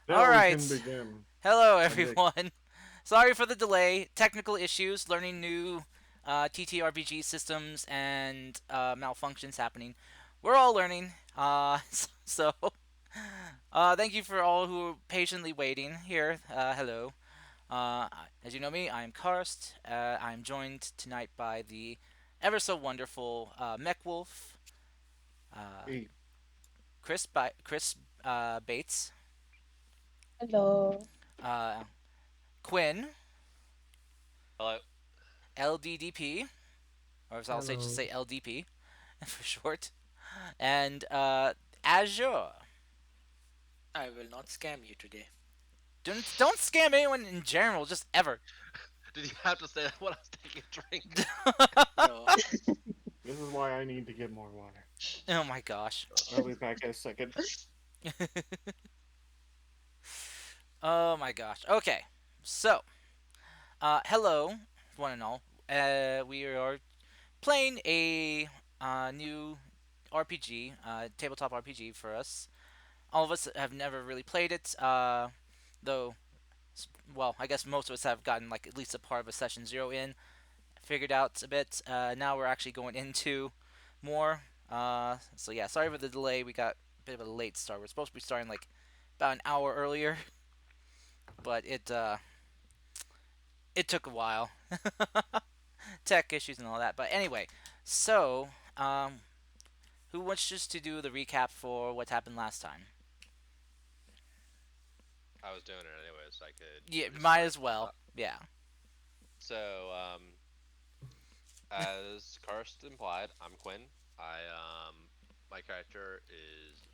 All Now we can right. begin. Hello, I dig. everyone. Sorry for the delay. Technical issues, learning new TTRPG systems, and malfunctions happening. We're all learning. So, thank you for all who are patiently waiting here. Hello. As you know me, I'm Karst. I'm joined tonight by the ever so wonderful Mech Wolf, uh, Hey, Chris Bates, Hello. uh, Quinn, Hello. LDDP, or as I'll say, just Hello. say LDP for short, and Azure. I will not scam you today. Don't scam anyone in general, just ever. Did you have to say that when I was taking a drink? No, this is why I need to get more water. Oh my gosh. I'll be back in a second. Oh my gosh. Okay, so hello, one and all. We are playing a new RPG, tabletop RPG for us. All of us have never really played it, though. Well, I guess most of us have gotten like at least a part of a session zero in, figured out a bit. Now we're actually going into more. So yeah, sorry for the delay. We got a bit of a late start. We're supposed to be starting like about an hour earlier, but it took a while. Tech issues and all that. But anyway, so who wants just to do the recap for what happened last time? I was doing it anyway, so I could Yeah, might restart. as well. Yeah. So, as Karst implied, I'm Quinn. My character is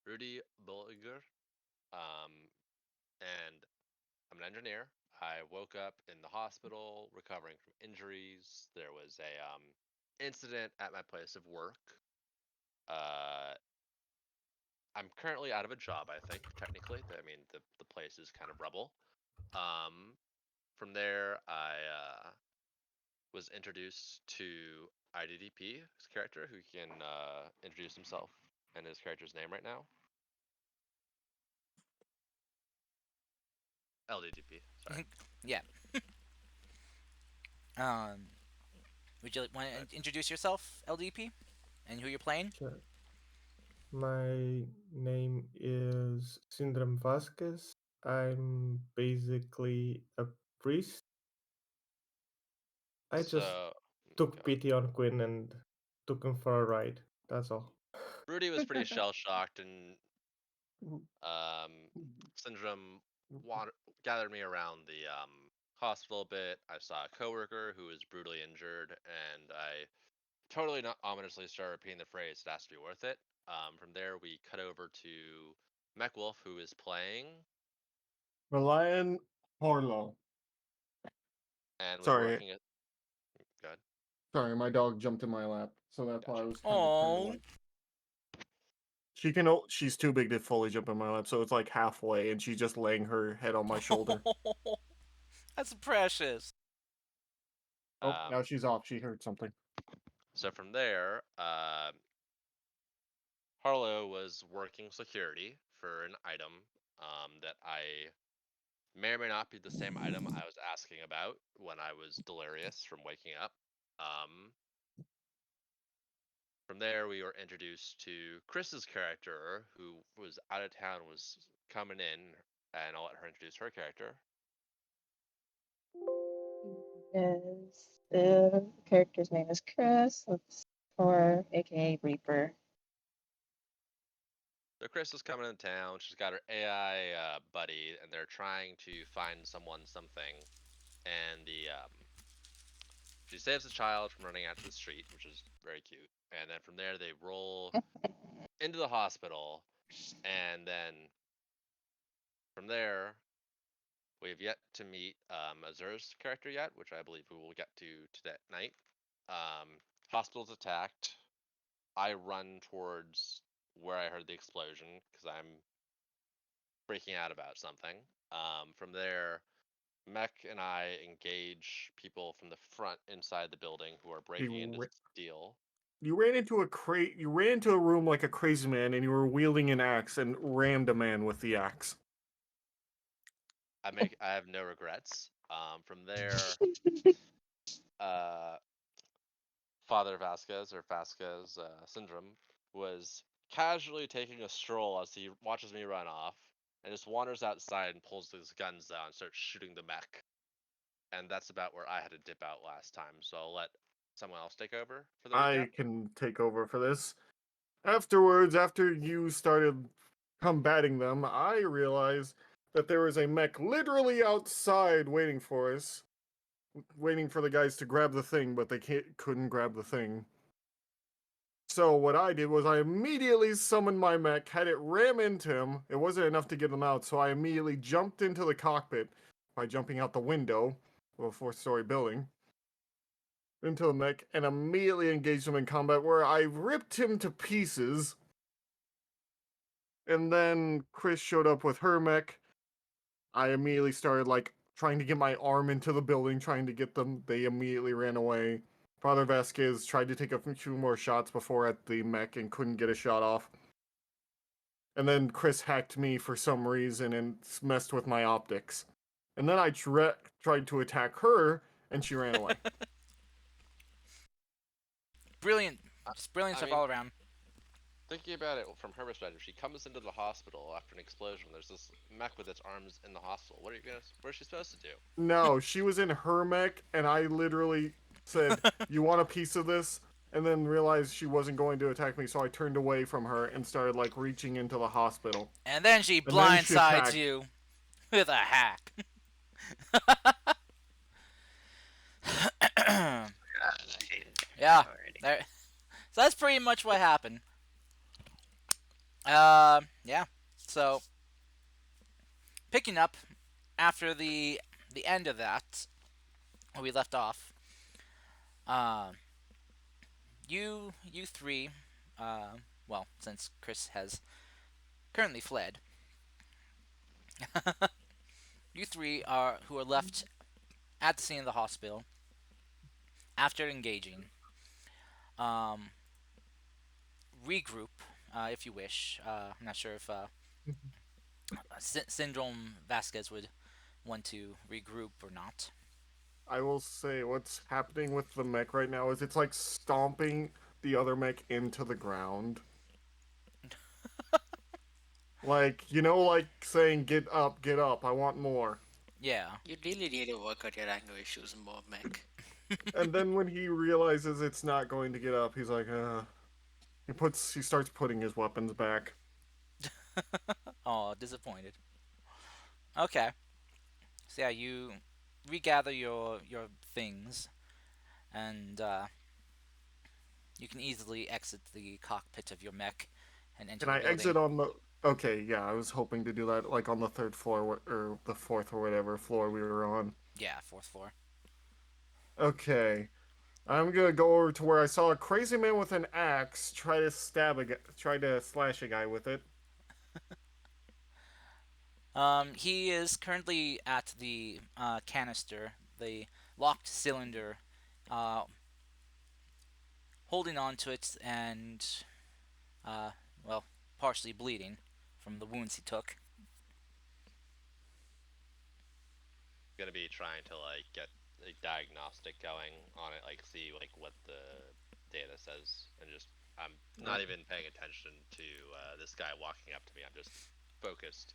Rudy Bulliger. And I'm an engineer. I woke up in the hospital recovering from injuries. There was a incident at my place of work. Uh, I'm currently out of a job. I think technically, I mean the place is kind of rubble. Um, from there, I was introduced to IDDP, his character, who can introduce himself and his character's name right now. LDDP, sorry. Yeah. Um, would you want to introduce yourself, LDP, and who you're playing? Sure. My name is Syndrome Vasquez. I'm basically a priest. I just So, took go on. pity on Quinn and took him for a ride. That's all. Rudy was pretty shell shocked, and um, Syndrome gathered me around the hospital a bit. I saw a coworker who was brutally injured, and I totally not ominously started repeating the phrase, "It has to be worth it." From there, we cut over to Mech who is playing Reliant Harlow. and was Sorry, working at. Good, sorry, my dog jumped in my lap, so that's why I gotcha. was kind of turned Oh. away. She's too big to fully jump in my lap, so it's like halfway, and she's just laying her head on my shoulder. That's precious. Oh, Um, now she's off. She heard something. so from there, Harlow was working security for an item that I may or may not be the same item I was asking about when I was delirious from waking up. Um, from there, we were introduced to Chris's character, who was out of town, was coming in, and I'll let her introduce her character. Yes. The character's name is Chris, or aka Reaper. So Chris is coming into town. She's got her AI buddy, and they're trying to find someone something. And she saves the child from running out to the street, which is very cute. And then from there, they roll into the hospital, and then from there, we have yet to meet Azur's character yet, which I believe we will get to that night. Hospital's attacked. I run towards where I heard the explosion because I'm freaking out about something. From there, Mech and I engage people from the front inside the building who are breaking into You steal. You ran into You ran into a room like a crazy man, and you were wielding an axe and rammed a man with the axe. I have no regrets. From there, uh, Father Vasquez or Vasquez syndrome was casually taking a stroll as he watches me run off, and just wanders outside and pulls his guns out and starts shooting the mech. And that's about where I had to dip out last time. So I'll let someone else take over for the recap. I can take over for this. Afterwards, after you started combating them, I realized that there was a mech literally outside waiting for us, waiting for the guys to grab the thing, but they couldn't grab the thing. So what I did was I immediately summoned my mech, had it ram into him. It wasn't enough to get him out, so I immediately jumped into the cockpit by jumping out the window of a fourth-story building into the mech and immediately engaged him in combat where I ripped him to pieces. And then Chris showed up with her mech. I immediately started like trying to get my arm into the building, trying to get them. They immediately ran away. Father Vasquez tried to take a few more shots before at the mech and couldn't get a shot off. And then Chris hacked me for some reason and messed with my optics. And then I tried to attack her, and she ran away. Brilliant. I, Just brilliant I stuff mean, all around. thinking about it from her perspective, she comes into the hospital after an explosion. There's this mech with its arms in the hospital. What is she supposed to do? No, she was in her mech, and I literally said, "You want a piece of this?" And then realized she wasn't going to attack me, so I turned away from her and started like reaching into the hospital. And then she And then she blindsides attacked. you with a hack. God, I hate it Yeah. already. There. So that's pretty much what happened. Yeah. So picking up after the end of that, where we left off. Uh, you three, well, since Chris has currently fled, you three are who are left at the scene of the hospital after engaging. Um, regroup, if you wish. I'm not sure if Syndrome Vasquez would want to regroup or not. I will say what's happening with the mech right now is it's like stomping the other mech into the ground. Like, like saying, get up, I want more. Yeah. You really need to work out your anger issues more, Mech. And then when he realizes it's not going to get up, he's like, he starts putting his weapons back. Oh, disappointed. Okay. So yeah, you regather your things, and you can easily exit the cockpit of your mech and enter Can the I building. exit on the? Okay, yeah, I was hoping to do that like on the third floor or the fourth or whatever floor we were on. Yeah, fourth floor. Okay, I'm gonna go over to where I saw a crazy man with an axe try to slash a guy with it. He is currently at the canister, the locked cylinder, uh, holding on to it and, uh, well, partially bleeding from the wounds he took. Gonna be trying to like get a diagnostic going on it, like see like what the data says, and just I'm not even paying attention to this guy walking up to me. I'm just focused.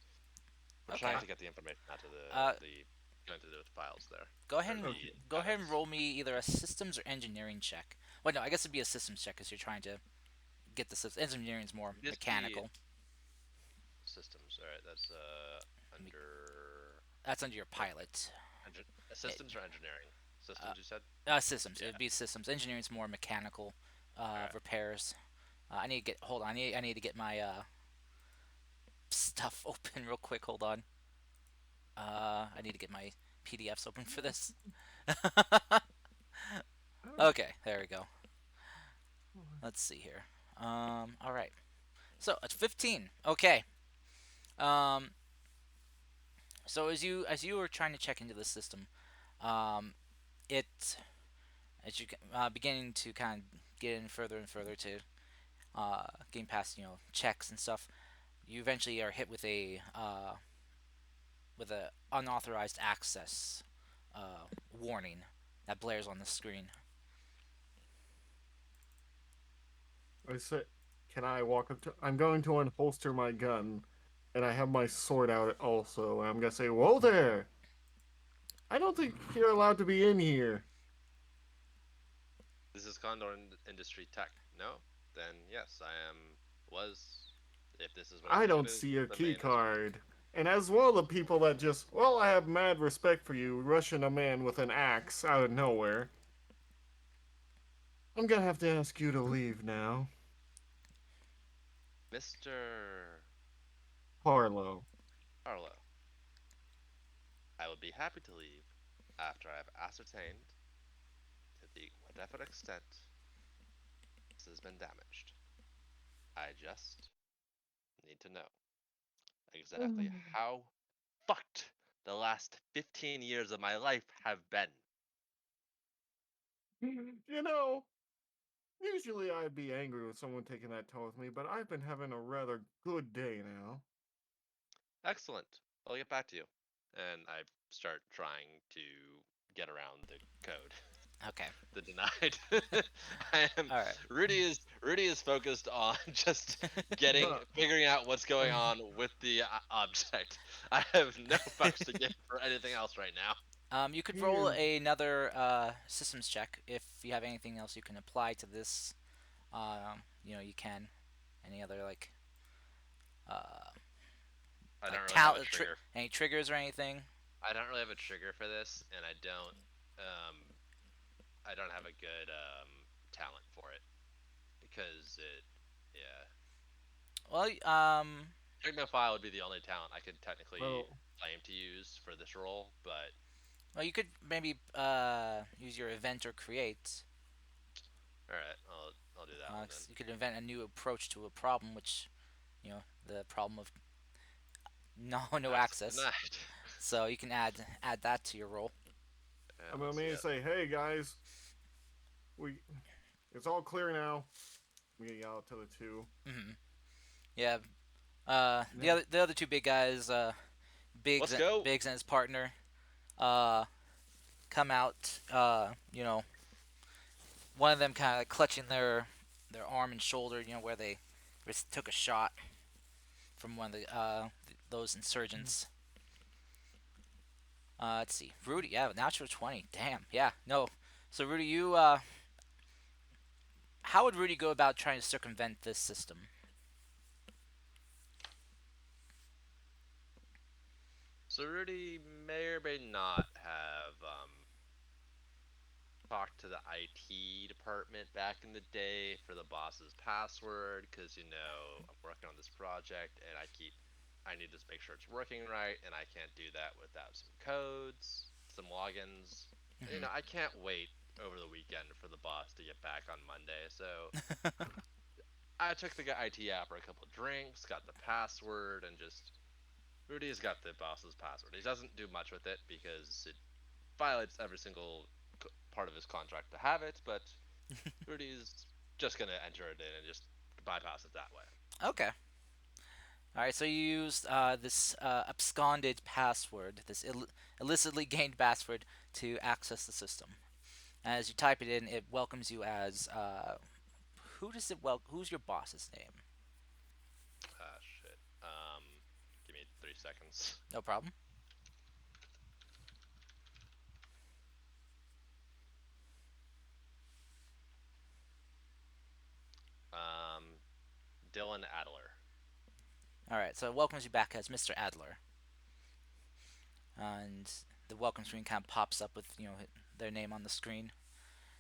We're Okay. trying to get the information out to Uh, the going to the files there. go ahead Or and the go ahead and evidence. roll me either a systems or engineering check. Well, no, I guess it'd be a systems check because you're trying to get the systems. Engineering's more Just be mechanical. systems. All right, that's Me- under That's under your what pilot. It, systems or engineering uh, systems. You said. systems. It Yeah. would be systems. Engineering's more mechanical All right. repairs. I need to get. Hold on. I need to get my stuff open real quick. Hold on. I need to get my PDFs open for this. Okay, there we go. Let's see here. All right. So it's 15. Okay. Um, so as you were trying to check into the system, um, it as you beginning to kind of get in further and further to getting past checks and stuff, you eventually are hit with a with a unauthorized access warning that blares on the screen. I say, can I walk up to? I'm going to unholster my gun, and I have my sword out also. And I'm gonna say, "Whoa there! I don't think you're allowed to be in here." This is Condor Industry Tech. No? Then yes, I am. Was. If this is what I I think it don't is, see a the key main reserve. card. And as one of the people that just, well, I have mad respect for you, rushing a man with an axe out of nowhere. I'm gonna have to ask you to leave now, Mr. Harlow. Harlow, I will be happy to leave after I have ascertained to the whatever extent this has been damaged. I just need to know exactly how fucked the last 15 years of my life have been. You know, usually I'd be angry with someone taking that tone with me, but I've been having a rather good day now. Excellent. I'll get back to you. And I start trying to get around the code. Okay. The denied. I am All right. Rudy is focused on just figuring out what's going on with the object. I have no fucks to give for anything else right now. You could roll Here, another systems check if you have anything else you can apply to this. You can. Any other uh, I don't really have a talent, trigger. any triggers or anything? I don't really have a trigger for this, and I don't have a good talent for it because it, yeah. Well, Technophile would be the only talent I could technically well, claim to use for this role, but you could maybe use your event or create. all right, I'll do that one then. 'Cause you could invent a new approach to a problem, which the problem of no Access access. denied. So you can add that to your roll. I'm Let's gonna see. say, hey guys, we, it's all clear now. We yell out to the two. Hmm. Yeah. The Yeah. other two big guys, Let's go. Biggs and his partner, uh, come out. One of them kind of clutching their arm and shoulder. Where they took a shot from one of those insurgents. Let's see, Rudy. Yeah, natural 20. Damn. Yeah. No. So Rudy, how would Rudy go about trying to circumvent this system? So Rudy may or may not have talked to the IT department back in the day for the boss's password because I'm working on this project and I need to make sure it's working right, and I can't do that without some codes, some logins. Hmm. I can't wait over the weekend for the boss to get back on Monday. So I took the IT app for a couple of drinks, got the password, and just Rudy's got the boss's password. He doesn't do much with it because it violates every single part of his contract to have it, but Rudy's just gonna enter it in and just bypass it that way. Okay. All right. So you used this absconded password, this illicitly gained password, to access the system. As you type it in, it welcomes you as who's your boss's name? Ah, shit. Give me 3 seconds. No problem. Um, Dylan Adler. All right. So it welcomes you back as Mr. Adler, and the welcome screen kind of pops up with their name on the screen.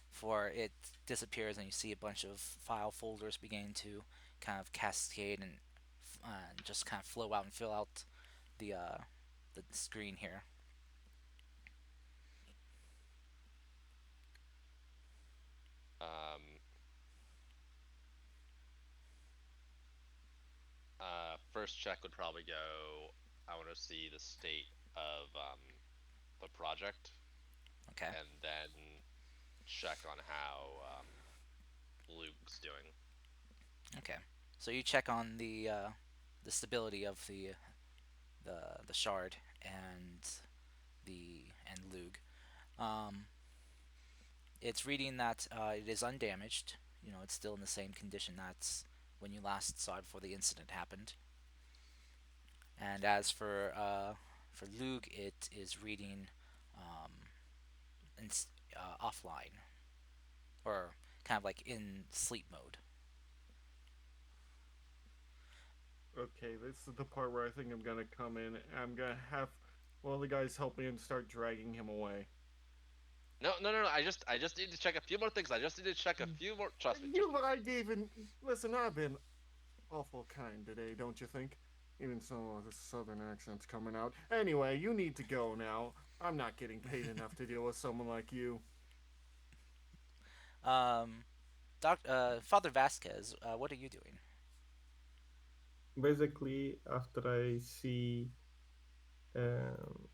For it disappears, and you see a bunch of file folders begin to kind of cascade and just kind of flow out and fill out the uh, the screen here. Um, First check would probably go. I want to see the state of the project, Okay. and then check on how Luke's doing. Okay. So you check on the stability of the shard, and Lug. Um, it's reading that it is undamaged. It's still in the same condition that's when you last saw it before the incident happened. And as for Lug, it is reading um, in, offline, or kind of like in sleep mode. Okay, this is the part where I think I'm gonna come in. And I'm gonna have one of the guys help me and start dragging him away. No, no, no, no. I just need to check a few more things. I just need to check a few more. Trust me, trust You, me. I gave in. Listen, I've been awful kind today, don't you think? Even some of the southern accent's coming out. Anyway, you need to go now. I'm not getting paid enough to deal with someone like you. Um, Father Vasquez, what are you doing? Basically, after I see um,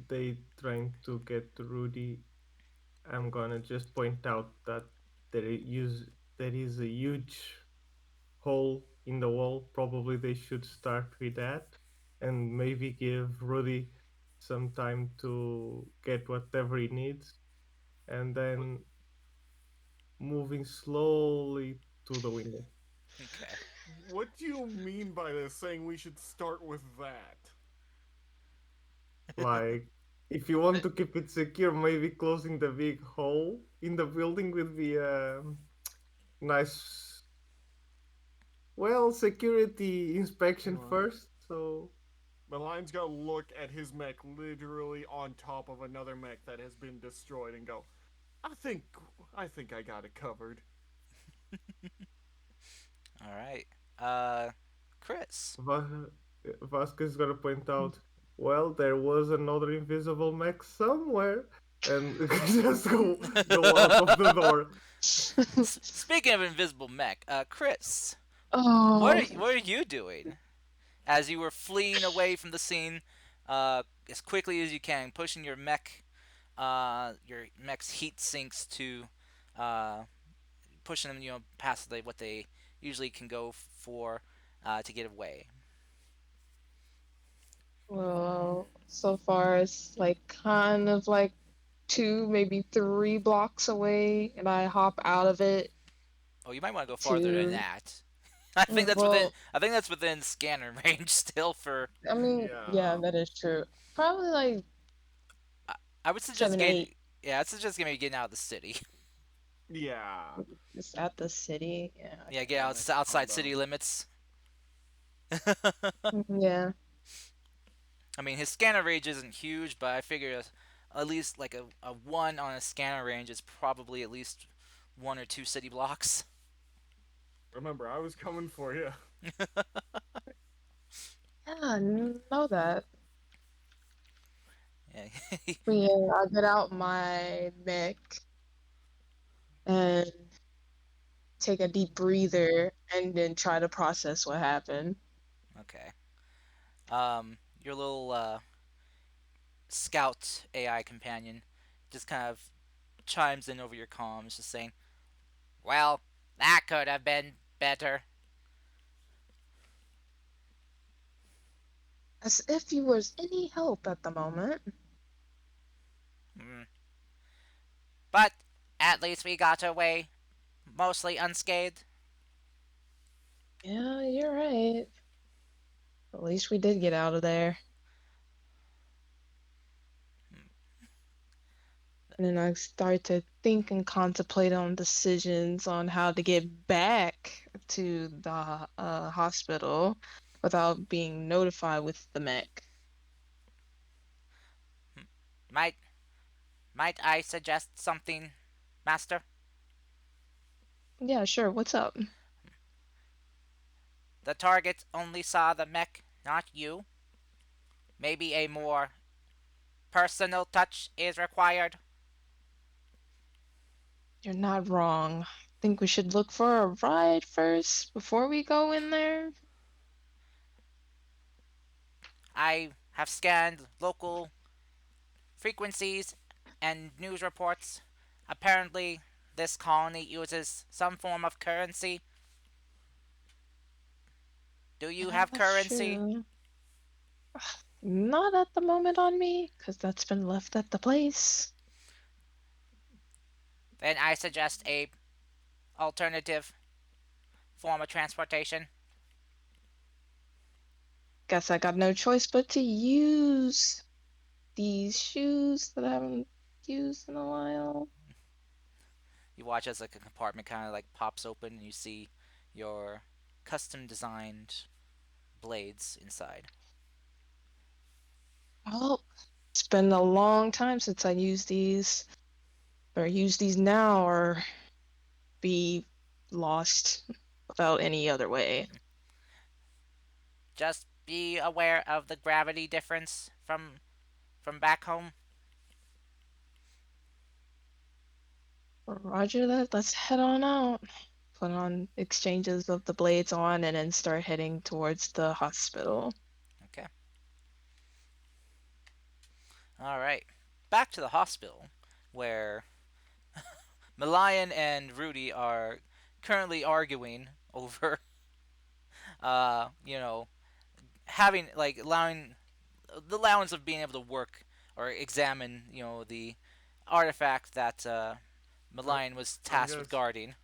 they trying to get Rudy, I'm gonna just point out that there is a huge hole in the wall. Probably they should start with that, and maybe give Rudy some time to get whatever he needs, and What? then moving slowly to the window. Okay. What do you mean by this? Saying we should start with that? Like, if you want to keep it secure, maybe closing the big hole in the building would be a nice, well, security inspection Hang on. first. So, The lion's gonna look at his mech literally on top of another mech that has been destroyed and go, I think I think I got it covered. All right. Uh, Chris. Va- Vasquez is gonna point out, well, there was another invisible mech somewhere, and just go out of the door. Speaking of invisible mech, Chris, Oh, what are you doing as you were fleeing away from the scene, as quickly as you can, pushing your mech's heat sinks to, uh, pushing them, past what they usually can go for, to get away. well, so far it's like kind of like two, maybe 3 blocks away, and I hop out of it Oh, you might want to go farther than to, that. I think that's within. well, I think that's within scanner range still. For I mean, yeah, Yeah. that is true. Probably like I would suggest seven, getting. eight, Yeah, I'd suggest maybe getting out of the city. Yeah. just at the city. Yeah, Yeah, okay. get A out nice outside combo. city limits. Yeah. I mean, his scanner range isn't huge, but I figure at least like a one on a scanner range is probably at least one or two city blocks. Remember, I was coming for you. Yeah, I know that. Yeah. But yeah, I get out my mech and take a deep breather and then try to process what happened. Okay. Your little scout AI companion just kind of chimes in over your comms, just saying, "Well, that could have been better." As if you was any help at the moment. Mm. But at least we got away, mostly unscathed. Yeah, you're right. At least we did get out of there. And then I start to think and contemplate on decisions on how to get back to the hospital without being notified with the mech. Might might I suggest something, Master? Yeah, sure. What's up? The target only saw the mech, not you. Maybe a more personal touch is required. You're not wrong. Think we should look for a ride first before we go in there? I have scanned local frequencies and news reports. Apparently, this colony uses some form of currency. Do you Yeah, have that's currency? true. Not at the moment on me, because that's been left at the place. Then I suggest a alternative form of transportation. Guess I got no choice but to use these shoes that I haven't used in a while. You watch as like a compartment kind of like pops open and you see your custom designed blades inside. Well, it's been a long time since I used these. Or use these now or be lost without any other way. Just be aware of the gravity difference from back home. Roger that. Let's head on out. Put on exchanges of the blades on and then start heading towards the hospital. Okay. All right. Back to the hospital where Malayan and Rudy are currently arguing over you know, having like allowing the allowance of being able to work or examine, the artifact that I, Malayan was I'm tasked gonna with guarding.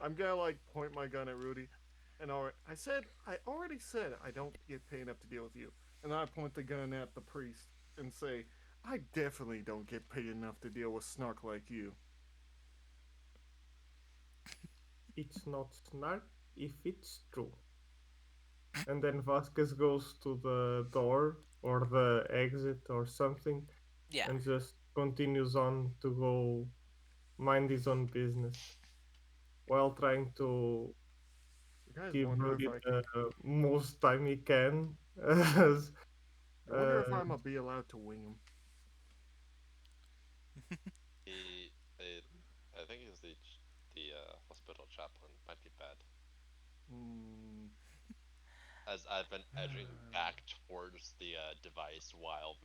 I'm gonna like point my gun at Rudy, and I already said I don't get paid enough to deal with you, and then I point the gun at the priest and say, I definitely don't get paid enough to deal with snark like you. It's not snark if it's true. And then Vasquez goes to the door or the exit or something Yeah. and just continues on to go mind his own business while trying to You guys give wonder if Rudy I the can. most time he can. As, I wonder uh, if I'm gonna be allowed to wing him. He, I, I think he's the hospital chaplain. Might be bad. Hmm. As I've been edging back towards the device while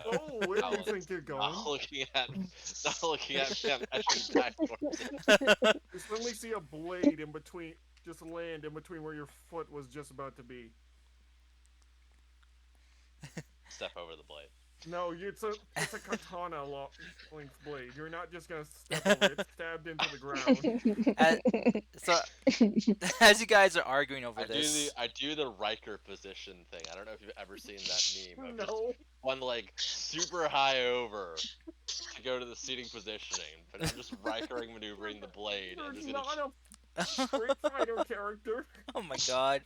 Oh, where do you Alan's think you're not going? looking at not looking at me. I'm edging back towards it. You suddenly see a blade in between, just land in between where your foot was just about to be. Step over the blade. No, it's a katana length blade. You're not just gonna step over it. It's stabbed into the ground. as, so as you guys are arguing over this, I do the Riker position thing. I don't know if you've ever seen that meme of just No, one leg super high over to go to the seating positioning, but I'm just Rikering maneuvering the blade you're and just gonna. not a Street Fighter character. oh my god.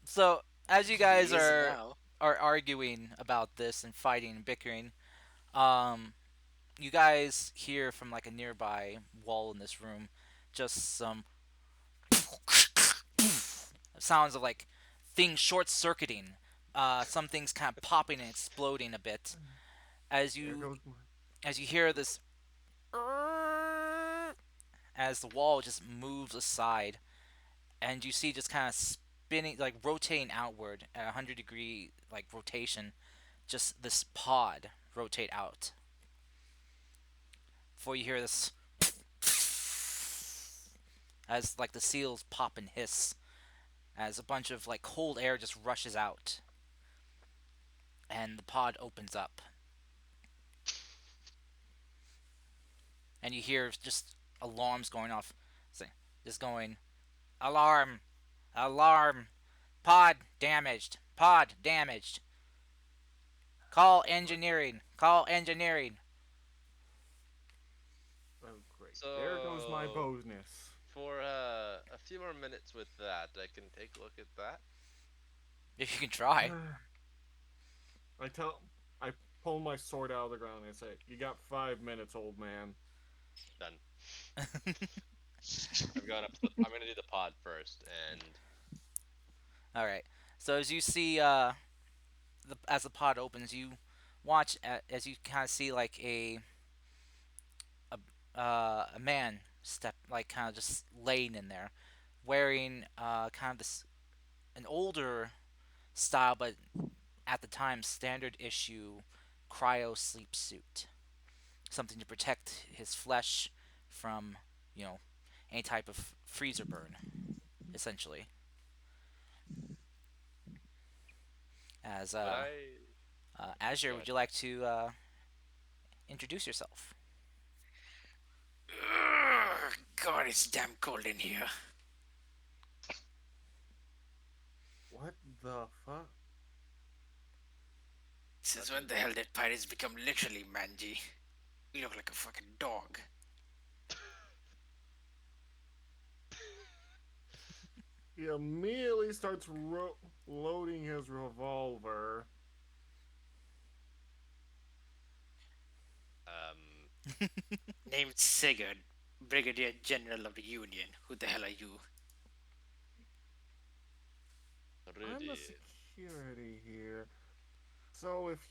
So as you guys He is now. are arguing about this and fighting and bickering, um, you guys hear from like a nearby wall in this room just some sounds of like things short circuiting. Some things kind of popping and exploding a bit as There you goes my. as you hear this as the wall just moves aside and you see just kind of spinning like rotating outward at a 100-degree like rotation, just this pod rotate out before you hear this as like the seals pop and hiss as a bunch of like cold air just rushes out and the pod opens up and you hear just alarms going off, just going alarm, alarm, pod damaged, pod damaged, call engineering, call engineering. Oh great! There goes my So bonus. for a few more minutes with that, I can take a look at that. If you can try. I tell. I pull my sword out of the ground and I say, "You got 5 minutes, old man." Done. I'm going up to the. I'm gonna do the pod first, and All right. So as you see, as the pod opens, you watch as you kind of see like a man step, like kind of just laying in there, wearing kind of this an older style, but at the time standard issue cryo sleep suit, something to protect his flesh from you know any type of freezer burn, essentially. As But I Azure, go would ahead. you like to introduce yourself? God, it's damn cold in here. What the fuck? Since when the hell did pirates become literally mangy? You look like a fucking dog. He immediately starts loading his revolver. Um, Named Sigurd, Brigadier General of the Union. Who the hell are you? I'm the Rudy. security here. So if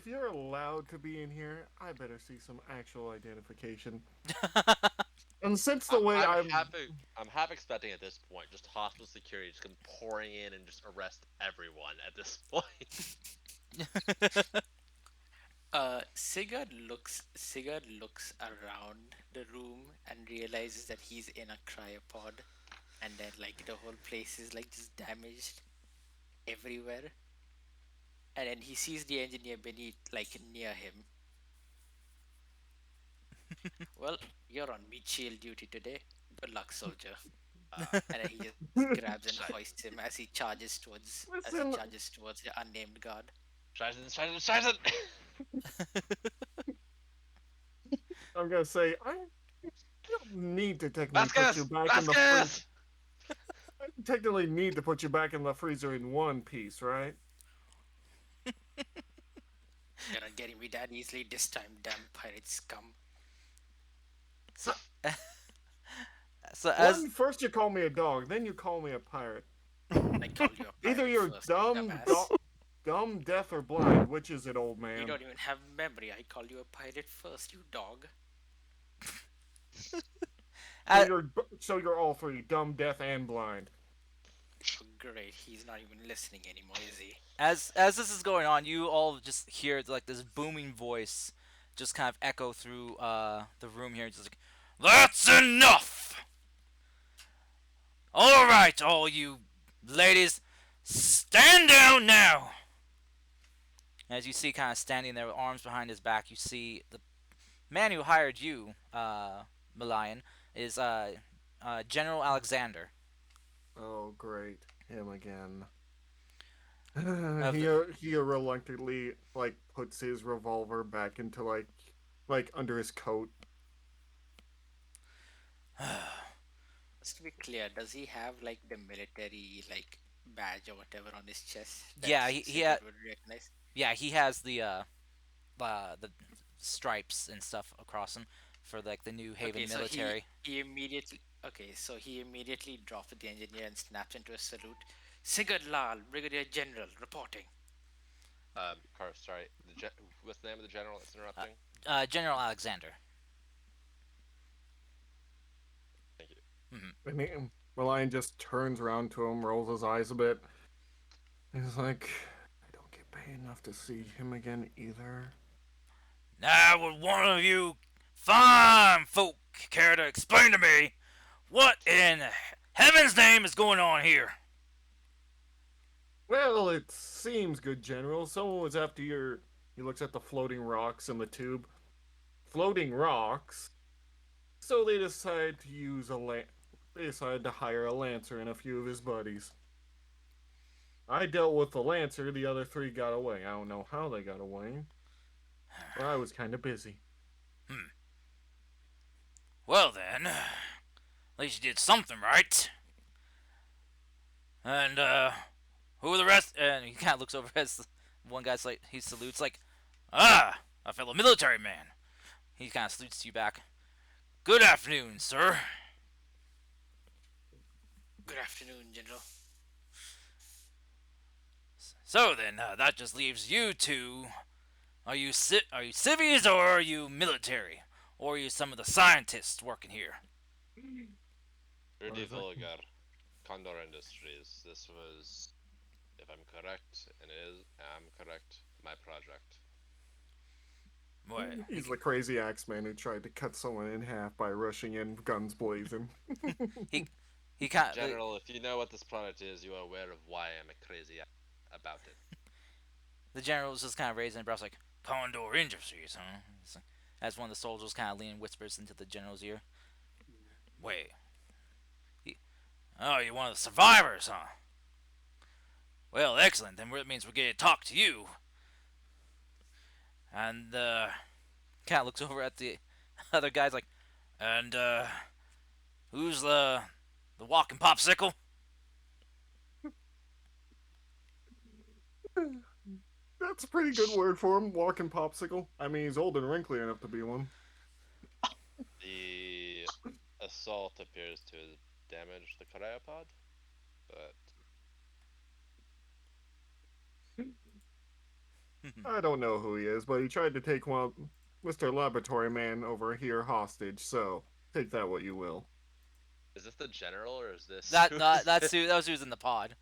you're allowed to be in here, I better see some actual identification. And since the way I'm I'm happy. I'm half expecting at this point just hospital security just come pouring in and just arrest everyone at this point. Sigurd looks around the room and realizes that he's in a cryopod, and then like the whole place is like just damaged everywhere. And then he sees the engineer beneath, like near him. Well, you're on meat shield duty today. Good luck, soldier. Uh, And then he just grabs and should I, hoists him as he listen, charges towards the unnamed guard. Scheiße. I'm gonna say I don't need to technically put you Vasquez! back in the freezer. Vasquez! I technically need to put you back in the freezer in one piece, right? You're not getting me that easily this time, damn pirate scum. so, so as One, first you call me a dog, then you call me a pirate. I called you a Either pirate you're first, you dumbass. dumb, deaf, or blind. Which is it, old You man? don't even have memory. I called you a pirate first, you dog. So as, you're all three, dumb, deaf, and blind. Oh, great, he's not even listening anymore, is he? as this is going on, you all just hear like this booming voice just kind of echo through the room here. It's just like, "That's enough! All right, all you ladies, stand down now." As you see, kind of standing there with arms behind his back, you see the man who hired you, Malayan, is General Alexander Oh, great, him again. of He reluctantly puts his revolver back into under his coat. Just to be clear, does he have like the military like badge or whatever on his chest that yeah Sigurd would recognize? he has the stripes and stuff across him for like the New Okay, Haven so military. he immediately drops the engineer and snaps into a salute. Sigurd Lal, Brigadier General, reporting. Car, sorry. What's the name of the general that's Uh, interrupting? General Alexander. Thank you. And Reliant just turns around to him, rolls his eyes a bit. He's like, I don't get paid enough to see him again either. Now, would one of you fine folk care to explain to me what in heaven's name is going on here? Well, it seems good, General. Someone was after your. He looks at the floating rocks in the tube. Floating rocks? So they decided to They decided to hire a lancer and a few of his buddies. I dealt with the lancer. The other three got away. I don't know how they got away, but I was kind of busy. Well then, at least you did something right. And who are the rest? And he kind of looks over as one guy's like he salutes like, "Ah, a fellow military man." He kind of salutes you back. "Good afternoon, sir." Good afternoon, General. So then, that just leaves you two. Are you civies or are you military? Or are you some of the scientists working here? Rudy is that? Volgar, Condor Industries. This was, if I'm correct, and I'm correct, my project. What? He's the crazy Axeman who tried to cut someone in half by rushing in, guns blazing. He he kind of General, if you know what this planet is, you are aware of why I'm crazy about it. the general was just kind of raising his brows like Condor Industries, huh? As one of the soldiers kind of lean and whispers into the general's ear. Wait, oh, you're one of the survivors, huh? Well, excellent. Then it means we get to talk to you. And kind of looks over at the other guys like, and who's the walking popsicle? That's a pretty good word for him, walking popsicle. I mean, he's old and wrinkly enough to be one. The assault appears to have damaged the cryopod, but I don't know who he is, but he tried to take Mr. Laboratory Man over here hostage, so take that what you will. is this the general or is this That who that is that's this? who that was who's in the pod.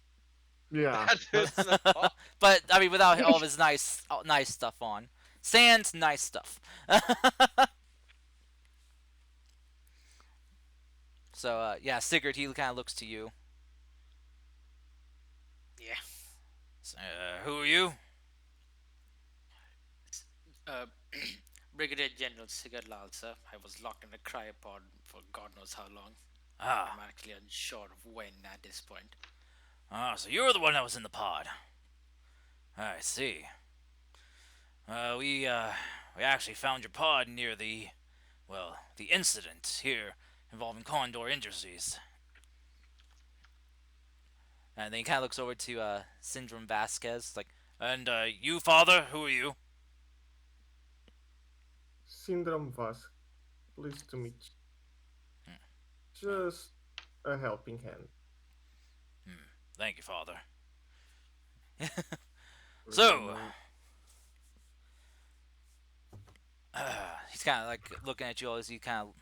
Yeah. That is in the pod. But I mean, without all of his nice stuff on. Sans nice stuff. So yeah, Sigurd he kind of looks to you. Yeah. So, who are you? Uh, Brigadier General Sigurd Lal, sir. I was locked in a cryopod for God knows how long. I'm Ah, actually unsure of when at this point. so you're the one that was in the pod. I see. We actually found your pod near the incident here involving Condor Industries. And then he kind of looks over to Syndrome Vasquez, like, and you, father, who are you? Syndrome Vas, pleased to meet you. Just a helping hand. Thank you, father. Really So, not. he's kind of like looking at you as he kind of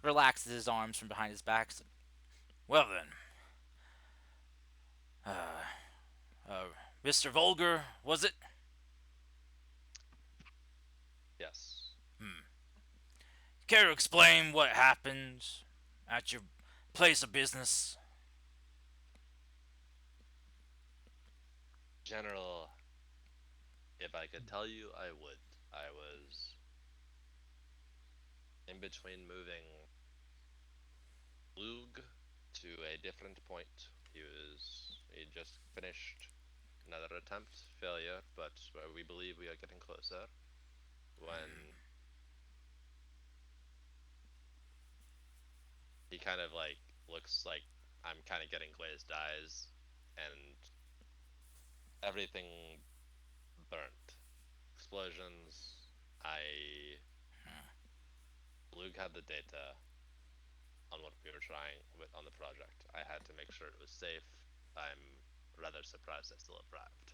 relaxes his arms from behind his back. Like, well then, uh, Mr. Vulgar, was it? Yes. Care to explain what happened at your place of business? General, if I could tell you, I would. I was in between moving Lug to a different point. He just finished another attempt, failure, but we believe we are getting closer. When he kind of like looks like I'm kind of getting glazed eyes, and everything burnt. Explosions. Luke had the data on what we were trying with on the project. I had to make sure it was safe. I'm rather surprised I still arrived.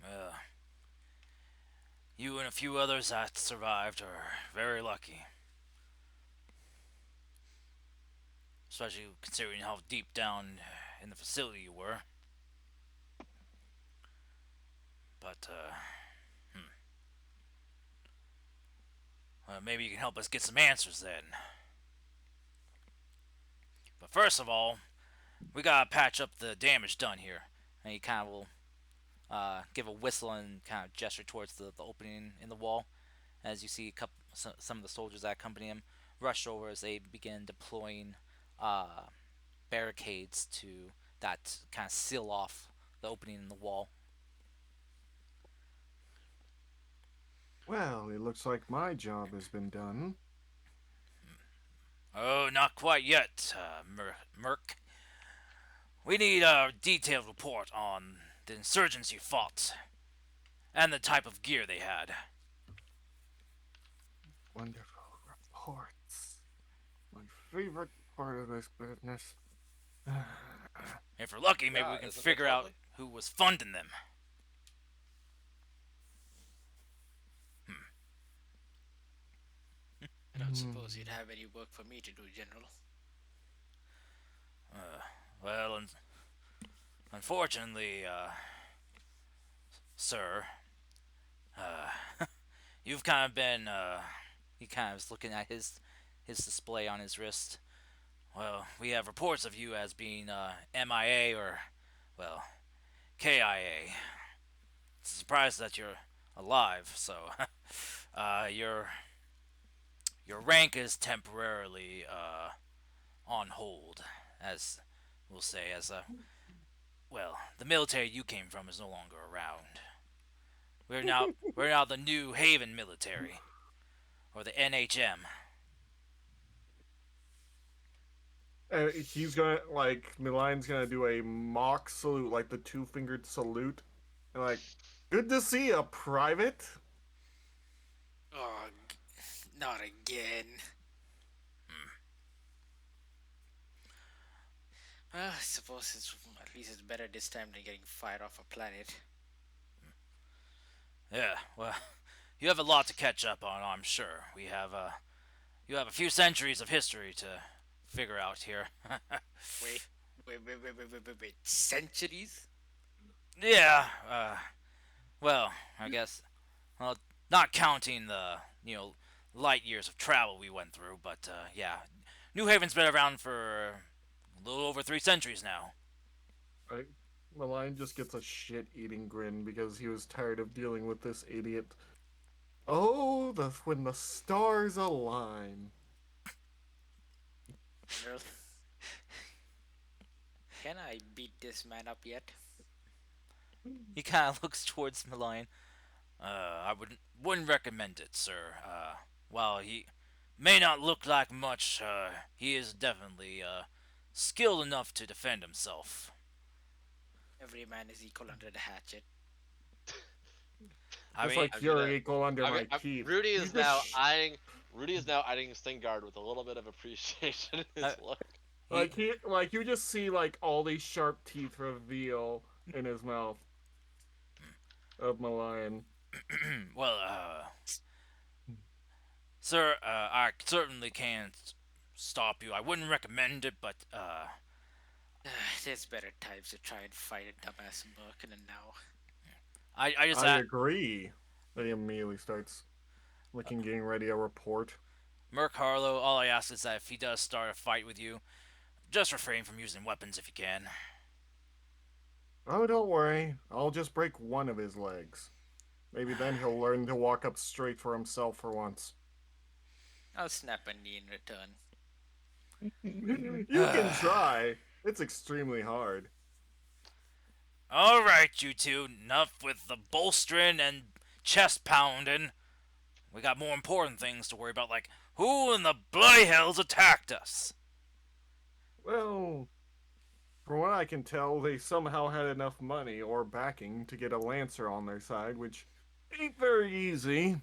Uh, you and a few others that survived are very lucky. Especially considering how deep down in the facility you were. But, maybe you can help us get some answers then. But first of all, we gotta patch up the damage done here. And he kind of will give a whistle and kind of gesture towards the opening in the wall. As you see some of the soldiers that accompany him rush over as they begin deploying uh, barricades to that kind of seal off the opening in the wall. Well, it looks like my job has been done. Oh, not quite yet, Merc. We need a detailed report on the insurgents you fought and the type of gear they had. Wonderful reports. My favorite part of this business. If we're lucky, maybe Yeah, we can isn't it figure out lovely? who was funding them. I don't suppose you'd have any work for me to do, General. Well, unfortunately, sir, you've kind of been. He kind of is looking at his display on his wrist. well, we have reports of you as being MIA or, well, KIA. It's a surprise that you're alive. So, your rank is temporarily on hold, as we'll say, as well, the military you came from is no longer around. We're now the New Haven military, or the NHM. He's gonna like Milan's gonna do a mock salute, like the two-fingered salute, and like, good to see a private. Oh, not again. Well, I suppose at least it's better this time than getting fired off a planet. Yeah, well, you have a lot to catch up on, I'm sure. You have a few centuries of history to figure out here. Wait, wait. Centuries? Yeah, well, I guess, well, not counting the, light years of travel we went through, but, yeah, New Haven's been around for a little over 3 centuries now. Right? Milan just gets a shit-eating grin because he was tired of dealing with this idiot. Oh, when the stars align. Well, can I beat this man up yet? He kind of looks towards Milan. I wouldn't recommend it, sir. While he may not look like much, he is definitely skilled enough to defend himself. Every man is equal under the hatchet. I Just mean, like I'm you're gonna. equal under my I'm, teeth. Rudy You is just now eyeing. Rudy is now eyeing Stingard with a little bit of appreciation in his uh, look. he, like you just see like all these sharp teeth reveal in his mouth of Milan. well, sir, I certainly can't stop you. I wouldn't recommend it, but There's better times to try and fight a dumbass merc than now. I just I agree. He immediately starts looking, getting ready a report. Merc Harlow. All I ask is that if he does start a fight with you, just refrain from using weapons if you can. Oh, don't worry. I'll just break one of his legs. Maybe then he'll learn to walk up straight for himself for once. I'll snap a knee in return. You can try. It's extremely hard. All right, you two. Enough with the bolstering and chest pounding. We got more important things to worry about, like who in the bloody hell's attacked us? Well, from what I can tell, they somehow had enough money or backing to get a Lancer on their side, which ain't very easy.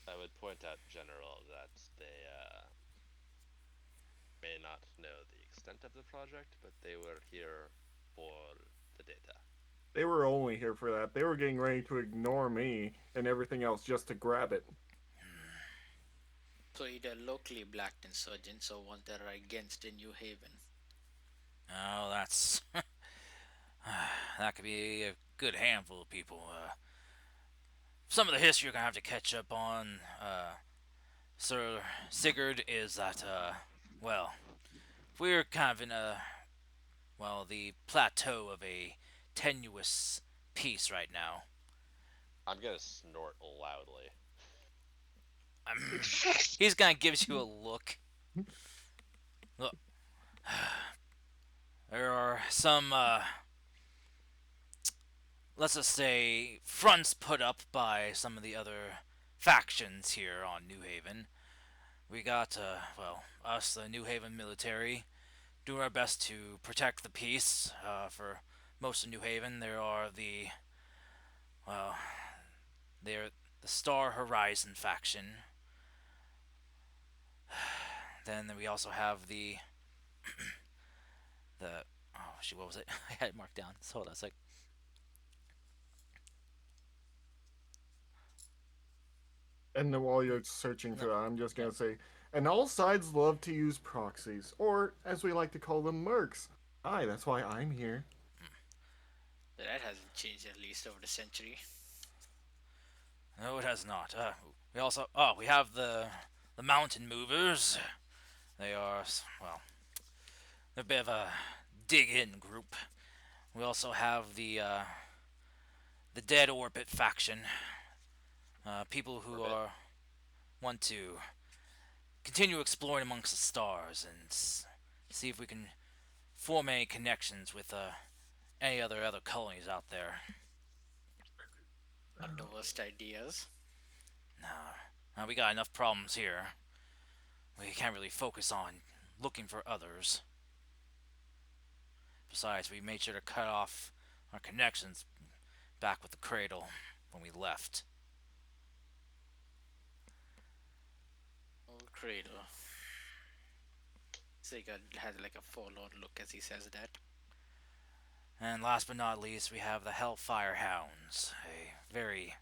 I would point out, General, that they may not know the extent of the project, but they were here for the data. They were only here for that. They were getting ready to ignore me and everything else just to grab it. So either locally black insurgents or ones that are against the New Haven. Oh, that's that could be a good handful of people. Some of the history you're gonna have to catch up on, Sir Sigurd, is that well, we're kind of in the plateau of a tenuous peace right now. I'm gonna snort loudly. He's gonna gives you a look. Look, there are some, let's just say, fronts put up by some of the other factions here on New Haven. We got, us, the New Haven military, doing our best to protect the peace for most of New Haven. There are well, they're the Star Horizon faction. Then we also have the oh shoot, what was it? I had it marked down. So hold on a sec. And then while you're searching for No, that, I'm just yeah. gonna say, and all sides love to use proxies, or as we like to call them, mercs. Hi, that's why I'm here. But that hasn't changed at least over the century. No, it has not. We also we have the mountain movers. They are, well, they're a bit of a dig-in group. We also have the Dead Orbit faction. People who Orbit. are want to continue exploring amongst the stars and see if we can form any connections with any other colonies out there. Not the worst ideas. We got enough problems here. We can't really focus on looking for others. Besides, we made sure to cut off our connections back with the cradle when we left. Old Cradle. Sigurd has like a forlorn look as he says that. And last but not least, we have the Hellfire Hounds, a very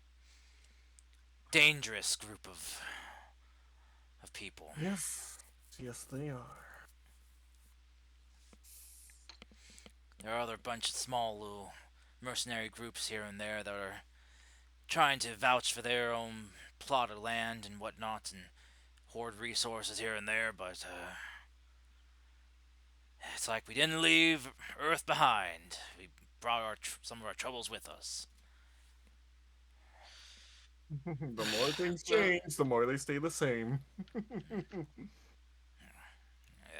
dangerous group of people. Yes, yes, they are. There are other bunch of small little mercenary groups here and there that are trying to vouch for their own plot of land and whatnot and hoard resources here and there, but it's like we didn't leave Earth behind. We brought some of our troubles with us. The more things Well, change, the more they stay the same. Yeah.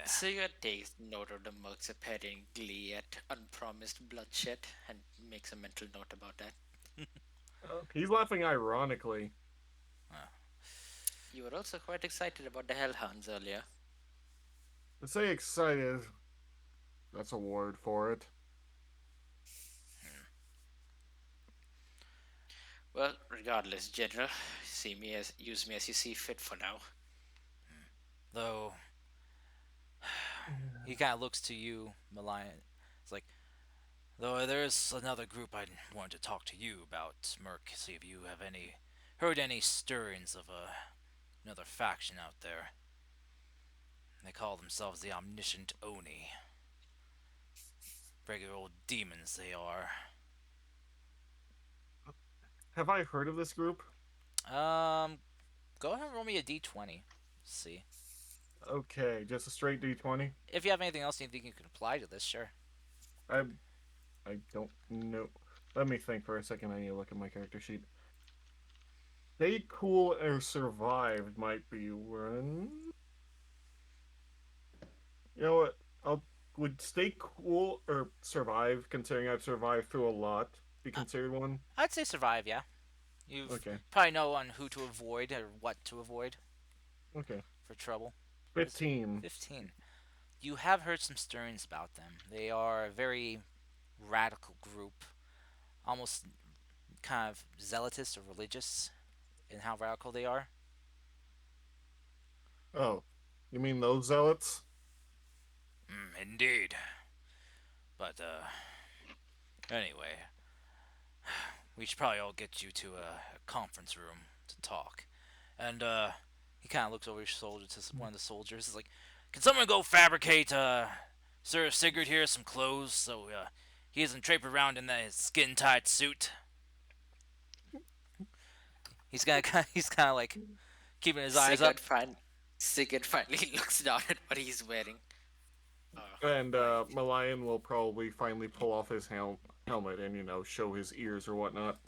Sigurd takes note of the mercs appearing glee at unpromised bloodshed and makes a mental note about that. He's laughing ironically. You were also quite excited about the Hellhounds earlier. To say excited, that's a word for it. Well, regardless, General, use me as you see fit for now. Though he kind of looks to you, Malian. It's like, though there's another group I wanted to talk to you about, Merc. See if you have heard any stirrings of another faction out there. They call themselves the Omniscient Oni. Regular old demons they are. Have I heard of this group? Go ahead and roll me a d20. See. Okay, just a straight D20. If you have anything else you think you can apply to this, sure. I I don't know. Let me think for a second. I need to look at my character sheet. Stay cool or survived might be one. You know what? Would stay cool or survive, considering I've survived through a lot, be considered one? I'd say survive, yeah. You Okay. probably know on who to avoid or what to avoid Okay. for trouble. 15. 15. You have heard some stirrings about them. They are a very radical group, almost kind of zealotous or religious in how radical they are. Oh, you mean those zealots? Indeed. But, anyway, we should probably all get you to a conference room to talk. And, he kind of looks over his shoulder to one of the soldiers. He's like, can someone go fabricate, Sir Sigurd here some clothes so, he doesn't drape around in that skin-tight suit? He's kind of like keeping his eyes up. Sigurd finally looks down at what he's wearing. And Right. Malayan will probably finally pull off his helmet and, show his ears or whatnot.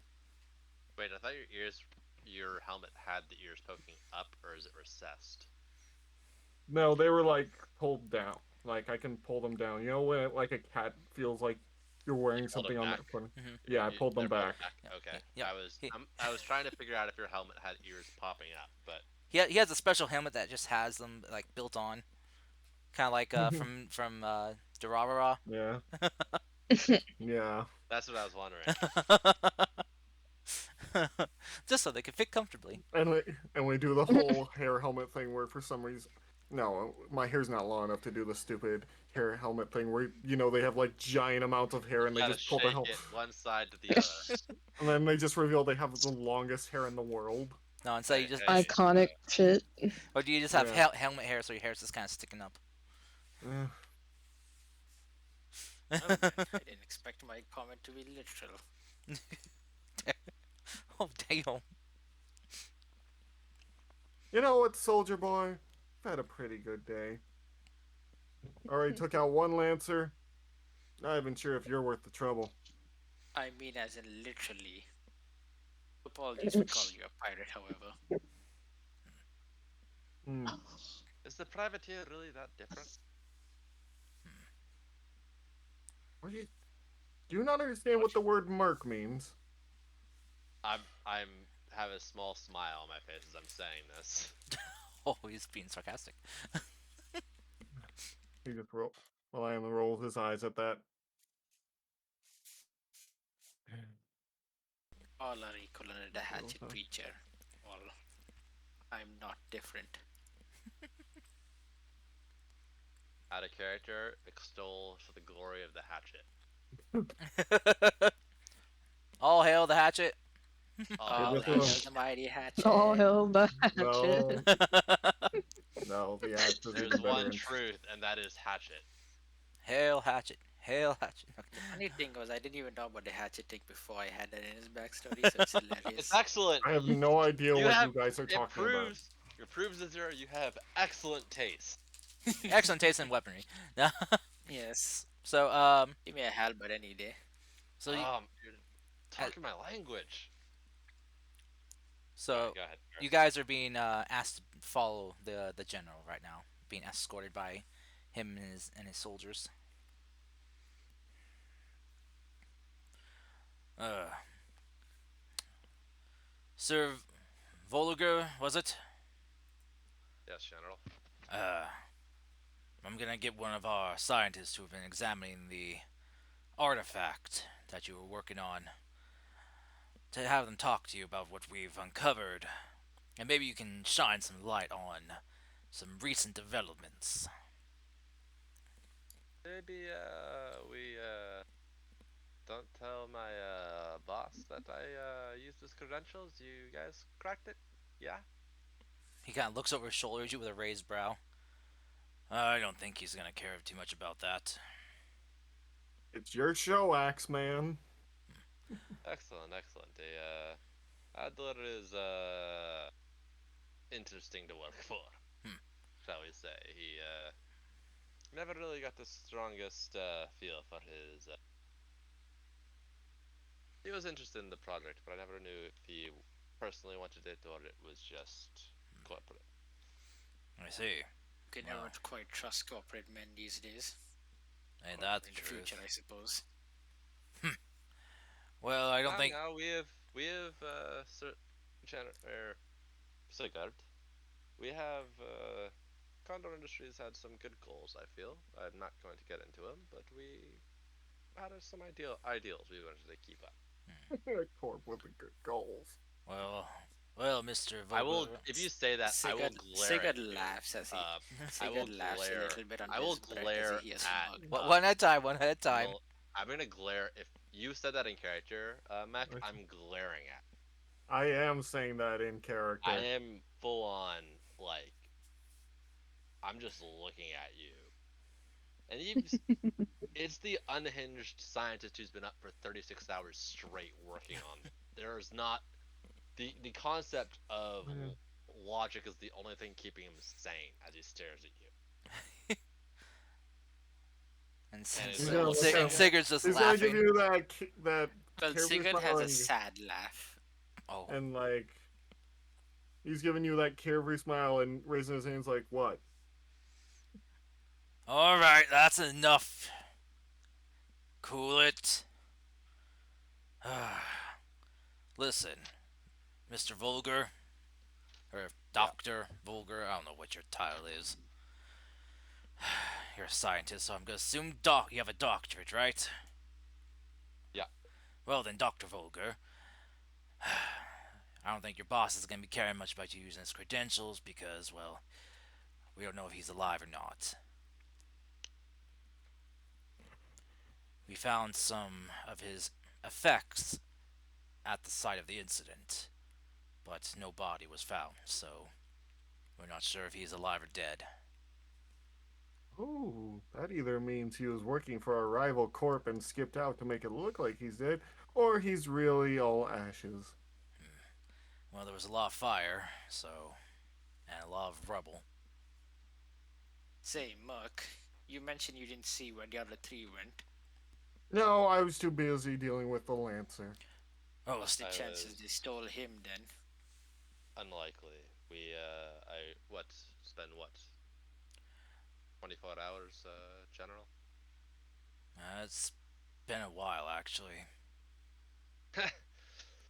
Wait, I thought your helmet had the ears poking up, or is it recessed? No, they were like pulled down. Like I can pull them down. You know when like a cat feels like you're wearing pulled something them on back? that front? Mhm. Yeah, I pulled them They're pulled back. Okay. Yeah. I was trying to figure out if your helmet had ears popping up, but He has a special helmet that just has them like built on, kind of like from Durarara. Yeah. Yeah. that's what I was wondering. Just so they can fit comfortably. And we do the whole hair helmet thing where for some reason no, my hair's not long enough to do the stupid hair helmet thing where they have like giant amounts of hair and they Gotta just pull the shake helmet it one side to the other. and then they just reveal they have the longest hair in the world. No, instead you just, Hey, Iconic shit. or do you just have Yeah. helmet hair so your hair's just kind of sticking up? Eh, I didn't expect my comment to be literal. Oh damn! you know what, soldier boy? I've had a pretty good day. Already took out one Lancer. Not even sure if you're worth the trouble. I mean, as in literally. Apologies for calling you a pirate, however. Hmm. Is the privateer really that different? What do you not understand what Much. the word merc means? I'm have a small smile on my face as I'm saying this. Oh, he's being sarcastic. He just rolls his eyes at that. All are equal under the hatchet preacher. All. I'm not different. Out of character, extol for the glory of the hatchet. All hail the hatchet. All Hey, hail All the this hail one. hatchet. the mighty All hatchet. hell the hatchet. No, no, the axe is There's even better. one truth, and that is hatchet. Hail hatchet. Hail hatchet. The funny thing was, I didn't even know about the hatchet thing before I had that in his backstory, so it's It's hilarious. excellent. I have no idea You what have you guys are it talking about. proves that you have excellent taste. Excellent taste in weaponry. Yes. So Give me a halberd any day. so You're uh, talking my language. Sorry, so go ahead. you guys are being asked to follow the general right now, being escorted by him and his soldiers. Uh, Sir Vologer, was it? Yes, General. Uh, I'm gonna get one of our scientists who have been examining the artifact that you were working on to have them talk to you about what we've uncovered, and maybe you can shine some light on some recent developments. Maybe we don't tell my boss that I used his credentials. You guys cracked it? Yeah. He kind of looks over his shoulder at you with a raised brow. I don't think he's gonna care too much about that. It's your show, Axeman. Excellent, excellent. Adler is interesting to work for, Hmm. shall we say. He never really got the strongest feel for his. He was interested in the project, but I never knew if he personally wanted it or it was just corporate. I see. You can Well, never quite trust corporate men these days. ain't Or that the in the future, truth? I suppose. Well, I don't Ah, think. no, we have Sir or Sigurd. We have Condor Industries had some good goals. I feel I'm not going to get into them, but we had some ideals we wanted to keep up. Corp with the good goals. Well, well, Mister I will, Vogler. if you say that, I will glare Sigurd at you. laughs as he. I will Sigurd laughs a glare. little bit I under will his breath as glare he hears at. Mug. One at a time. One at a time. I'm gonna glare if you said that in character, Mac. Which I'm glaring at. I am saying that in I character. am full on like. I'm just looking at you, and it's the unhinged scientist who's been up for 36 hours straight working on. There's not the concept of Yeah. logic is the only thing keeping him sane as he stares at you. And, And He's it's gonna Well, look And at. Sigurd. Sigurd's just He's gonna give laughing. you that Well, carefree Sigurd smile has a sad laugh. Oh, and like he's giving you that carefree smile and raising his hands like what? all right, that's enough. Cool it. Listen, Mister Vulgar, or Yeah, Doctor Vulgar. I don't know what your title is. You're a scientist, so I'm gonna assume you have a doctorate, right? yeah. Well then, Doctor Vulgar. I don't think your boss is gonna be caring much about you using his credentials because, well, we don't know if he's alive or not. We found some of his effects at the site of the incident, but no body was found, so we're not sure if he's alive or dead. Oh, that either means he was working for a rival corp and skipped out to make it look like he's dead, or he's really all ashes. Well, there was a lot of fire, so, and a lot of rubble. Say, Muck, You mentioned you didn't see where the other three went. No, I was too busy dealing with the Lancer. Oh, What's the I chances they was stole him then? unlikely. Spend what 24 hours, general. it's been a while actually.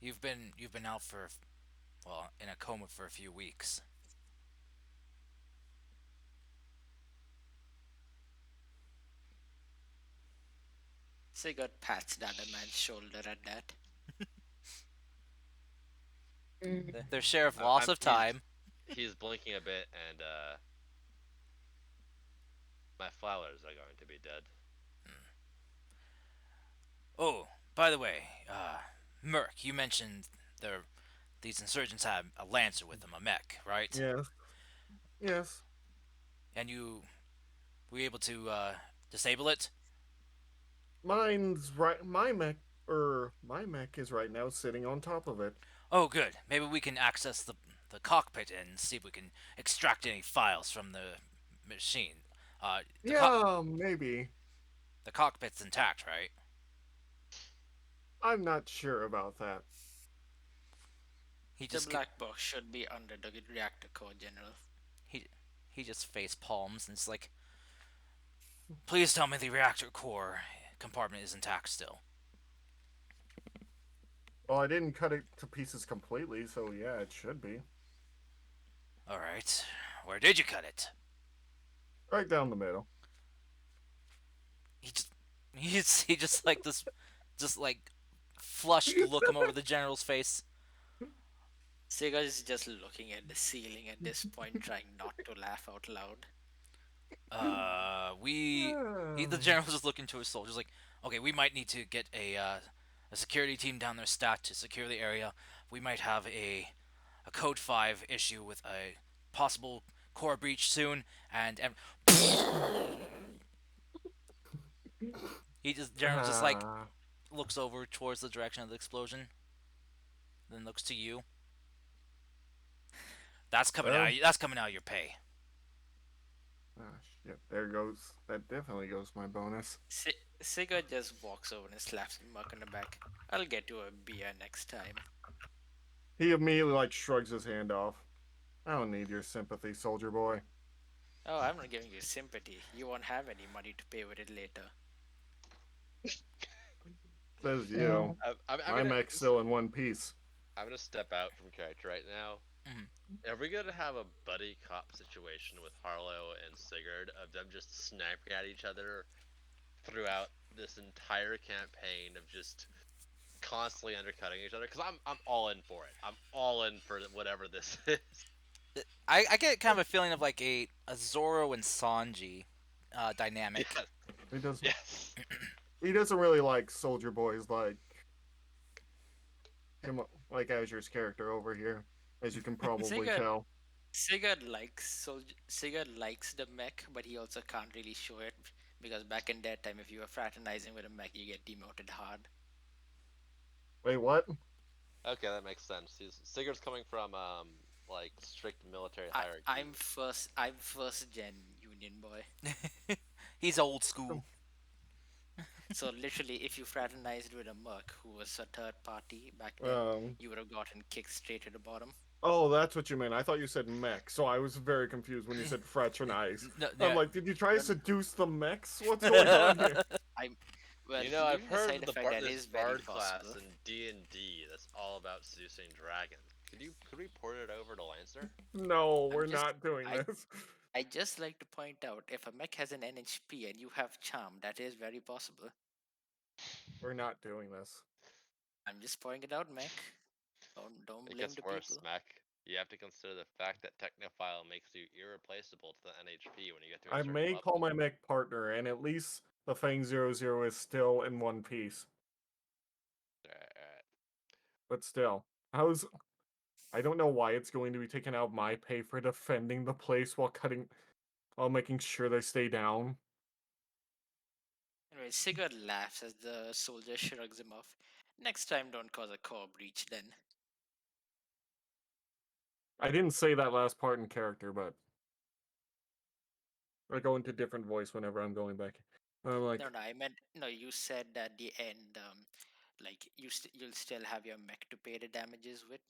You've been out for, well, in a coma for a few weeks. Sigurd pats the other man's shoulder at that. Their share of I, loss I'm of he's time. he's blinking a bit, and my flowers are going to be dead. Oh, by the way, Merc, you mentioned these insurgents had a lancer with them, a mech, right? Yes. Yes. And you were able to disable it. Mine's right. My mech is right now sitting on top of it. Oh, good. Maybe we can access the cockpit and see if we can extract any files from the machine. Uh, the co- Yeah, maybe. the cockpit's intact, right? I'm not sure about that. He The just black box should be under the reactor core, General. he he just face palms and it's like, please tell me the reactor core compartment is intact still. Well, I didn't cut it to pieces completely, so yeah, it should be. All right, where did you cut it? Right down the middle. He just he just like this, just like flushed look him over the general's face. Sigurd is just looking at the ceiling at this point, trying not to laugh out loud. The general's just looking to his soldiers like, okay, we might need to get a security team down there stat to secure the area. We might have a code 5 issue with a possible core breach soon, and general just like Ah, looks over towards the direction of the explosion, then looks to you. That's coming out. well, That's coming out of your pay. shit. There goes. That definitely goes my bonus. Sigurd just walks over and slaps Muck on the back. I'll get you a beer next time. He immediately like shrugs his hand off. I don't need your sympathy, soldier boy. Oh, I'm not giving you sympathy. You won't have any money to pay with it later. Says Yeah. you. I'm My gonna mech's still in one piece. I'm gonna step out from character right now. Mhm. Are we gonna have a buddy cop situation with Harlow and Sigurd of them just sniping at each other throughout this entire campaign of just constantly undercutting each other? Because I'm all in for it. I'm all in for whatever this is. I get kind of a feeling of like a Zoro and Sanji dynamic. Yes, He doesn't. yes. He doesn't really like soldier boys like him, like Azure's character over here, as you can probably Sigurd tell. Sigurd likes the mech, but he also can't really show it because back in that time, if you were fraternizing with a mech, you get demoted hard. Wait, what? Okay, that makes sense. Sigurd's coming from like strict military I, hierarchy. I'm first gen Union boy. He's old school. So literally, if you fraternized with a merc who was a third party back then, Um. you would have gotten kicked straight to the bottom. Oh, that's what you meant. I thought you said mech, so I was very confused when you said fraternize. No, I'm yeah. like, did you try to No, no. seduce the mechs? What's going on here? I'm well, You know, I've leaving heard aside of the the fact that this is very bard class possible. in D&D that's all about seducing dragons. Could we port it over to Lancer? No, I'm we're just not doing I this. I just like to point out if a mech has an NHP and you have charm, that is very possible. We're not doing this. I'm just pointing it out, mech. Don't It blame gets the worse, people. Mac. You have to consider the fact that Technophile makes you irreplaceable to the NHP when you get to a I certain may level. call my mech partner, and at least the Fang 00 is still in one piece. Alright. But still, how's I don't know why it's going to be taken out of my pay for defending the place while making sure they stay down. Anyway, Sigurd laughs as the soldier shrugs him off. Next time, don't cause a core breach then. I didn't say that last part in character, but I go into different voice whenever I'm going back. I'm No, like, no, I meant no. You said at the end, like you'll still have your mech to pay the damages with.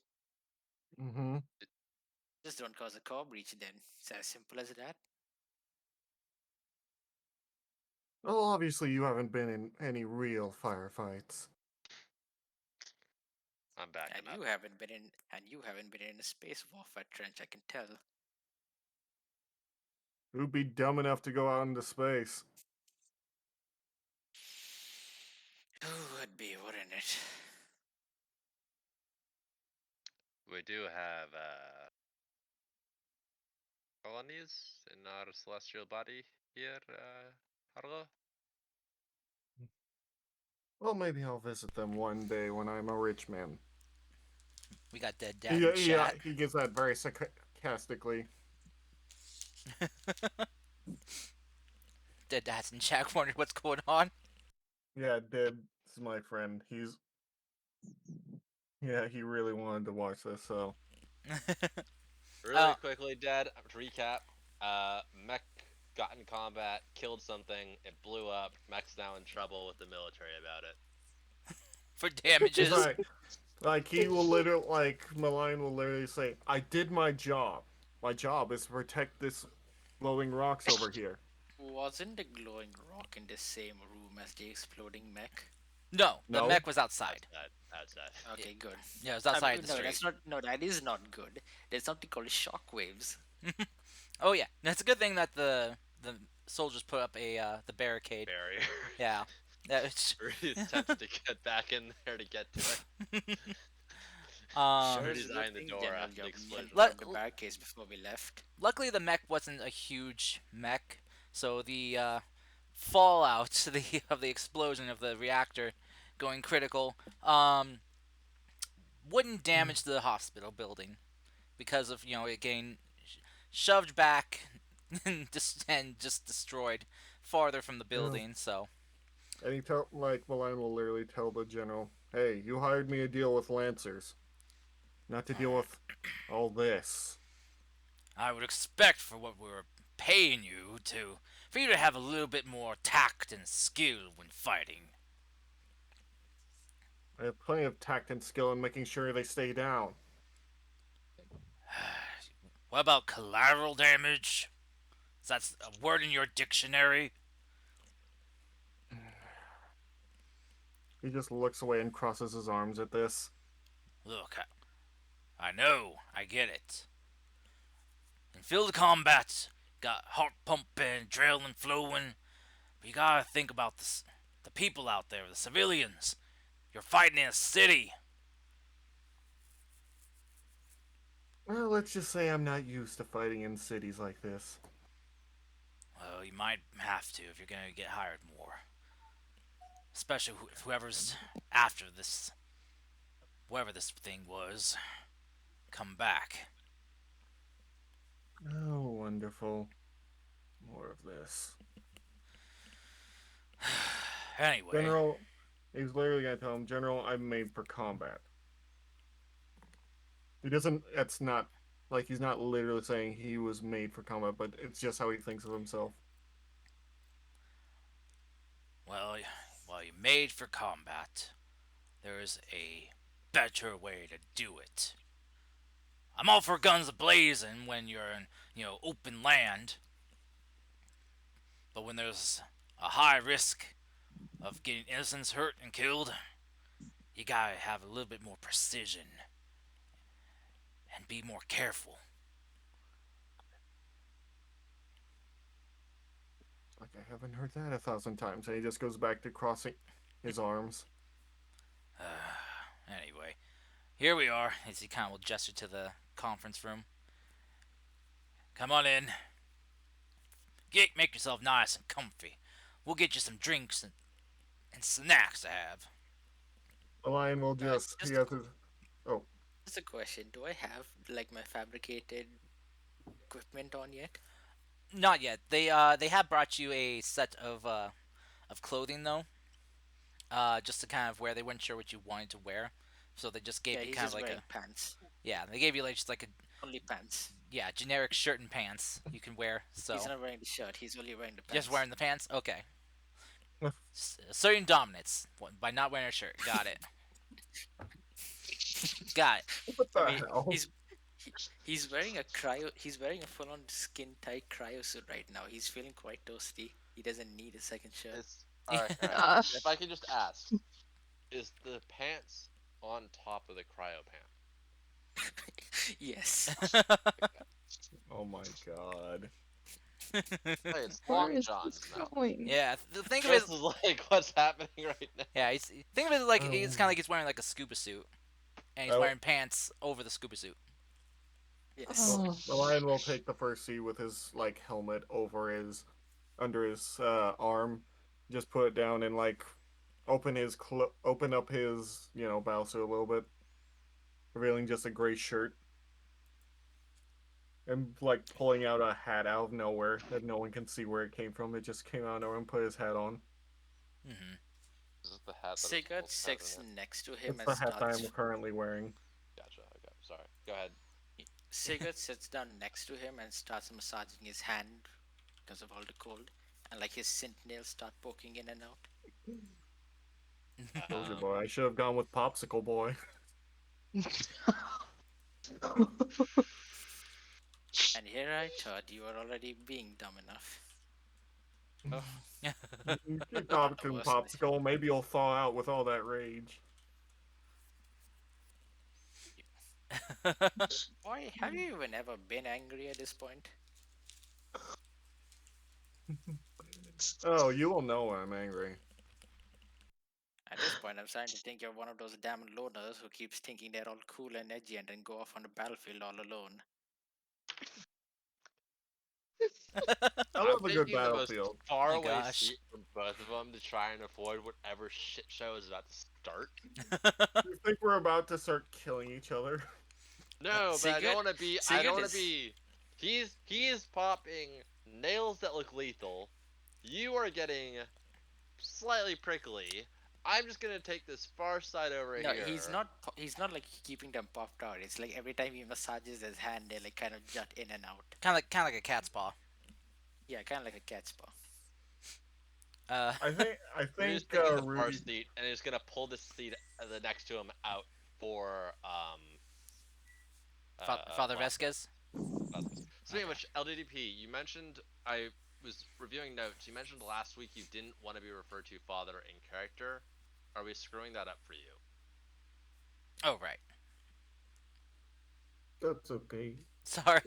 mm-hmm. Just don't cause a core breach. Then it's as simple as that. Well, obviously you haven't been in any real firefights. I'm backing And up. you haven't been in a space warfare trench. I can tell. Who'd be dumb enough to go out into space? Who would be, wouldn't it? We do have colonies in our celestial body here, Harlow. Well, maybe I'll visit them one day when I'm a rich man. We got Dead Dad in Yeah, chat. he gives that very sarcastically. Dead Dad's in chat wondering what's going on. Yeah, Dead is my friend. Yeah, he really wanted to watch this, so. Really uh, quickly, Dad, to recap, Mech got in combat, killed something, it blew up, Mech's now in trouble with the military about it. for He's damages. like, he will literally, like, Malign will literally say, I did my job. My job is to protect this glowing rocks over here. Wasn't the glowing rock in the same room as the exploding mech? No, the No? mech was outside. Outside, outside. Okay, good. Yeah, it was outside the No, street. that's not. No, that is not good. There's something called shockwaves. Oh yeah, that's a good thing that the soldiers put up the barricade. Barrier. Yeah, that Rudy's tempted to get back in there to get to it. um. Sure is Rudy's a good eyeing the thing door General after the Job explosion. Let, broke the barricades before we left. luckily, the mech wasn't a huge mech, so the fallout of the explosion of the reactor going critical wouldn't damage the hospital building because of it getting shoved back and just destroyed farther from the No. building. So And Malign will literally tell the general, hey, you hired me to deal with Lancers, not to deal with all this. I would expect for what we were paying you for you to have a little bit more tact and skill when fighting. I have plenty of tact and skill in making sure they stay down. What about collateral damage? Is that a word in your dictionary? He just looks away and crosses his arms at this. Look, I know, I get it. In field of combat, got heart pumping, adrenaline flowing, but you gotta think about the people out there, the civilians. You're fighting in a city. Well, let's just say I'm not used to fighting in cities like this. Well, you might have to if you're gonna get hired more. Especially whoever's after this, whoever this thing was, come back. Oh, wonderful. More of this. Anyway, General, he's literally gonna tell him, General, I'm made for combat. He doesn't, that's not, like, he's not literally saying he was made for combat, but it's just how he thinks of himself. well, while you're made for combat, there is a better way to do it. I'm all for guns blazing when you're in, open land, but when there's a high risk of getting innocents hurt and killed, you gotta have a little bit more precision and be more careful. Like, I haven't heard that 1,000 times. And he just goes back to crossing his arms. Anyway, here we are, as he kind of will gesture to the conference room. Come on in. Make yourself nice and comfy. We'll get you some drinks and snacks to have. The lion will Uh, just, he just, a, has qu- his, oh, just a question. Do I have like my fabricated equipment on yet? Not yet. They have brought you a set of clothing though, just to kind of wear. They weren't sure what you wanted to wear, so they just gave Yeah, you he's kind of just like wearing a pants. yeah. They gave you like just like a Only pants. yeah, generic shirt and pants you can wear. So He's not wearing the shirt. He's only wearing the pants. just wearing the pants. Okay. Asserting dominance by not wearing a shirt. Got it. Got it. What I the mean, hell? he's wearing a cryo. He's wearing a full-on skin-tight cryo suit right now. He's feeling quite toasty. He doesn't need a second shirt. It's all right. All right. Uh, If I could just ask, is the pants on top of the cryo pant? Yes. Oh my god. Hey, it's where long is johns this now. going? Yeah, think of it. This is like what's happening right now. Yeah, think of it like Oh. it's kind of like he's wearing like a scuba suit, and he's Oh. wearing pants over the scuba suit. Yes. Oh, The lion will take the first seat with his like helmet over his under his arm. Just put it down and like open up his bow suit a little bit, revealing just a gray shirt. And like pulling out a hat out of nowhere that no one can see where it came from. It just came out of nowhere and put his hat on. Mm-hmm. Is this the hat that Sigurd has sits in it? next to him It's and the hat that starts. I'm currently wearing. Gotcha. Okay. Sorry. Go ahead. Sigurd sits down next to him and starts massaging his hand because of all the cold, and like his scent nails start poking in and out. Soldier boy. I should have gone with Popsicle Boy. And here I thought you were already being dumb enough. Oh, Keep talking worse. Popsicle. Maybe you'll thaw out with all that rage. Boy, have you even ever been angry at this point? Oh, you will know when I'm angry. At this point, I'm starting to think you're one of those damn loners who keeps thinking they're all cool and edgy and then go off on the battlefield all alone. I I'm love a good taking the most battlefield. far My away gosh. seat from both of them to try and avoid whatever shit show is about to start. You think we're about to start killing each other? No, but I Sigurd- don't want to be. I Sigurd don't want is- to be. He is popping nails that look lethal. You are getting slightly prickly. I'm just gonna take this far side over No, here. he's not. He's not like keeping them popped out. It's like every time he massages his hand, they like kind of jut in and out. kind of like a cat's paw. Yeah, kind of like a cat's paw. I think Rudy's taking the far Rudy. seat, and he's gonna pull the seat the next to him out for Father Vasquez. Vesquez. Speaking of which, LDDP, you mentioned I was reviewing notes. You mentioned last week you didn't want to be referred to father in character. Are we screwing that up for you? Oh right. That's okay. Sorry.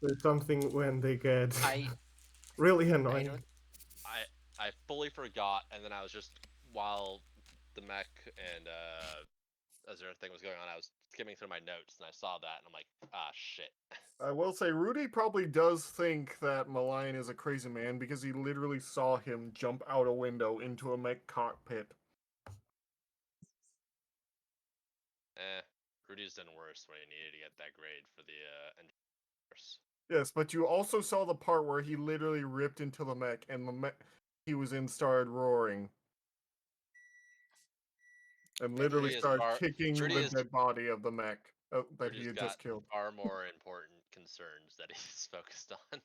There's something when they get I really I annoying. don't. I fully forgot, and then I was just while the mech and as everything was going on, I was skimming through my notes and I saw that, and I'm like, ah, shit. I will say Rudy probably does think that Malign is a crazy man because he literally saw him jump out a window into a mech cockpit. Rudy's done worse when he needed to get that grade for the engineers. Yes, but you also saw the part where he literally ripped into the mech and the mech he was in started roaring. And literally Rudy is started far- kicking Rudy the is- dead body of the mech that Rudy's he had got just killed. far more important concerns that he's focused on.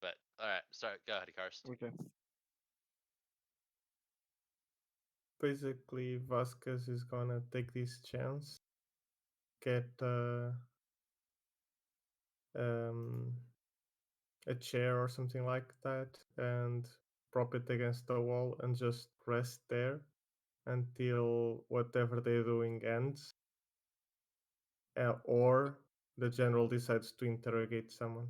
But alright, sorry, go ahead, Karst. Okay. Basically, Vasquez is gonna take this chance, get a chair or something like that, and prop it against the wall and just rest there until whatever they're doing ends, or the general decides to interrogate someone.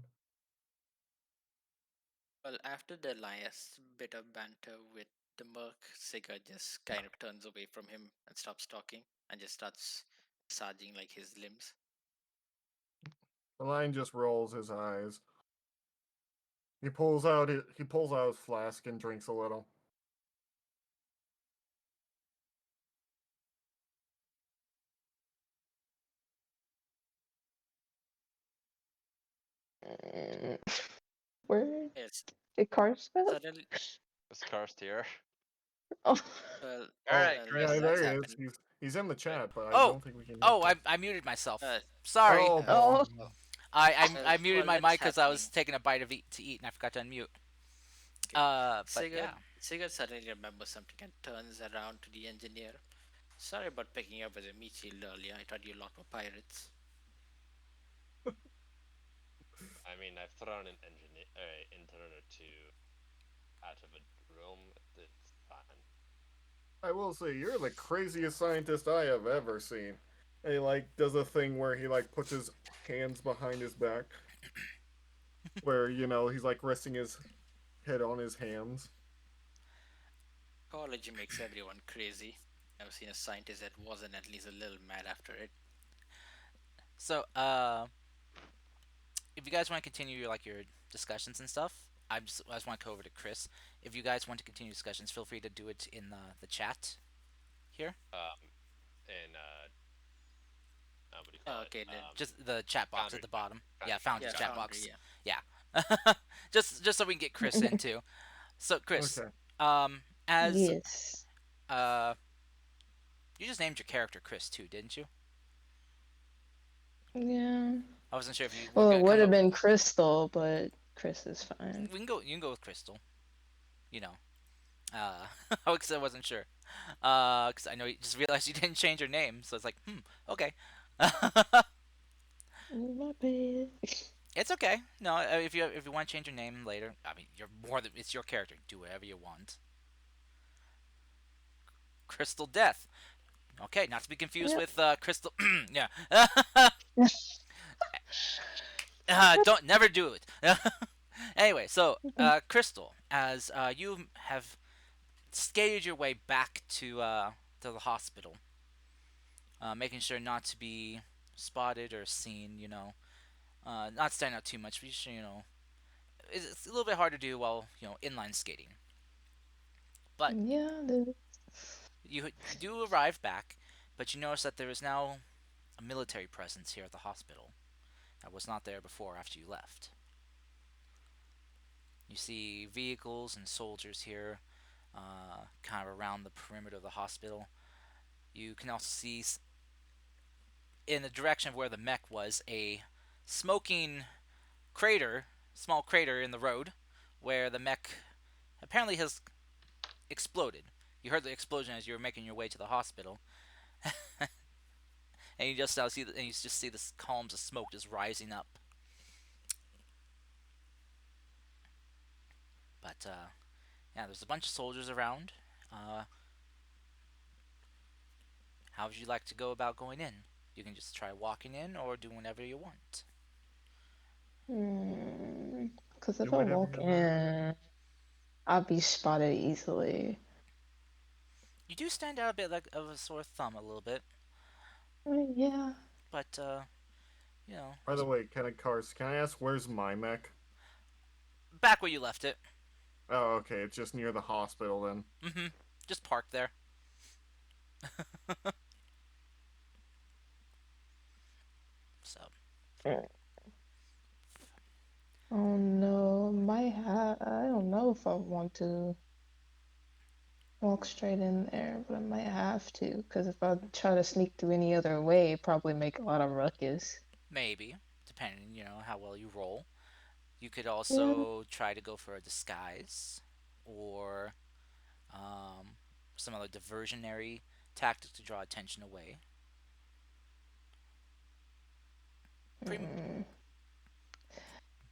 Well, after the last bit of banter with the merc, Sigurd just kind of turns away from him and stops talking and just starts massaging like his limbs. The lion just rolls his eyes. He pulls out his flask and drinks a little. Where Yes. did Karst go? Suddenly, Is Karst here? Oh, Alright, well, Chris. Yeah, that's there he is. happened. He's in the chat, but I Oh, don't think we can. Oh, I muted myself. Sorry. Oh boy. Oh, I muted While my mic that's because I was happening, taking a bite of eat to eat and I forgot to unmute. okay, But yeah. Sigurd suddenly remembers something and turns around to the engineer. Sorry about picking up as a meat shield earlier. I thought you lot were pirates. I mean, I've thrown an engineer, intern or two out of a room. It's fine. I will say you're the craziest scientist I have ever seen. And he like does a thing where he like puts his hands behind his back, where he's like resting his head on his hands. College makes everyone crazy. I've seen a scientist that wasn't at least a little mad after it. So, if you guys want to continue your discussions and stuff, I just want to go over to Chris. If you guys want to continue discussions, feel free to do it in the chat here. And what do you Oh, call it? okay, then. Just the chat box at Foundry the chat. bottom. Yeah, Foundry chat. Foundry's Yeah, chat Got it. Foundry, box. yeah. Yeah. just so we can get Chris in too. So Chris, Okay. as yes. uh, you just named your character Chris too, didn't you? Yeah. I wasn't sure if you were Well, it gonna would come have up. been Crystal, but Chris is fine. We can go. You can go with Crystal. You know. Because I wasn't sure. Because I know you just realized you didn't change your name, so it's like, okay. My bad. It's okay. No, if you want to change your name later, I mean, you're more than it's your character. Do whatever you want. Crystal Death. Okay, not to be confused Yep. with Crystal. Yeah. Don't never do it. Anyway, so Crystal, as you have skated your way back to the hospital, making sure not to be spotted or seen. Not stand out too much. But it's a little bit hard to do while inline skating. But Yeah, dude. you do arrive back, but you notice that there is now a military presence here at the hospital that was not there before after you left. You see vehicles and soldiers here, kind of around the perimeter of the hospital. You can also see in the direction of where the mech was a smoking crater, small crater in the road, where the mech apparently has exploded. You heard the explosion as you were making your way to the hospital, and you just now see and you just see the columns of smoke just rising up. But yeah, there's a bunch of soldiers around. Uh, how would you like to go about going in? You can just try walking in or do whatever you want. Because Do if I whatever walk you want. in, I'll be spotted easily. You do stand out a bit like of a sore thumb a little bit, Yeah. but you know, By the way, can I ask where's my mech? back where you left it. Oh, okay, it's just near the hospital then. Mm-hmm. Just park there. So Oh no, I don't know if I want to walk straight in there, but I might have to, because if I try to sneak through any other way, it'd probably make a lot of ruckus. maybe, depending, how well you roll. You could Yeah. also try to go for a disguise or um, some other diversionary tactic to draw attention away. Pretty, Mm.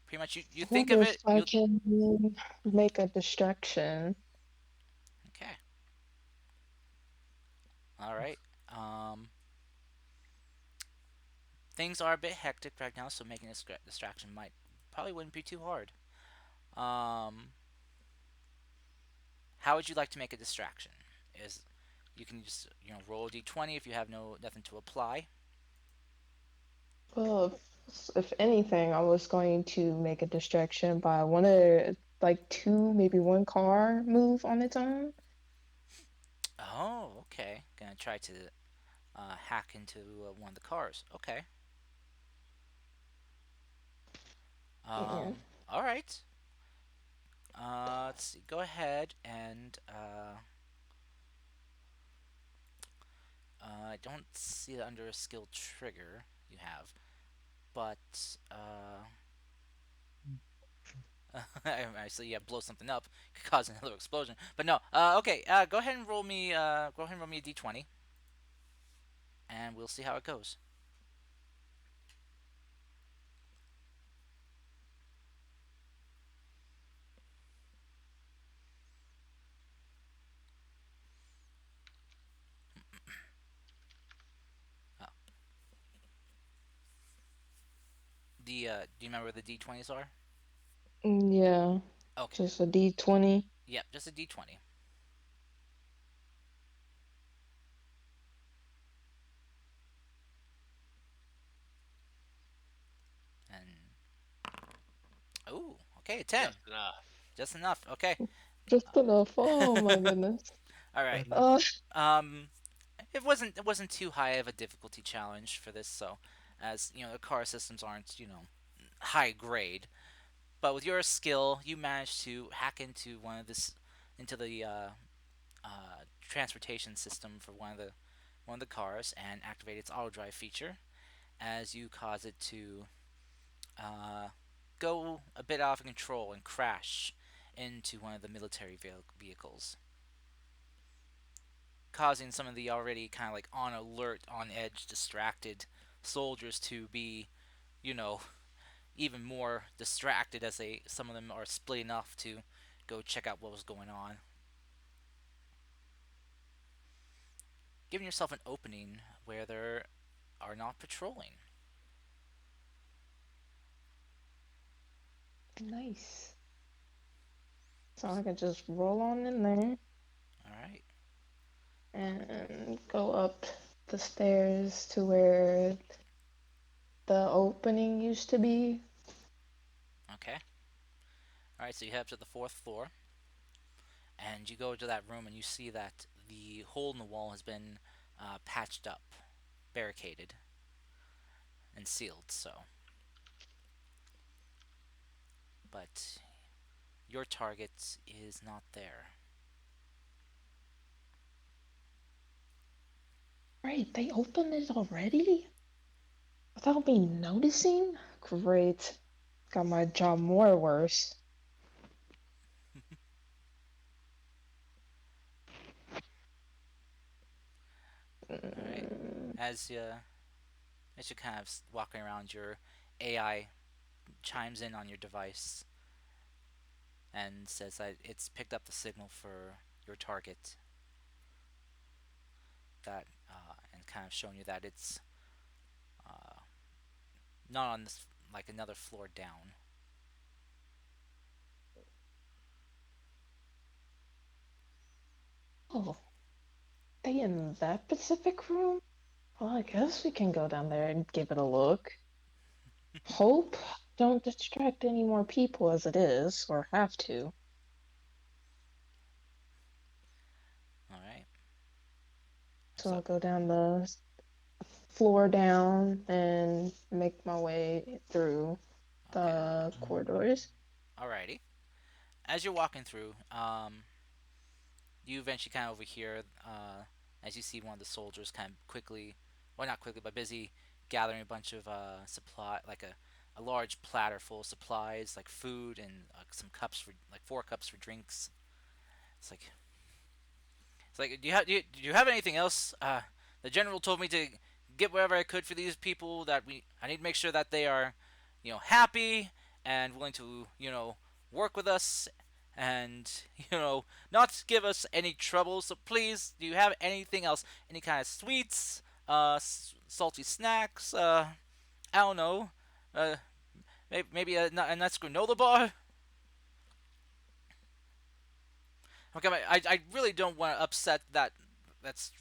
pretty much, you I think wonder of if it. I You can make a distraction. okay? All right. Um, things are a bit hectic right now, so making a distraction might probably wouldn't be too hard. Um, how would you like to make a distraction? Is you can just roll a d20 if you have nothing to apply. Well, if anything, I was going to make a distraction by one of like two, maybe one car move on its own. Oh, okay. Gonna try to hack into one of the cars. Okay. Yeah. All right. Let's see. Go ahead and I don't see it under a skill trigger. you have. But I see, yeah, blow something up, could cause another explosion. But no. Okay. Go ahead and roll me. Go ahead and roll me a d20, and we'll see how it goes. Uh, do you remember what the d20s are? Yeah, Okay. just a D20. Yep, just a d20. And oh, okay, a 10. Just enough. Just enough. Okay. Just enough. Oh my goodness. All right. Enough. Uh, Um, it wasn't too high of a difficulty challenge for this, so as you know, the car systems aren't high grade, but with your skill, you managed to hack into into the transportation system for one of the cars and activate its auto drive feature, as you cause it to uh, go a bit off control and crash into one of the military vehicles, causing some of the already kind of like on alert, on edge, distracted soldiers to be, you know, even more distracted as some of them are splitting off to go check out what was going on, giving yourself an opening where there are not patrolling. nice. So I can just roll on in there All right. and go up the stairs to where the opening used to be. Okay. All right. So you head up to the fourth floor, and you go to that room, and you see that the hole in the wall has been patched up, barricaded, and sealed. So, but your target is not there. Right, they opened it already? Without me noticing? Great. Got my job more worse. All right. Mm, As you kind of walking around, your AI chimes in on your device and says that it's picked up the signal for your target, that and kind of showing you that it's uh, not on this, like another floor down. oh, they in that specific room? Well, I guess we can go down there and give it a look. Hope don't distract any more people as it is, or have to. All right. So I'll So go down the floor down and make my way through okay. the corridors. Alrighty. As you're walking through, you eventually kind of overhear, as you see one of the soldiers kind of quickly, well, not quickly, but busy gathering a bunch of supply, like a large platter full of supplies, like food and some cups for, like 4 cups for drinks. It's like, do you have anything else? The general told me to get whatever I could for these people. I need to make sure that they are, happy and willing to, work with us, and not give us any trouble. So please, do you have anything else? Any kind of sweets, salty snacks? I don't know. Uh, maybe a nice granola bar. Okay, I really don't want to upset that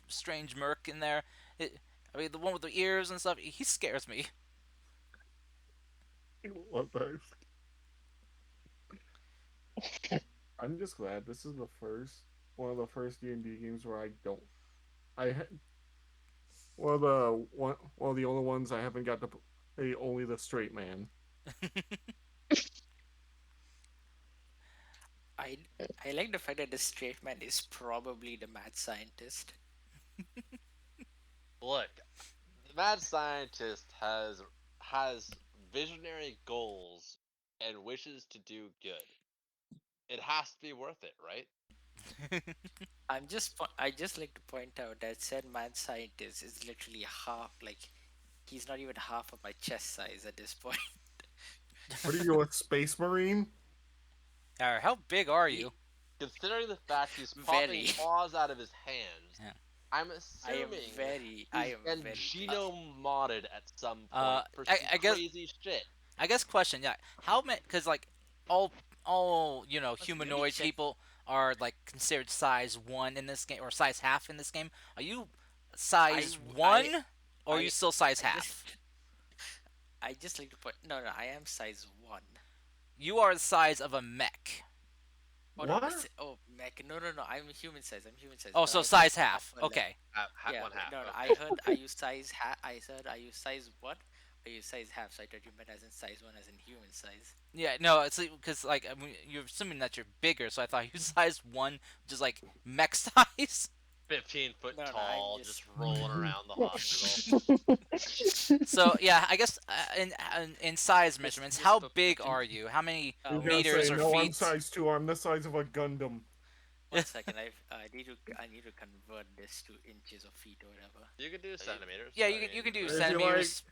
strange merc in there. I mean, the one with the ears and stuff. He scares me. What the? I'm just glad this is the first one of the first D&D games where I don't. One of the only ones I haven't got to play only the straight man. I I like the fact that the straight man is probably the mad scientist. Look, mad scientist has visionary goals and wishes to do good. It has to be worth it, right? I just like to point out that said mad scientist is literally half, like he's not even half of my chest size at this point. What are you, a space marine? How big are He you? Considering the fact he's popping very. claws out of his hands, Yeah. I'm I am assuming very. I he's am been very big. genome modded at some Uh, point for I, some I guess crazy shit. I guess question, yeah. How many? Because like all Okay, let me humanoid check. people are like considered size one in this game or size half in this game. Are you size I one or are you I still size I just half? I just like to point. No, no, I am size one. You are the size of a mech. Oh no, What? oh mech. No, no, no. I'm human size. I'm human size. Oh, But so I thought size half. upper level. Okay. Yeah, One half. no, no. I Okay. heard. Are you size half? I said, are you size what? Are you size half? So I thought you meant as in size one, as in human size. Yeah, no, it's because like I mean, you're assuming that you're bigger, so I thought you size one, just like mech size. 15-foot No, no. I'm tall, just. just rolling around the hospital. So yeah, I guess in size measurements, Just how for big fucking. are you? How many He's gonna meters say, or no, I'm feet? size 2. I'm the size of a Gundam. One second. I need to. I need to convert this to inches or feet or whatever. You can do centimeters. Yeah, I you can mean, do Is he like, centimeters.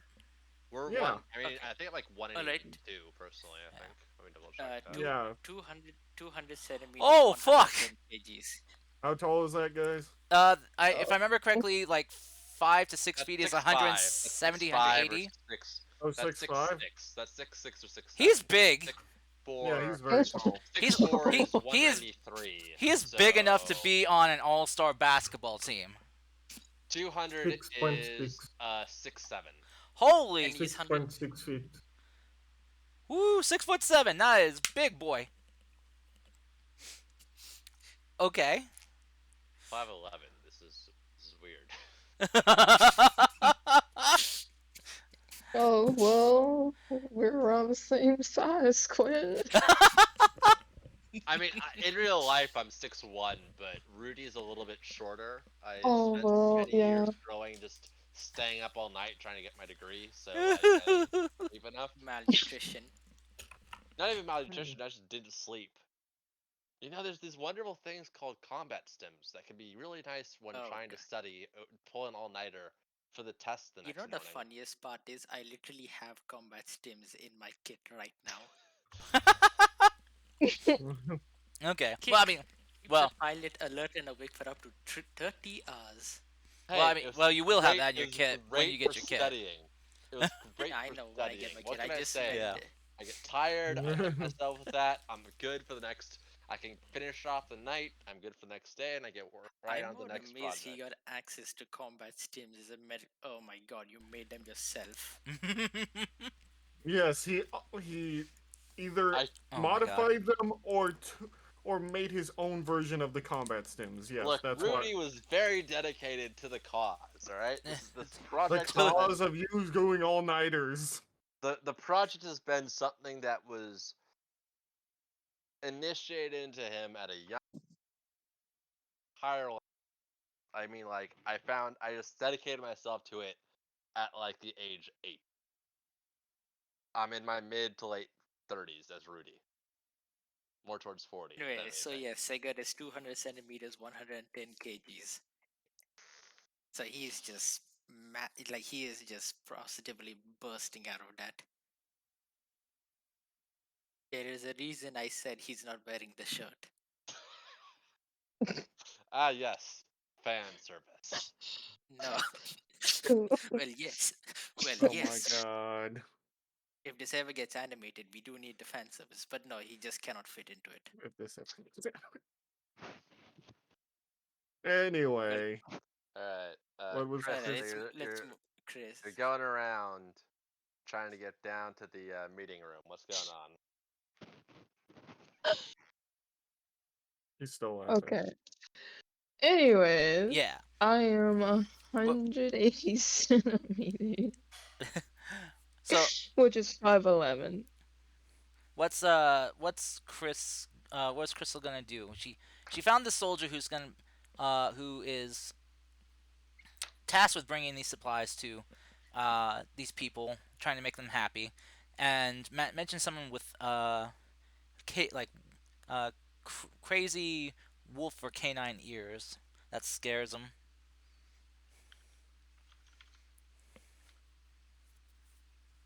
we're yeah, one. I mean, Okay. I think like All right. 182 personally. I Yeah. think. Let me double check that. Two, yeah. 200 centimeters, Oh fuck! 110 kgs. How tall is that, guys? If I remember correctly, like 5 to 6 feet is That's 6'5". That's 170, 6'5" or 180. six. Oh, That's 6'5"? 6'6". That's 6'6" or 6'7". He's big. 6'4". Yeah, he's very tall. He's 6'4" is he is 193. he is big enough to So be on an all-star basketball team. 200 is 6.6. 6'7". Holy, And he's 100. 6.6 feet. woo, 6'7". That is big boy. Okay. 5'11". This is weird. Oh, well, we're around the same size, Quinn. I mean, in real life, I'm 6'1", but Rudy's a little bit shorter. I Oh, spent well, many yeah. years growing, just staying up all night trying to get my degree, so like I didn't sleep enough. Malnutrition. Not even malnutrition, I just didn't sleep. You know, there's these wonderful things called combat stims that can be really nice when Oh, trying to God. study, pull an all-nighter for the test the You know next the morning. funniest part is I literally have combat stims in my kit right now. Okay. Well, I Kit mean, keeps the well, pilot alert and awake for up to 30 hours. Hey, it was you will have great. that in It your was kit when you great for get your kit. studying. It was great Yeah, I for know when I get studying. my What kit. I can I just say? Yeah. meant. I get tired. I hit myself with that. I'm good for the next. I can finish off the night. I'm good for the next day, and I get right I'm on to the more next amazed he project. got access to combat stims as a med. Oh my god, you made them yourself. Yes, he either I Oh my god. modified them or made his own version of the combat stims. Yes, look. that's what Rudy was very dedicated to the cause. All right. This the project has To been cause of you doing all nighters. the project has been something that was initiated into him at a young higher. I mean, like I just dedicated myself to it at like the age 8. I'm in my mid to late 30s as Rudy, more towards 40 than Anyway, so anything. yeah, Sega is 200 centimeters, 110 kgs. So he's just like he is just positively bursting out of that. There is a reason I said he's not wearing the shirt. Ah, yes, fan service. No. Well, yes. Well, Oh my yes. god. If this ever gets animated, we do need the fan service. But no, he just cannot fit into it. If this Well, Anyway, All right, what was Chris, alright, Chris? Chris. you're going around trying to get down to the meeting room. What's going on? He's still laughing. Okay. Anyways, yeah. I am Well, 180 centimeters, so which is 5'11". what's Crystal gonna do? She found the soldier who is tasked with bringing these supplies to these people, trying to make them happy, and mention someone with like crazy wolf or canine ears. That scares them.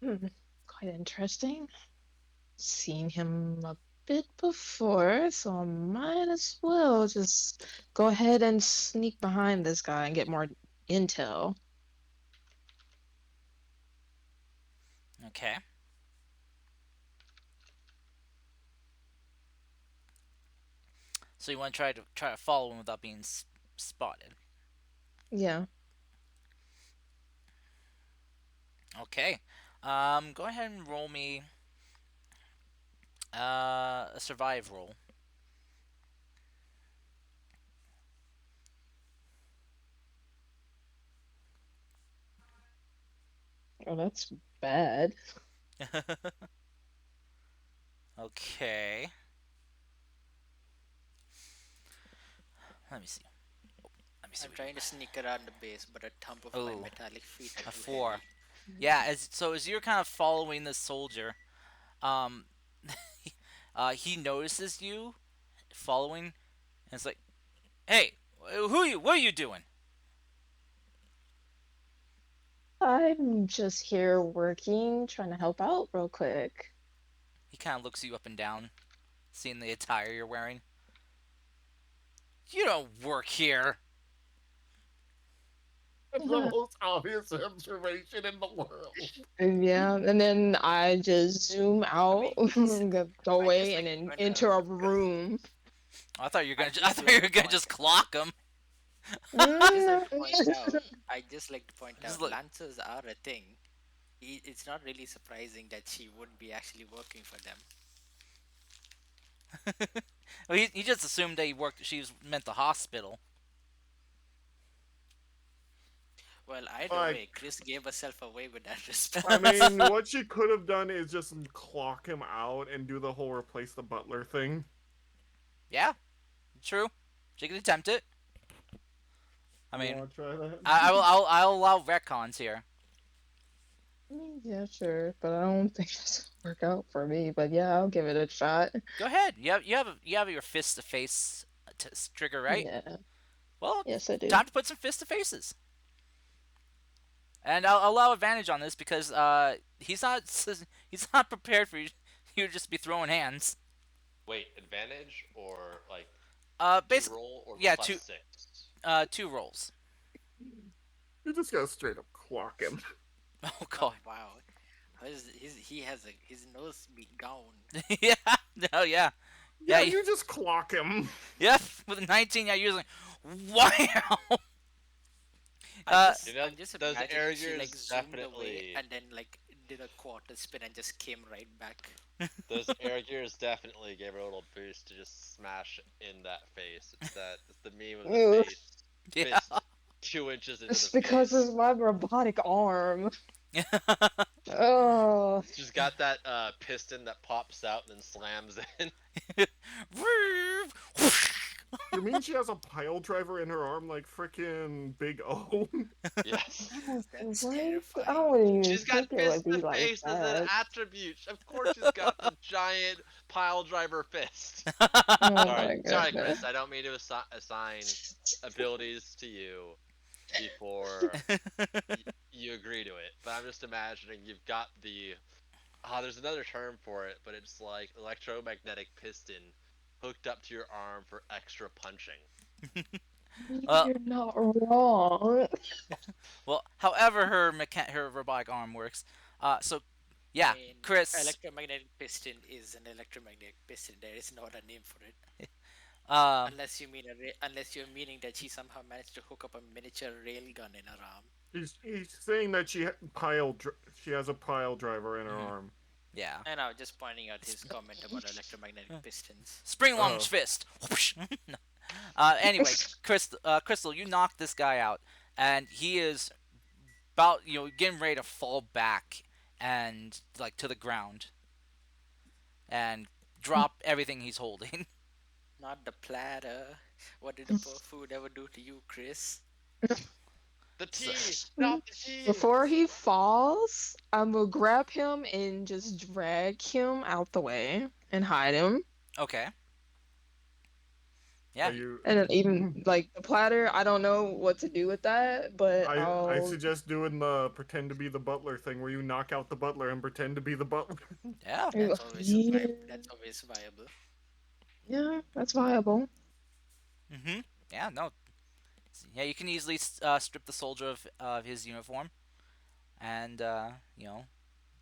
Hmm, quite interesting. Seen him a bit before, so I might as well just go ahead and sneak behind this guy and get more intel. Okay. So you want to try to follow him without being spotted. Yeah. Okay. Go ahead and roll me a survive roll. Oh, that's bad. Okay. Let me see. Let me see I'm what you. trying to sneak around the base, but a thump of my Oh, metallic feet are a too four. heavy. Yeah. As you're kind of following this soldier, um, he notices you following, and it's like, "Hey, who you? What are you doing?" I'm just here working, trying to help out real quick. He kind of looks you up and down, seeing the attire you're wearing. You don't work here. That's the most obvious observation in the world. Yeah, and then I just zoom I out mean, he's. the I just doorway and like to then point enter out. a room. I thought you were I gonna. I just thought you like were to gonna point just out. clock him. I just like to point Mm. out. I just like to point Just out. look. Lancers are a thing. It's not really surprising that she wouldn't be actually working for them. Well, he just assumed that he worked. She was meant the hospital. Well, either Like, way, Chris gave herself away with that I mean, response. what she could have done is just clock him out and do the whole replace the butler thing. Yeah, true. She could attempt it. I You mean, want to try that? I'll allow retcons here. Yeah, sure, but I don't think this will work out for me. But yeah, I'll give it a shot. Go ahead. You have your fist to face trigger, right? Yeah, Well, yes, I do. time to put some fist to faces. And I'll allow advantage on this because he's not prepared for you to just be throwing hands. Wait, advantage or like to Basic, roll or yeah, plus six? two rolls. You just gotta straight up clock him. Oh Oh god. wow, he has his nose be gone. Yeah. No. Yeah. Yeah. Yeah, you just clock him. Yep. With a 19, yeah, you're like, wow. Uh, You know, I'm just those imagining air she like gears zoomed away definitely, and then like did a quarter spin and just came right back. those air gears definitely gave her a little boost to just smash in that face. It's the meme of the Ugh, face, yeah. fist 2 inches into it's the because face. of my robotic arm. Oh, She's got that piston that pops out and then slams in. You mean she has a pile driver in her arm like frickin' Big O? Yes. That's what? I terrifying. don't even She's got think it would fist be to like face as an that. attribute. Of course she's got the giant pile driver fist. Oh Alright, my sorry goodness. Chris, I don't mean to assign abilities to you before you agree to it. But I'm just imagining you've got the there's another term for it, but it's like electromagnetic piston hooked up to your arm for extra punching. uh, You're not wrong. well, however her robotic arm works. So, I yeah, mean, Chris. electromagnetic piston is an electromagnetic piston. There is not a name for it. Uh, Unless you're meaning that she somehow managed to hook up a miniature railgun in her arm. He's saying that she has a pile driver in her mhm, arm. yeah. And I was just pointing out his comment about electromagnetic pistons. Spring launch Oh. fist. Anyway, Crystal, you knocked this guy out, and he is about getting ready to fall back and like to the ground and drop everything he's holding. Not the platter. What did the poor food ever do to you, Chris? The So, tea, not the tea. Before he falls, I'm gonna grab him and just drag him out the way and hide him. okay. Are Yeah. you? And then even like the platter, I don't know what to do with that, but I I'll. suggest doing the pretend to be the butler thing where you knock out the butler and pretend to be the butler. Yeah. Yeah, That's always viable. yeah, that's viable. Mm-hmm. Yeah. No. Yeah. You can easily strip the soldier of his uniform and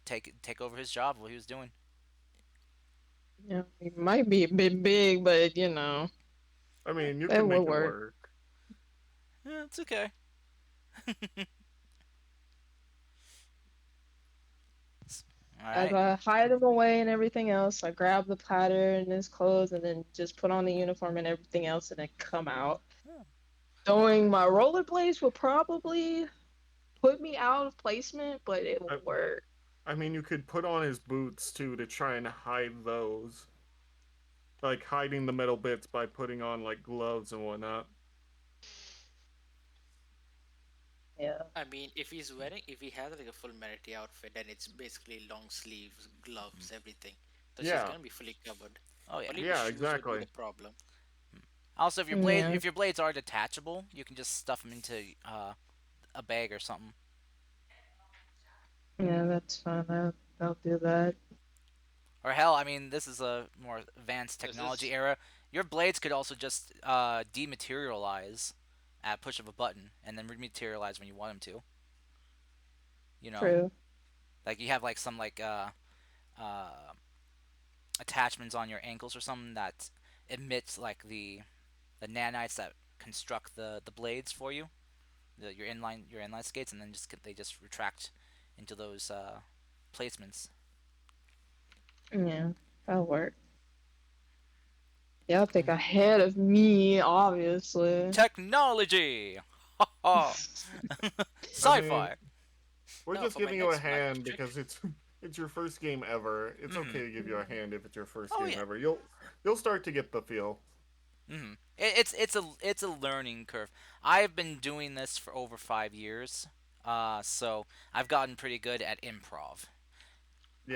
take over his job, what he was doing. Yeah, it might be a bit big, but I mean, you it can will make it work. work. Yeah, it's okay. All As right. I hide him away and everything else, I grab the platter and his clothes and then just put on the uniform and everything else and then come out. Yeah. Throwing my rollerblades will probably put me out of placement, but it will I, work. I mean, you could put on his boots too to try and hide those, like hiding the metal bits by putting on like gloves and whatnot. Yeah. I mean, if he has like a full military outfit, then it's basically long sleeves, gloves, everything. So she's Yeah, gonna be fully covered. Oh yeah. Only the yeah, shoes would be exactly. the problem. Also, Yeah. if your blades are detachable, you can just stuff them into a bag or something. Yeah, that's fine. I'll do that. Or hell, I mean, this is a more advanced This technology is era. Your blades could also just dematerialize at push of a button, and then rematerialize when you want them to. You know, True. like you have like some uh, attachments on your ankles or something that emits like the nanites that construct the blades for you, your inline skates, and then they just retract into those placements. Yeah, that'll work. Y'all think ahead of me, obviously. Technology, ha ha, I mean, sci-fi. we're No, just for my giving you a next magic hand trick. because it's it's your first game ever. It's Mm-hmm. okay to give you a hand if it's your first Oh game yeah. ever. You'll start to get the feel. Mm-hmm. It's a learning curve. I've been doing this for over 5 years, so I've gotten pretty good at improv.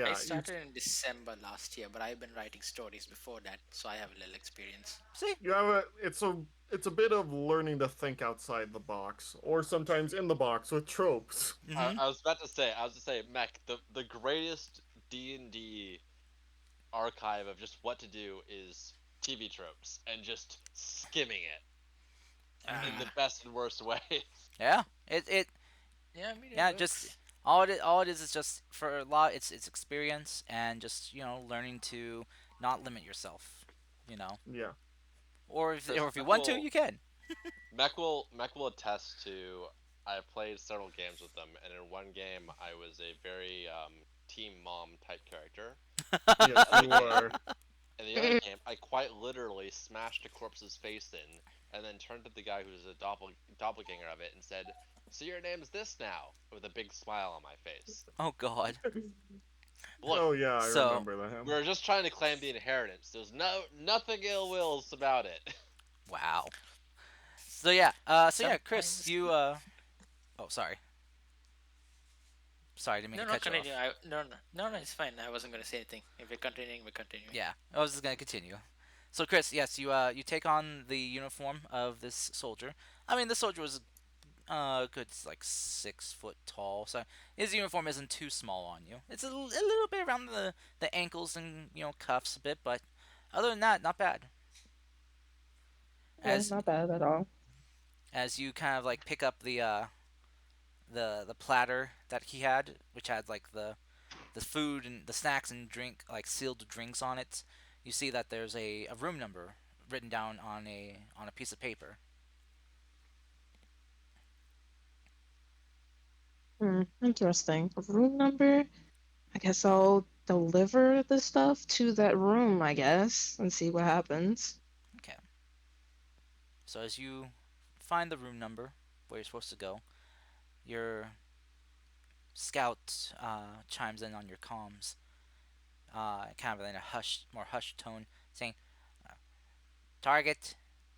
I Yeah, you started in December last year, but I've been writing stories before that, so I have a little experience. See? you have a it's a bit of learning to think outside the box, or sometimes in the box with tropes. Mm-hmm. I was about to say, Mech, the greatest D&D archive of just what to do is TV tropes and just skimming it in Mm-hmm. the Ah, best and worst ways. Yeah. It yeah, I mean it yeah. Just works. all it is just for a lot. It's experience and just learning to not limit yourself. You know, Yeah, Chris, or if you want to, you can. Mech will attest to. I've played several games with them, and in one game, I was a very team mom type character. In the yes, other you were. game, in the other game, I quite literally smashed a corpse's face in, and then turned to the guy who was a doppelganger of it and said, "So your name's this now?" with a big smile on my face. Oh God. Look, Oh yeah, I So remember that. we were just trying to claim the inheritance. There's nothing ill wills about it. wow. So yeah. Chris, Sometimes. you Oh, sorry. Sorry, didn't mean No, to no, cut you continue. off. No, it's fine. I wasn't gonna say anything. If we're continuing, we're continuing. Yeah, I was just gonna continue. So, Chris, yes, you take on the uniform of this soldier. I mean, this soldier was good, like 6 foot tall, so his uniform isn't too small on you. It's a little bit around the ankles and cuffs a bit, but other than that, not bad. Yeah, As not bad at all. as you kind of like pick up the platter that he had, which had like the food and the snacks and drink like sealed drinks on it, you see that there's a room number written down on a piece of paper. Interesting. Room number? I guess I'll deliver the stuff to that room, I guess, and see what happens. Okay. So as you find the room number where you're supposed to go, your scout chimes in on your comms, kind of in a more hushed tone, saying, "Target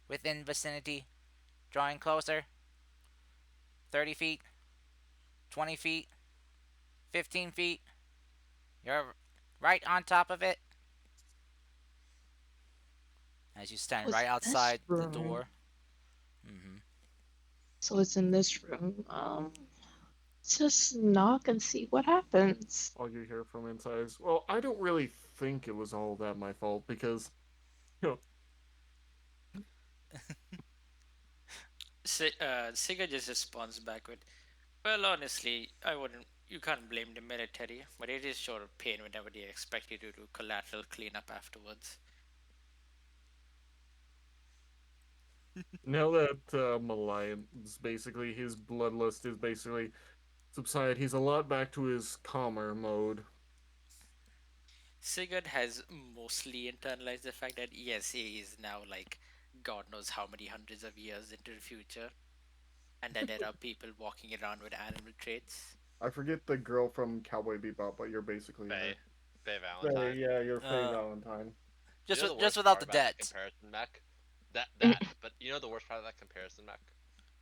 within vicinity, drawing closer." 30 feet, 20 feet, 15 feet. You're right on top of it as you stand What's right this outside the room? door. Hmm. So it's in this room. Let's just knock and see what happens. All you hear from inside is, well, I don't really think it was all that my fault because, you know, Siga just responds back with, "Well, honestly, I wouldn't. You can't blame the military, but it is sure a pain whenever they expect you to do collateral cleanup afterwards." now that Malion's basically, his bloodlust is basically subsided, he's a lot back to his calmer mode. Sigurd has mostly internalized the fact that yes, he is now like God knows how many hundreds of years into the future, and that there are people walking around with animal traits. I forget the girl from Cowboy Bebop, but you're basically her. Faye. Faye Faye, Valentine. yeah, you're Faye Uh, Valentine. You know the just worst without part the about that debt. comparison, Mech? But you know the worst part of that comparison, Mech?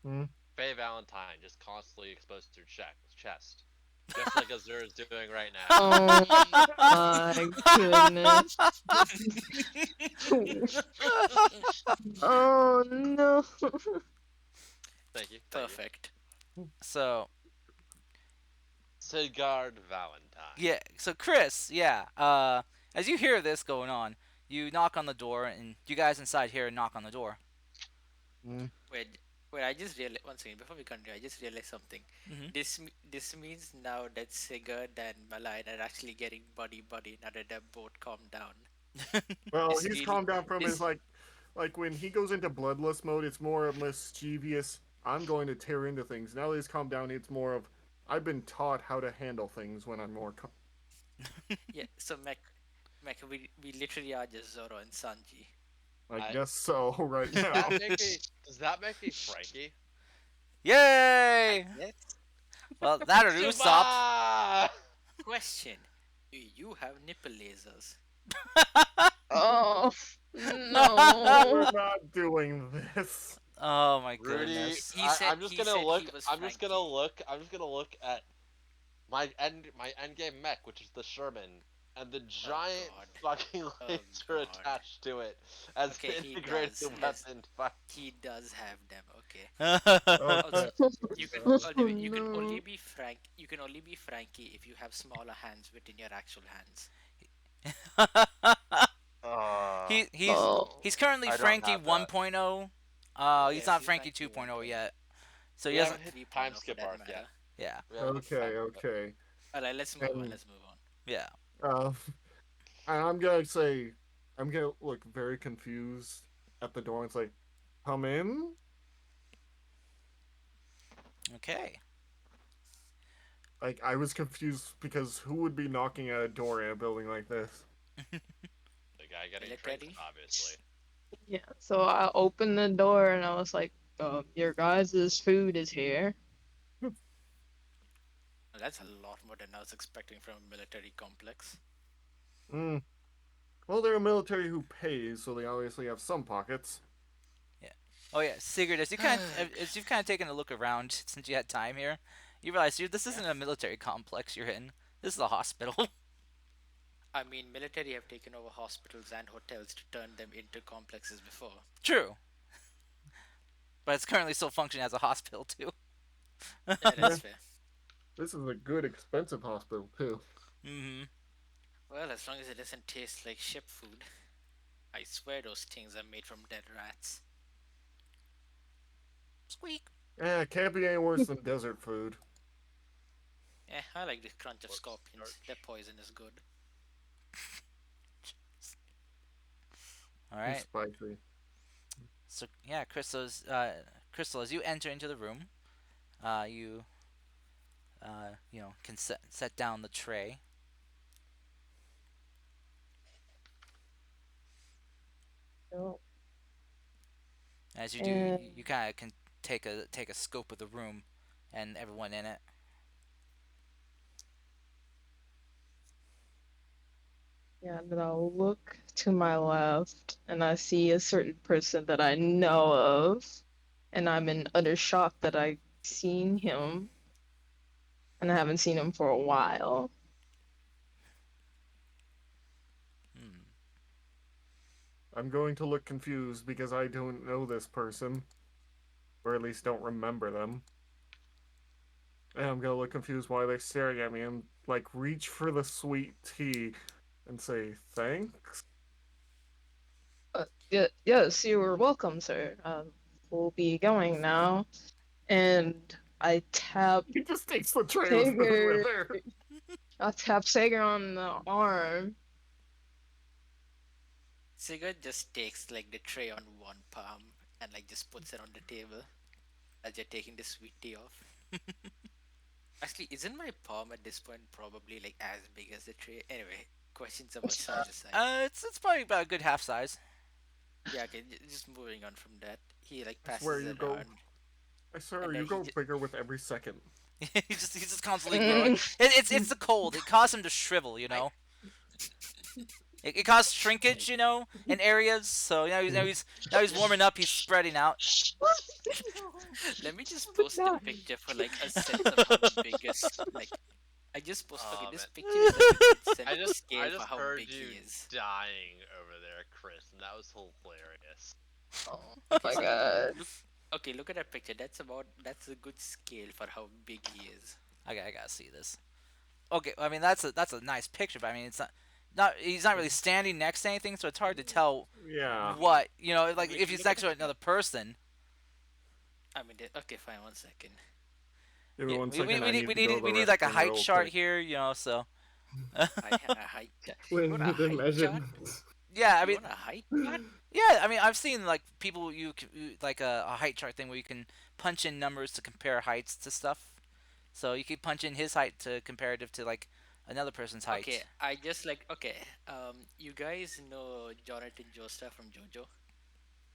Hmm? Faye Valentine just constantly exposed her chest. Just like Azur is doing right now. Oh my goodness. Oh no. Thank you. Thank you. Perfect. So Sigard Valentine. yeah, so Chris, yeah. As you hear this going on, you knock on the door, and you guys inside here knock on the door. Mm. Wait, wait. I just realized one second before we continue. I just realized something. Hmm. This means now that Sigurd and Malign are actually getting buddy now that they're both calmed down. Well, This he's really calmed down from his this like when he goes into bloodlust mode, it's more mischievous. I'm going to tear into things. Now that he's calmed down, it's more of I've been taught how to handle things when I'm more. yeah. So Mech, we literally are just Zoro and Sanji. I I guess so right does that now. make me does that make me Frankie? I Yay! guess. Well, that or Usopp. Juba! Question: do you have nipple lasers? Oh We're no. not doing this. Oh my Rudy, goodness. I'm just He gonna said look. he was I'm just gonna Frankie. look. I'm just gonna look at my end game mech, which is the Sherman, and the giant God. fucking Oh laser God. attached to it as Okay, an he integrated does. weapon. Fuck. He does have them. Okay. Okay. Also, you can Oh you can only no. be Frank. You can only be Frankie if you have smaller hands within your actual hands. he he's Oh. he's currently I don't Frankie have that. 1.0. He's Yes, not he's Frankie Frankie 2.0 1.0. yet. So he We doesn't. haven't hit the 3.0 time for skip that arc yet. matter. Yeah, We haven't hit the time Okay. skip arc. Okay. Alright, let's move on. And Let's move on. yeah. uh, I'm gonna say I'm gonna look very confused at the door and say, "Come in." Okay. Like I was confused because who would be knocking at a door in a building like this? The guy getting drinks, Military. obviously. Yeah, so I opened the door and I was like, your guys' food is here. Well, that's a lot more than I was expecting from a military complex. Hmm. Well, they're a military who pays, so they obviously have some pockets. Yeah. Oh yeah, Sigurd. As you've kind of taken a look around since you had time here, you realize this Yeah. isn't a military complex you're in. This is a hospital. I mean, military have taken over hospitals and hotels to turn them into complexes before. True, but it's currently still functioning as a hospital too. Yeah, Yeah, that's fair. this is a good, expensive hospital too. Mm-hmm. Well, as long as it doesn't taste like ship food. I swear those things are made from dead rats. Squeak. Yeah, it can't be any worse than desert food. Eh, I like the crunch of Whoops, scorpions. starch. Their poison is good. All Too right. spicy. So yeah, Crystal, as you enter into the room, you can set down the tray. Oh. As you do, And you kind of can take a scope of the room and everyone in it. yeah, then I'll look to my left and I see a certain person that I know of, and I'm in utter shock that I seen him, and I haven't seen him for a while. Hmm. I'm going to look confused because I don't know this person, or at least don't remember them. And I'm gonna look confused why they're staring at me and like reach for the sweet tea and say thanks. Yes, you are welcome, sir. We'll be going now. And I tap He just takes the tray with Sager. her. I tap Sager on the arm. Sigurd just takes like the tray on one palm and like just puts it on the table as you're taking the sweet tea off. Actually, isn't my palm at this point probably like as big as the tray? Anyway, questions about size aside. It's probably about a good half size. Yeah, okay, just moving on from that. He like I swear passes you it go. around, I swear and you then he go just bigger with every second. He's just constantly growing. It's the cold. It caused him to shrivel. You I know. It caused shrinkage. You know, in areas. So now he's warming up. He's spreading out. let me just But post the no. picture for like a sense of how big is like I just post okay, Oh this man, picture is like a good sense I just scale I for just how heard big you he is. dying over there, Chris, and that was hilarious. Oh Okay, my so god. look at that picture. That's a good scale for how big he is. I gotta see this. Okay, I mean that's a nice picture, but I mean it's not he's not really standing next to anything, so it's hard to tell Yeah. what like if he's Look at next the to another person. okay, fine, 1 second. Give me Yeah, one we, we, second. we I need need we to go to need the we need like a restroom height real chart quick. here, so. A height chart. We You want a need a height chart? measurement. Yeah, I You mean, want a height chart? yeah, I mean, I've seen like people like a height chart thing where you can punch in numbers to compare heights to stuff. So you could punch in his height to comparative to like another person's Okay, height. I just like okay. You guys know Jonathan Joestar from JoJo?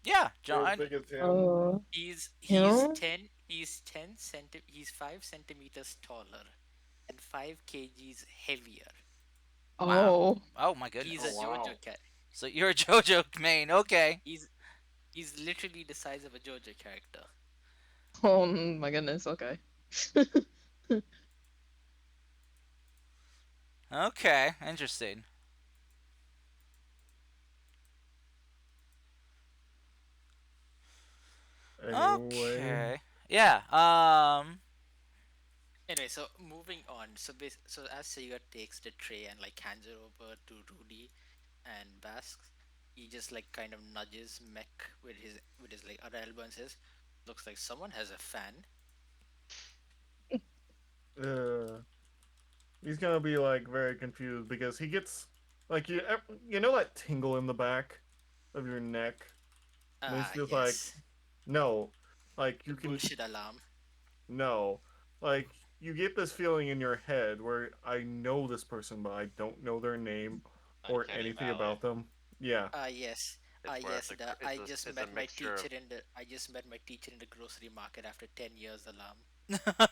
Yeah, You're as John. big as him. Uh, He's him? 10 he's 5 centimeters taller and 5 kgs heavier. Wow. Oh. Oh my He's Oh a goodness. wow. JoJo cat. So you're a JoJo main, okay? He's he's literally the size of a JoJo character. Oh my goodness, okay. Okay, interesting. Anyway, Okay. Yeah. Anyway, so moving on. So as Sega takes the tray and like hands it over to Rudy and Basque, he just like kind of nudges Mech with his like other elbow and says, "Looks like someone has a fan." uh, he's gonna be like very confused because he gets like you know that tingle in the back of your neck. And he's Ah, just like, yes, no, like the you can bullshit alarm. no, like you get this feeling in your head where I know this person, but I don't know their name or Uncanny anything Valley. about them. Yeah, Ah, yes. Ah, It's where yes. it's a mixture of I just met my teacher in the grocery market after 10 years alarm.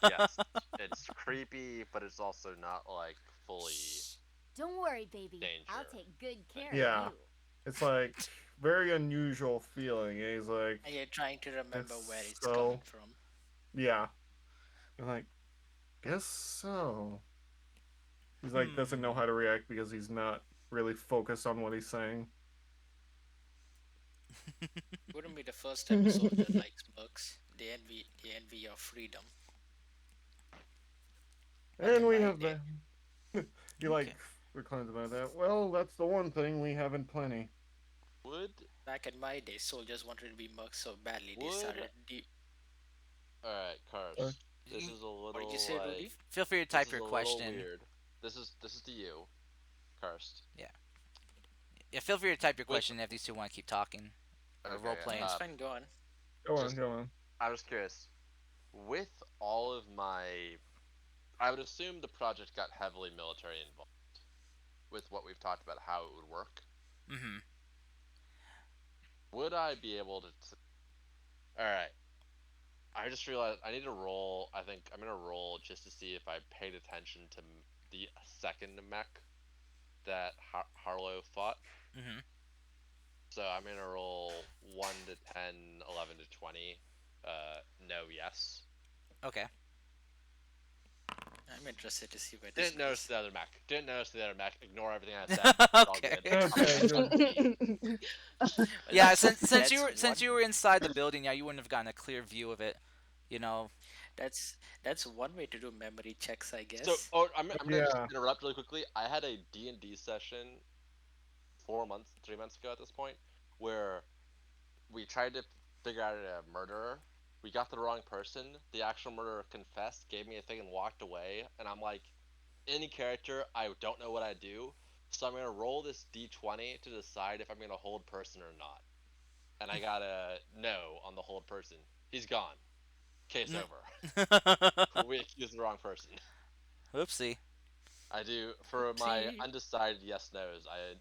yes, it's creepy, but it's also not like fully Shh. Don't worry, baby. I'll danger. take good care yeah. of you. It's like very unusual feeling. And he's like, And you're trying to remember where guess it's coming so. from. Yeah. I'm like, guess so. He's like doesn't know Hmm. how to react because he's not really focused on what he's saying. Wouldn't be the first time a soldier likes books. They envy your freedom. Back And in we my have day, the he like Okay. reclines about that. Well, that's the one thing we have in plenty. Would soldiers wanted to be mercs so badly they would started. all right, Uh, Cars. This You- is a What did you little say, Rudy? Feel free to this type is your a little question. weird. This is to you, Karst. Yeah, feel free to type your With question if these two want to keep talking or role okay, playing. It's fine. Go on. go on, just go on. I was curious. With all of my, I would assume the project got heavily military involved with what we've talked about how it would work. Mm-hmm. Would I be able to? All right. I just realized I need to roll. I think I'm gonna roll just to see if I paid attention to the second mech that Harlow fought. Mm-hmm. So I'm gonna roll 1 to 10, 11 to 20. No, yes. Okay. I'm interested to see where this Didn't notice goes. the other mech. Didn't notice the other mech. Ignore everything I said. It's all Okay. good. I'm Okay, gonna good. proceed. Well, Yeah, since you that's were since one. you were inside the building, yeah, you wouldn't have gotten a clear view of it. You know. That's one way to do memory checks, I So, guess. I'm gonna just Yeah. interrupt really quickly. I had a D&D session 4 months, 3 months ago at this point, where we tried to figure out a murderer. We got the wrong person. The actual murderer confessed, gave me a thing, and walked away. And I'm like, any character, I don't know what I do. So I'm gonna roll this d20 to decide if I'm gonna hold person or not. And I got a no on the hold person. He's gone. Case over. We accused the wrong person. Oopsie. I do for my Oopsie. undecided yes nos. I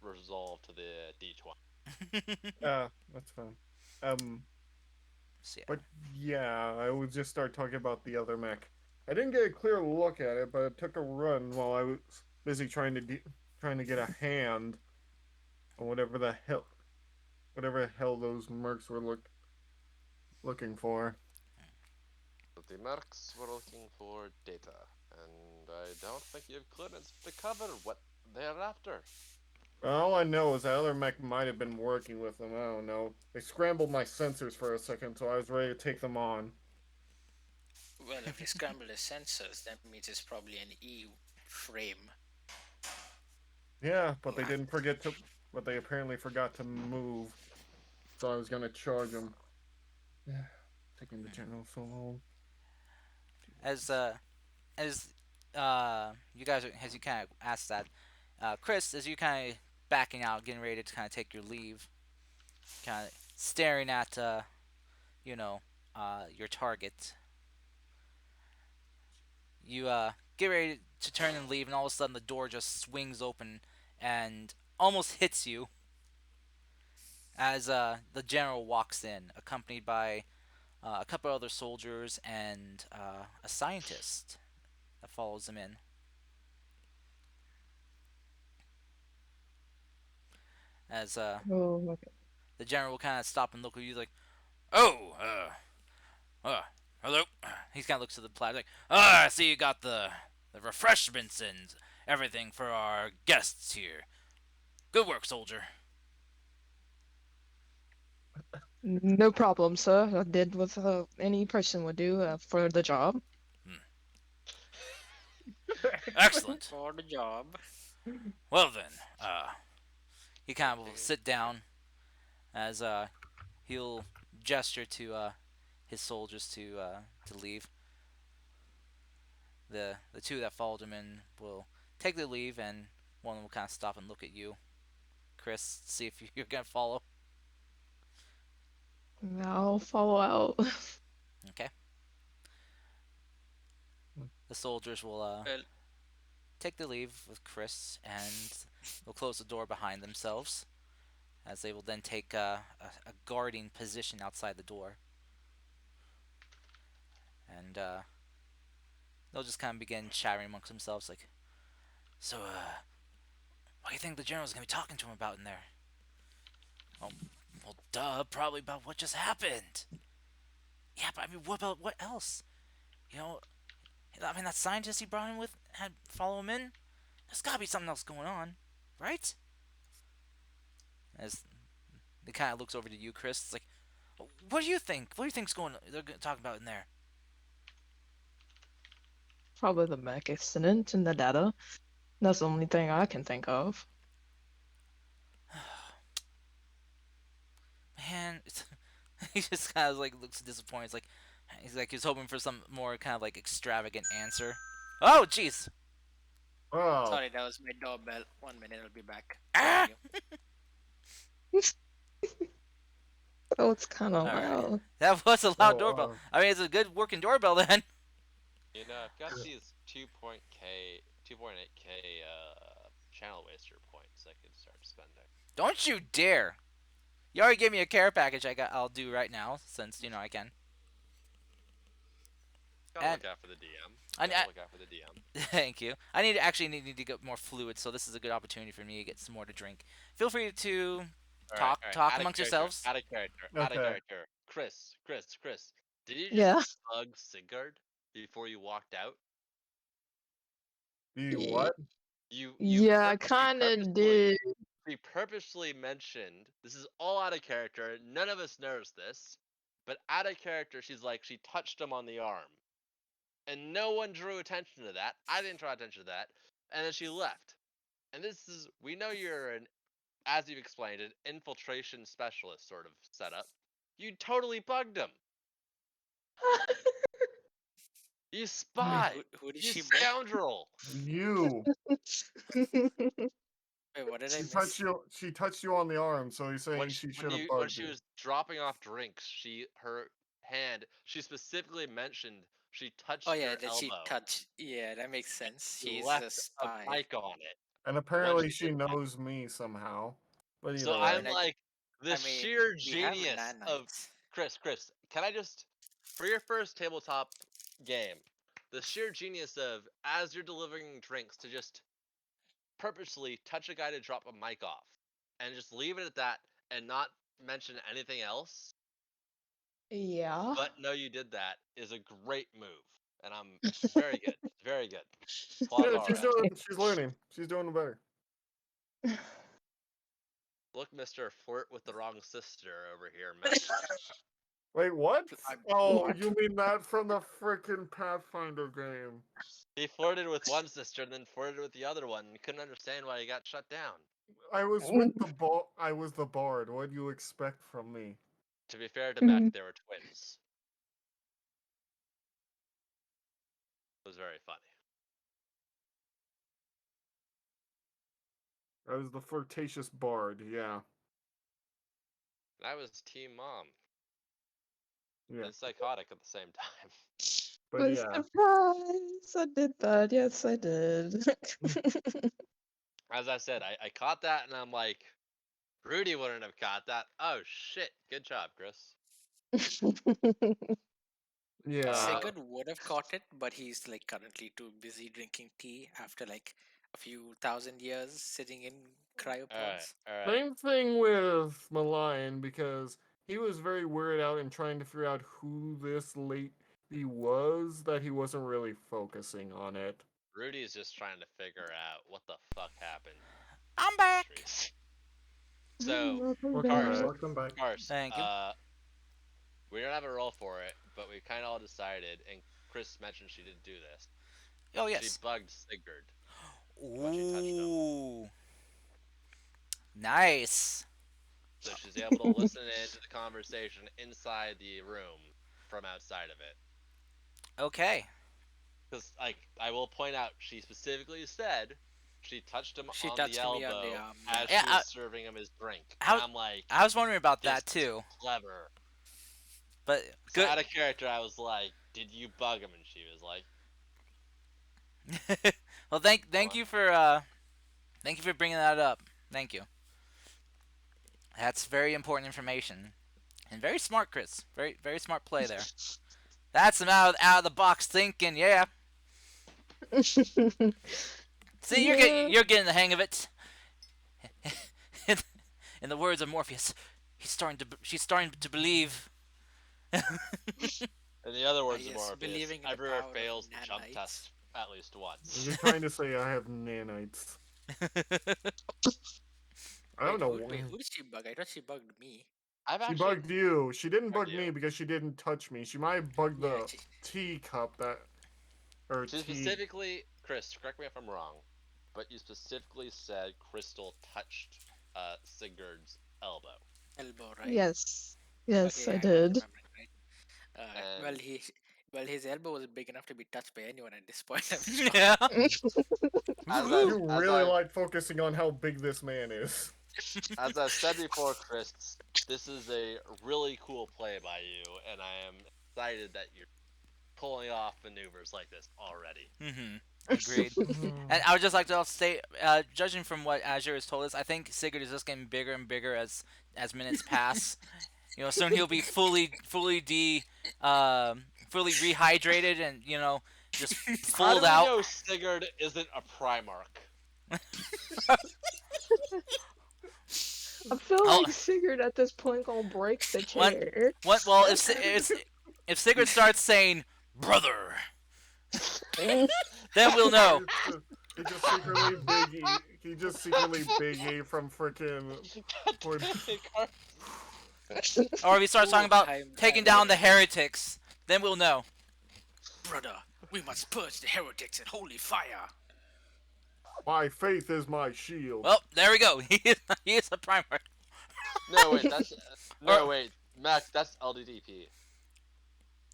resolve to the d20. That's fine. Um, So, yeah. but yeah, I would just start talking about the other mech. I didn't get a clear look at it, but it took a run while I was busy trying to get a hand on whatever the hell those mercs were looking for. The mercs were looking for data, and I don't think you have clearance to cover what they're after. All I know is that other mech might have been working with them. I don't know. They scrambled my sensors for a second, so I was ready to take them on. Well, if they scramble the sensors, that means it's probably an E frame. Yeah, but they didn't forget to. But they apparently forgot to move, so I was gonna charge them. Taking the general so long. As as you guys as you kind of asked that, Chris, as you kind of backing out, getting ready to kind of take your leave, kind of staring at you know your target. You get ready to turn and leave, and all of a sudden the door just swings open and almost hits you as the general walks in, accompanied by a couple other soldiers and a scientist that follows him in. As Oh, okay. the general will kind of stop and look at you like, "Oh, hello." He kind of looks at the platter like, "Ah, I see you got the refreshments and everything for our guests here. Good work, soldier." No problem, sir. I did what any person would do for the job. Hmm. Excellent. For the job. Well then, he kind of will sit down as he'll gesture to his soldiers to leave. The two that followed him in will take their leave, and one will kind of stop and look at you, Chris, see if you're gonna follow. I'll follow out. Okay. The soldiers will Well, take their leave with Chris, and they'll close the door behind themselves, as they will then take a guarding position outside the door, and they'll just kind of begin chattering amongst themselves, like, "So, what do you think the general's gonna be talking to him about in there?" "Oh, well, duh, probably about what just happened." "Yeah, but I mean, what about what else? You know, I mean, that scientist he brought him with had follow him in. There's gotta be something else going on, right?" As he kind of looks over to you, Chris, it's like, "What do you think? What do you think's going? They're talking about in there?" Probably the mech accident and the data. That's the only thing I can think of. Man, he just kind of like looks disappointed. He's hoping for some more kind of like extravagant answer. Oh, jeez. Wow. sorry, that was my doorbell. 1 minute, I'll be back. Ah! Continue. Oh, it's kind of All right, loud. that was a loud Oh doorbell. wow. I mean, it's a good working doorbell then. You know, I've got these 2.8k channel waster points I could start spending. Don't you dare! You already gave me a care package. I'll do right now since you know I can. Gotta And look out for the DM. I, Gotta I look out for the DM. thank you. Need to get more fluid, so this is a good opportunity for me to get some more to drink. Feel free to All right, talk out of amongst character, yourselves. out of character, out of Okay. character. Chris. Did you just Yeah. bug Sigurd before you walked out? The what? You Yeah, I she kind of purposely did. she purposely mentioned, this is all out of character. None of us knows this, but out of character, she's like she touched him on the arm, and no one drew attention to that. I didn't draw attention to that, and then she left. And this is we know you're an, as you've explained, an infiltration specialist sort of setup. You totally bugged him. You Wait, spy. who did You she bug? scoundrel. You. Wait, what did I She touched miss? you. She touched you on the arm, so he's saying she should have When bugged she you. was dropping off drinks, her hand, she specifically mentioned she Oh touched yeah, your that she elbow. touched. Yeah, that makes sense. She She's a left a spy. mic on it And when apparently she she did that. knows me somehow. But So either I way. mean, I'm like the I mean, sheer we have genius of nanites. Chris, can I just for your first tabletop game, the sheer genius of as you're delivering drinks to just purposely touch a guy to drop a mic off and just leave it at that and not mention anything else, Yeah. but no, you did that is a great move. And I'm very good. Very good. Applause Yeah, all she's around. doing. She's learning. She's doing better. Look, Mr. Flirt with the wrong sister over here, messing up. Wait, what? I'm, Oh, what? you mean that from the frickin' Pathfinder game? He flirted with one sister and then flirted with the other one and couldn't understand why he got shut down. I was with the ball. I was the bard. What do you expect from me? To be fair to Matt, they were twins. It was very funny. I was the flirtatious bard. Yeah, And I was Team Mom yeah. and psychotic at the same time. But But yeah, surprise! I did that. Yes, I did. As I said, I caught that and I'm like, Rudy wouldn't have caught that. Oh shit. Good job, Chris. yeah. Sigurd would have caught it, but he's like currently too busy drinking tea after like a few thousand years sitting in Alright, cryopods. alright. Same thing with Malayan because he was very weirded out in trying to figure out who this lady was that he wasn't really focusing on it. Rudy's just trying to figure out what the fuck happened. I'm back. Trees. So, Welcome Cars, back. Welcome back. Thank you. we don't have a roll for it, but we kind of all decided, and Chris mentioned she didn't do this. Oh She yes. bugged Sigurd when she touched him. Ooh. Nice. So she's able to listen in to the conversation inside the room from outside of it. Okay. Because, like, I will point out, she specifically said she touched him She on touched the me on the elbow arm. as Yeah, she was serving him his drink. How- And I'm like, I was wondering about this that too. is clever. But So good. out of character, I was like, did you bug him? And she was like, Well, thank on. you for bringing that up. Thank you. That's very important information, and very smart, Chris. Very smart play there. That's some out of the box thinking. Yeah. See, you're getting the hang of it. In the words of Morpheus, she's starting to believe. In the other words of yes, Morpheus, believing in the everyone power of fails the jump nanites. test at least once. You're trying to say I have nanites. I don't know. Wait, who did she bug? I thought she bugged me. I've She actually bugged you. She didn't bug bugged me you. because she didn't touch me. She might have bugged Yeah, the teacup that, or She tea. specifically, Chris, correct me if I'm wrong, but you specifically said Crystal touched Sigurd's elbow. elbow, right? Yes. Yes, Okay, I I'm did. remembering, right? And Well, his elbow was big enough to be touched by anyone at this point. I'm sure. Yeah. You really like focusing on how big this man is. as I've said before, Chris, this is a really cool play by you, and I am excited that you're pulling off maneuvers like this already. Agreed. And I would just like to also say, judging from what Azure has told us, I think Sigurd is just getting bigger and bigger as minutes pass. You know, soon he'll be fully rehydrated and just How do fold we out. know Sigurd isn't a Primarch? I feel Oh. like Sigurd at this point gonna break the What? chair. Well, if if Sigurd starts saying brother, then we'll know. He just secretly Big E. He just secretly Big E from frickin' Or if he starts talking about Time taking travel. down the heretics, then we'll know. Brother, we must purge the heretics in holy fire. My faith is my shield. Well, there we go. He is a primer. No, wait, that's no, Or- wait, Mac, that's LDDP.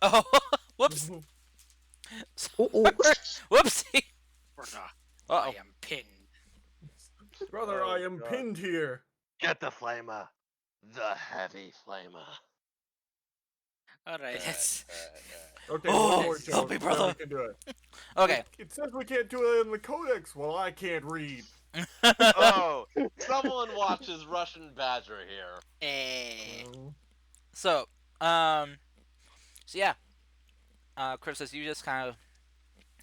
Oh, whoops. Ooh. Whoopsie. Brother, Uh-oh. I am pinned. Brother, Oh, I am God. pinned here. Get the flamer, the heavy flamer. Alright, let's. Okay, Oh, one more help joke. me, then brother. we can do it. Okay. It says we can't do it in the codex. Well, I can't read. Oh, someone watches Russian Badger here. Eh. So, so yeah. Chris says you just kind of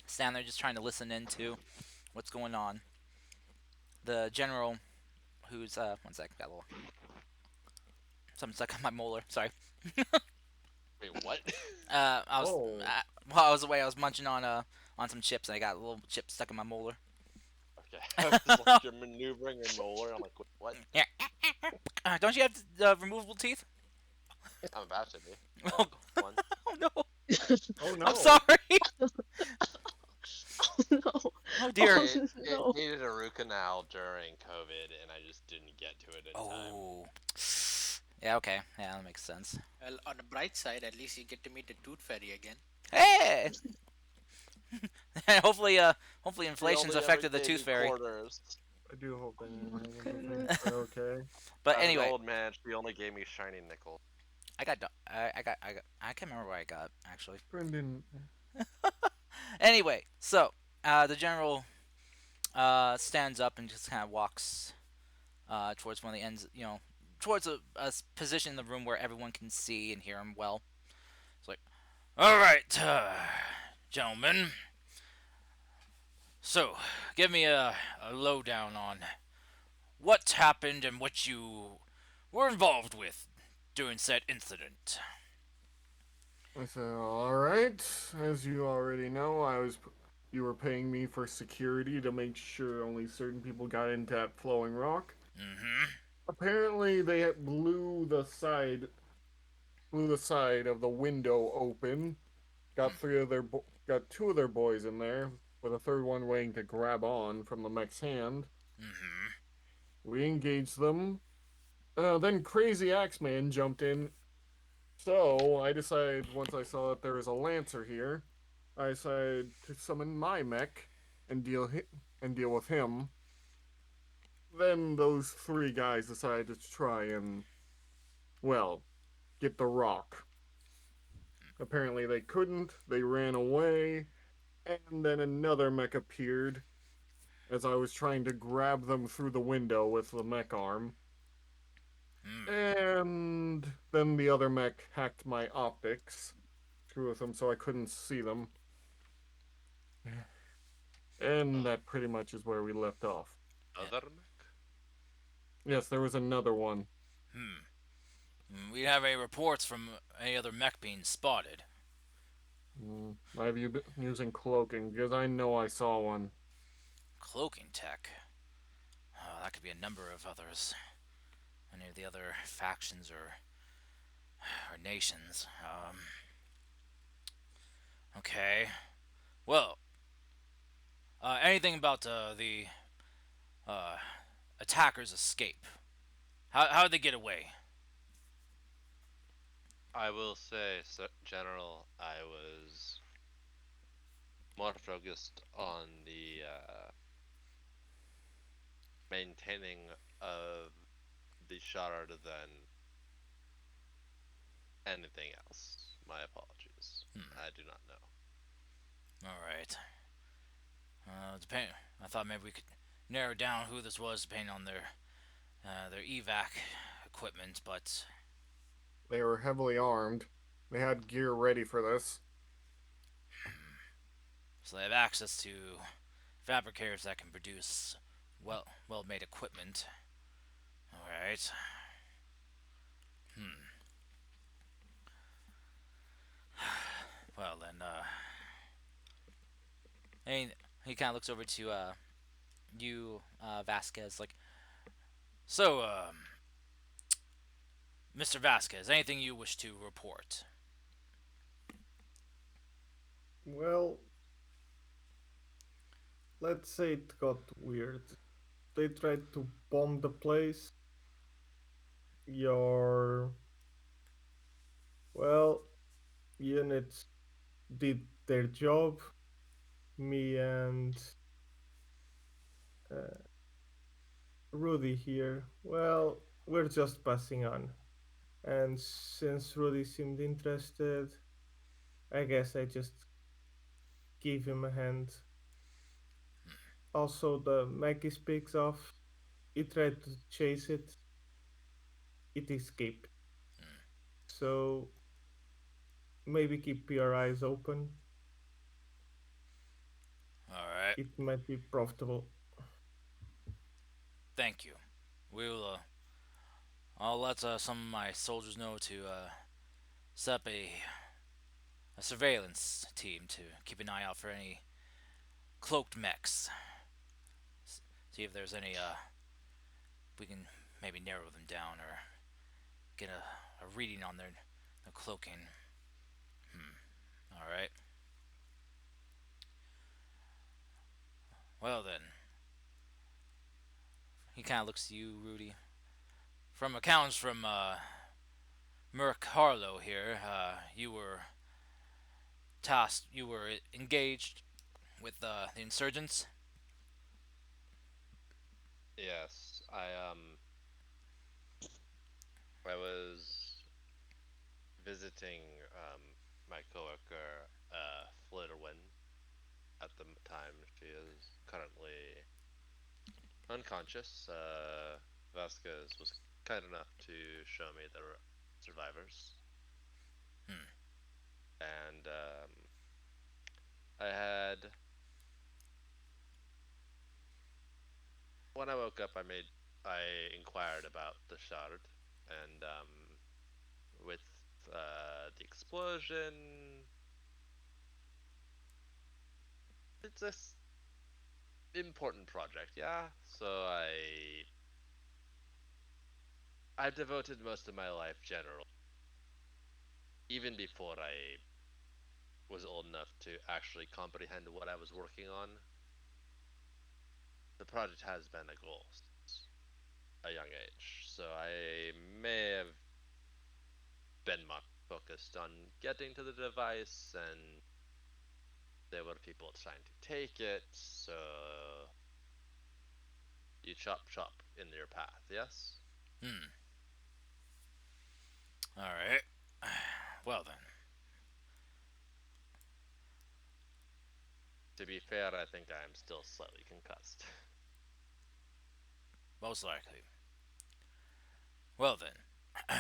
stand there just trying to listen into what's going on. The general, who's, one sec, got a little. Something stuck on my molar, sorry. Wait, what? I was, Oh. while I was away, I was munching on some chips and I got a little chip stuck in my molar. Okay, I was like, you're maneuvering your molar. I'm like, what? Yeah. Don't you have removable teeth? I'm about to be. Oh, One. oh no. Oh no. I'm sorry. No. Oh dear. Oh, It no. needed a root canal during COVID, and I just didn't get to it in time. Oh. Yeah, okay. Yeah, that makes sense. Well, on the bright side, at least you get to meet the Tooth Fairy again. Hey! hopefully, hopefully He inflation's only affected ever the gave Tooth me Fairy. quarters. I do hope Goodness. that okay. But As anyway, an old man, she only gave me shiny nickel. I can't remember what I got, actually. Brendan. Anyway, so, the general, stands up and just kind of walks, towards one of the ends, towards a position in the room where everyone can see and hear him well. It's like, alright, gentlemen. So, give me a lowdown on what happened and what you were involved with during said incident. I said, all right. As you already know, you were paying me for security to make sure only certain people got into that flowing rock. Mm-hmm. Apparently, they blew the side of the window open. Got got two of their boys in there, with a third one waiting to grab on from the mech's hand. Mm-hmm. We engaged them. Then Crazy Axeman jumped in. So I decided, once I saw that there was a Lancer here, I decided to summon my mech and deal with him. Then those three guys decided to try and, well, get the rock. Apparently they couldn't. They ran away, and then another mech appeared as I was trying to grab them through the window with the mech arm. And then the other mech hacked my optics, screw with them, so I couldn't see them. And that pretty much is where we left off. Other mech? Yes, there was another one. We have any reports from any other mech being spotted. Have you been using cloaking? Because I know I saw one. Cloaking tech. That could be a number of others. Any of the other factions or nations. Okay. Well, anything about the attackers' escape? How did they get away? I will say, General, I was more focused on the maintaining of the shard than anything else. My apologies. I do not know. All right. I thought maybe we could narrow down who this was depending on their evac equipment, but They were heavily armed. They had gear ready for this. so they have access to fabricators that can produce well-made equipment. All right. Well then, and he kind of looks over to you, Vasquez. Like, so, Mr. Vasquez, anything you wish to report? Well, let's say it got weird. They tried to bomb the place. Your, well, units did their job. Me and uh, Rudy here, well, we're just passing on. And since Rudy seemed interested, I guess I just gave him a hand. Also, the Mackie speaks off. He tried to chase it. It escaped. So maybe keep your eyes open. All right. It might be profitable. Thank you. We'll. I'll let some of my soldiers know to set up a surveillance team to keep an eye out for any cloaked mechs. See if there's any. We can maybe narrow them down or get a reading on their cloaking. All right. Well then, he kind of looks to you, Rudy. From accounts from Merc Harlow here, you were tasked, you were engaged with the insurgents. Yes, I was visiting my coworker Flitterwin at the time. She is currently unconscious. Vasquez was kind enough to show me the survivors, Hmm. and I had when I woke up, I inquired about the shard, and with the explosion, it's a important project, yeah. So I've devoted most of my life general, even before I was old enough to actually comprehend what I was working on. The project has been a goal since a young age, so I may have been more focused on getting to the device, and there were people trying to take it, so you chop chop in your path, yes? Hmm. All right. Well then, To be fair, I think I am still slightly concussed. most likely. Well then,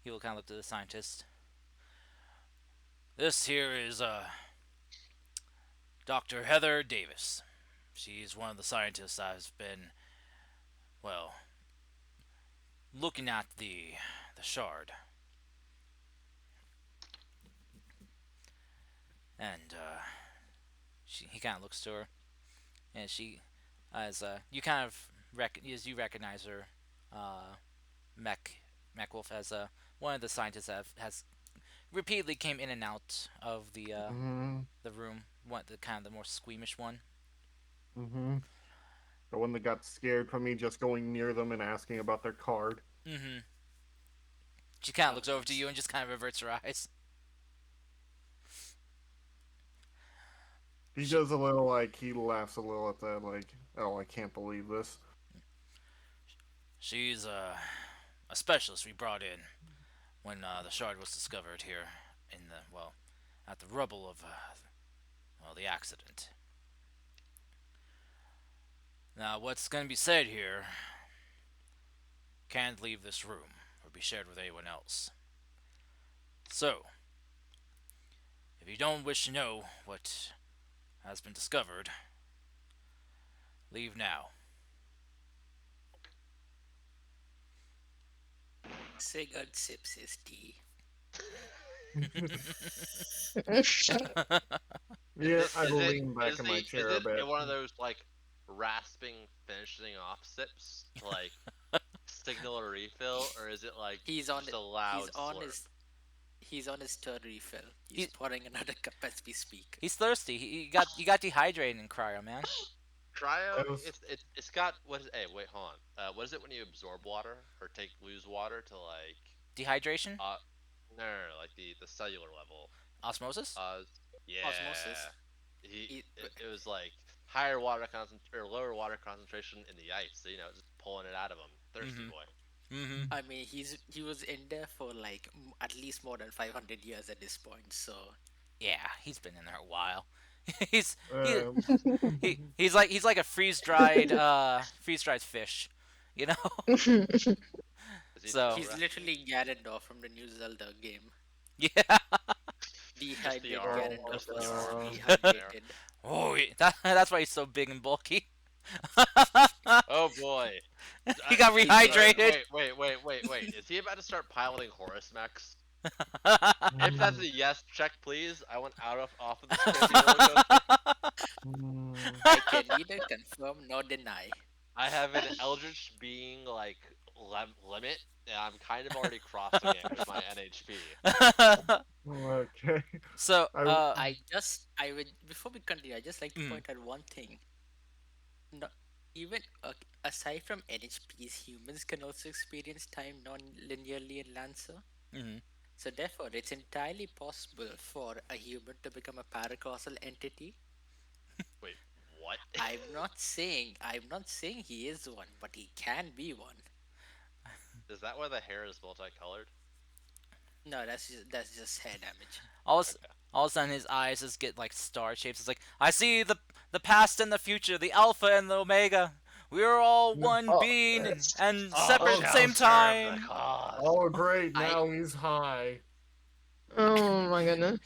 he will kind of look to the scientist. This here is Dr. Heather Davis. She's one of the scientists I've been, well, looking at the shard, and he kind of looks to her, and she, as you kind of as you recognize her, uh, Mech Wolf as one of the scientists that has repeatedly came in and out of Mm-hmm. the room, one the kind of the more squeamish one. Mm-hmm. The one that got scared from me just going near them and asking about their card. Mm-hmm. She kind of Oh, looks over to that's you and just kind of averts her eyes. He She does a little like he laughs a little at that, like, oh, I can't believe this. she's a specialist we brought in when the shard was discovered here in the at the rubble of the accident. Now, what's going to be said here can't leave this room or be shared with anyone else. So, if you don't wish to know what has been discovered, leave now. Sigurd sips his tea. Yeah, I Is will it lean back in my is chair a it bit. one of those like rasping finishing off sips to like signal a refill, or is it like He's on just a he's loud on slurp? his he's on his third refill. He's he, pouring another cup as we speak. he's thirsty. He got dehydrated in cryo, man. Cryo, I was it's got what is? Hey, wait, hold on. What is it when you absorb water or lose water to like Dehydration, no, like the cellular level. osmosis. Uh, yeah, Osmosis. He, it was like higher water or lower water concentration in the ice, so just pulling it out of him. Thirsty Mm-hmm. boy. Mm-hmm. I mean, he was in there for like at least more than 500 years at this point. So Yeah, he's been in there a while. he's he um, he's like a freeze dried fish, you know. Is he So tail he's resting? literally Ganondorf from the new Zelda game. yeah. Just the Dehydrate arm, oh my Ganondorf just was the arm god. just sitting there. dehydrated. Oh, that's why he's so big and bulky. Oh boy. He got He's like rehydrated. Wait. Is he about to start piloting Horus mechs? If that's a yes, check please. I want off of this crazy roller coaster. Mm, I can neither confirm nor deny. I have an Eldritch being like limit, and I'm kind of already crossing it with my NHP. okay. So, I I would before we continue, I just like to mm, point out one thing. No, even aside from NHPs, humans can also experience time non-linearly in Lancer. mhm. So therefore, it's entirely possible for a human to become a paracausal entity. Wait, what? I'm not saying he is one, but he can be one. Is that why the hair is multicolored? No, that's just hair damage. all of, Okay. all of a sudden his eyes just get like star shapes. It's like I see the past and the future, the alpha and the omega. We are all no. one Oh, being and All separate at Oh, the shall same serve the time. cause. oh great! I Now he's high. oh my goodness.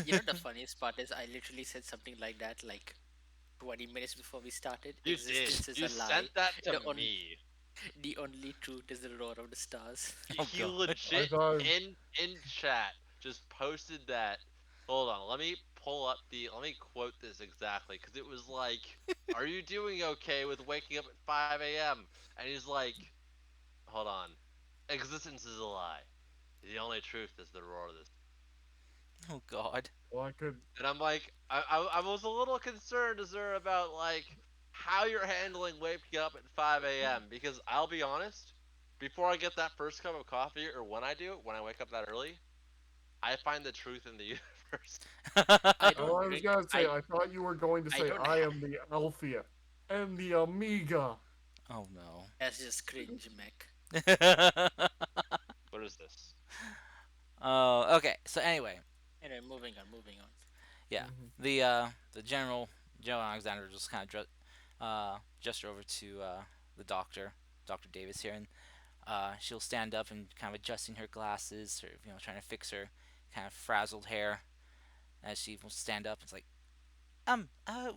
You know the funniest part is I literally said something like that like 20 minutes before we started. You did. Existence is You a lie. sent that to The only me. the only truth is the roar of the stars. Oh He god. I legit thought in chat just posted that. Hold on, let me quote this exactly because it was like, "Are you doing okay with waking up at 5 a.m.?" And he's like, "Hold on, existence is a lie. The only truth is the roar of this." Oh god. well, I could. And I'm like, I was a little concerned, Azur, about like how you're handling waking up at 5 a.m. Because I'll be honest, before I get that first cup of coffee, or when I do, when I wake up that early, I find the truth in the universe. I Oh, don't I was drink. gonna say. I thought you were going to I say don't. I am the Alphia and the Amiga. Oh no. That's just cringe, mech. What is this? Oh, okay. So anyway, Anyway, moving on. yeah, Mhm. the General Alexander just kind of gesture over to the Doctor Davis here, and she'll stand up and kind of adjusting her glasses, or trying to fix her kind of frazzled hair as she will stand up. It's like, um, uh,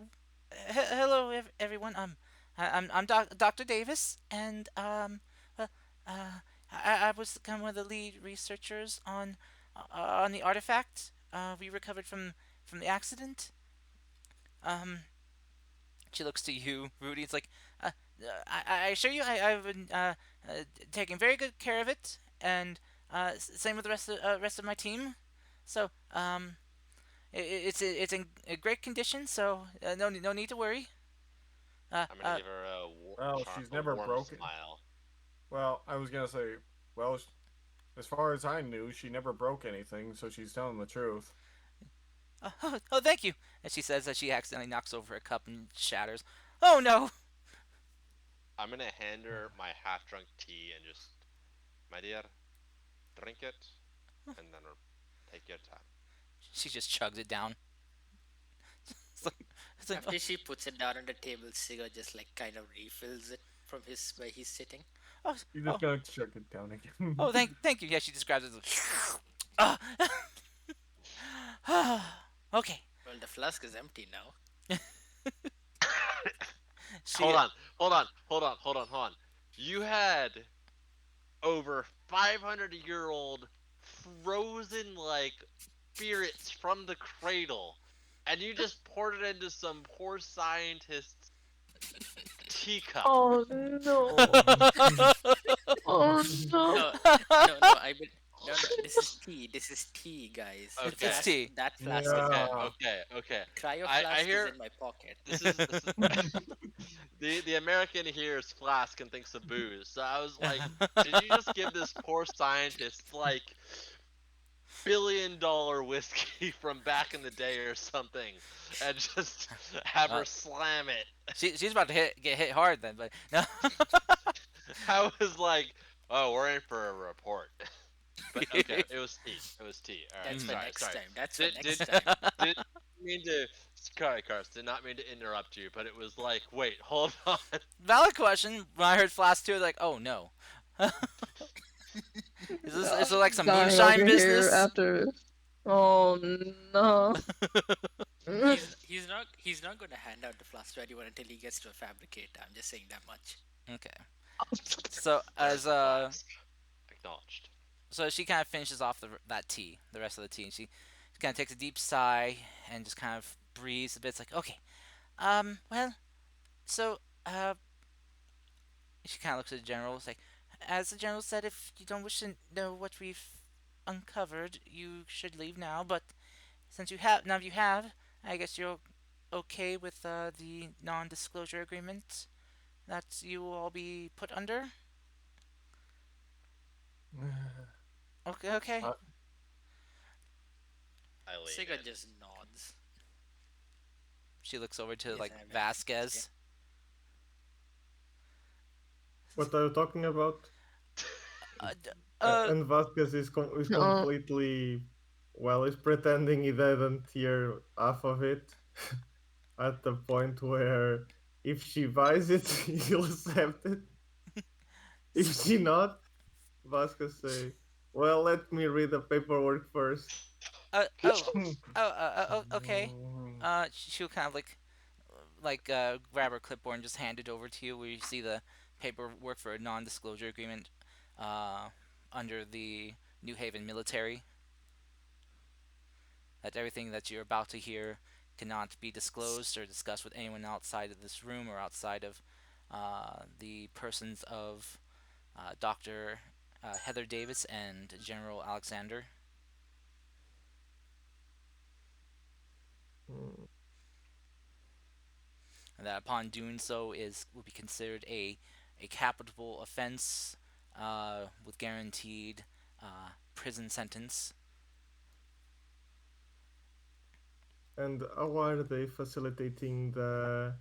hello everyone. I'm Doctor Davis, and uh, uh, I was kind of one of the lead researchers on the artifact we recovered from the accident. Um, she looks to you, Rudy. It's like, I assure you, I've been taking very good care of it, and same with the rest of my team. So, it's in a great condition. So, no need to worry. Uh, I'm gonna uh, give her Well, she's a never warm broken. smile. Well, I was gonna say. Well, as far as I knew, she never broke anything, so she's telling the truth. oh, thank you. And she says that she accidentally knocks over a cup and shatters. Oh no! I'm gonna hand her my half-drunk tea and just, my dear, drink it, and then take your time. She just chugs it down. It's like, it's like, After she puts it down on the table, Sigurd just like kind of refills it from his where he's sitting. oh, You're oh, just gonna chuck it down again. oh, thank you. Yeah, she describes it as. Ah. Okay. Well, the flask is empty now. She. Hold on. You had over 500-year-old frozen like spirits from the cradle, and you just poured it into some poor scientist's teacup. Oh no. Oh no. No, no, no. No, no. This is tea. This is tea, guys. The It's Okay, flask. tea. That flask is okay, Yeah. empty. okay, okay. Cryo I flask is hear in my pocket. this is the American hears flask and thinks of booze. So I was like, did you just give this poor scientist like $1 billion whiskey from back in the day or something, and just have uh, her slam it? she's about to get hit hard then, but no. I was like, oh, we're in for a report. But okay, it was tea. It was tea. All right, That's for Mhm. sorry, next sorry. time. That's for Did next did time. did mean to sorry, Cars. Did not mean to interrupt you, but it was like, wait, hold on. Valid question. When I heard flask two, I was like, oh no. Is it like some Dying moonshine over here business? after. Oh no. He's not gonna hand out the flask to anyone until he gets to a fabricator. I'm just saying that much. Okay. So Where's as the flask? Acknowledged. so she kind of finishes off that tea, the rest of the tea, and she kind of takes a deep sigh and just kind of breathes a bit. It's like, okay, well, so she kind of looks at the general. It's like, as the general said, if you don't wish to know what we've uncovered, you should leave now. But since you have, now you have, I guess you're okay with the non-disclosure agreement that you will all be put under. Okay, okay. Uh, I lean Siga in. just nods. She looks over He to doesn't like have anything to say. Vasquez. What are you talking about? Uh, d- uh, And Vasquez is Oh, completely, well, he's pretending he didn't hear half of it at the point where if she buys it, he'll accept it. If she not, Vasquez say, well, let me read the paperwork first. oh, okay. She'll kind of grab her clipboard and just hand it over to you, where you see the paperwork for a non-disclosure agreement, uh, under the New Haven military. That everything that you're about to hear cannot be disclosed or discussed with anyone outside of this room or outside of the persons of Dr. Heather Davis and General Alexander. Hmm. And that upon doing so is will be considered a capital offense with guaranteed prison sentence. And how are they facilitating the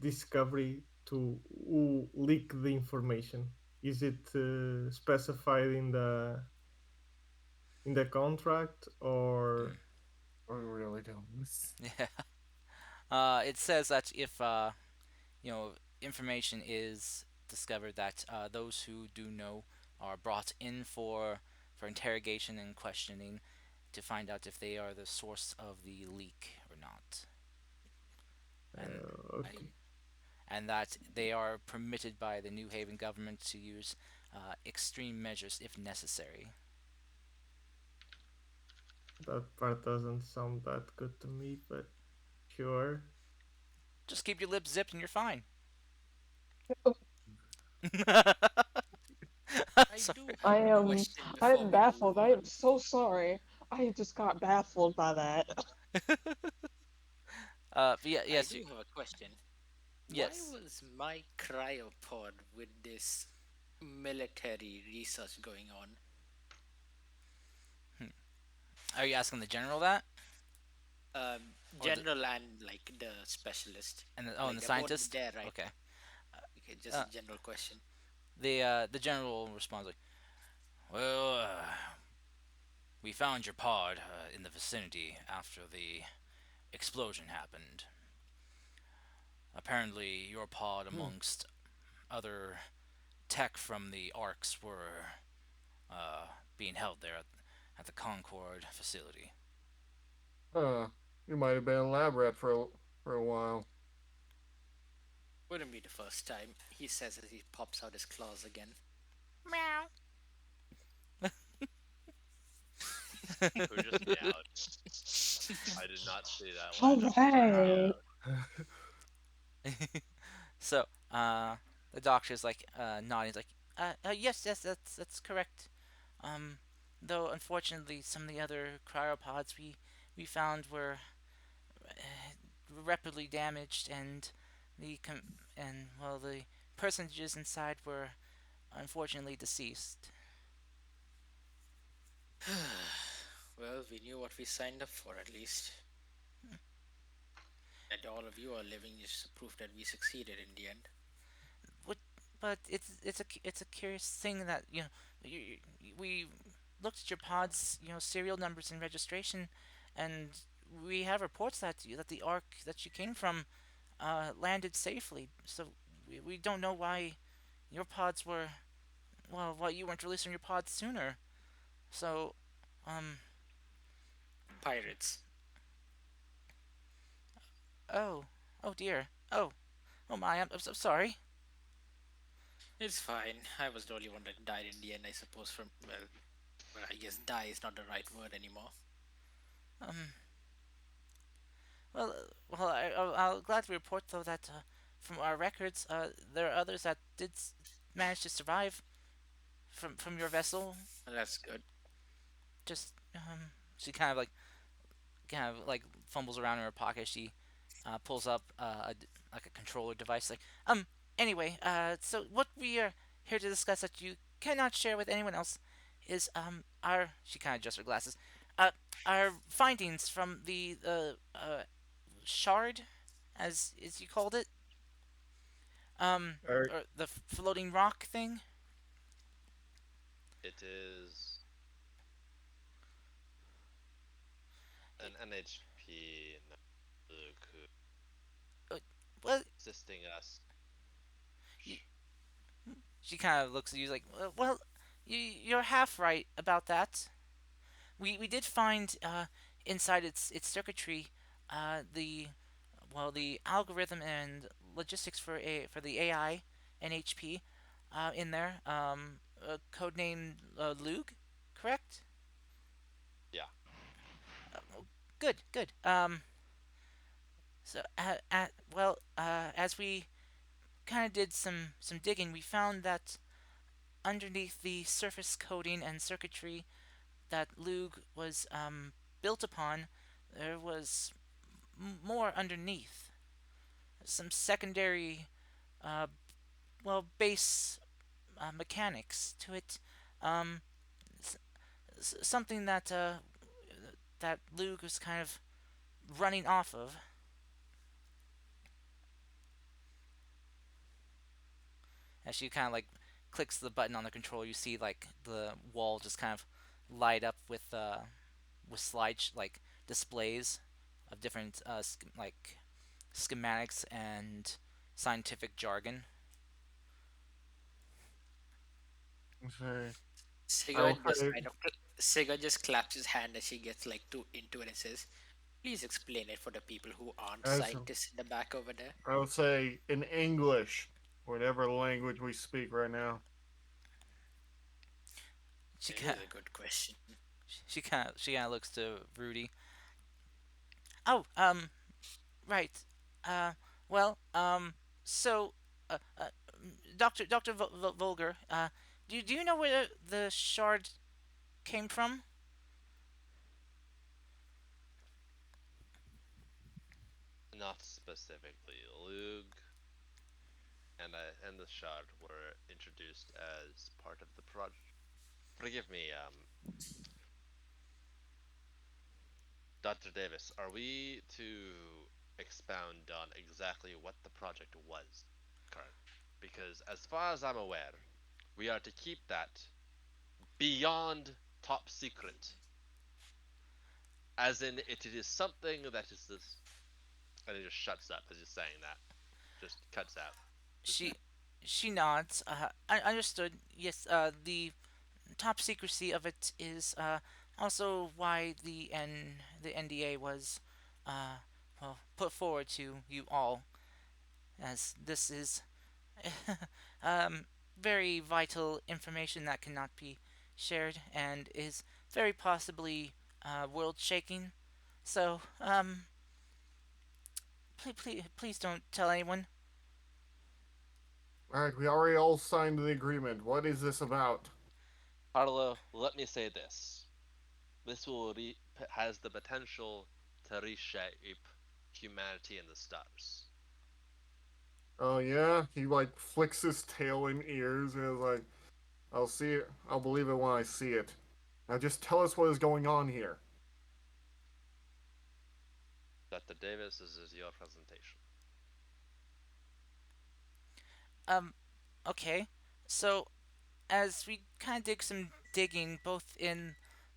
discovery to who leak the information? Is it specified in the contract or we really don't. Yeah. It says that if you know information is discovered, that those who do know are brought in for interrogation and questioning to find out if they are the source of the leak or not, and okay? I and that they are permitted by the New Haven government to use extreme measures if necessary. That part doesn't sound that good to me, but sure. Just keep your lips zipped and you're fine. I Sorry. do I have a am. question I before am we move baffled. I am on. so sorry. I just got baffled by that. But yeah, I yes, do have a question. Why yes. was my cryopod with this military research going on? Hmm. Are you asking the general that, or the General and like the specialist. and Like the they're both scientist? there, right? Okay. Okay, just Uh, a general question. the general responds like, "Well, we found your pod in the vicinity after the explosion happened. Apparently, your pod, amongst other tech from the arcs, were being held there at the Concord facility." Huh. You might have been a lab rat for a while. Wouldn't be the first time, he says as he pops out his claws again. Meow. Who just meowed? I did not see that All one. Who just right. meowed? So, the doctor's like nodding. He's like, yes, yes, that's correct. Um, though unfortunately, some of the other cryopods we found were rapidly damaged, and the personages inside were unfortunately deceased. Well, we knew what we signed up for at least. And all of you are living is proof that we succeeded in the end. What? But it's a curious thing that we looked at your pod's serial numbers and registration, and we have reports that the ark that you came from landed safely. So we don't know why your pods were why you weren't releasing your pods sooner. So um Pirates. oh oh dear oh my I'm so sorry. It's fine. I was the only one that died in the end, I suppose. Well, I guess die is not the right word anymore. Um I'll gladly report though that from our records there are others that manage to survive from your vessel. That's good. Just she kind of like fumbles around in her pocket. She pulls up like a controller device. Like anyway, so what we are here to discuss that you cannot share with anyone else is our she kind of adjusts her glasses. Uh, our findings from the shard, as you called it, Alright, or the floating rock thing. It is an NHP Luke who Uh, well, assisting us. you, she kind of looks at you like, you're half right about that. We did find inside its circuitry the the algorithm and logistics for the AI and HP in there. Codename Lug, correct? Yeah. Good, good. So as we kind of did some digging, we found that underneath the surface coding and circuitry that Lug was built upon, there was more underneath. Some secondary, uh, base mechanics to it. Um, Something that Lug was kind of running off of. As she kind of like clicks the button on the controller, you see like the wall just kind of light up with like displays of different like schematics and scientific jargon. okay. I'll Siga just say, kind of Siga just claps his hand as she gets like too into it and says, "Please explain it for the people who aren't as scientists in the back over there." I'll say in English, whatever language we speak right now. She It kind is a good question. she kind of looks to Rudy. Oh, right. Uh, well, so, Doctor Volger, do you know where the shard came from? Not specifically. Lug and the Shard were introduced as part of the project. Forgive me, Dr. Davis. Are we to expound on exactly what the project was current? Because as far as I'm aware, we are to keep that beyond top secret. As in, it is something that is this. And he just shuts up as he's saying that. Just cuts out. Just She she nods. I understood. Yes. The top secrecy of it is also why the NDA was put forward to you all, as this is um, very vital information that cannot be shared and is very possibly world shaking. So, please don't tell anyone. All right, we already all signed the agreement. What is this about? Carlo, let me say this. This has the potential to reshape humanity and the stars. Oh yeah, he like flicks his tail and ears and is like, "I'll see it. I'll believe it when I see it." Now just tell us what is going on here. Dr. Davis, this is your presentation. Um, okay. So, as we kind of dig some digging, both in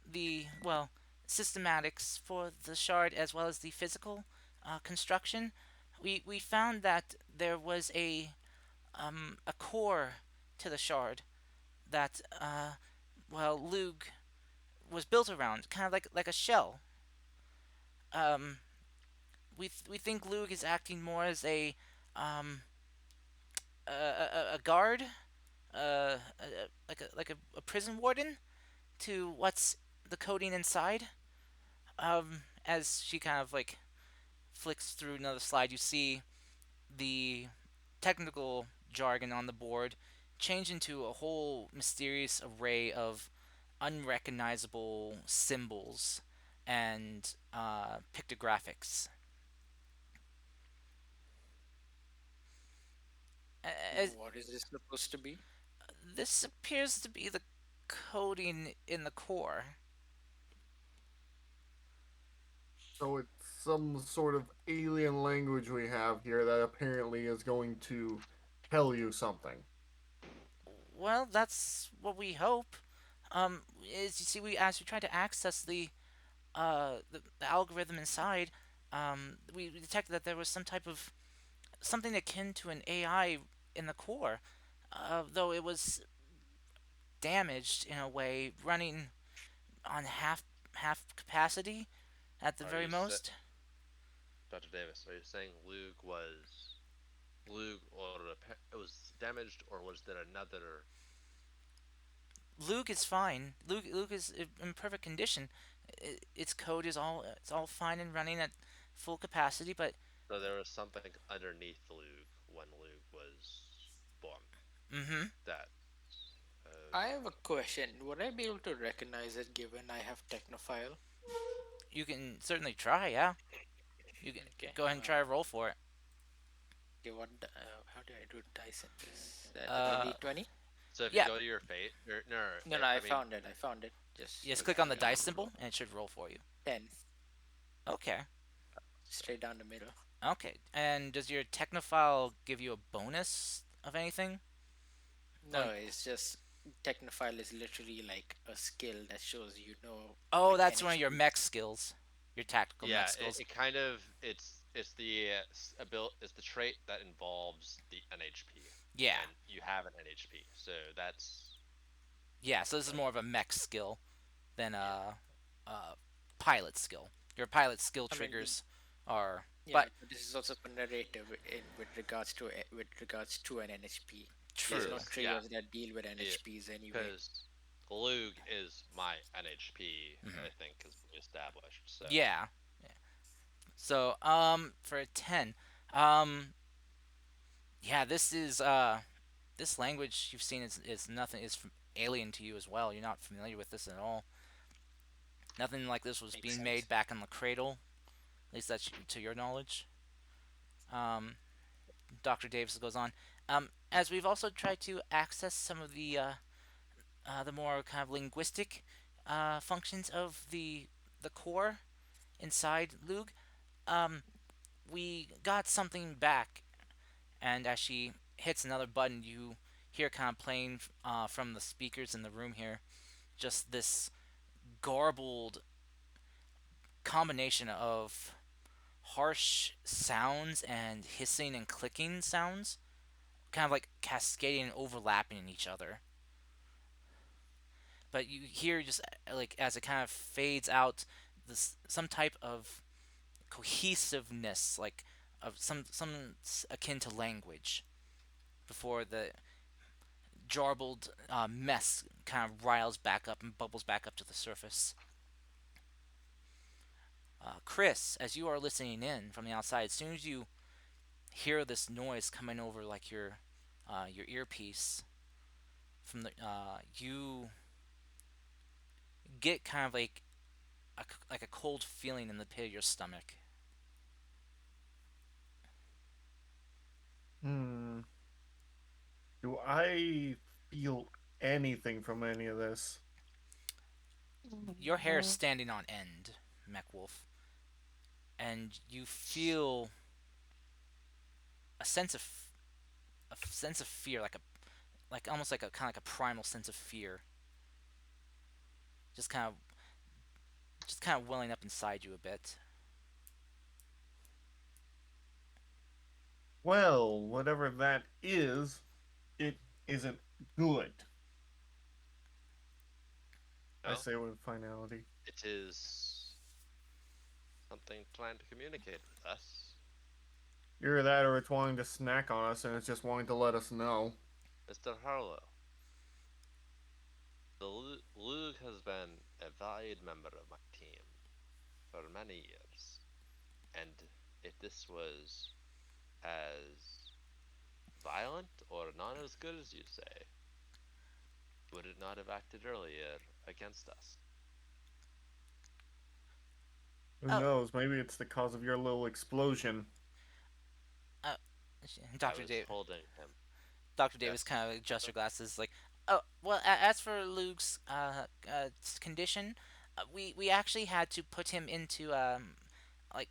the, well, systematics for the shard as well as the physical construction, we found that there was a core to the shard that, well, Lug was built around, kind of like a shell. Um, we think Lug is acting more as um, a guard, like a prison warden to what's the coding inside. As she kind of like flicks through another slide, you see the technical jargon on the board change into a whole mysterious array of unrecognizable symbols and pictographics. As, What is this supposed to be? this appears to be the coding in the core. So it's some sort of alien language we have here that apparently is going to tell you something. Well, that's what we hope. As you see, as we try to access the algorithm inside, we detected that there was some type of something akin to an AI in the core, though it was damaged in a way, running on half capacity at the Are very you, most. Dr. Davis, are you saying Luke, or it was damaged, or was there another? Luke is fine. Luke is in perfect condition. Its code is all fine and running at full capacity, but So there was something underneath Luke when Luke was born. mm-hmm. That. I Okay. have a question. Would I be able to recognize it given I have Technophile? You can certainly try. Yeah, you can Okay. go ahead and try a roll for it. Okay. How do I do dice in this? The Uh, D20? So if you yeah. go to your fate, or no, No, no. I I mean, found it. I found it. Just Just give click me on the a dice moment. symbol, and it should roll for you. 10. Okay. Straight down the middle. Okay. And does your Technophile give you a bonus of anything? No, Or it's just Technophile is literally like a skill that shows oh, like that's one of your NHPs. mech skills. Your tactical mech yeah, skills. it kind of it's the it's the trait that involves the NHP, Yeah. and you have an NHP, so that's Yeah. So this is uh, more of a mech skill than yeah. a pilot skill. Your pilot skill I mean, triggers are, yeah, but but this is also for narrative in with regards to an NHP. There's no true. Because yeah, triggers that deal with NHPs anyway. because Luke is my NHP, Hmm. I think, has been established. So Yeah. So for a 10, um yeah, this language you've seen is nothing is alien to you as well. You're not familiar with this at all. Nothing like this was Makes being made sense. back in the cradle. At least that's to your knowledge. Um, Dr. Davis goes on. As we've also tried to access some of the more kind of linguistic functions of the core inside Lug, um, we got something back. And as she hits another button, you hear kind of playing from the speakers in the room here just this garbled combination of harsh sounds and hissing and clicking sounds, kind of like cascading and overlapping each other. But you hear just like as it kind of fades out, this some type of cohesiveness, like of some akin to language, before the jarbled mess kind of riles back up and bubbles back up to the surface. Chris, as you are listening in from the outside, as soon as you hear this noise coming over like your earpiece from the you get kind of like a cold feeling in the pit of your stomach. Hmm. Do I feel anything from any of this? Your hair is standing on end, Mechwolf, and you feel a sense of fear, like almost like a kind of like a primal sense of fear, just kind of welling up inside you a bit. Well, whatever that is, it isn't good. I No, say with finality. it is something trying to communicate with us. Either that or it's wanting to snack on us and it's just wanting to let us know. Mr. Harlow, Luke has been a valued member of my team for many years, and if this was as violent or not as good as you say, would it not have acted earlier against us? Who Oh, knows? Maybe it's the cause of your little explosion. uh, I Doctor was Dave. holding him. Dr. Davis Yes. kind of adjusts her glasses, like, oh, well, as for Luke's condition, we actually had to put him into like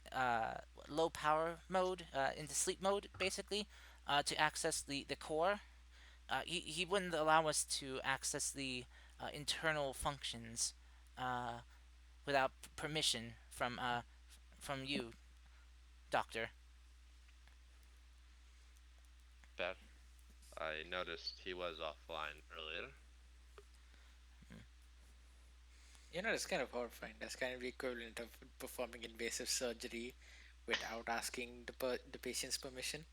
low power mode, into sleep mode, basically, to access the core. He wouldn't allow us to access the internal functions uh, without permission from you, Doctor. Fair. I noticed he was offline earlier. That's kind of horrifying. That's kind of the equivalent of performing invasive surgery without asking the patient's permission.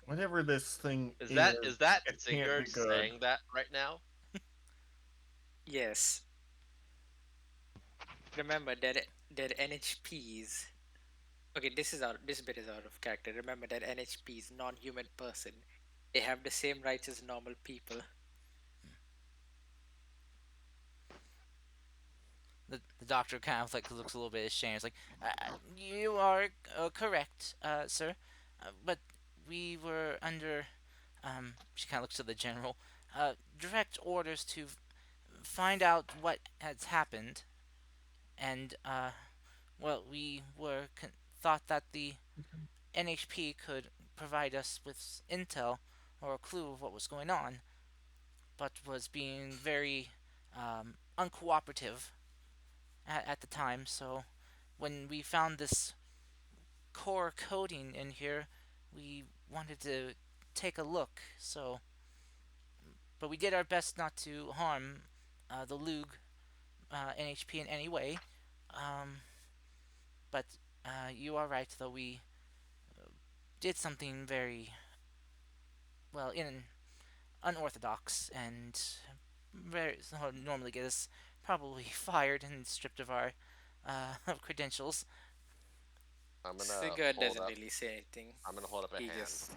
Whatever this thing Is is, that it can't be Sigurd good. saying that right now? Yes. Remember that NHPs. Okay, this bit is out of character. Remember that NHPs, non-human person, they have the same rights as normal people. The doctor kind of like looks a little bit ashamed. It's like, you are correct, sir, but we were under. She kind of looks to the general. Direct orders to find out what has happened, and well, we thought that the NHP could provide us with intel or a clue of what was going on, but was being very uncooperative at the time. So when we found this core coding in here, we wanted to take a look. So, but we did our best not to harm the Lug NHP in any way. Um, but you are right, though we did something very well in unorthodox and very so normally get us probably fired and stripped of our credentials. I'm gonna Sigurd hold doesn't up. really say anything. I'm gonna hold up a He hand just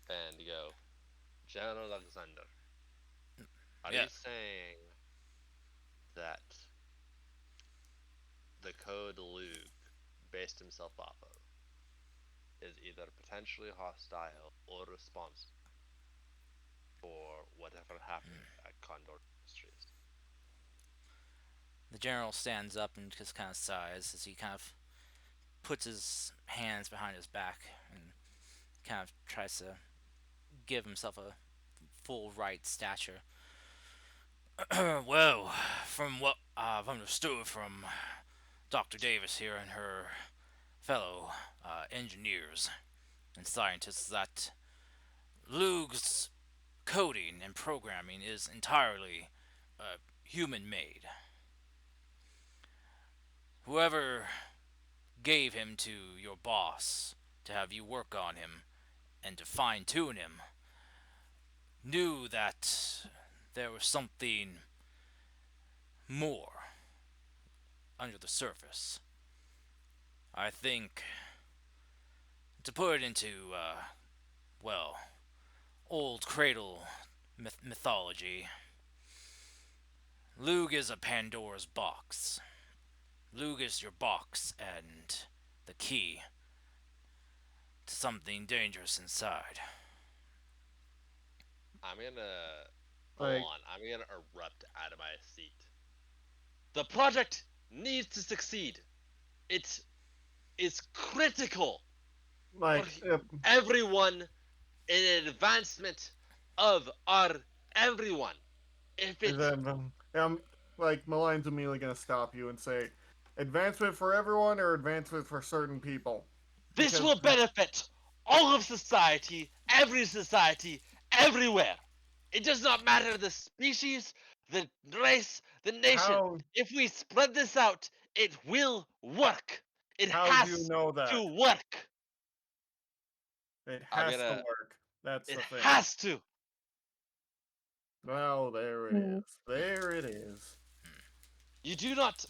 and go, General Alexander. Are Yeah. you saying that the code Luke based himself off of is either potentially hostile or responsible for whatever happened at Condor Industries? The general stands up and just kind of sighs as he kind of puts his hands behind his back and kind of tries to give himself a full right stature. Well, from what I've understood from Dr. Davis here and her fellow engineers and scientists, that Lug's coding and programming is entirely human made. Whoever gave him to your boss to have you work on him and to fine tune him knew that there was something more under the surface. I think to put it into, well, old cradle mythology, Lug is a Pandora's box. Lug is your box and the key to something dangerous inside. I'm gonna hold Like, on. I'm gonna erupt out of my seat. The project needs to succeed. It is critical for like, everyone in advancement of our everyone. If and it then like Malign's immediately gonna stop you and say, advancement for everyone or advancement for certain people, this because will benefit all of society, everywhere. It does not matter the species, the race, the nation. how If we spread this out, it will work. It how do you has know that to work. it I'm has to gonna. work? That's It the thing. has to. Well, there it Mm. is. There it is. You do not.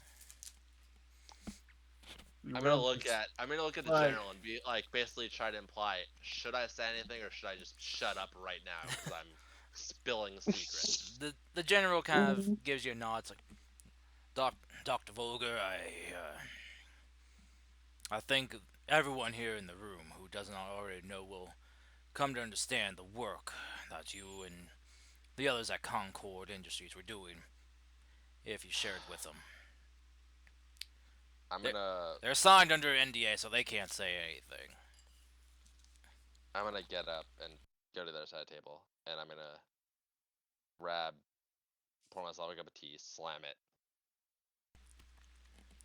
You I'm gonna rubbed look this, at. I'm gonna look at the like, general and be like, basically try to imply, should I say anything or should I just shut up right now because I'm spilling secrets. The general kind of Mm. gives you a nod. It's like, Dr. Volger, I think everyone here in the room who does not already know will come to understand the work that you and the others at Concord Industries were doing if you shared with them. I'm They're, gonna. they're signed under NDA, so they can't say anything. I'm gonna get up and go to the other side of the table, and I'm gonna grab, pour myself a cup of tea, slam it.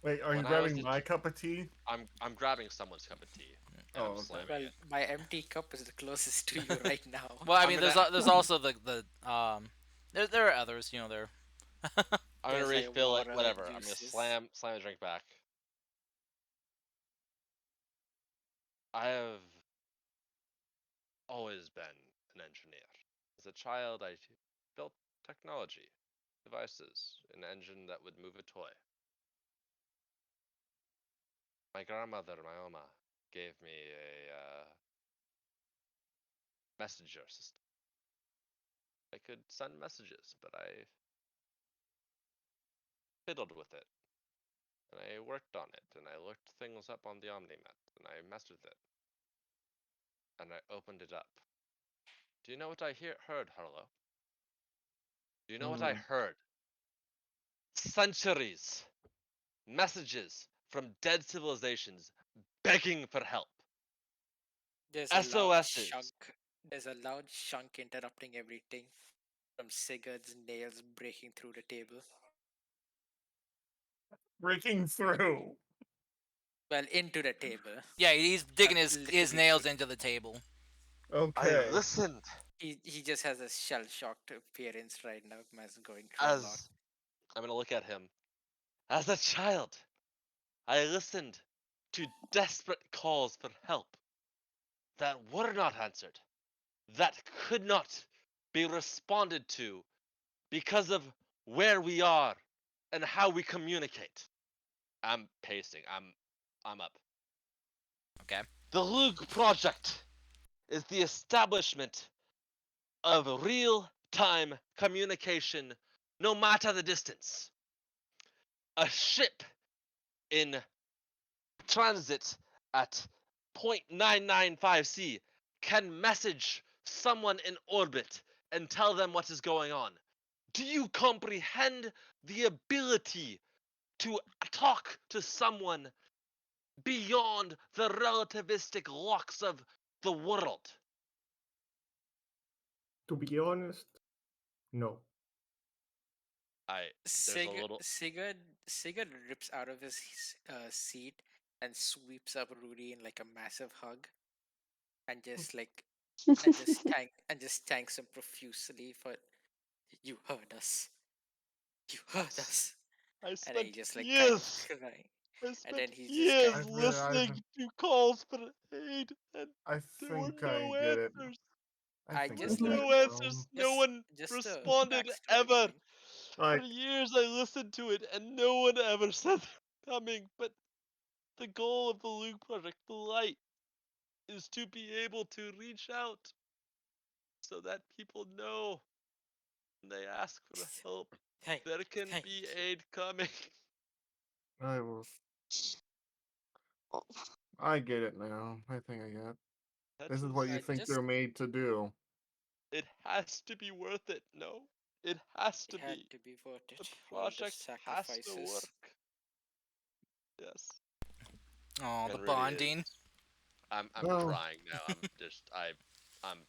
wait, are you When I was grabbing a my cup of tea? I'm grabbing someone's cup of tea and Oh, I'm okay. slamming Well, it. my empty cup is the closest to you right now. Well, I I'm mean, gonna there's also there are others. There. I'm gonna There's like refill it. water and Whatever. I'm gonna juices. slam the drink back. I have always been an engineer. As a child, I built technology, devices, an engine that would move a toy. My grandmother, my Oma, gave me a messenger system. I could send messages, but I fiddled with it, and I worked on it, and I looked things up on the OmniNet, and I messed with it, and I opened it up. Do you know what I heard, Harlow? Do you know what I Hmm. heard? Centuries! Messages from dead civilizations begging for help. There's a loud SOSs. shunk. There's a loud shunk interrupting everything, from Sigurd's nails breaking through the table. Breaking through. Well, into the table. Yeah, he's Not digging his literally nails through. into the table. I Okay. listened He just has a shell shocked appearance right now. Man's going through a lot. as I'm gonna look at him. As a child, I listened to desperate calls for help that were not answered, that could not be responded to because of where we are and how we communicate. I'm pacing. I'm up. Okay. The Lug project is the establishment of real-time communication no matter the distance. A ship in transit at 0.995C can message someone in orbit and tell them what is going on. Do you comprehend the ability to talk to someone beyond the relativistic locks of the world? To be honest, no. There's a little. Sigurd rips out of his seat and sweeps up Rudy in like a massive hug, and just thanks him profusely for, you heard us, you heard us, I and then he spent just like kind of years. crying, I and then spent he just kind years of I've, listening to calls for aid, and I there were think I no get it. answers. I think I just get like No it answers. now. No just one just a responded backstory ever. point. For Like, years I listened to it and no one ever said they're coming. But the goal of the Luke Project, the light, is to be able to reach out so that people know when they ask for help. Thank, There can thank be you. aid coming. I will. I get it now. I think I get it. That This is what you I is. think they're just made to do. It has to be worth it. No, it has it to had be. to be worth The it. All the project has to sacrifices. work. Yes. Oh, the And really is. bonding. I'm Well, crying now. I'm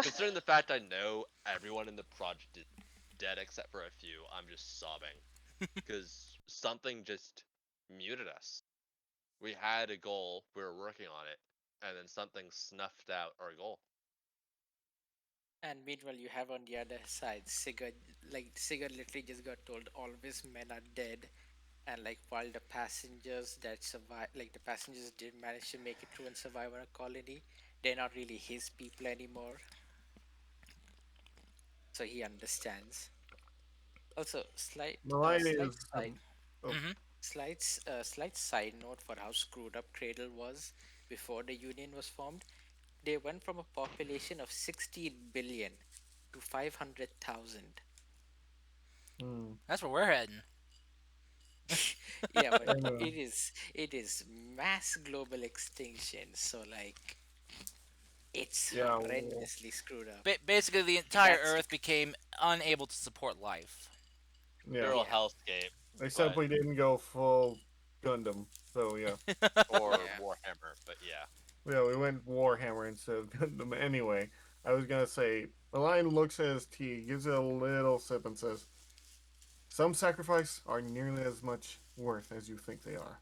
considering the fact I know everyone in the project is dead except for a few. I'm just sobbing because something just muted us. We had a goal, we were working on it, and then something snuffed out our goal. And meanwhile, you have on the other side, Sigurd. Like Sigurd literally just got told all of his men are dead, and like while the passengers that survive, like the passengers did manage to make it through and survive on a colony, they're not really his people anymore. So he understands. Also, the line slight is. side, Oh, Mm-hmm. slight side note for how screwed up Cradle was before the Union was formed. They went from a population of 16 billion to 500,000. hmm. That's where we're heading. Yeah, but I know. it is mass global extinction. So like it's Yeah, well, horrendously screwed up. Basically, the And entire that's Earth became unable to support life. yeah. Literal yeah, hellscape, They but simply didn't go full Gundam. So yeah. or yeah. Warhammer, but yeah. Yeah, we went Warhammer instead of Gundam. Anyway, I was gonna say the lion looks at his tea, gives it a little sip, and says, "Some sacrifice are nearly as much worth as you think they are,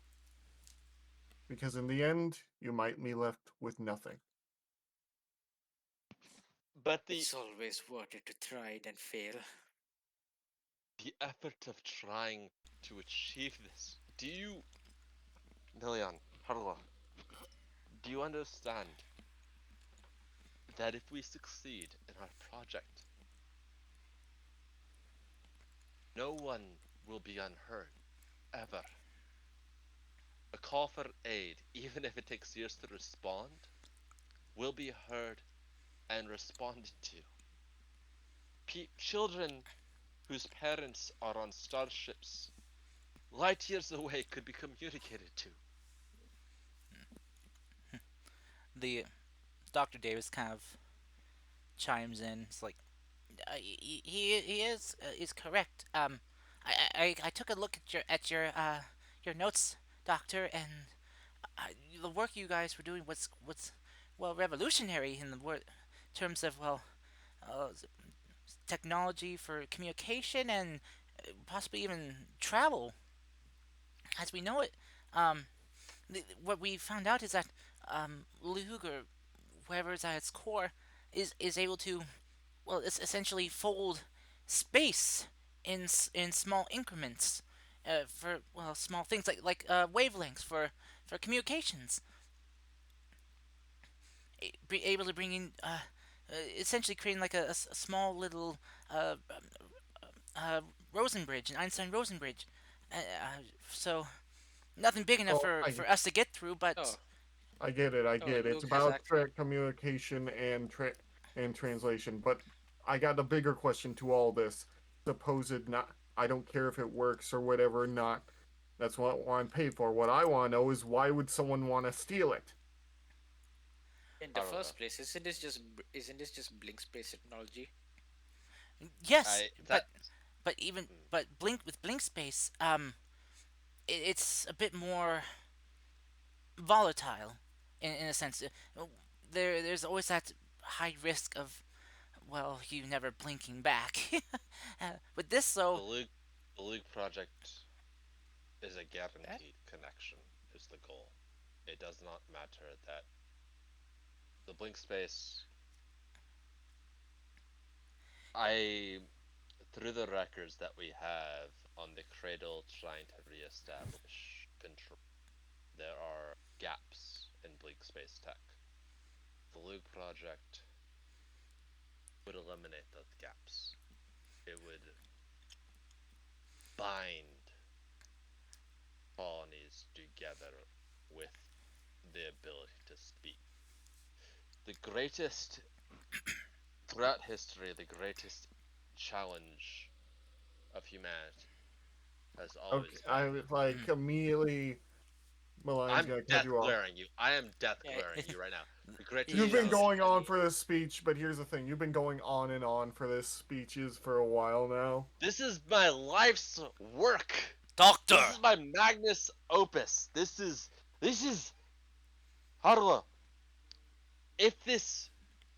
because in the end, you might be left with nothing." But It's always worth it to try it and fail. the effort of trying to achieve this. Nilian, Harla, do you understand that if we succeed in our project, no one will be unheard, ever? A call for aid, even if it takes years to respond, will be heard and responded to. Children whose parents are on starships light years away could be communicated to. The Dr. Davis kind of chimes in. It's like he is correct. I took a look at your notes, Doctor, and the work you guys were doing was well revolutionary in the terms of uh, technology for communication and possibly even travel as we know it. Um, what we found out is that Lug, or whoever is at its core, is able to, well, it's essentially fold space in small increments for, well, small things like wavelengths for communications. Be able to bring in essentially creating like a small little uh, uh, Rosenbridge, an Einstein Rosenbridge. So nothing big enough Well, for us to get through, Oh, but I get it. I oh, get it. It's Luke has about actually. communication and translation. But I got a bigger question to all this. Supposed not. I don't care if it works or whatever. Not. That's what I'm paid for. What I want to know is why would someone want to steal it? In the Harla, first place, isn't this just blink space technology? yes, I that mm, but Blink Space, it's a bit more volatile in a sense. There's always that high risk of, well, you never blinking back. With this, the though, Luke the Luke project is a That guaranteed connection is the goal. It does not matter that the blink space. I through the records that we have on the cradle trying to reestablish control, there are gaps in blink space tech. The Luke project eliminate those gaps. It would bind colonies together with the ability to speak. The greatest, throughout history, the greatest challenge of humanity has Okay, always been. I like immediately. Malion's I'm gonna cut death you off. glaring you. I am death Yeah, glaring you right now. The greatest You've he's been challenge. going on essentially for this speech, but here's the thing: you've been going on and on for this speeches for a while now. This is my life's work. This Doctor! is my magnus opus. This is Harlow. If this,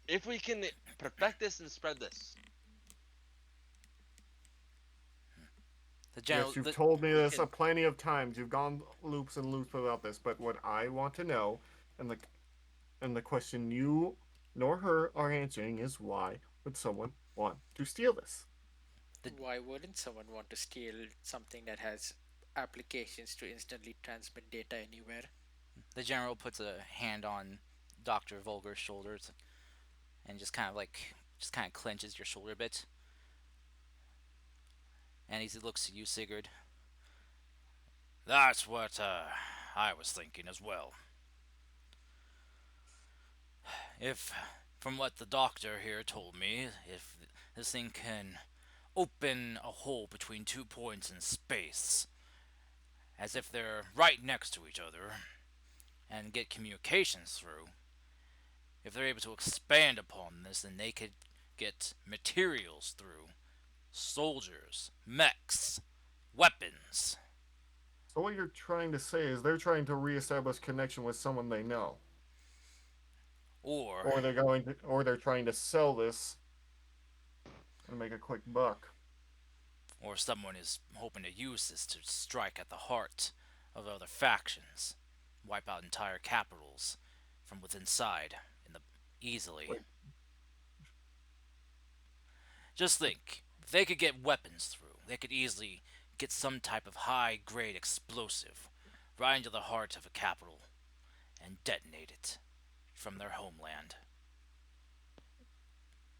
if we can perfect this and spread this, The general. Yes, you've told me this plenty of times. You've gone loops and loops about this, but what I want to know, and the question you nor her are answering is why would someone want to steal this? why wouldn't someone want to steal something that has applications to instantly transmit data anywhere? The general puts a hand on Doctor Vulgar's shoulders and just kind of clenches your shoulder a bit. And he looks to you, Sigurd. That's what I was thinking as well. If, from what the doctor here told me, if this thing can open a hole between 2 points in space, as if they're right next to each other, and get communications through, if they're able to expand upon this, then they could get materials through, soldiers, mechs, weapons, So what you're trying to say is they're trying to reestablish connection with someone they know, or or they're trying to sell this and make a quick buck. someone is hoping to use this to strike at the heart of other factions, wipe out entire capitals from within inside in the easily. Wait. Just think, if they could get weapons through, they could easily get some type of high-grade explosive right into the heart of a capital and detonate it from their homeland.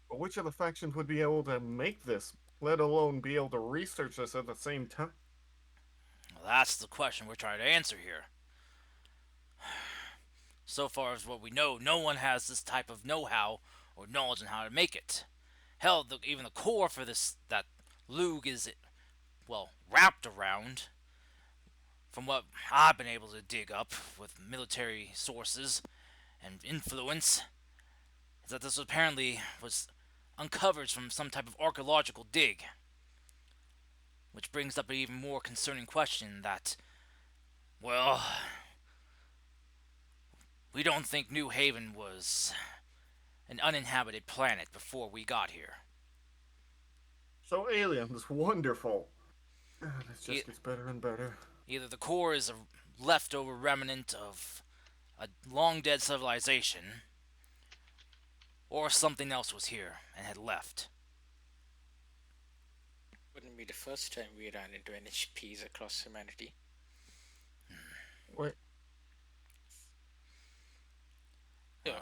But which of the factions would be able to make this, let alone be able to research this at the same time? Well, that's the question we're trying to answer here. So far as what we know, no one has this type of know-how or knowledge on how to make it. Hell, even the core for this that Lug is, well, wrapped around, from what I've been able to dig up with military sources and influence, is that this apparently was uncovered from some type of archaeological dig. Which brings up an even more concerning question that, well, we don't think New Haven was an uninhabited planet before we got here. So aliens, wonderful. This E- just gets better and better. Either the core is a leftover remnant of a long dead civilization, or something else was here and had left. Wouldn't be the first time we ran into NHPs across humanity. Wait, Yeah,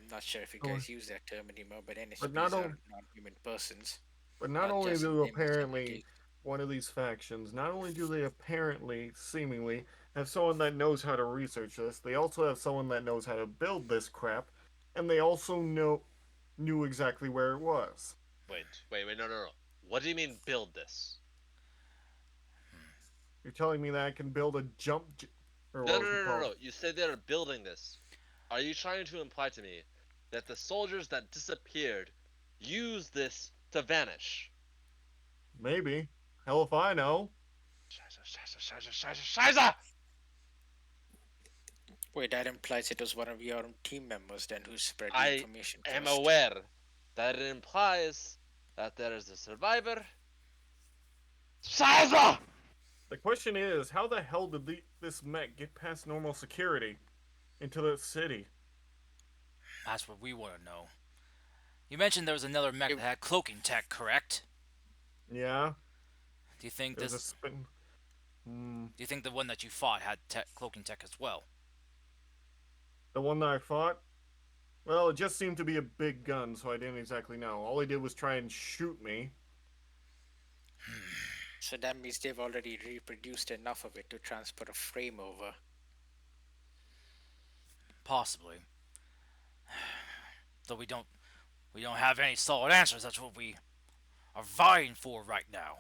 not sure if you guys use that term anymore, but NHPs not are on- non-human persons. but not only just do named apparently separately. one of these factions, not only do they apparently, seemingly, have someone that knows how to research this, they also have someone that knows how to build this crap, and they also knew exactly where it was. wait, no. What do you mean build this? You're telling me that I can build a or No, what no, would you no, no, call no. it? You said they're building this. Are you trying to imply to me that the soldiers that disappeared used this to vanish? Maybe. Hell if I know. Scheiße! Wait, that implies it was one of your own team members then who spread the I information am first. aware that it implies that there is a survivor. Scheiße! The question is, how the hell did this mech get past normal security into the city? That's what we want to know. You mentioned there was another mech that had cloaking tech, correct? Yeah, Do you think there's a this? spin. Do you think the one that you fought had cloaking tech as well? The one that I fought? Well, it just seemed to be a big gun, so I didn't exactly know. All he did was try and shoot me. So that means they've already reproduced enough of it to transport a frame over. Possibly. Though we don't have any solid answers. That's what we are vying for right now.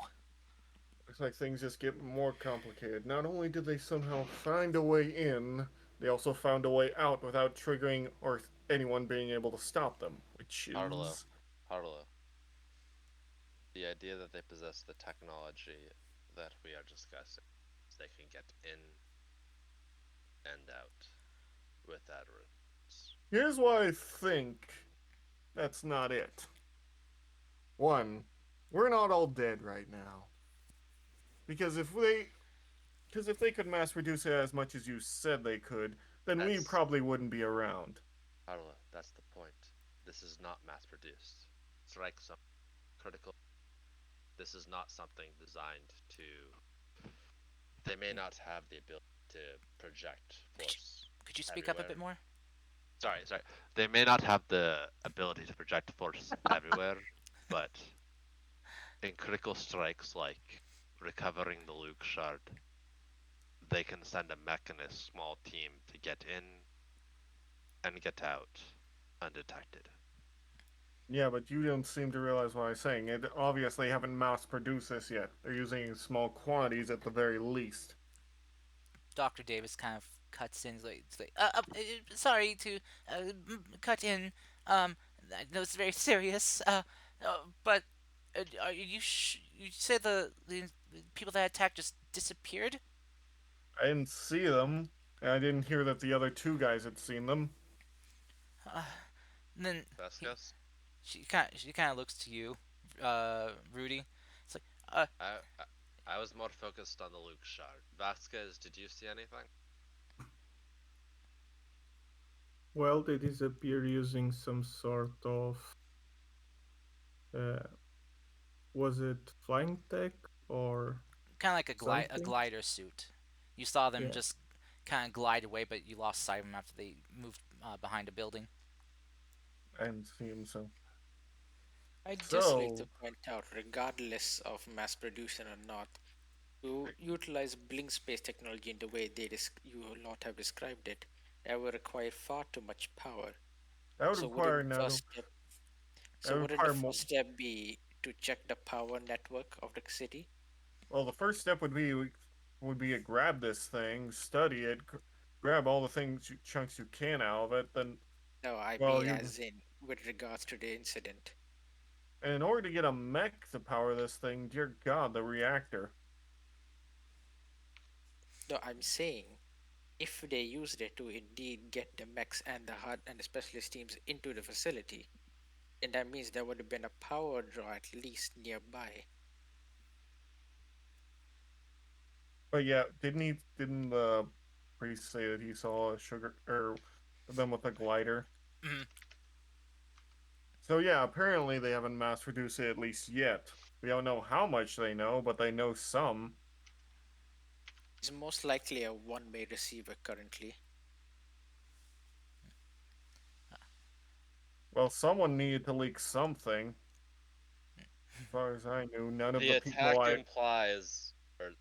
Looks like things just get more complicated. Not only did they somehow find a way in, they also found a way out without triggering or anyone being able to stop them, which Harlow, is. Harlow. The idea that they possess the technology that we are discussing, so they can get in and out without risks. Here's why I think that's not it. One, we're not all dead right now. Because if they could mass produce it as much as you said they could, then we That's probably wouldn't be around. Harlow, that's the point. This is not mass produced. Strike some critical. This is not something designed to. They may not have the ability to project force Could you speak up a everywhere. bit more? Sorry. They may not have the ability to project force everywhere, but in critical strikes like recovering the Luke shard, they can send a mech and a small team to get in and get out undetected. Yeah, but you don't seem to realize what I'm saying. It obviously haven't mass produced this yet. They're using small quantities at the very least. Dr. Davis kind of cuts in. Sorry to cut in. I know it's very serious. But you said the people that attacked just disappeared? I didn't see them, and I didn't hear that the other two guys had seen them. And then Best guess? she kind of looks to you, Rudy. It's like, I was more focused on the Luke shard. Vasquez, did you see anything? Well, they disappear using some sort of. Uh, was it flying tech or kind of like a something? glider suit. You saw them Yeah. just kind of glide away, but you lost sight of them after they moved behind a building. I didn't see them, so. I'd just like to So, point out, regardless of mass production or not, to utilize blink space technology in the way you lot have described it, that would require far too much power. that would So require wouldn't the no. first step That so would wouldn't the require more. first step be to check the power network of the city? Well, the first step would be to grab this thing, study it, grab all the chunks you can out of it. Then, No, I well, mean you as in with regards to the incident. and in order to get a mech to power this thing, dear God, the reactor. No, I'm saying if they used it to indeed get the mechs and the HUD and the specialist teams into the facility, then that means there would have been a power draw at least nearby. But yeah, didn't the priest say that he saw a sugar or them with a glider? Mhm. So yeah, apparently they haven't mass produced it at least yet. We don't know how much they know, but they know some. It's most likely a one-way receiver currently. Well, someone needed to leak something. As far as I knew, none of The the people attack implies, or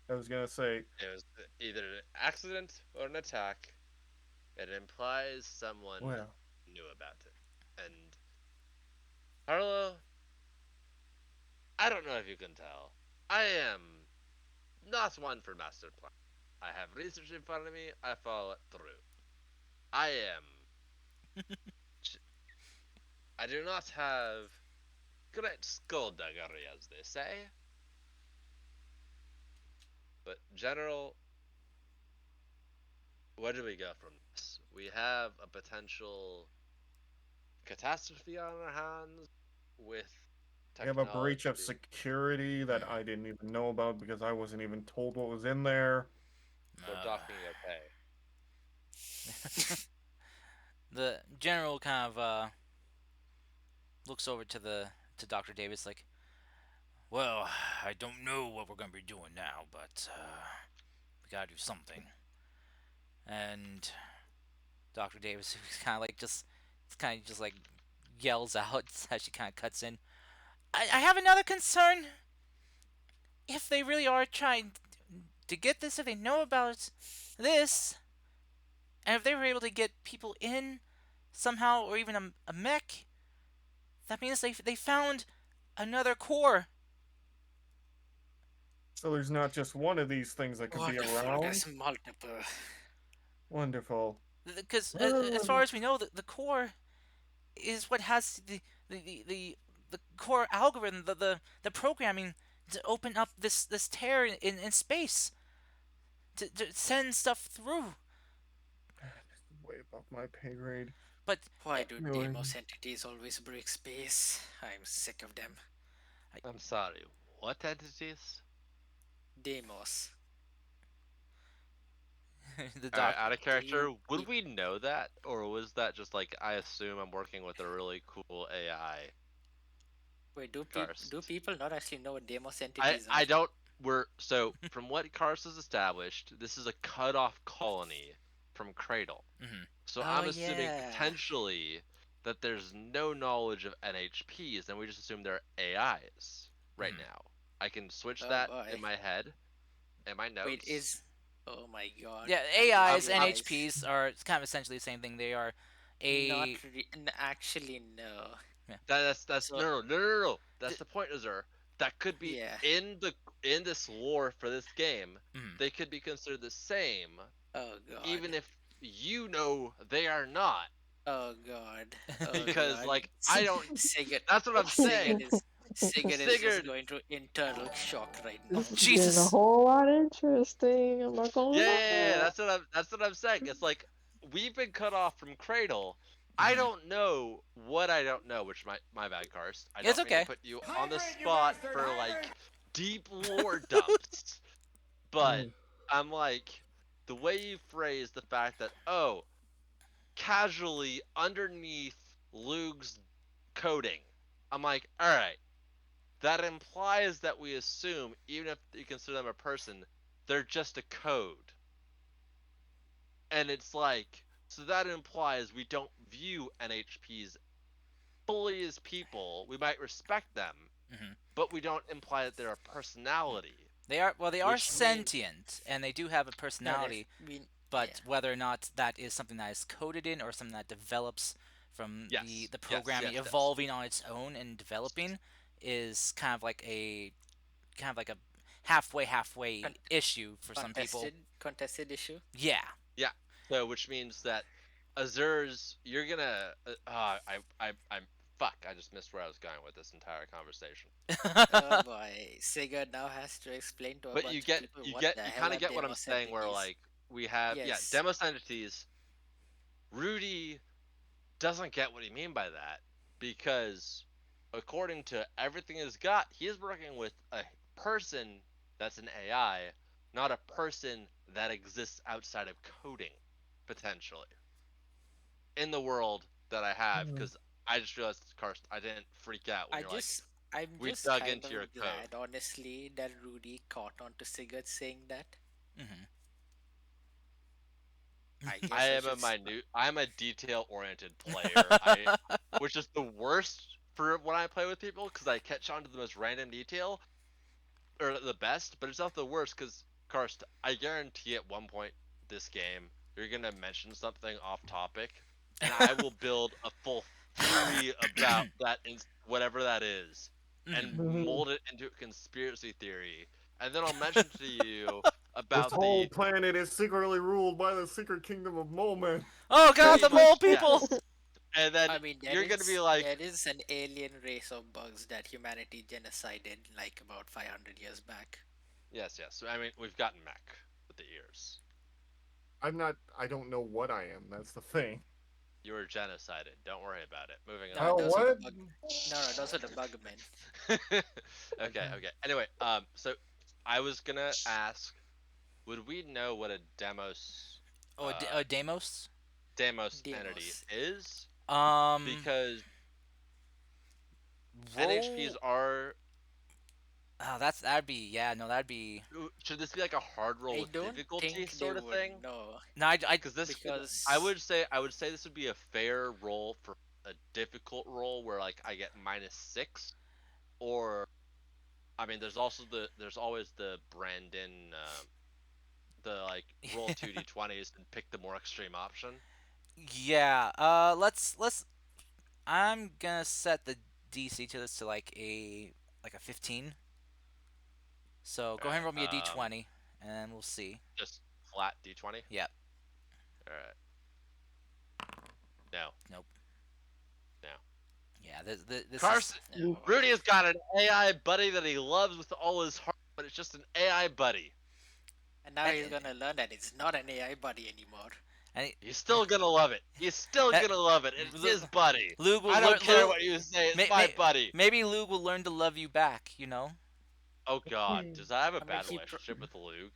I was gonna say, it was either an accident or an attack. It implies someone well, knew about it. And Harlow, I don't know if you can tell. I am not one for master plan. I have research in front of me. I follow it through. I am. I do not have great skullduggery, as they say. But general, where do we go from this? We have a potential catastrophe on our hands with we have a breach of technology. security that I didn't even know about because I wasn't even told what was in there. We're Uh, docking your pay. the general kind of looks over to Dr. Davis like, well, I don't know what we're gonna be doing now, but we gotta do something. And Dr. Davis, who's kind of like just, kind of just like yells out as she kind of cuts in. I have another concern. If they really are trying to get this, if they know about this, and if they were able to get people in somehow, or even a mech, that means they found another core. So there's not just one of these things that could be Wonderful. around. There's multiple. Wonderful. Because as far Um, as we know, the core is what has the core algorithm, the programming to open up this tear in space to send stuff through. way above my pay grade. But Why do Anyway, Deimos entities always break space? I'm sick of them. I'm sorry. What entities? Deimos. the All right, doc. out of Do you character, would we know that, or was that just like I assume I'm working with a really cool AI? wait? Karst. Do people not actually know what Deimos I entities are? I don't. We're so from what Karst has established, this is a cut-off colony from Cradle. Mhm. So Oh I'm assuming yeah. potentially that there's no knowledge of NHPs, and we just assume they're AIs right Mhm. now. I can switch Oh that boy. in my head, in my Wait, notes. is oh my god. Yeah, I just AIs and realized. HPs are, it's kind of essentially the same thing. They are a Actually no. yeah. That's So no. That's D- the point, Azur. That could be yeah. in this lore for this game. mhm. They could be considered the same, Oh god. even if you know they are not. Oh god. Oh Because god. like I don't. Sigurd That's what I'm Sigurd saying. is Sigurd is just Sigurd. going through internal shock right now. This is getting a Jesus. whole lot interesting. I'm not gonna Yeah. lie. That's what I'm saying. It's like we've been cut off from Cradle. I Mhm. don't know what I don't know, which my bad, Karst. I It's don't mean to okay. put you on the spot for like deep lore dumps, but I'm like the way you phrase the fact that casually underneath Luke's coding, I'm like, all right, that implies that we assume even if you consider them a person, they're just a code. And it's like, so that implies we don't view NHPs fully as people. We might respect them, Mhm. but we don't imply that they're a personality. They are Which means, sentient and they do have a No, def personality, yeah. but whether or not that is something that is coded in or something that develops from yes, the yes, programming yes, yes. evolving on its own and developing is kind of like a halfway Con- issue for some people. contested issue. Yeah. Yeah. So, which means that Azur's, you're gonna, I'm, fuck, I just missed where I was going with this entire conversation. Oh boy. Sigurd now has to explain to a But bunch of people what the you hell kind of are get what I'm Deimos saying, where entities. like we have, Yes. demos entities. Rudy doesn't get what he mean by that because, according to everything he's got, he is working with a person that's an AI, not a person that exists outside of coding, potentially, in the world that I have. Because I just realized, Karst, I didn't freak out when I you're like, just I'm we just dug kind into your of code. glad honestly that Rudy caught on to Sigurd saying that. Mhm. I guess I should I'm a detail oriented player. Which is the worst for when I play with people because I catch on to the most random detail or the best, but it's not the worst because Karst, I guarantee at one point this game you're gonna mention something off topic, and I will build a full theory about that whatever that is, and Mhm. Mhm. mold it into a conspiracy theory, and then I'll mention to you this about whole the planet is secretly ruled by the secret kingdom of Mole Men. Oh god, pretty the mole much people. yes, and then I mean you're gonna be like, there is an alien race of bugs that humanity genocided like about 500 years back. yes. I mean we've gotten mech with the ears. I'm not. I don't know what I am. That's the thing. You were genocided. Don't worry about it. Moving No, along. those are the What? bug. No, those are the bug men. Okay. Anyway, so I was gonna ask, would we know what a Deimos. Demos entity Deimos. is? Um, Because roll. NHPs are Oh, that'd be yeah. No, that'd be Should this be like a hard roll I with don't difficulty think they sort of would thing? know no. Because this would, because I would say this would be a fair roll for a difficult roll where like I get -6, or I mean, there's always the Brandon, the like roll 2d20s and pick the more extreme option. yeah. Let's. I'm gonna set the DC to this to like a 15. So go ahead and roll me a Okay, d20, and we'll see. just flat d20. Yeah. All right, no, Nope. no. Yeah. This is. Carson, no. Rudy has got an AI buddy that he loves with all his heart, but it's just an AI buddy. And now And, he's gonna learn that it's not an AI buddy anymore. and He's still gonna love it. He's still Uh, gonna love it. It's Lu- his buddy. Lug will I learn. don't care what you say. It's my buddy. Maybe Lug will learn to love you back. You know. Oh God, does I have a I mean, bad relationship with Luke?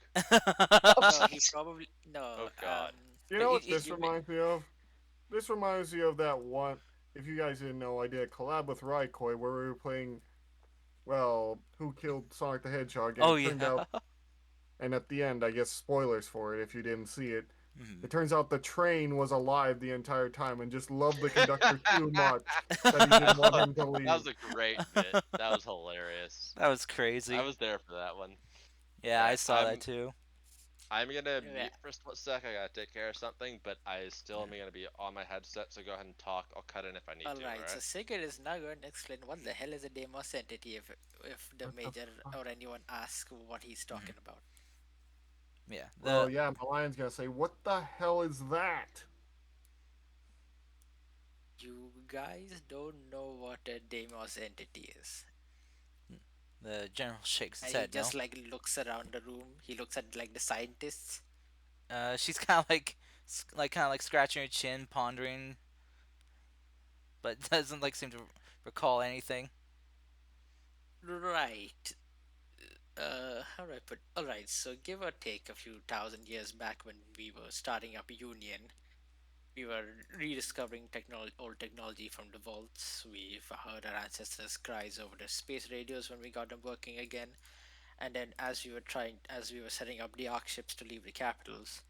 no, he probably no. Oh God. You But know you, what this You may, reminds me of? This reminds me of that one. If you guys didn't know, I did a collab with Raikoi where we were playing, well, Who Killed Sonic the Hedgehog, and oh it turned yeah. out, and at the end, I guess spoilers for it if you didn't see it, Mhm. it turns out the train was alive the entire time and just loved the conductor too much that he didn't want him to That leave. was a great bit. That was hilarious. That was I crazy. was there for that one. Yeah, I Alright, saw that too. I'm gonna yeah. mute for a split sec. I gotta take care of something, but I still am gonna be on my headset, so go ahead and talk. I'll cut in if I need to. Alright, so Alright. Sigurd is now going to explain what the hell is a Deimos entity if the What the major fuck? or anyone asks what he's talking about. Yeah. Well, yeah, my lion's gonna say, "What the hell is that?" You guys don't know what a Deimos entity is. The general shakes his And he head. No. just like looks around the room. He looks at like the scientists. She's kind of like scratching her chin, pondering, but doesn't like seem to recall anything. Right. How do I put? Alright, so give or take a few thousand years back when we were starting up Union, we were rediscovering old technology from the vaults. We've heard our ancestors' cries over the space radios when we got them working again. And then as we were setting up the arc ships to leave the capitals,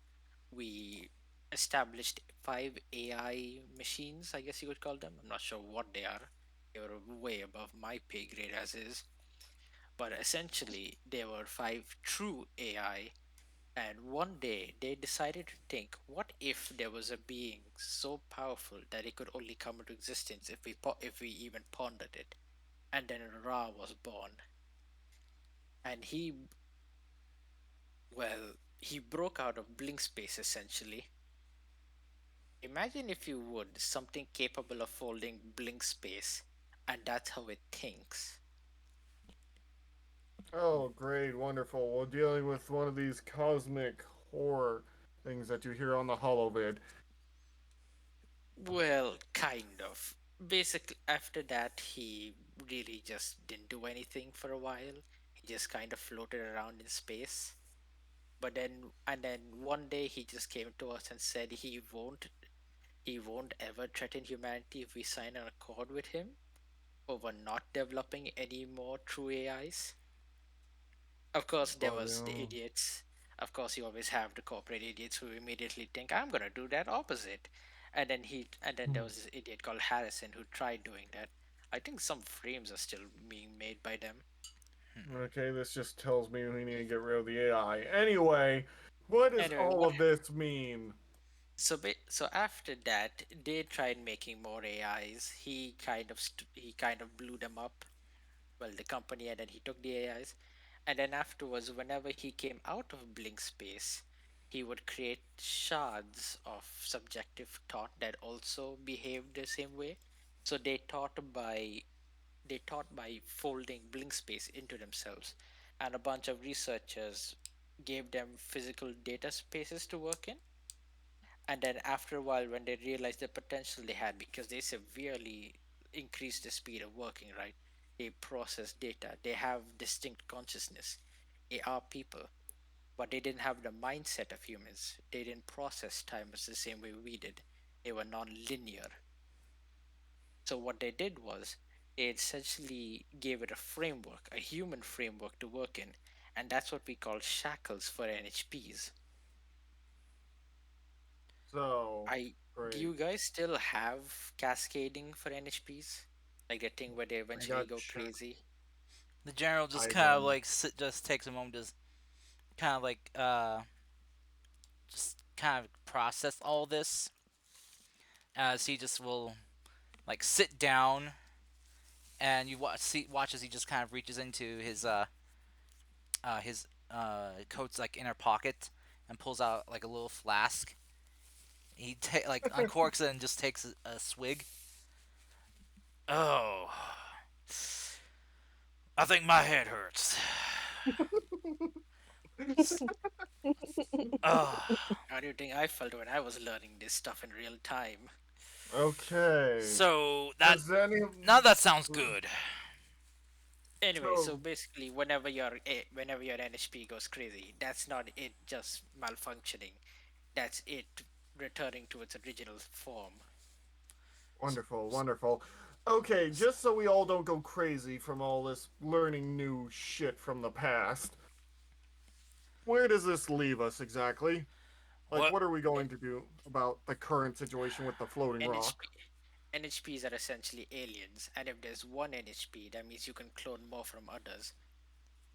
we established 5 AI machines, I guess you would call them. I'm not sure what they are. They were way above my pay grade as is. But essentially, they were 5 true AI. And one day they decided to think, what if there was a being so powerful that it could only come into existence if we even pondered it? And then Ra was born. And he broke out of blink space essentially. Imagine, if you would, something capable of folding blink space, and that's how it thinks. Oh, great, wonderful. We're dealing with one of these cosmic horror things that you hear on the holovid. Well, kind of. Basically, after that, he really just didn't do anything for a while. He just kind of floated around in space. And then one day he just came to us and said he won't ever threaten humanity if we sign an accord with him over not developing any more true AIs. Of course, there Oh, was the no. idiots. Of course, you always have the corporate idiots who immediately think, "I'm gonna do that opposite," and then there was this idiot called Harrison who tried doing that. I think some frames are still being made by them. Okay, this just tells me we need to get rid of the AI. Anyway, what does Anyway, all of this mean? so after that, they tried making more AIs. He kind of blew them up. Well, the company, and then he took the AIs. And then afterwards, whenever he came out of blink space, he would create shards of subjective thought that also behaved the same way. So they taught by folding blink space into themselves, and a bunch of researchers gave them physical data spaces to work in. And then after a while, when they realized the potential they had, because they severely increased the speed of working, right? They process data, they have distinct consciousness, they are people, but they didn't have the mindset of humans. They didn't process time as the same way we did. They were non-linear. So what they did was They essentially gave it a framework, a human framework to work in, and that's what we call shackles for NHPs. So, I Do great. you guys still have cascading for NHPs? Like the thing where they I eventually got go shot. crazy? The general just I kind of don't. like just takes a moment to kind of like just kind of process all this as he just will like sit down and you watch as he just kind of reaches into his coat's like inner pocket and pulls out like a little flask. He like uncorks it and just takes a swig. Oh, I think my head hurts. Oh, How do you think I felt when I was learning this stuff in real time? Okay. so that Does any now that sounds good. Anyway, so so basically, whenever your NHP goes crazy, that's not it just malfunctioning. That's it returning to its original form. wonderful, wonderful. Okay, just so we all don't go crazy from all this learning new shit from the past, where does this leave us exactly? Like, What? what are we going to do about the current situation with the floating NHP rock? NHPs are essentially aliens, and if there's one NHP, that means you can clone more from others.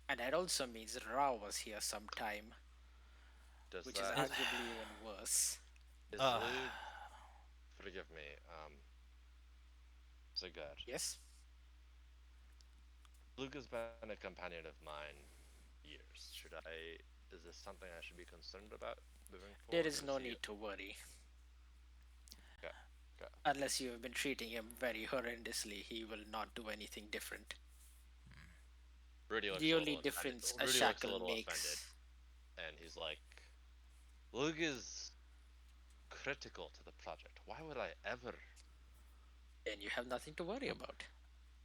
And that also means Ra was here sometime, Does which is that It, arguably even worse. is uh, Lug? Forgive me. Sigurd. Yes? Lug has been a companion of mine for years. Should I? Is this something I should be concerned about moving There forward, is or is no he? need to worry. Okay. Okay. Unless you have been treating him very horrendously, he will not do anything different. Rudy looks The a only little offended. difference a Rudy looks a shackle little offended, makes, and he's like, "Lug is critical to the project. Why would I ever?" then you have nothing to worry about.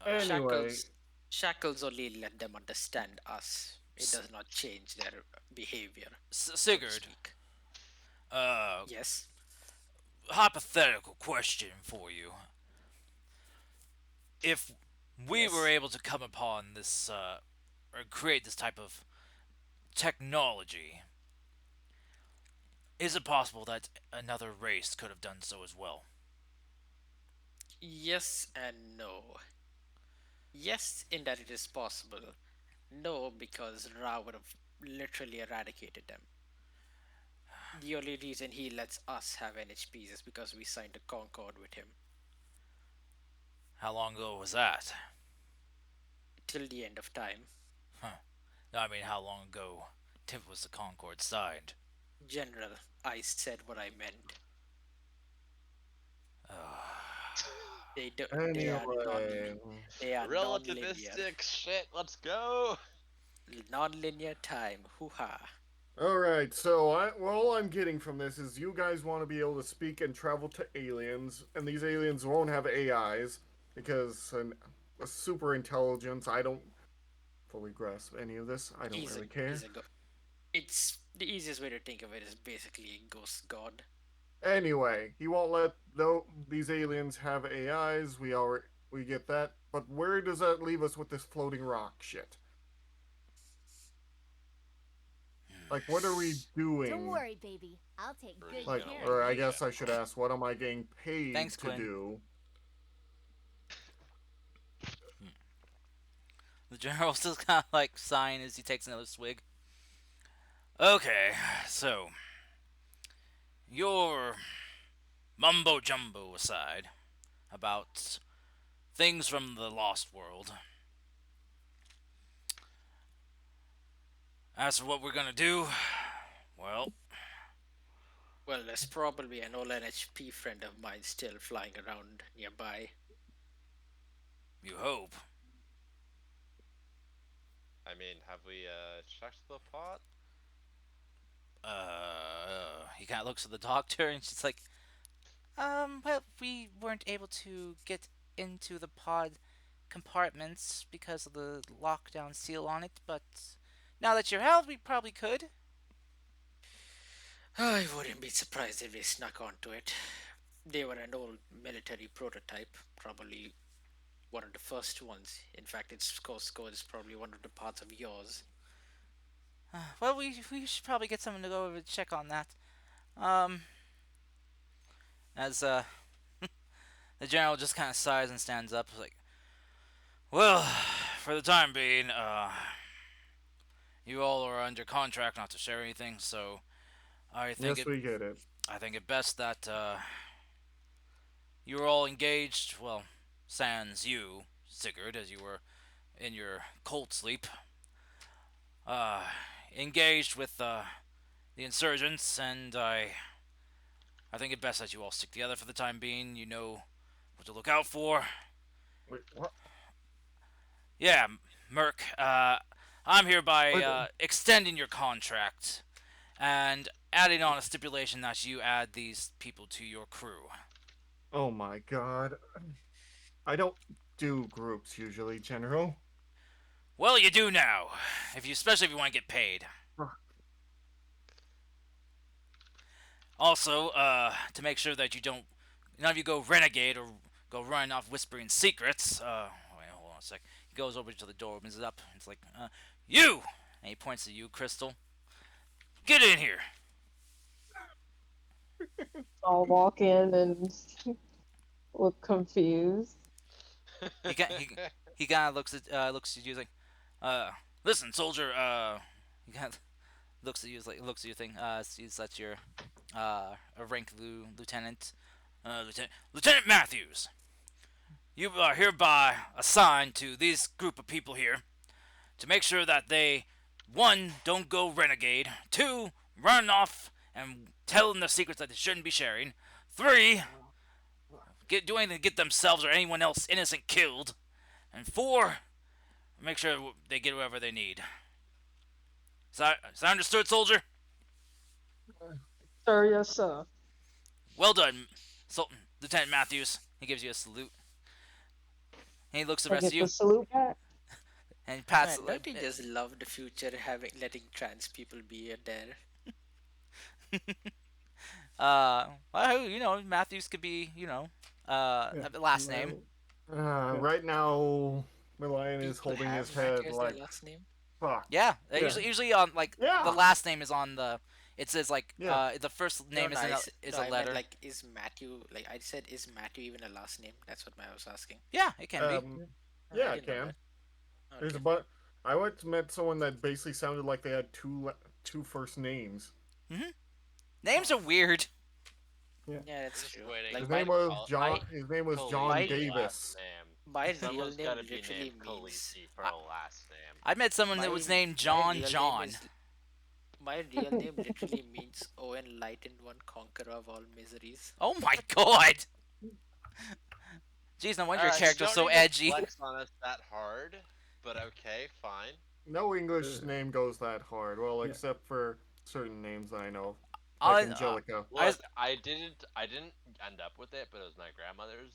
Anyway, Shackles shackles only let them understand us. It S- does not change their behavior, so to Sigurd. speak. Uh, Yes. hypothetical question for you. If we were Yes. able to come upon this, or create this type of technology, is it possible that another race could have done so as well? Yes and no. Yes, in that it is possible. No, because Ra would have literally eradicated them. The only reason he lets us have NHPs is because we signed a Concord with him How long ago was that? till the end of time. Huh. No, I mean, how long ago was the Concord signed? General, I said what I meant. They are anyway. non-linear. Relativistic shit. Let's go. Non-linear time. Hoo-ha. All right, so all I'm getting from this is you guys want to be able to speak and travel to aliens, and these aliens won't have AIs because a super intelligence. I don't fully grasp any of this. I don't really He's care. a go. It's the easiest way to think of it is basically a ghost god. Anyway, he won't let though these aliens have AIs. We get that, but where does that leave us with this floating rock shit? Like, what are we Don't doing? worry, baby. I'll take Rudy's good Like, gonna care lick of or I his you. guess I shit. should ask, what am I getting paid Thanks, to Quinn. do? The general's just kind of like sighing as he takes another swig. Okay, so your mumbo jumbo aside about things from the Lost World. As for what we're gonna do, well, Well, there's probably an old NHP friend of mine still flying around nearby. you hope. I mean, have we checked the pot? He kind of looks at the doctor and she's like, well, we weren't able to get into the pod compartments because of the lockdown seal on it, but now that you're out, we probably could. I wouldn't be surprised if they snuck onto it. They were an old military prototype, probably one of the first ones. In fact, its score is probably one of the parts of yours. Well, we should probably get someone to go over and check on that. Um, as the general just kind of sighs and stands up, like, well, for the time being, you all are under contract not to share anything, so I think Yes, it we get it. I think it best that you are all engaged. Well, sans you, Sigurd, as you were in your cold sleep, uh, engaged with the insurgents, and I think it best that you all stick together for the time being. You know what to look out for. Wait, what? Yeah, Merc. I'm hereby Wait, extending your contract and adding on a stipulation that you add these people to your crew. oh my god. I don't do groups usually, General. Well, you do now, especially if you want to get paid. Also, to make sure that you don't, none of you go renegade or go running off whispering secrets. Wait, hold on a sec. He goes over to the door, opens it up. It's like, you, and he points to you, Crystal. Get in here. I'll walk in and look confused. He he kind of looks at you like, listen, soldier. He kind of looks at you like looks at your thing. Sees that you're a rank lieutenant. Lieutenant Matthews. You are hereby assigned to this group of people here to make sure that they, one, don't go renegade, two, run off and tell them the secrets that they shouldn't be sharing, three, do anything to get themselves or anyone else innocent killed, and four, make sure they get whoever they need. Is that understood, soldier? Sir, yes, sir. Well done, Sultan Lieutenant Matthews. He gives you a salute. And he looks at the I rest of get the you salute back. and he pats. Man, don't you just love the future letting trans people be there? Well, Matthews could be, Yeah. a last name. Yeah. Right now, Milian is People holding his have head Matthew as like, their last name. fuck. Yeah, Yeah. usually on like Yeah. the last name is on the. It says like Yeah. the first No, name no, is no, a I meant letter. like, is Matthew, like I said, is Matthew even a last name? That's what I was asking. Yeah, it can be. Oh, Yeah, I it didn't know can. that. There's a Okay. but. I once met someone that basically sounded like they had two first names. Names are weird. Yeah, that's Just true. waiting. Like His By name was default, John. His name was John by- Davis. Last name. my real Someone's name gotta be literally named means Khaleesi for a last name. I met someone that was named John John. My real name literally means O enlightened one, conqueror of all miseries. Oh my god! Jeez, no wonder your Alright, character's don't so need to edgy. Flex on us that hard, but okay, fine. No English name goes that hard. Well, Yeah. except for certain names that I know, I- like Angelica. Look, I didn't end up with it, but it was my grandmother's.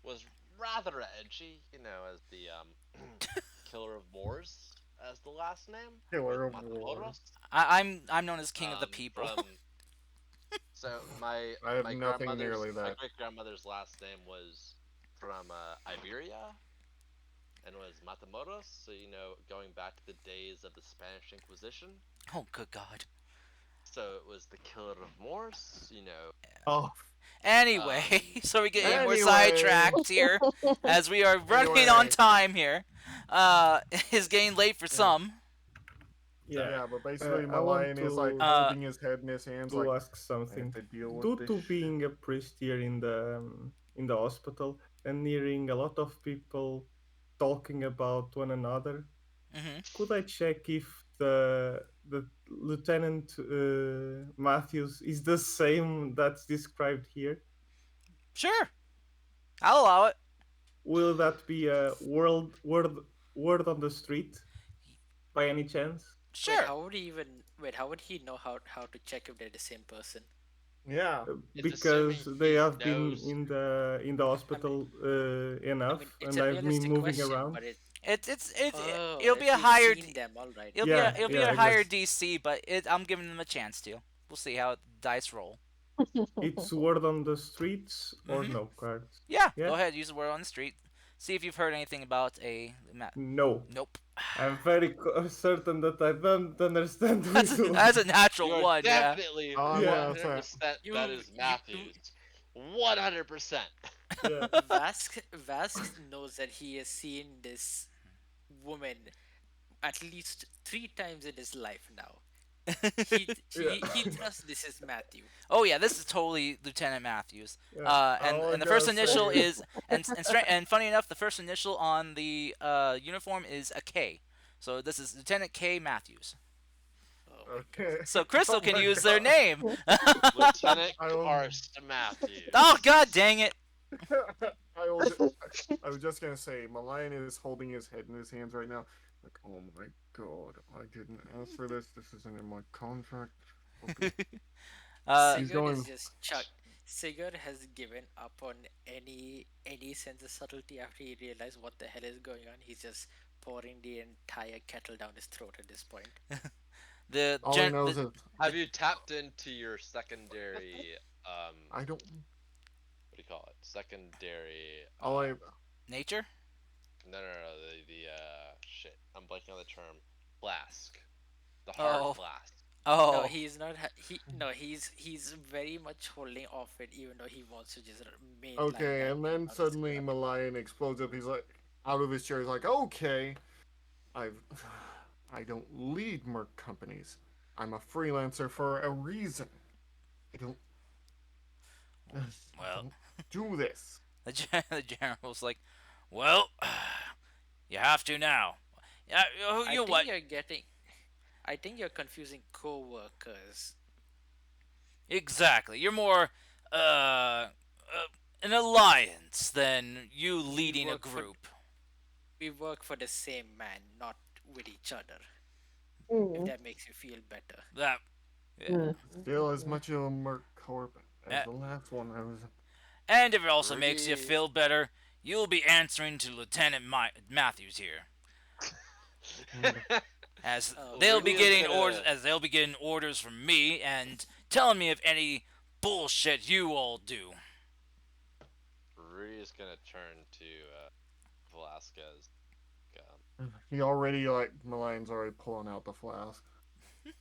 Was rather edgy, as the killer of Moors as the last name. Killer with of Moors. Matamoros. I'm known as king of the people. So my I have my nothing grandmother's nearly my that. great grandmother's last name was from Iberia, and was Matamoros. So going back to the days of the Spanish Inquisition. Oh good god. So it was the killer of Moors. Oh, Anyway, so we're getting more Anyway. sidetracked here as we are running on Anyway. time here. It's getting late for some. yeah, but basically, I want Milian is like to- holding his head in his hands, to like ask I something. have to deal with Due this. to being a priest here in the hospital and hearing a lot of people talking about one another, Hmm. could I check if the Lieutenant Matthews is the same that's described here? Sure, I'll allow it. Will that be a word on the street by any chance? Sure. Wait, how would he know how to check if they're the same person? Yeah, It's Because assuming they he have been knows- in the hospital enough, It's and a I've been realistic moving question, around. but It'll be a if you've higher seen them, all right. it'll Yeah, be yeah, a higher exactly. DC, but I'm giving them a chance to. We'll see how the dice roll. It's word on the streets or Mhm. no cards. Yeah, Yeah. go ahead. Use the word on the street. See if you've heard anything about a No. Nope. I'm very certain that I don't understand That's whistle. that's a You natural are one, yeah. definitely I'm Yeah. gonna say 100% that You is you Matthews. 100%. Yeah. Vask knows that he has seen this woman at least 3 times in his life now. Yeah. He trusts this is Matthew. Oh yeah, this is totally Lieutenant Matthews. Yeah. And All I the first gotta say initial is is and funny enough, the first initial on the uniform is a K. So this is Lieutenant K Matthews. Oh my okay. So Crystal Oh can my use their god. name. Lieutenant I will. Karst Matthews. Oh god dang it! I will. I was just gonna say, Malayan is holding his head in his hands right now. Like, oh my god, I didn't ask for this. This isn't in my contract. Okay. Uh, He's Sigurd going. is just chuck. Sigurd has given up on any sense of subtlety after he realized what the hell is going on. He's just pouring the entire kettle down his throat at this point. the All he gen knows the, is Have you tapped into your secondary, I don't. what do you call it? Secondary, All I. nature. no, shit. I'm blanking on the term. Flask. The hard Oh flask. No, oh. he's not. He's very much holding off it, even though he wants to just mainline Okay, that and thing then out his suddenly gut. Malayan explodes up. He's like, out of his chair. He's like, okay, I've. I don't lead Merc companies. I'm a freelancer for a reason. I don't. I Well, don't do this. the general's like, well, you have to now. Yeah, I you know think what? you're getting. I think you're confusing co-workers. Exactly. You're more an alliance than you We leading a work for group. we work for the same man, not with each other. If Mm, that makes you feel better. That yeah. mm, Still as much of a Merc Corp as Uh, the last one I was. and if it also makes you Rudy. feel better, you'll be answering to Lieutenant Matthews here, as Oh they'll god. be Rudy is getting orders gonna. as they'll be getting orders from me and telling me if any bullshit you all do. Rudy is gonna turn to Velasquez. He already, like, Malayan's already pulling out the flask.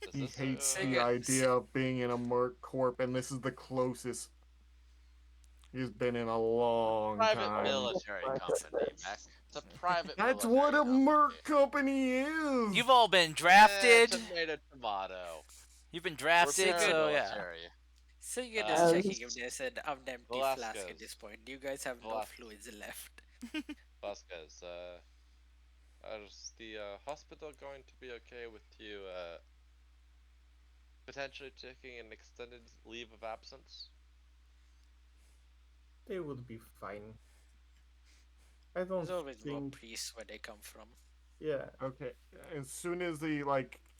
Is He this hates a the Sigurd, idea of being in a Merc Corp, and this is the closest he's been in a long private time. military company, Mac? It's a private That's military what a company. Merc company is! You've all been drafted. Tomato, tomato. You've been We're drafted, so yeah. paramilitary. Sigurd is Uh, checking if there's an empty flask at Velasquez. this point. You guys have no Velas- fluids left. Vasquez, is the hospital going to be okay with you potentially taking an extended leave of absence? they would be fine. I don't There's always more think. priests where they come from. Yeah. Okay, as soon as he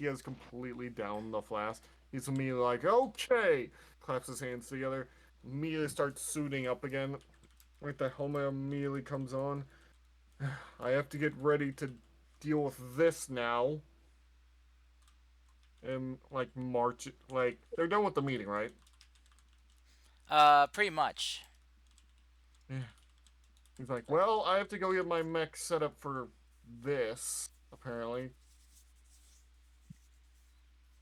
has completely downed the flask, he's immediately like, okay! Claps his hands together, immediately starts suiting up again. Like, the helmet immediately comes on. I have to get ready to deal with this now. And, like, march. Like, they're done with the meeting, right? Pretty much. He's like, well, I have to go get my mech set up for this, apparently.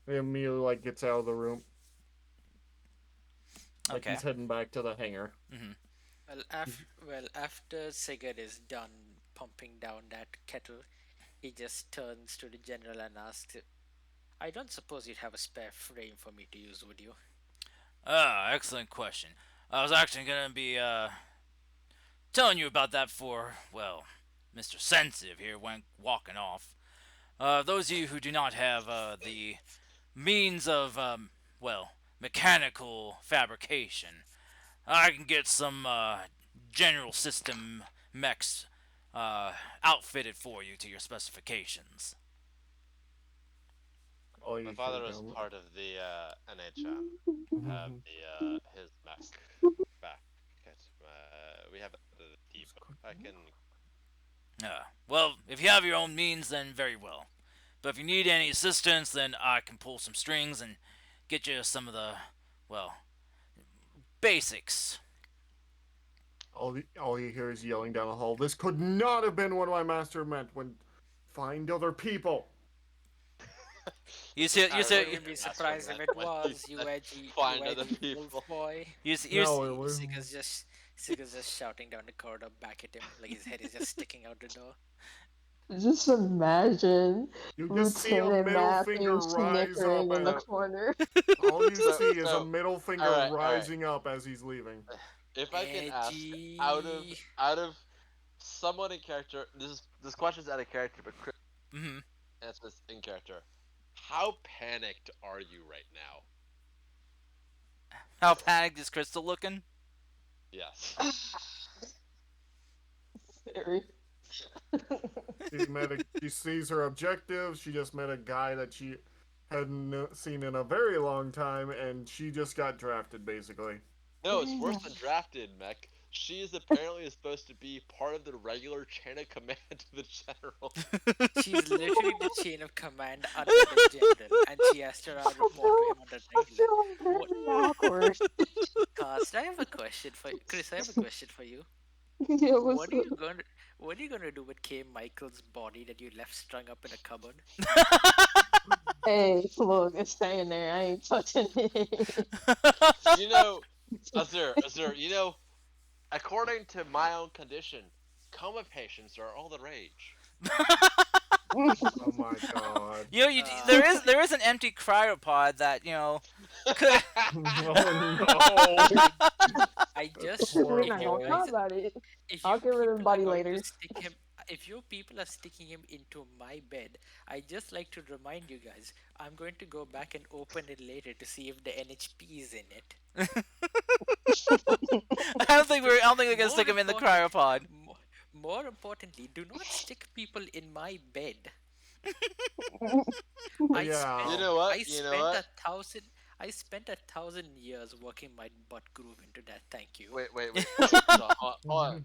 He immediately, like, gets out of the room. Like, Okay. he's heading back to the hangar. Well, after Sigurd is done pumping down that kettle, he just turns to the general and asks, "I don't suppose you'd have a spare frame for me to use, would you?" Ah, excellent question. I was actually gonna be telling you about that for, well, Mr. Sensitive here went walking off. Those of you who do not have the means of, well, mechanical fabrication, I can get some general system mechs outfitted for you to your specifications. Oh, you My should father have was done. part of the NHM. Have the his mech back. We have it at the depot. I can. Well, if you have your own means, then very well. But if you need any assistance, then I can pull some strings and get you some of the, well, basics. All you hear is yelling down the hall. This could not have been what my master meant when find other people. You see, you I see, wouldn't be That's what surprised if meant it when he was said, you find other edgy wolf people. boy. you No, see. it was. Sigur's just shouting down the corridor back at him, like his head is just sticking out the door. Just imagine You just see a Lieutenant middle Matthew finger rise up snickering in the as So, corner. all you so, see is a so, middle finger all right. rising up as he's leaving. If I can ask, Edgy. out of someone in character, this question's out of character, but Chris Hmm. answer this in character. How panicked are you right now? How panicked is Crystal looking? Yes. Very. She sees her objective. She just met a guy that she hadn't seen in a very long time, and she just got drafted, basically. No, it's worse than drafted, Mech. She is apparently supposed to be part of the regular chain of command to the general. She's literally the chain of command under the general, and she has to report to him on the I'm regular. feeling What, very awkward. Cast, I have a question for you. Chris, I have a question for you. Yeah, what's What are you going to What are you gonna do with K. Michael's body that you left strung up in a cupboard? Hey, look, it's staying there. I ain't touching it. You know, Azur, according to my own condition, coma patients are all the rage. Oh my god. There is an empty cryopod that could. Oh no. I just I mean, if I you don't know guys about it. if I'll you get rid of the people are body going later. to stick him if you people are sticking him into my bed, I just like to remind you guys, I'm going to go back and open it later to see if the NHP is in it. I don't think we're gonna More stick him in the important, cryopod. more importantly, do not stick people in my bed. I Yeah. You spent know what? I You know spent what? a thousand I spent 1,000 years working my butt groove into that. Thank you. Wait. So, hold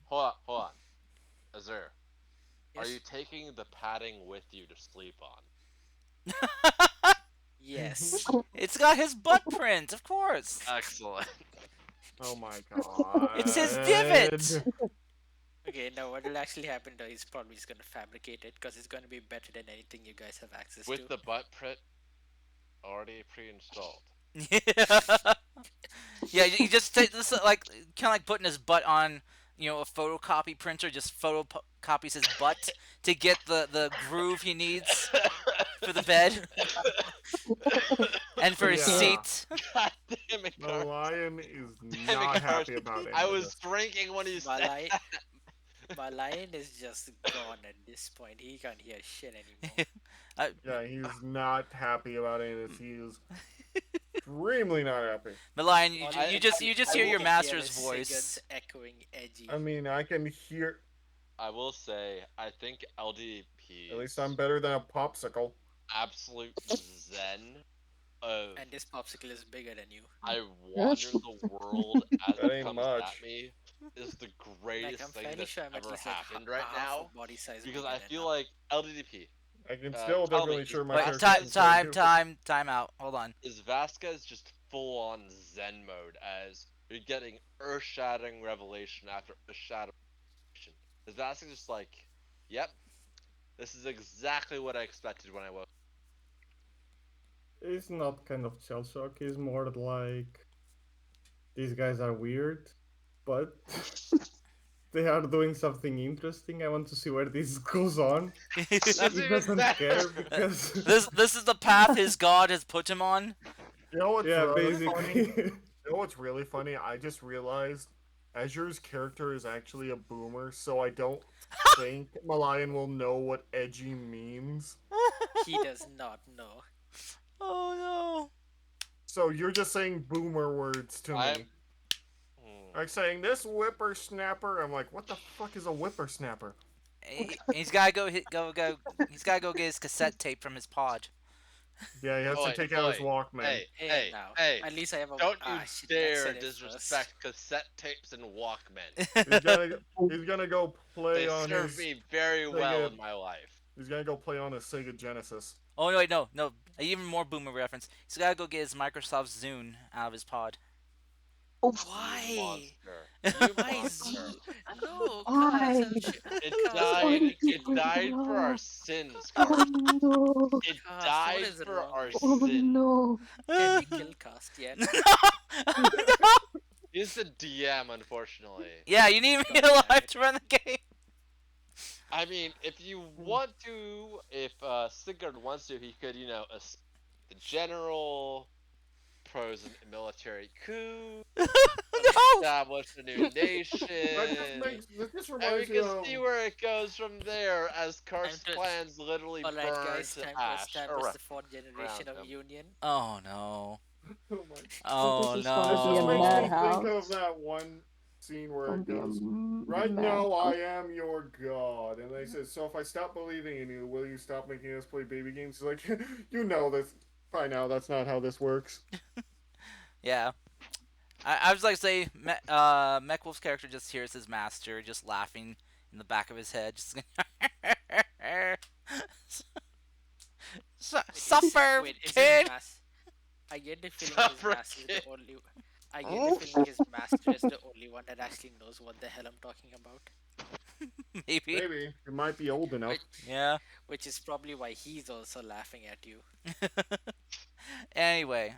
on. Azur, are you Yes. taking the padding with you to sleep on? Yes. It's got his butt print, of course. Excellent. Oh my god. It's his divot. Okay, now what will actually happen though, he's probably just gonna fabricate it because it's gonna be better than anything you guys have access With to. the butt print already pre-installed. Yeah, yeah. You just take this like kind of like putting his butt on a photocopy printer. Just photocopies his butt to get the groove he needs for the bed and for his Yeah. seat. God damn it, The Carson. lion is Damn it, not happy Carson. about it. I was drinking when you My said lion, that. my lion is just gone at this point. He can't hear shit anymore. Yeah, he's not happy about any of this. He is extremely not happy. The lion, All you can just hear- you just all hear you your can hear master's is Sigurd's voice. echoing edgy. I mean, I can hear. I will say, I think LDP At least I'm better than a popsicle. absolute zen of And this popsicle is bigger than you. I wander the world as That it ain't comes much. at me is the Like, greatest I'm thing fairly that's sure I'm at ever least like happened a right half now. a body size Because bigger I than feel her. like LDDP. I can tell still me, definitely is share my Wait, Vasquez- character's story, too. time out. Hold on. Is Vasquez just full on zen mode as you're getting earth shattering revelation after earth shattering revelation? Is Vasquez just like, yep, this is exactly what I expected when I woke It's not kind of shell shock. It's more like these guys are weird, but they are doing something interesting. I want to see where this goes on. That's He even doesn't better. care because This is the path his god has put him on. You know what's yeah, really funny? basically. You know what's really funny? I just realized Azure's character is actually a boomer, so I don't think Malayan will know what edgy means. He does not know. Oh So you're just saying boomer words to I'm- me. Like saying this whippersnapper. I'm like, what the fuck is a whippersnapper? no. He's gotta go. He's gotta go get his cassette tape from his pod. Yeah, he has Oi, to take out his oi, Walkman. Hey, now. hey! At least I have a. Don't you shit, Max dare said it disrespect cassette tapes and Walkmen. He's gonna go play They on served his. me very well Sega- in my life. He's gonna go play on his Sega Genesis. Oh no, wait, no. An even more boomer reference. He's gotta go get his Microsoft Zune out of his pod. You Why? monster. You Why monster. Zoo? No, Why? Cars. It Cars. Why died. did you It bring it died for our up? sins, Oh Cars. no! It Cars, what died is for wrong our with Oh you? sins. no! Can we kill Cast No. yet? No. He's the DM, unfortunately. Yeah, you need me God damn alive it. to run the game. I mean, if you want to, if Sigurd wants to, he could, the general pros in a military coup, No. establish a new nation, That just and we reminds me can see of. where it goes from there as Time Karst's to. plans literally Alright, burn guys, to time to ash establish the fourth generation around of him. Union. Oh no. Oh my. This Oh is gonna This be just a makes me no. think of madhouse. that one scene where Gonna it be a goes, "Right now, madhouse. I am your god," and they says, "So if I stop believing in you, will you stop making us play baby games?" He's like, "You know this by now. That's not how this works." Yeah. I was like say Mech Wolf's character just hears his master just laughing in the back of his head, just suffer, Wait, is his kid. mass? I get the feeling his Suffer master is the kid. only. I get the feeling his master is the only one that actually knows what the hell I'm talking about. Maybe. Maybe it might be old enough. Which, Yeah. which is probably why he's also laughing at you. Anyway,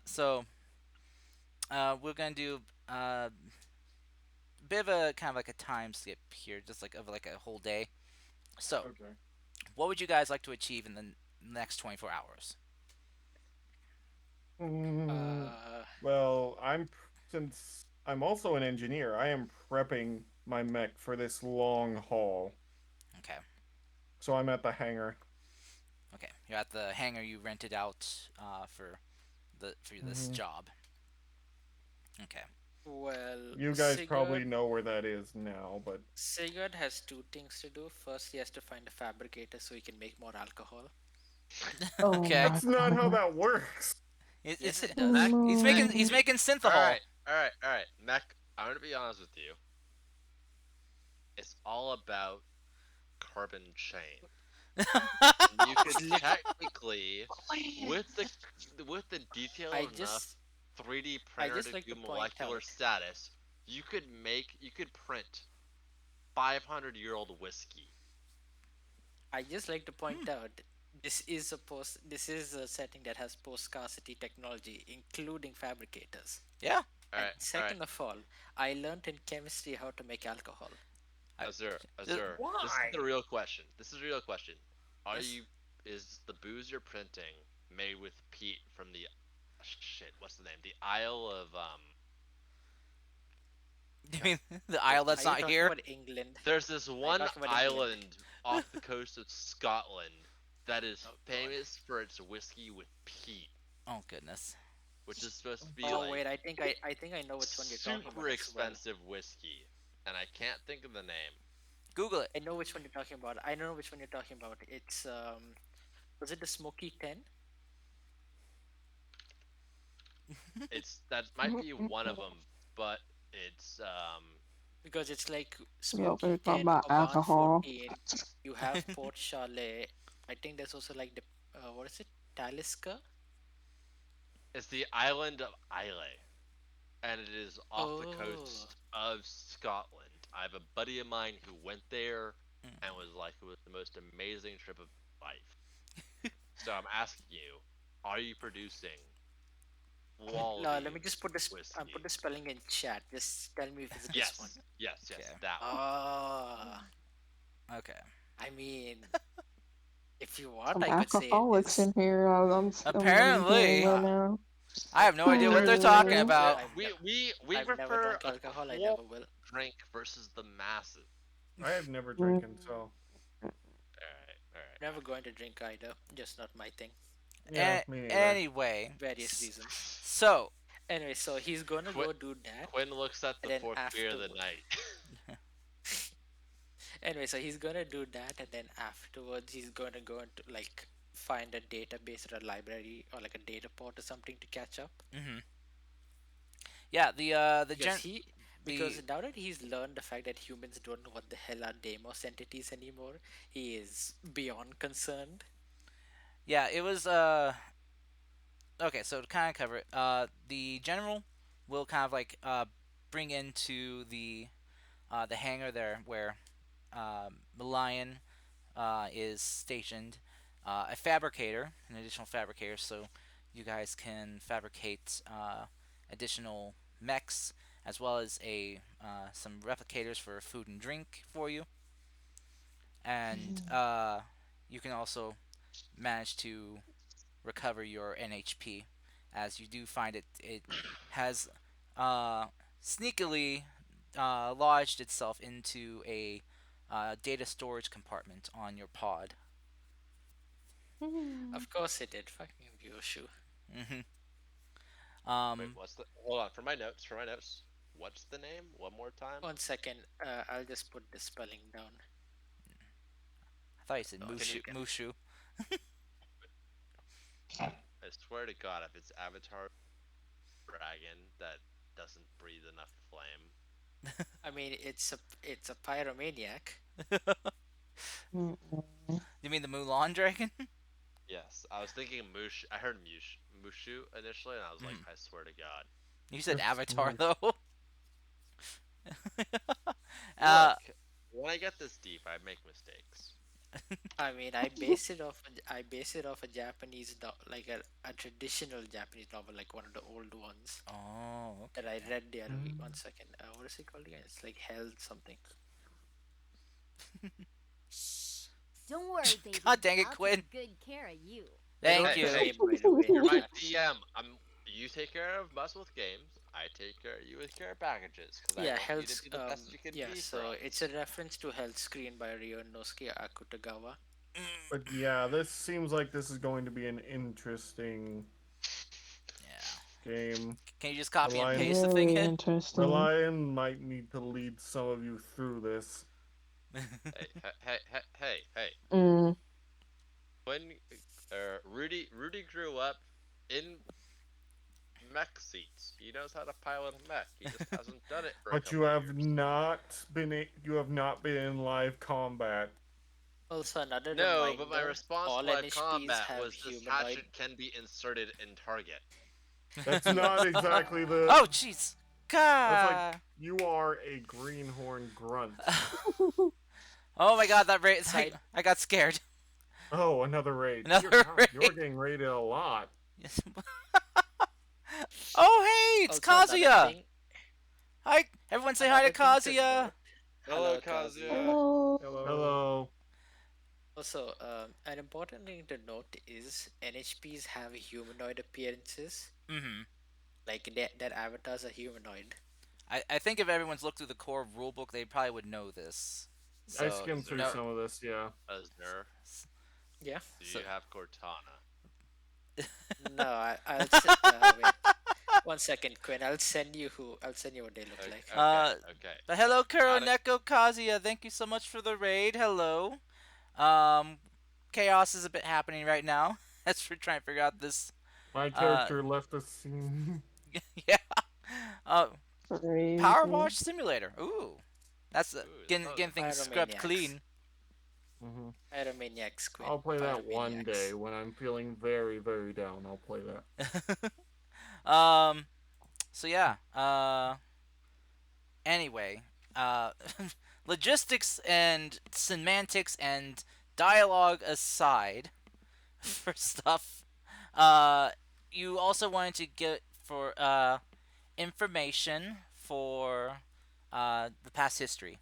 so we're gonna do bit of a kind of like a time skip here, just like of like a whole day. So, Okay. what would you guys like to achieve in the next 24 hours? Mm, Uh, well, since I'm also an engineer, I am prepping my mech for this long haul. Okay. So I'm at the hangar. Okay. You're at the hangar you rented out for this Mhm. job. Okay. well, You guys probably know where that is now, but Sigurd has two things to do. First, he has to find a fabricator so he can make more alcohol. Oh Okay. my that's not how god. that works. Yes, it Oh does. He's no. making All synthahol. right, all right, all right. Mech, I'm gonna be honest with you. It's all about carbon chain. You could technically, with the I detailed enough just, 3D I printer just to like do to point molecular out. status, you could print 500-year-old whiskey. I just like to Hmm. point out. This is a setting that has post scarcity technology, including fabricators. Yeah. All And right, all right. second of all, I learned in chemistry how to make alcohol. I, Azure, just, Azure. This is Why? the real question. This is the real question. Are Yes. you is the booze you're printing made with peat from the shit, what's the name? The Isle of you mean the Wait, aisle that's are you not talking here? about England? there's this Are you one talking about England? island off the coast of Scotland that is Oh God. famous for its whiskey with peat, Oh goodness. which is supposed to be Oh like wait, I think I know which one you're talking about super as well. expensive whiskey, and I can't think of the name. Google it. I know which one you're talking about. I know which one you're talking about. It's was it the Smoky 10? It's that might be one of them, but it's Because it's like We over Smoky here talking 10 about or Barn alcohol. 14. You have Port Chalet. I think there's also like the what is it? Talisker? it's the island of Islay, and it is off the Oh. coast of Scotland. I have a buddy of mine who went there Mm. and was like, it was the most amazing trip of his life. So I'm asking you, are you producing No, quality let me just put this. whiskey? Put the spelling in chat. Just tell me if it's this one. Yes, Okay. that one. Ah, Okay. I mean, if you Some want, I could say it alcoholics is. in here. I'm hearing Apparently, right Ah, now. I have no idea what There's they're talking Uh, about. we I've never prefer drunk a alcohol. I quality never will. drink versus the masses. I have never drinking, mm, so All right, Never going to drink either. Just not my thing. yeah, me neither. Anyway, Various reasons. so Anyway, so he's gonna Quit- go do that. Quinn looks at And the then fourth beer of the afterward, night. anyway, so he's gonna do that, and then afterwards, he's gonna go into like find a database or a library or like a data port or something to catch up. yeah, the Because gen he, the because now that he's learned the fact that humans don't know what the hell are Deimos entities anymore, he is beyond concerned. yeah, it was okay, so to kind of cover it, the general we'll kind of like bring into the hangar there where the lion is stationed, a fabricator, an additional fabricator, so you guys can fabricate additional mechs as well as a some replicators for food and drink for you, and you can also manage to recover your NHP, as you do find it has uh, sneakily lodged itself into a data storage compartment on your pod. Of course it did. Fucking Yoshu. hmm Wait, Um, what's the? Hold on, for my notes. For my notes. What's the name? One more time. 1 second. I'll just put the spelling down. I thought you said Oh, Can you? Mushu. Mushu. I swear to God, if it's Avatar Dragon that doesn't breathe enough flame. I mean, it's a pyromaniac. You mean the Mulan dragon? Yes, I was thinking Mush. I heard Mushu initially, and I was like, Mhm. I swear to God. You said Avatar Mhm. though. uh, Look, when I get this deep, I make mistakes. I mean, I base it off a Japanese like a traditional Japanese novel, like one of the old ones oh, that I okay. read the other week. 1 second. What is it called again? It's like Health something. Don't worry, baby. God dang it, I'll Quinn. take good care of you. I Thank wrote Hey, the you. hey, name by the way. you're my DM. You take care of us with games. I take care of you with care packages, because I Yeah, want you to Health. be the best you can Yeah. be for So it's us. a reference to Health Screen by Ryunosuke Akutagawa. But yeah, this seems like this is going to be an interesting Yeah. game. Can you just The copy and lion, paste the thing Very in? the interesting. lion might need to lead some of you through this. Hey. Mm. When Rudy grew up in mech seats. He knows how to pilot a mech. He just hasn't done it for a But you couple have years. not been in live combat. Also, another No, but my reminder: response to all live NHPs combat have was this humanoid. hatchet can be inserted in target. That's not exactly the. Oh, jeez. That's like God. you are a greenhorn grunt. Oh my God, that raid. I, Side. I got scared. Oh, another raid. Dear Another God, you're raid. getting raided a lot. Yes. Oh, hey, it's Also, another Kazuya. thing. Hi, everyone. Say hi to Another thing to Kazuya. note. Hello, Hello, Kazuya. Kazuya. Hello. Hello. Also, an important thing to note is NHPs have humanoid appearances. Mm-hmm. Like their avatars are humanoid. I think if everyone's looked through the core rulebook, they probably would know this. I So skimmed through no. some of this, yeah. Azner, Yeah. do So you have Cortana? No, wait. 1 second, Quinn. I'll send you what they look like. Uh, Okay. but hello, Got it. Kuroneko Kazuya. Thank you so much for the raid. Hello. Um, chaos is a bit happening right now as we're trying to figure out this. My Uh, character left the scene. yeah. Uh, Power Crazy. Wash Simulator. Ooh, that's Ooh, that getting sounds things scrubbed Pyromaniacs. clean. hmm Pyromaniacs, Quinn. I'll play that one day Pyromaniacs. when I'm feeling very, very down. I'll play that. um. So yeah. Anyway. Uh. Logistics and semantics and dialogue aside, for stuff. Uh. You also wanted to get for information for the past history.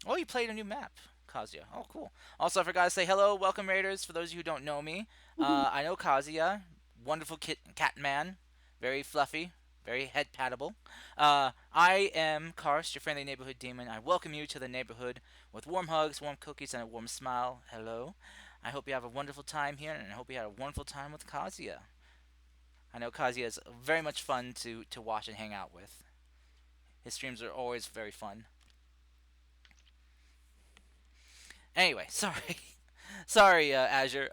Oh, you played a new map, Kazuya. Oh, cool. Also, I forgot to say hello, welcome Raiders. For those of you who don't know me, I know Kazuya, wonderful cat man, very fluffy, very head pattable. I am Karst, your friendly neighborhood demon. I welcome you to the neighborhood with warm hugs, warm cookies, and a warm smile. Hello. I hope you have a wonderful time here, and I hope you had a wonderful time with Kazuya. I know Kazuya is very much fun to watch and hang out with. His streams are always very fun. Anyway, sorry. Sorry, Azure.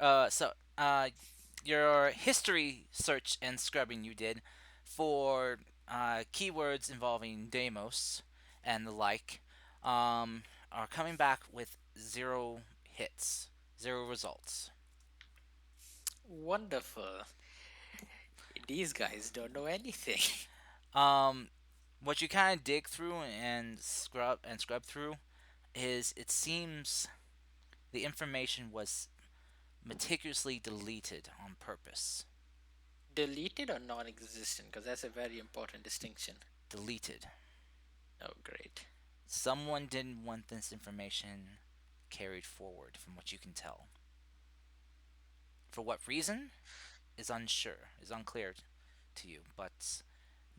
Your history search and scrubbing you did for keywords involving Deimos and the like are coming back with zero hits, zero results. Wonderful. These guys don't know anything. Um, what you kind of dig through and scrub through is it seems the information was meticulously deleted on purpose. Deleted or non-existent? Because that's a very important distinction. Deleted. Oh, great. Someone didn't want this information carried forward, from what you can tell. For what reason is unclear to you, but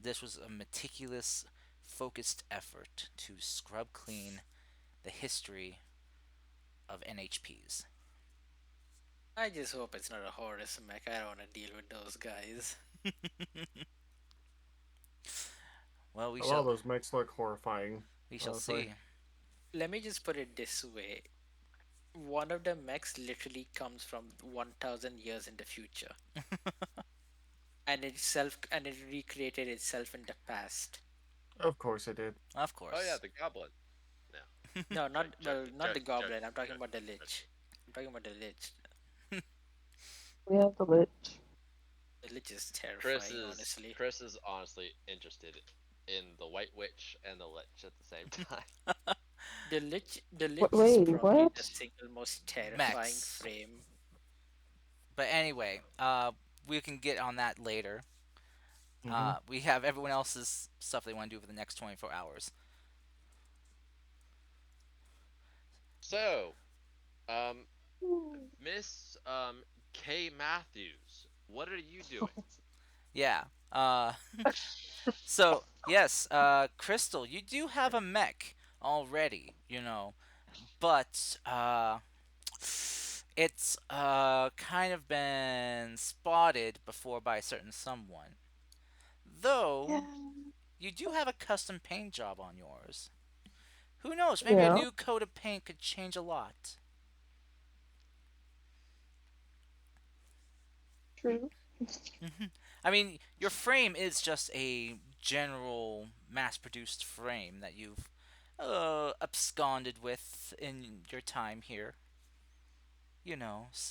this was a meticulous, focused effort to scrub clean the history of NHPs. I just hope it's not a Horus mech. I don't want to deal with those guys. Well, we A lot of shall those mechs look horrifying, we shall honestly. see. Let me just put it this way. One of the mechs literally comes from 1000 years in the future. And it recreated itself in the past. Of course it did. Of Oh yeah, course. the goblin. No, No, not well, joking, not the joking, goblin. joking, I'm talking about joking, the lich. joking. I'm talking about the lich. We have the lich. The lich is Chris terrifying, is honestly. Chris is honestly interested in the White Witch and the Lich at the same time. The lich is Wait, probably the what? single most terrifying Mechs. frame. But anyway, we can get on that later. Hmm. We have everyone else's stuff they want to do for the next 24 hours. So, um, Miss K Matthews, what are you doing? Yeah. So yes, Crystal, you do have a mech already, but it's kind of been spotted before by a certain someone. Though Yeah. you do have a custom paint job on yours. Who knows? Maybe a Yeah, new coat of paint could change a lot. true. I mean, your frame is just a general mass-produced frame that you've absconded with in your time here,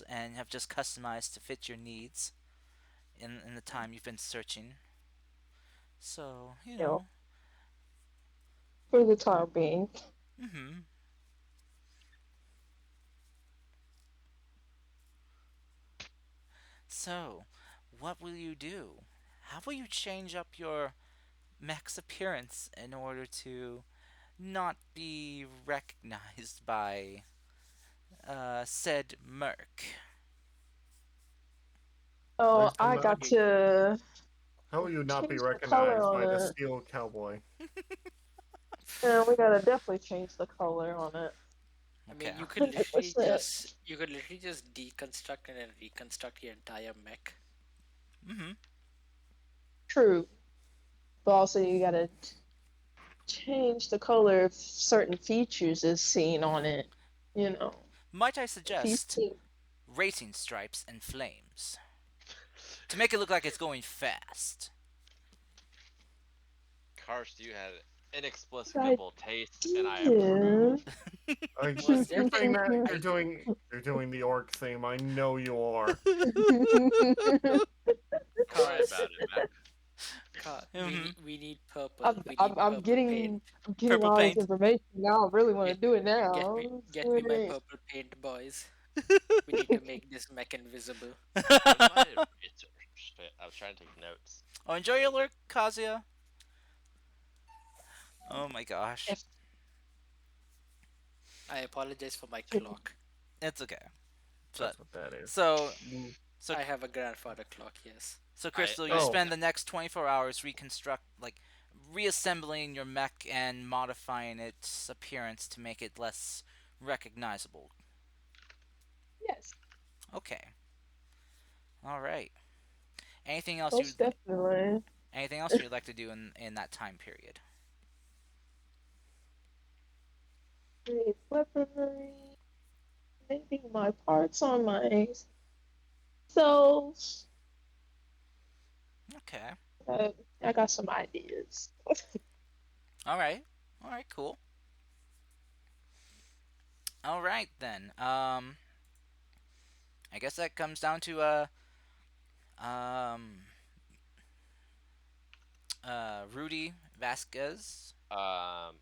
and have just customized to fit your needs in the time you've been searching. So, You know, for the time being. hmm. So, what will you do? How will you change up your mech's appearance in order to not be recognized by said merc? Oh, There's I not. got You to How will you not be change the color recognized by the on it. steel cowboy? Yeah, we gotta definitely change the color on it. I mean, Okay. 100%. you could literally just deconstruct and then reconstruct your entire mech. Mm-hmm. True. But also you gotta change the color if certain features is seen on it. You know, Might I if he's suggest seen. racing stripes and flames to make it look like it's going fast? Karst, you had I inexplicable taste, and I did. approve. Was there You're saying like that I you're doing the orc theme. I know you are. Right cars about it, Mac. car Mm-hmm. we need purple. I'm, We I'm, need I'm purple getting paint. I'm getting Purple all this paint. information now. I really want to Get do it now. get me my purple paint, boys. We need to make this mech invisible. Where's my eraser? Shit, I was trying to take notes. Oh, enjoy your lurk, Kazuya. Oh my gosh. If- I apologize for my clock. It's okay. But That's what that is. so Mm. so I have a grandfather clock, yes. so Crystal, you I Oh, spend the next 24 hours reassembling your mech and modifying its appearance to make it less recognizable. yes, Okay. All right. Anything else you most definitely. anything else you'd like to do in that time period? Great weaponry. Maybe my parts on my cells. Okay. I got some ideas. All right. All right, cool. All right then. I guess that comes down to um Rudy Vasquez. Um,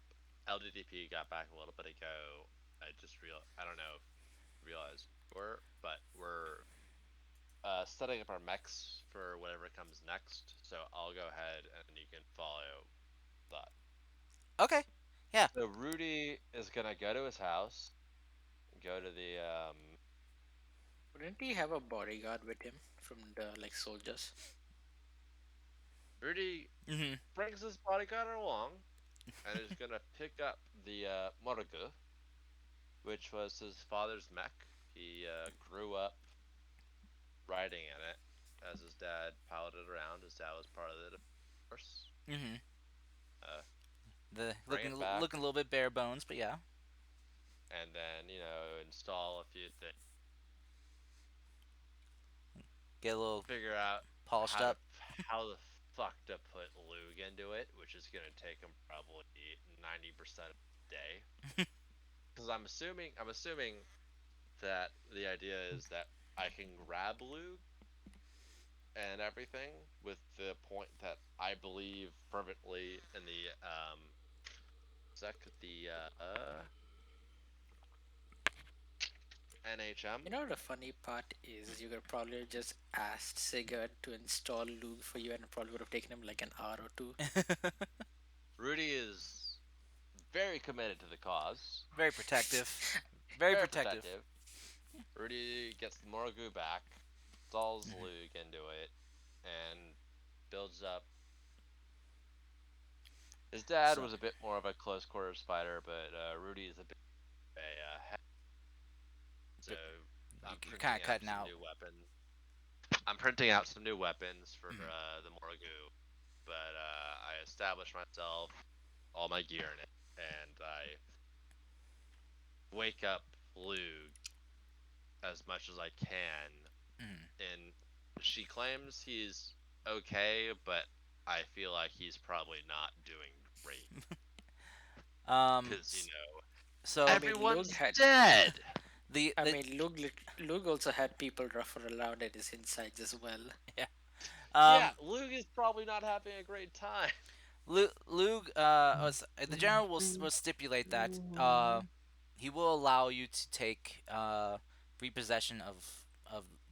LDDP got back a little bit ago. I don't know if you realize but we're setting up our mechs for whatever comes next. So I'll go ahead and you can follow that. Okay. Yeah. So Rudy is gonna go to his house, go to the Wouldn't he have a bodyguard with him from the like soldiers? Rudy Mm-hmm. brings his bodyguard along and is gonna pick up the Morgue, which was his father's mech. He grew up riding in it as his dad piloted around. His dad was part of the force. Mm-hmm. Uh, The bring looking it back, looking a little bit bare bones, but yeah. and then install a few things. Get a little Figure out polished up. how the fuck to put Lug into it, which is gonna take him probably 90% of the day. Because I'm assuming that the idea is that I can grab Lug and everything with the point that I believe fervently in the sec the NHM. You know the funny part is you could probably just asked Sigurd to install Lug for you, and it probably would have taken him like an hour or two. Rudy is very committed to the cause. Very protective. Very Very protective. protective. Rudy gets the Morgu back, installs Lug into it, and builds up. His dad So was a bit more of a close quarters fighter, but Rudy is a bit of a so I'm you're kind of printing out cutting some out. new weapons. I'm printing out some new weapons for the Morgu, but I established myself, all my gear in it, and I wake up Lug as much as I can. Mm. And she claims he's okay, but I feel like he's probably not doing great Um. because So I mean, Lug everyone's had. dead. the I the mean, Lug also had people rougher around at his insides as well. yeah. Yeah, Um. Luke is probably not having a great time. Lug the general will stipulate that he will allow you to take repossession of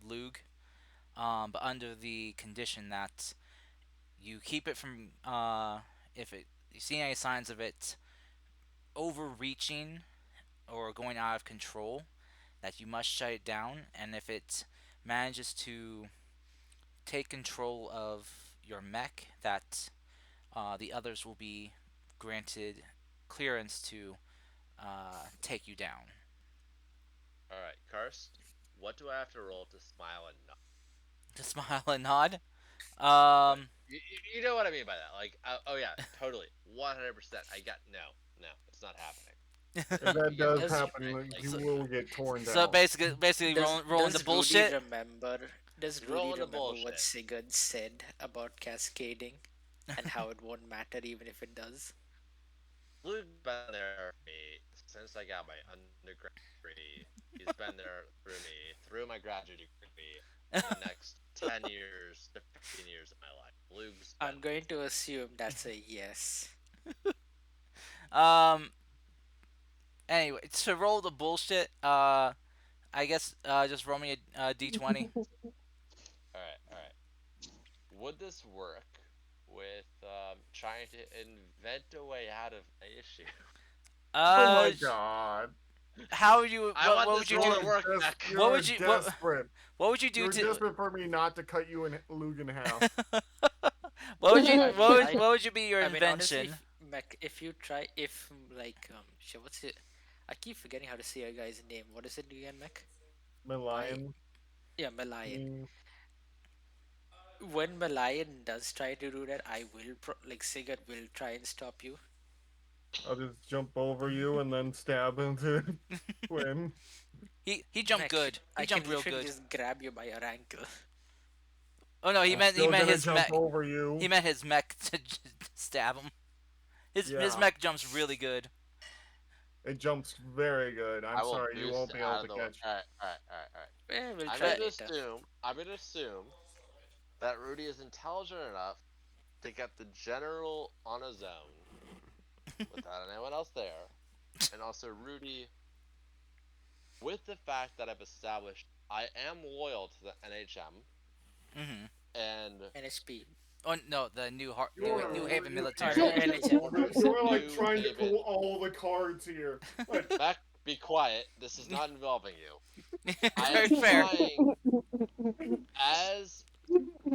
Lug, but under the condition that you keep it from if it you see any signs of it overreaching or going out of control, that you must shut it down, and if it manages to take control of your mech, that the others will be granted clearance to take you down. All right, Karst, what do I have to roll to smile and nod? To smile and nod. Like, Um, you know what I mean by that? Like, oh yeah, totally, 100%. I got no, it's not happening. If that You get does what Does I'm saying? happen, Like, you will get torn so down. basically does rolling the does Rudy bullshit. remember? Does you're Rudy rolling the remember what bullshit. Sigurd said about cascading, and how it won't matter even if it does? Luke's been there for me since I got my undergrad degree. He's been there through me, through my graduate degree, and the next 10 years to 15 years of my life. Luke's been I'm going to assume that's a yes. um. Anyway, to roll the bullshit, I guess just roll me a d20. alright. Would this work with trying to invent a way out of my issue? Oh Uh, my god. how would you? I want What would this you roll do? to work, Beck. What You're would you? What? desperate. What would you do You're to? desperate for me not to cut you and Luke in half. What would you? I mean, What would you be your I mean, honestly, invention? If you try, if like, shit, what's it? I keep forgetting how to say a guy's name. What is it again, Mech? My My, lion. yeah, Melian. Mm, When Melian does try to do that, I will like Sigurd will try and stop you. I'll just jump over you and then stab into Quinn. He jumped Mech, good. He I can jumped real literally good. just grab you by your ankle. Oh no, I'm still he meant gonna his jump mech. over He you. meant his mech to stab him. His Yeah, mech jumps really good. it jumps very good. I'm I will sorry, you boost won't be able out of to the. catch. Alright. Eh, we'll I'm try going to later. assume. I'm going to assume that Rudy is intelligent enough to get the general on his own without anyone else there, and also Rudy, with the fact that I've established I am loyal to the NHM, Mm-hmm. and NHP. Oh no, the New You're Haven you Or military. NHM. you're like New trying to Haven. pull all the cards here. Like, Mac, be quiet. This is not involving you. I Very am fair. trying, as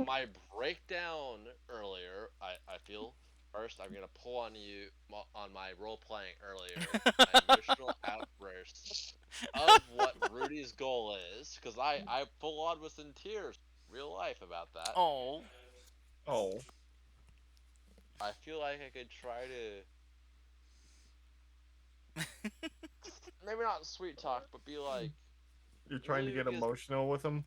my breakdown earlier, I feel first I'm gonna pull on you on my role playing earlier, my emotional outburst of what Rudy's goal is, because I full on was in tears, real life about that. Oh. oh, I feel like I could try to maybe not sweet talk, but be like, you're trying to Luke get is. emotional with him.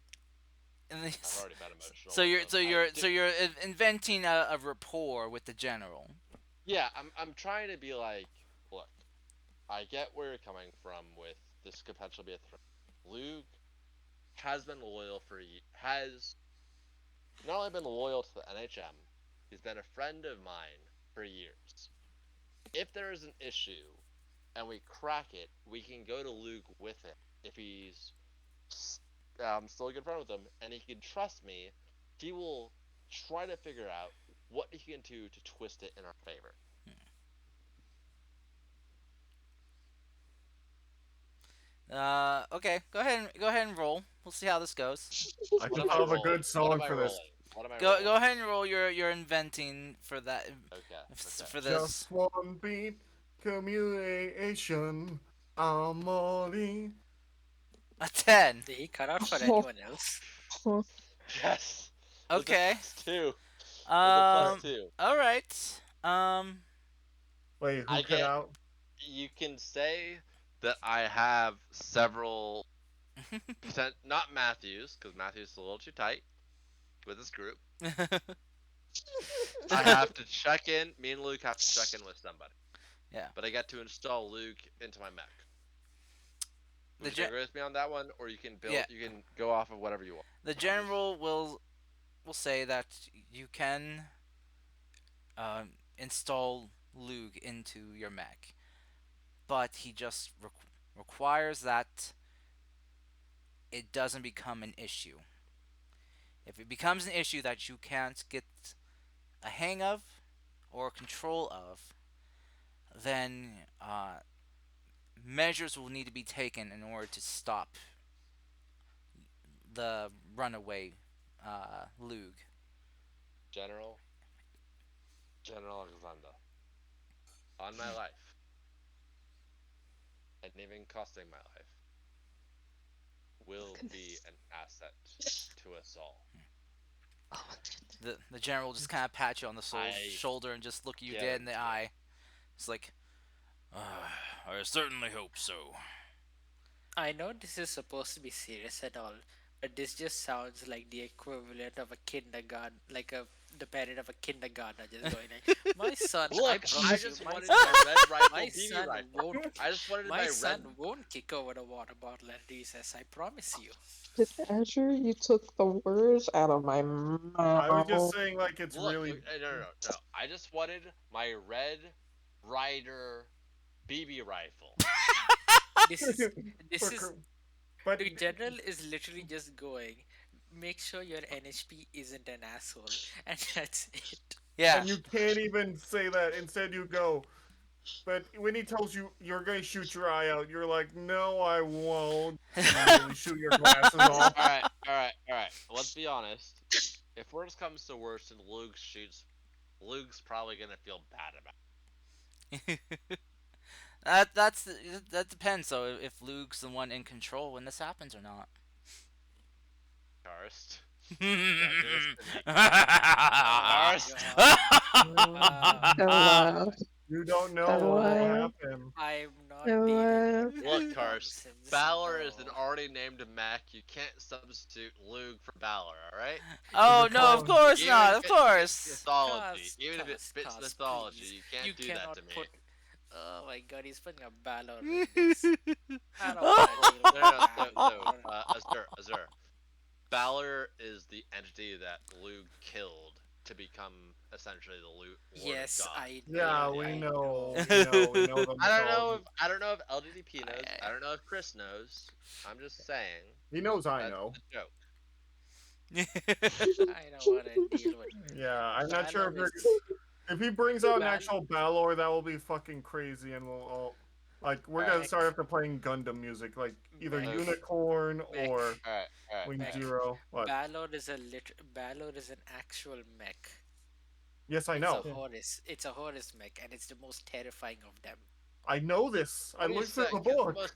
And I've this- already been emotional so with you're them. so you're so you're inventing a rapport with the general. Yeah, I'm trying to be like, look, I get where you're coming from with this could potentially be a threat. Luke has been loyal has not only been loyal to the NHM, he's been a friend of mine for years. If there is an issue and we crack it, we can go to Luke with him. If he's still a good friend with him and he can trust me, he will try to figure out what he can do to twist it in our favor. Okay. Go ahead and roll. We'll see how this goes. I What should am I have a rolling? good What am song I for this. rolling? What am I Go rolling? ahead and roll your inventing for that Okay, okay. for this. Just one beat, communication, harmony. A 10. Did he cut out for anyone else? Yes, with a Okay. +2. With a plus Um. two. All right. Wait, who I cut get. out? You can say that I have several. Not Matthews, because Matthews is a little too tight with his group. I have to check in. Me and Luke have to check in with somebody. Yeah. But I get to install Luke into my mech. The Would you gen- agree with me on that one, or you can build? Yeah. You can go off of whatever you want. the general will say that you can install Lug into your mech, but he just requires that it doesn't become an issue. If it becomes an issue that you can't get a hang of or control of, then measures will need to be taken in order to stop the runaway Lug. General, General Alexander, on my life, and even costing my life, will be an asset to us all. The general just kind of pat you on the I shoulder and just look you dead in the guarantee it. eye. It's like, I certainly hope so. I know this is supposed to be serious and all, but this just sounds like the equivalent of a kindergarten, like the parent of a kindergartner just going like, "My son, I Look, I promise you, just my wanted son, my red rifle my BB son rifle. won't, I just wanted my my son red. won't kick over the water bottle at recess. I promise you." Azure, you took the words out of my I was just mouth. saying, like, it's Look, really. no. I just wanted my red rider BB rifle. This is this For is but the general is literally just going. Make sure your NHP isn't an asshole, and that's it. Yeah. and you can't even say that. Instead, you go. But when he tells you you're gonna shoot your eye out, you're like, no, I won't. Immediately shoot your glasses off. Alright. Let's be honest. If worse comes to worse and Luke shoots, Luke's probably gonna feel bad about that depends though if Luke's the one in control when this happens or not. it. Karst. Oh Karst. god. Don't laugh. You don't know Don't what will laugh. happen. I'm not Don't dealing laugh. with Look, that Karst. nonsense. Balor is an No. already named mech. You can't substitute Luke for Balor, alright? Oh You're no, of calling- course Even not. if Of it course. fits mythology, Cuz, even if it cuz, fits cuz, mythology, please. you can't You do that cannot to me. put. Oh my god, he's putting a Balor in this. I don't want to deal with Azur. Balor is the entity that Luke killed to become essentially the Lord of Yes, God. Yeah, we I know, know. we know the mythology. I don't know if LDDP knows. I I, don't know if Chris knows. I'm just saying. He knows I That's know. the joke. I don't want to deal with Yeah, I'm not sure Valor if is if he brings out an Val. actual Balor, that will be fucking crazy, and we'll all like we're gonna start Mech, after playing Gundam music, like either mech, Okay. Unicorn mech, or All right. All right. Wing All right. mech. Zero. What? Balor is an actual mech. Yes, I It's a know. Yeah. Horus. It's a Horus mech, and it's the most terrifying of them. I know this. I What do you looked through say? the Because the book. most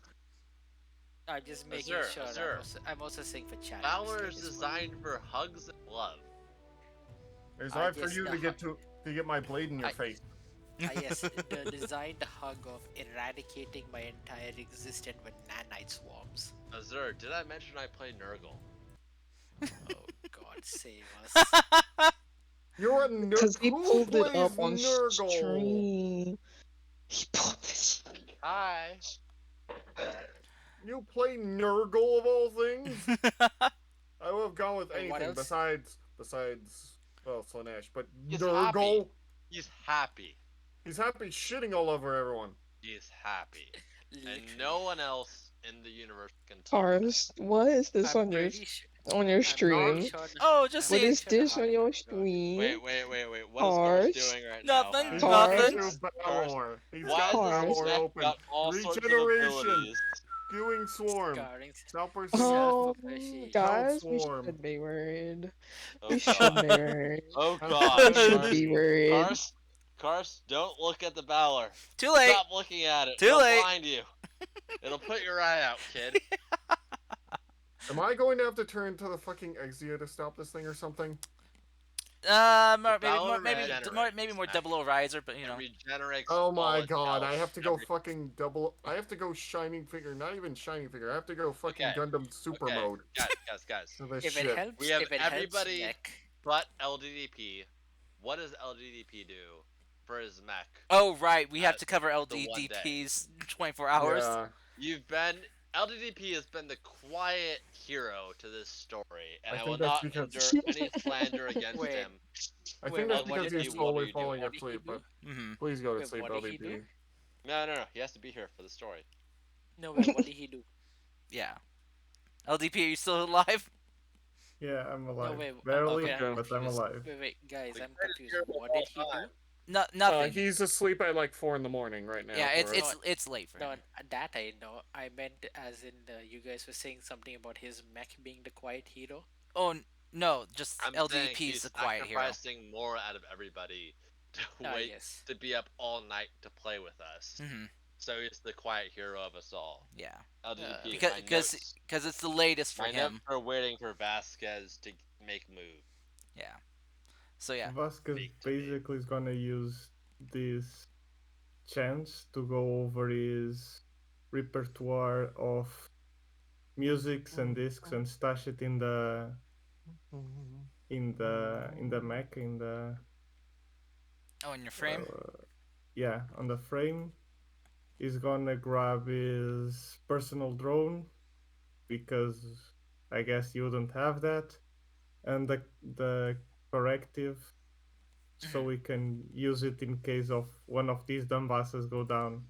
I'm just making Azure, sure. Azure. I'm also saying for chat. I'm just Valor saying is this one. designed for hugs and love. It's hard for Yes, you to get my blade in your I face. yes, the designed hug of eradicating my entire existence with nanite swarms. Azure, did I mention I play Nurgle? Oh God, save us. You're a nerd. Because he Who pulled it plays up on Nurgle? stream. He pulled this. Hi. You play Nurgle of all things? I would have gone with Wait, what anything else? besides well Slanesh, but He's happy. Nurgle. He's happy. He's happy shitting all over everyone. He's happy. Literally. And no one else in the universe can tell me that. Cars, what is this I'm on your pretty sure. stream? Pretty sure. Oh, just I'm What pretty seeing is sure the this on hard your drive got it. stream? Wait. What is Cars Cars, doing right now? nothing, He's Alright. going nothing. to Balor. He's Why got is this Cars. Balor mech open. got all sorts of Regeneration. abilities? Spewing Swarm. Scarring. Self-perceived. Oh, Self-appreciation. guys, we Swarm. should be worried. Oh We should god. be worried. Oh Have god. We should fun. be worried. Cars, don't look at the Balor. Too late. Stop looking at it. Too It'll late. blind you. It'll put your eye out, kid. Am I going to have to turn to the fucking Exia to stop this thing or something? Maybe regenerates, more Mac. double O riser, but you It know. regenerates Oh my all its god, I health have to go every- fucking double. I have to go Shining Figure, not even Shining Figure. I have to go fucking Okay, Gundam Super okay. Mode. Guys. For this If it shit. helps, We have if it everybody- helps mech, But LDDP, what does LDDP do for his mech? Oh right, we have to cover one LDDP's 24 hours. Yeah. LDDP has been the quiet hero to this story, and I I think will that's not because- endure any slander against Wait. him. I Wait, think that's what because did he's he- slowly what do you do? falling What did he asleep, do? but Mm-hmm. please go to Wait, sleep, what did he do? LDP. No, he has to be here for the story. No, wait, what did he do? Yeah. LDP, are you still alive? Yeah, I'm alive. wait, Barely, okay, I'm but I'm confused. alive. Wait, guys, The I'm greatest confused. hero of What did he all do? time. No, nothing. He's asleep at like 4 in the morning right now. Yeah, for us. it's late for No, him. that I know. I meant as in you guys were saying something about his mech being the quiet hero. Oh no, just I'm saying LDP's he's the quiet hero. sacrificing more out of everybody to wait Yes. to be up all night to play with us. Mm-hmm. So he's the quiet hero of us all. Yeah, LDDP, because it's the latest for my him. notes are waiting for Vasquez to make move. Yeah. So yeah. Vasquez Speak to me. basically is gonna use this chance to go over his repertoire of musics and discs and stash it in the Mac in the Oh, in your frame. yeah, on the frame. He's gonna grab his personal drone because I guess you wouldn't have that, and the corrective, so we can use it in case of one of these dumbasses go down.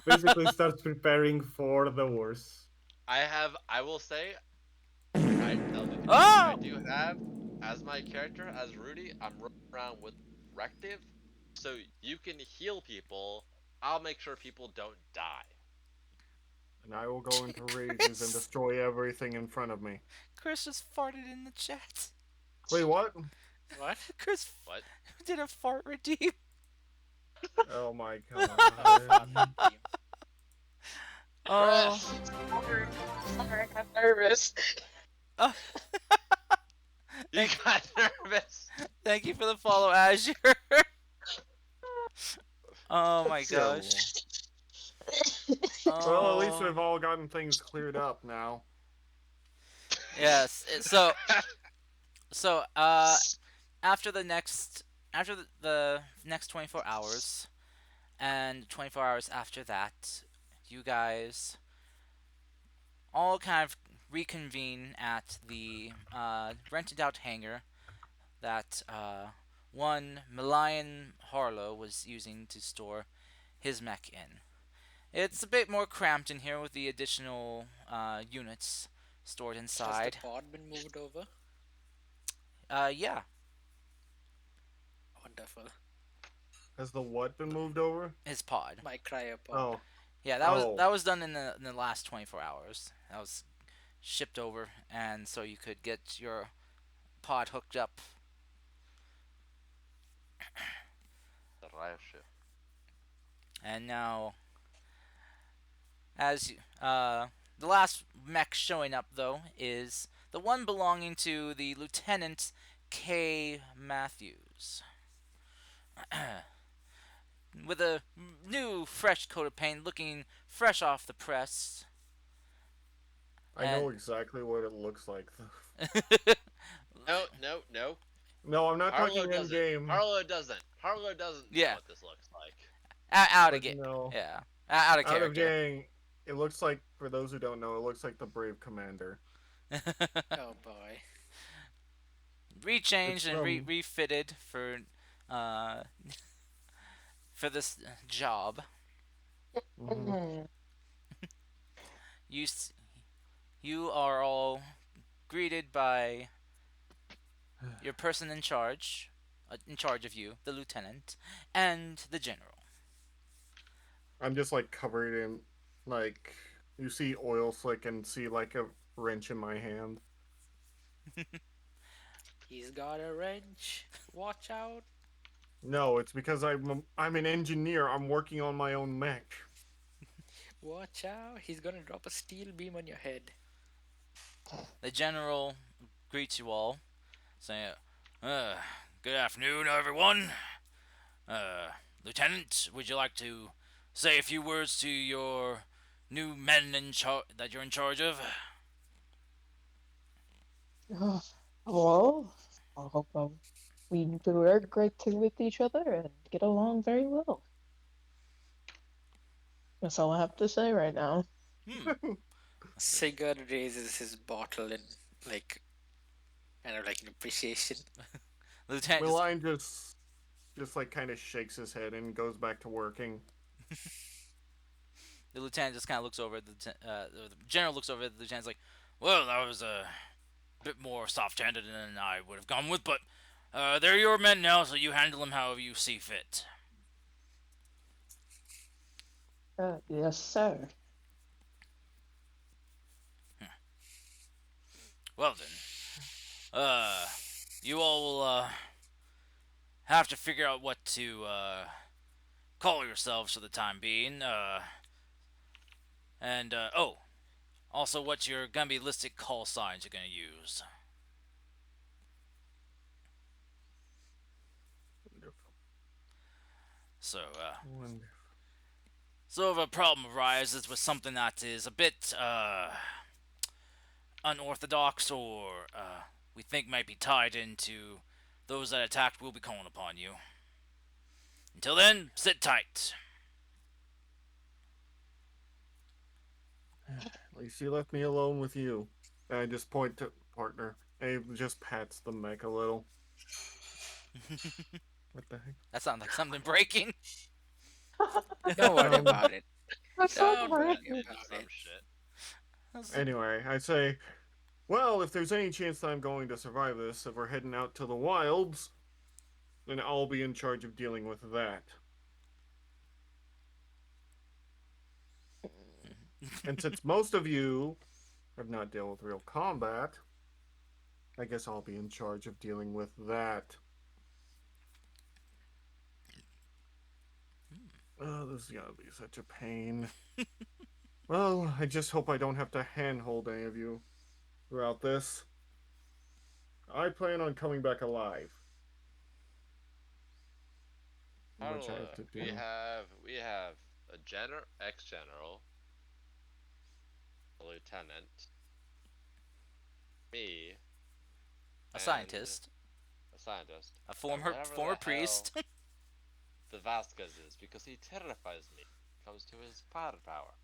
Basically, starts preparing for the worst. I will say, right, LDDP, Oh! I do have, as my character, as Rudy, I'm running around with corrective, so you can heal people. I'll make sure people don't die. And I will go into rages and destroy everything in front of me. Chris just farted in the chat. Wait, what? What? Chris What? did a fart redeem. Oh my god. Oh. Sorry, I'm nervous. Oh. You got nervous. Thank you for the follow, Azure. Oh my gosh. Well, at least Oh. we've all gotten things cleared up now. Yes. So after the next 24 hours and 24 hours after that, you guys all kind of reconvene at the rented out hangar that one Malayan Harlow was using to store his mech in. It's a bit more cramped in here with the additional units stored Has the inside. pod been moved over? Yeah, Wonderful. Has the what been moved over? his pod. My cryopod. Oh, Yeah, oh, that was done in the last 24 hours. That was shipped over, and so you could get your pod hooked up. The riot ship. And now, as the last mech showing up though is the one belonging to the Lieutenant K. Matthews, with a new, fresh coat of paint, looking fresh off the press. I know And exactly what it looks like. No, no, no. No, I'm not Harlow talking end doesn't. game. Harlow doesn't. Harlow doesn't know yeah, what this looks like. out of But get, no, yeah, out of out of character. gang, it looks like, for those who don't know, it looks like the Brave Commander. Oh boy. It's Rechanged and from. refitted uh, for this job. Mhm. You you are all greeted by your person in charge of you, the lieutenant, and the general. I'm just like covered in, like, you see oil slick and see like a wrench in my hand. He's got a wrench. Watch out. No, it's because I'm an engineer. I'm working on my own mech. Watch out. He's gonna drop a steel beam on your head. The general greets you all, saying, "Good afternoon, everyone. Lieutenant, would you like to say a few words to your new men that you're in charge of?" Well, I hope we work great with each other and get along very well. That's all I have to say right now. Hmm. Sigurd raises his bottle in like kind of like an appreciation. Lieutenant just Milan just like kind of shakes his head and goes back to working. the lieutenant just kind of looks over at the general looks over at the lieutenant's like, "Well, that was a bit more soft-handed than I would have gone with, but they're your men now, so you handle them however you see fit." Yes, sir. Well then, you all will have to figure out what to call yourselves for the time being. And oh, also what your gonna be listed call signs you're gonna use. Wonderful. So, Wonderful. so if a problem arises with something that is a bit unorthodox or we think might be tied into those that attacked, we'll be calling upon you. Until then, sit tight. At least you left me alone with you. And I just point to partner. And he just pats the mech a little. What the heck? That sounds like something breaking. Don't worry Um, about it. That's so Don't Ran worry great. into about some it. shit. Anyway, I say, well, if there's any chance that I'm going to survive this, if we're heading out to the wilds, then I'll be in charge of dealing with that. And since most of you have not dealt with real combat, I guess I'll be in charge of dealing with that. Oh, this is gonna be such a pain. Well, I just hope I don't have to handhold any of you throughout this. I plan on coming back alive. Which I have Harlow, to we do. have a ex-general, a lieutenant, me, A and scientist, a scientist, a and whatever former the hell priest. the Vasquez is, because he terrifies me when it comes to his firepower.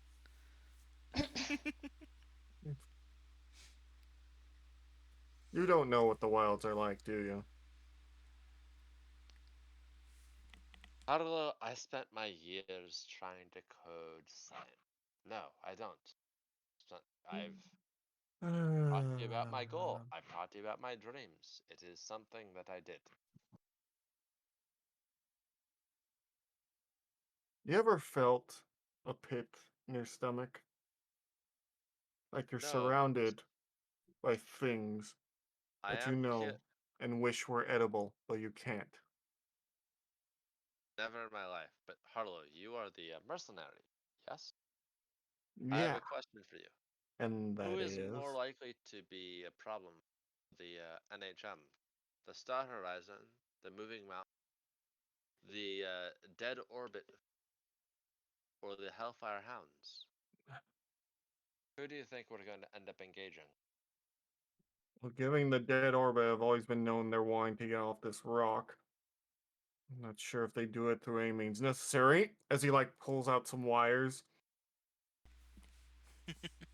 You don't know what the wilds are like, do you? Carlo, I spent my years trying to code science. No, I don't. I've taught you about my goal. I've taught you about my dreams. It is something that I did. You ever felt a pit in your stomach? Like you're No, surrounded by things I that you am know and wish were edible, but you can't. never in my life. But Harlow, you are the mercenary. Yes? I have Yeah, a question for you. and Who that is more is. likely to be a problem? The NHM, the Star Horizon, the Moving Mountain, the Dead Orbit, or the Hellfire Hounds? Who do you think we're going to end up engaging? Well, giving the dead orbit, I've always been known they're wanting to get off this rock. I'm not sure if they do it through any means necessary, as he like pulls out some wires,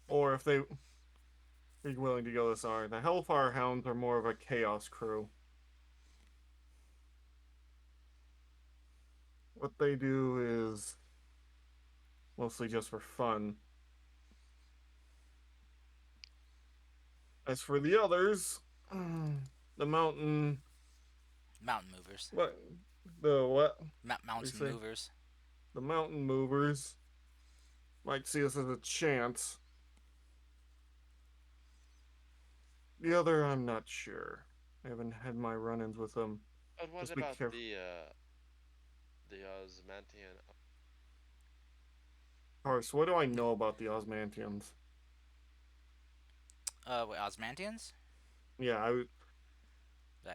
or if they be willing to go this far. The Hellfire Hounds are more of a chaos crew. What they do is mostly just for fun. As for the others, the mountain, Mountain movers. what, the what? What do you Mountain say? movers. The mountain movers might see us as a chance. The other, I'm not sure. I haven't had my run-ins with them. But what Just be about careful. the Osmantian? Parse, what do I know about the Osmantians? Wait, Osmantians? Yeah,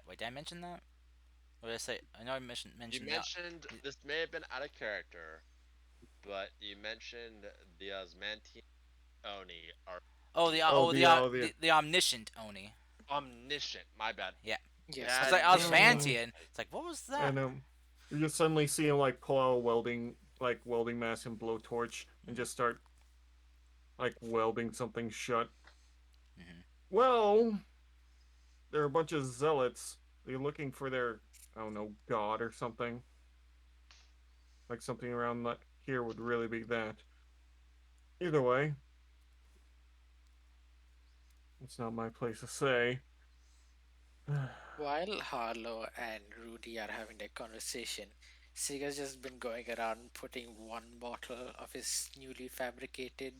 Wait, did I mention that? What did I say? I know I You mentioned that. mentioned this may have been out of character, but you mentioned the Osmantian Oni are Oh, the the omniscient Oni. omniscient. My bad. Yeah. I Yes, was Bad like name. oh, Osmantian. It's like, what was that? and you just suddenly see him like pull out a welding mask and blowtorch and just start like welding something shut. Mm-hmm. Well, they're a bunch of zealots. They're looking for their, I don't know, god or something. Like something around that here would really be that. Either way, it's not my place to say. while Harlow and Rudy are having their conversation, Siga's just been going around putting one bottle of his newly fabricated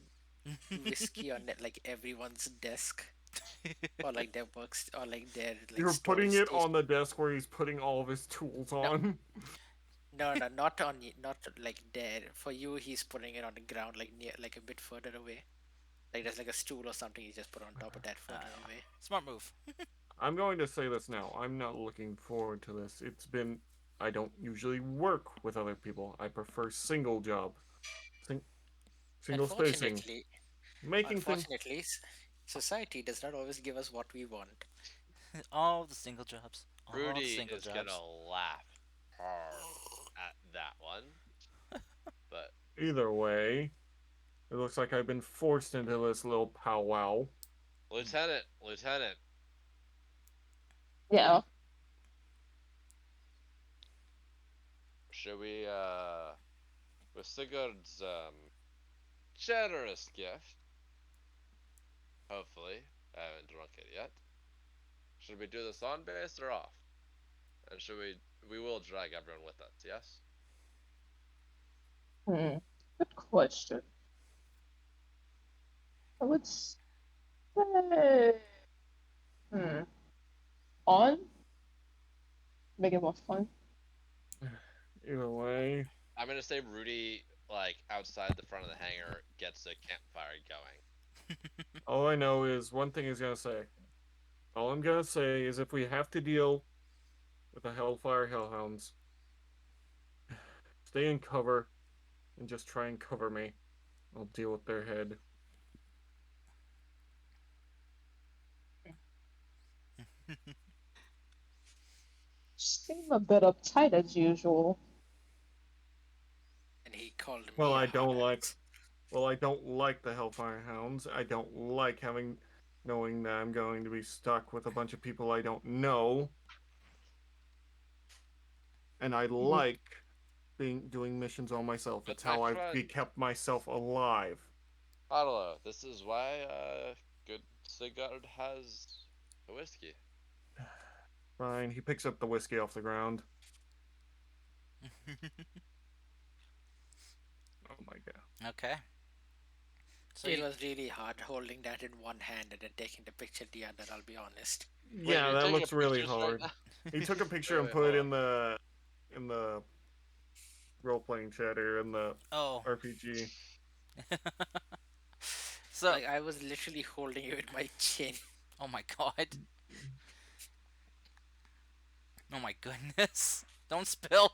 whiskey on like everyone's desk or like their works or like their like You're storage putting it station. on the desk where he's putting all of his tools No, on. no, not on you, not like there. For you, he's putting it on the ground, like near, like a bit further away. Like there's like a stool or something you just put on top of that further away. Smart move. I'm going to say this now. I'm not looking forward to this. I don't usually work with other people. I prefer single job, sing, single spacing, Unfortunately, making things. unfortunately, society does not always give us what we want. All the single jobs. All the Rudy single is gonna jobs. laugh hard at that one, but Either way, it looks like I've been forced into this little powwow. Lieutenant, Yeah. should we with Sigurd's generous gift, hopefully, I haven't drunk it yet. Should we do this on base or off? And should we will drag everyone with us, yes? Hmm. Good question. I would say, hmm, on, make it more fun. Either way, I'm gonna say Rudy, like outside the front of the hangar, gets a campfire going. all I know is one thing he's gonna say. All I'm gonna say is if we have to deal with the Hellfire Hellhounds, stay in cover and just try and cover me. I'll deal with their head. Seem a bit uptight as usual. And he called Well, me a I hard don't like ass. Well, I don't like the Hellfire Hounds. I don't like knowing that I'm going to be stuck with a bunch of people I don't know. And I Mhm. like being doing missions on myself. But It's my how I've friend, kept myself alive. Adelo, this is why good Sigurd has a whiskey. Fine. He picks up the whiskey off the ground. Oh my god. Okay. So It you was really hard holding that in one hand and then taking the picture the other, I'll be honest. Wait, Yeah, you're that taking looks really pictures right hard. now? He took a picture and Wait, put hold it on. in the role playing chat or in the oh RPG. so Like I was literally holding it with my chin. oh my god. Oh my goodness. Don't spill.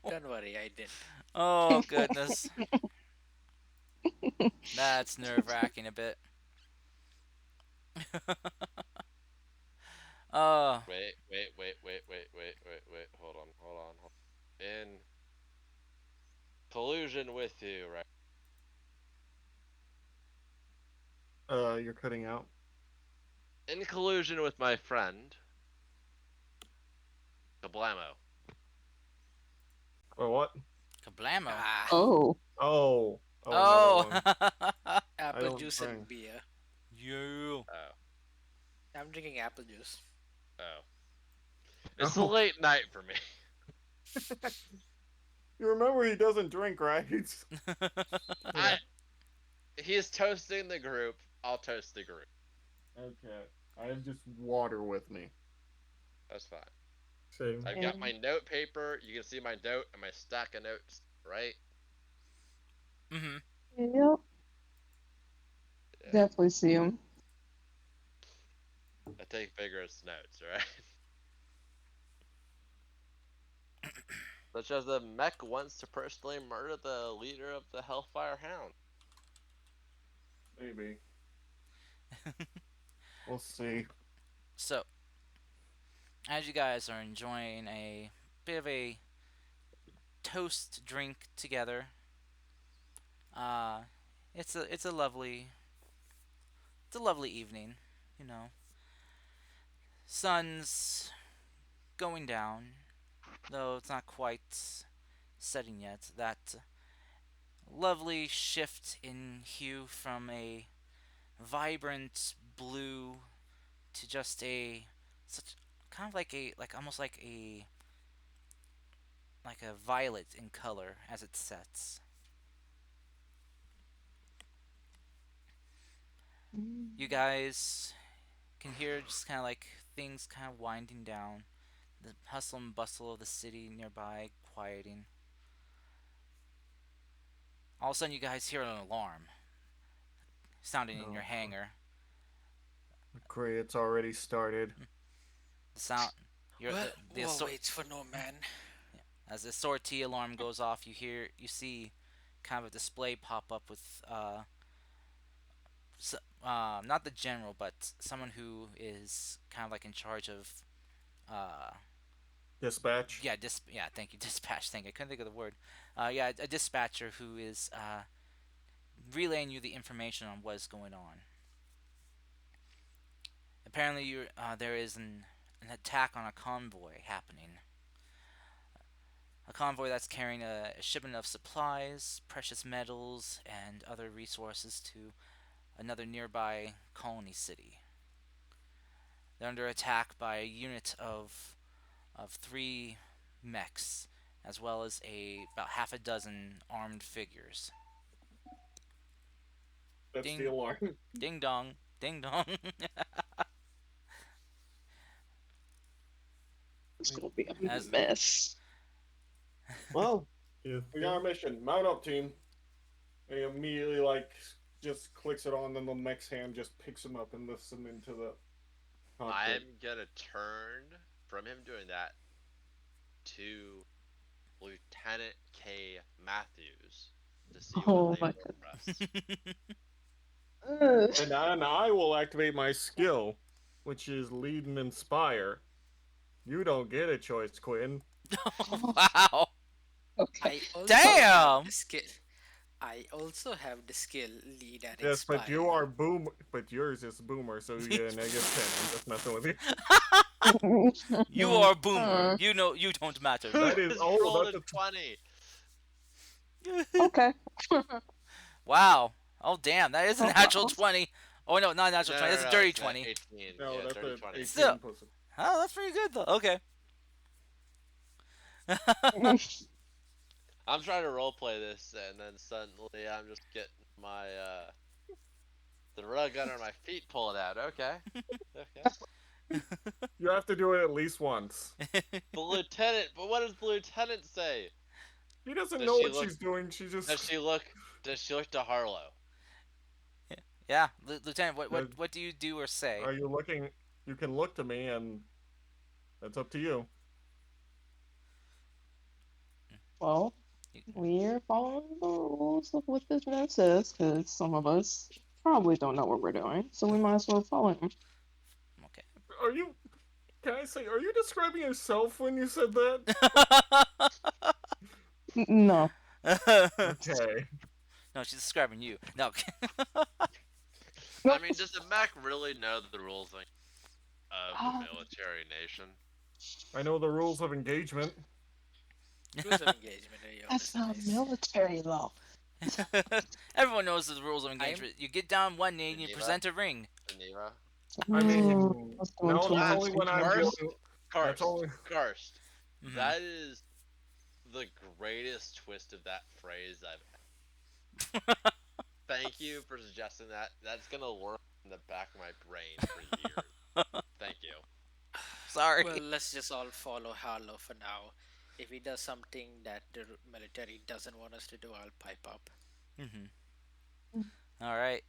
Don't worry, I didn't. Oh goodness. That's nerve wracking a bit. uh Wait. Hold on. In collusion with you, right? You're cutting out. In collusion with my friend, Kablamo. Or what? Kablamo. Ah, Oh. Oh, another Oh. one. I apple don't juice and drink. beer. you. Oh, I'm drinking apple juice. oh. It's a Oh, late night for me. you remember he doesn't drink, right? I He is toasting the group. I'll toast the group. Okay. I have just water with me. That's fine. Same. I've got my note paper. You can see my note and my stack of notes, right? hmm Yep. Yeah. Definitely see him. I take vigorous notes, right? Such as the mech wants to personally murder the leader of the Hellfire Hound. Maybe. We'll see. So, as you guys are enjoying a bit of a toast drink together, uh, it's a lovely evening, you know. Sun's going down, though it's not quite setting yet. That lovely shift in hue from a vibrant blue to just a such kind of like almost like a violet in color as it sets. You guys can hear just kind of like things kind of winding down, the hustle and bustle of the city nearby quieting. All of a sudden, you guys hear an alarm sounding in your Oh, hangar. great, it's already started. The sound, your Well, the war waits for no man. as the sortie alarm goes off, you see kind of a display pop up with not the general, but someone who is kind of like in charge of uh, Dispatch. yeah, thank you, dispatch. Thank you. I couldn't think of the word. Yeah, a dispatcher who is relaying you the information on what is going on. Apparently, there is an attack on a convoy happening. A convoy that's carrying a shipment of supplies, precious metals, and other resources to another nearby colony city. They're under attack by a unit of three mechs, as well as about half a dozen armed figures. That's the Ding, alarm. ding dong, ding dong. It's gonna be a As mess. Well, Yes, we got our mission. Mount up, team. He immediately just clicks it on, then the mech's hand just picks him up and lifts him into the cockpit. I'm gonna turn from him doing that to Lieutenant K. Matthews to see what Oh they my wrote for us. god. And I will activate my skill, which is lead and inspire. You don't get a choice, Quinn. wow. Okay. I also have Damn. the skill. I also have the skill lead and Yes, but inspire. you are boom. But yours is boomer, so you get a -10. I'm just messing with you. You are a boomer. You know you don't matter. Who That You. is has oh, rolled that's a a 20? Okay. Wow. Oh damn, that is a natural Oh, 20. Oh no, not a No, natural 20. no, That's a no, dirty it's a 20. 18. no, Yeah, that's dirty a 20. Still. 18 plus. Oh, that's pretty good though. Okay. I'm trying to roleplay this, and then suddenly I'm just getting my the rug under my feet pulled out. Okay, okay. You have to do it at least once. The lieutenant, but what does the lieutenant say? She doesn't Does know she what look? she's doing. She Does just she look? Does she look to Harlow? Yeah, Lieutenant, uh, what do you do or say? are you looking? You can look to me, and that's up to you. well, You- we're following the rules of what this man says, because some of us probably don't know what we're doing, so we might as well follow him. Okay. Are you? Can I say? Are you describing yourself when you said that? No. Okay. No, she's describing you. No. I mean, does the Mac really know the rules of the Uh, military nation? I know the rules of engagement. Rules of engagement are That's yours, not nice. military law. Everyone knows the rules of I'm engagement. You get down one knee and you Geneva, present a ring. Geneva. I mean, That's doing no, too that's much. only when I'm Karst, dealing. That's Karst, only. Karst. Hmm. That is the greatest twist of that phrase I've. Thank you for suggesting that. That's gonna work in the back of my brain for years. Thank you. Sorry. Well, let's just all follow Harlow for now. If he does something that the military doesn't want us to do, I'll pipe up. Hmm. All right.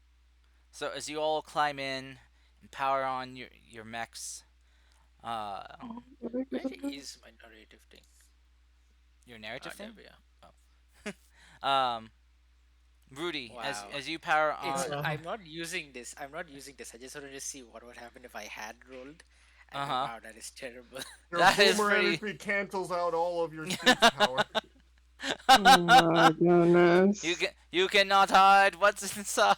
So as you all climb in and power on your mechs, uh, Where is my narrative thing? your Ah, narrative there thing. we are. Um, Rudy, Wow. as you power It's on. I'm not using this. I'm not using this. I just wanted to see what would happen if I had rolled. Uh And huh. wow, that is terrible. Your That is boomer pretty. energy cancels out all of your speech power. Oh my goodness. You cannot hide what's inside.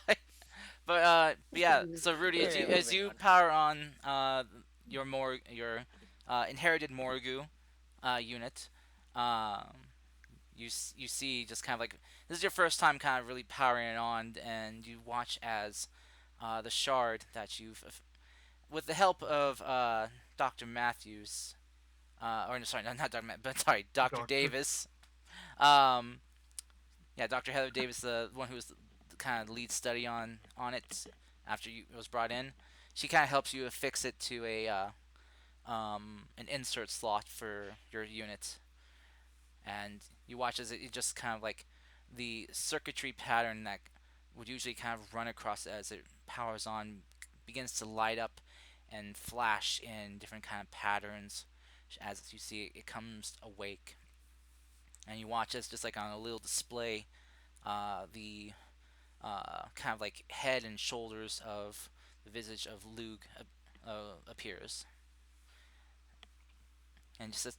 But yeah. So Rudy, Okay, as moving you on. power on your inherited Morgu unit, um, you see just kind of like this is your first time kind of really powering it on, and you watch as the shard that you've with the help of Dr. Matthews, or no, sorry, not Dr. but sorry, Dr. Doctor. Davis. Yeah, Dr. Heather Davis, the one who was the kind of lead study on it after it was brought in. She kind of helps you affix it to a an insert slot for your unit, and you watch as it just kind of like the circuitry pattern that would usually kind of run across as it powers on begins to light up and flash in different kind of patterns as you see it comes awake, and you watch as just like on a little display the kind of like head and shoulders of the visage of Lug appears and just says,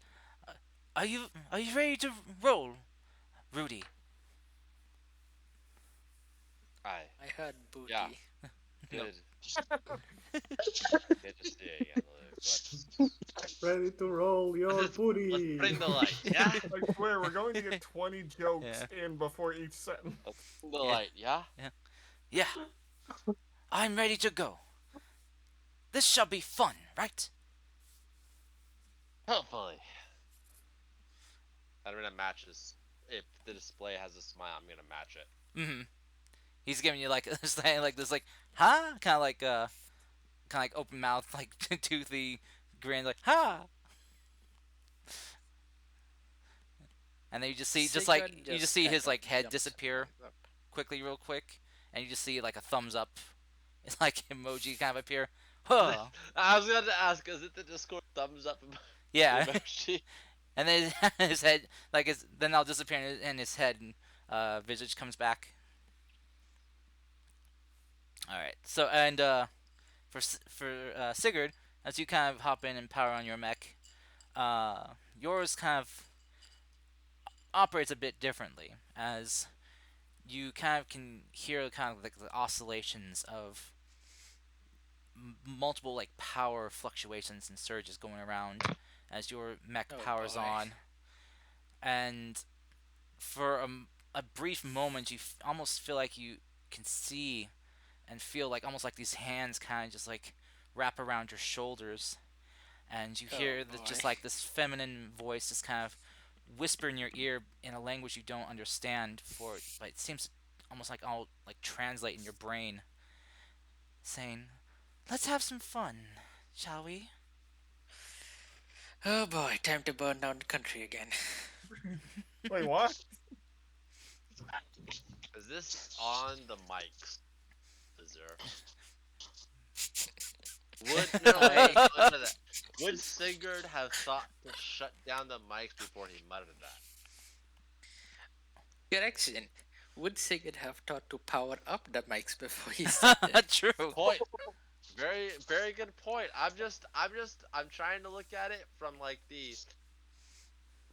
are you ready to roll, Rudy?" Aye. I heard Yeah. booty. No. Good. Good to see you again, Luke. Ready to roll your Let's booty. bring the light. Yeah. I swear, we're going to get 20 jokes Yeah. in before each sentence. Let's bring the light. Yeah. Yeah, I'm ready to go. This shall be fun, right? Hopefully. I'm gonna match this. If the display has a smile, I'm gonna match it. Mm-hmm. He's giving you like this like this like huh kind of like open mouth like toothy grin like ha, and then you just see just like Sigurd you just just see kind his of like head jumps and disappear walks up. quickly real quick, and you just see like a thumbs up. It's like emoji kind of appear. Huh. I was gonna ask, is it the Discord thumbs up Yeah. emoji? And then his head like his then I'll disappear and his head and visage comes back. All right. So and for Sigurd, as you kind of hop in and power on your mech, yours kind of operates a bit differently as you kind of can hear kind of like the oscillations of multiple like power fluctuations and surges going around as your mech Oh powers boy. on, and for a brief moment you almost feel like you can see and feel like almost like these hands kind of just like wrap around your shoulders, and you Oh hear boy. just like this feminine voice just kind of whisper in your ear in a language you don't understand, but it seems almost like all like translate in your brain, saying, "Let's have some fun, shall we?" Oh boy, time to burn down the country again. Wait, what? Is this on the mics? Is there? Would no wait, I no, no, no. Would Sigurd have thought to shut down the mics before he muttered that? correction. Would Sigurd have thought to power up the mics before he said it? True. Point. Very, very good point. I'm trying to look at it from like the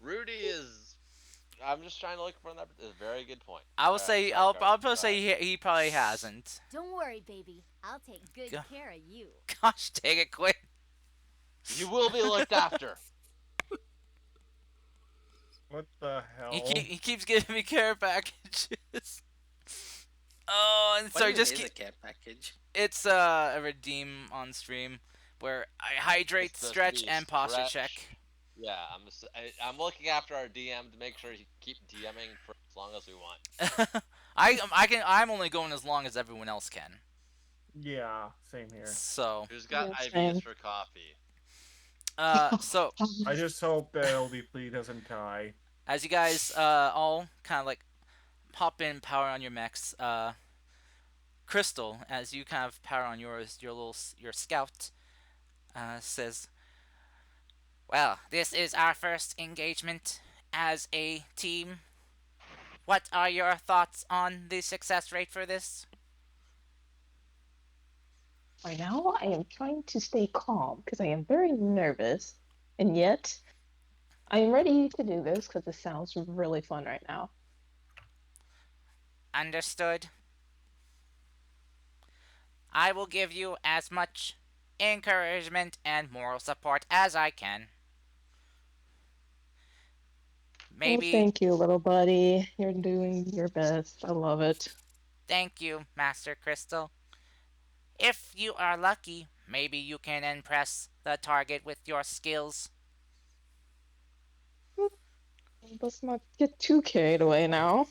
Rudy is. I'm just trying to look from that. It's a very good point. I will All right, say sorry, Carson. I'll probably Go say ahead. he probably hasn't. Don't worry, baby. I'll take good Go- care of you. Gosh, dang it, quit. You will be looked after. What the hell? He keeps giving me care packages. Oh, and What sorry, even just is a keep, care package? it's a redeem on stream where I hydrate, It's supposed to stretch, be and posture stretch. check. Yeah, I'm looking after our DM to make sure he keep DMing for as long as we want. I'm only going as long as everyone else can. Yeah, same here. So Who's got Yeah, IVs same. for coffee? so I just hope that LDP doesn't die. as you guys all kind of like hop in, power on your mechs, Crystal, as you kind of power on your scout, says, "Well, this is our first engagement as a team. What are your thoughts on the success rate for this?" Right now, I am trying to stay calm because I am very nervous, and yet I am ready to do this because it sounds really fun right now. Understood. I will give you as much encouragement and moral support as I can. Oh, Maybe. thank you, little buddy. You're doing your best. I love it. Thank you, Master Crystal. If you are lucky, maybe you can impress the target with your skills. Let's not get too carried away now.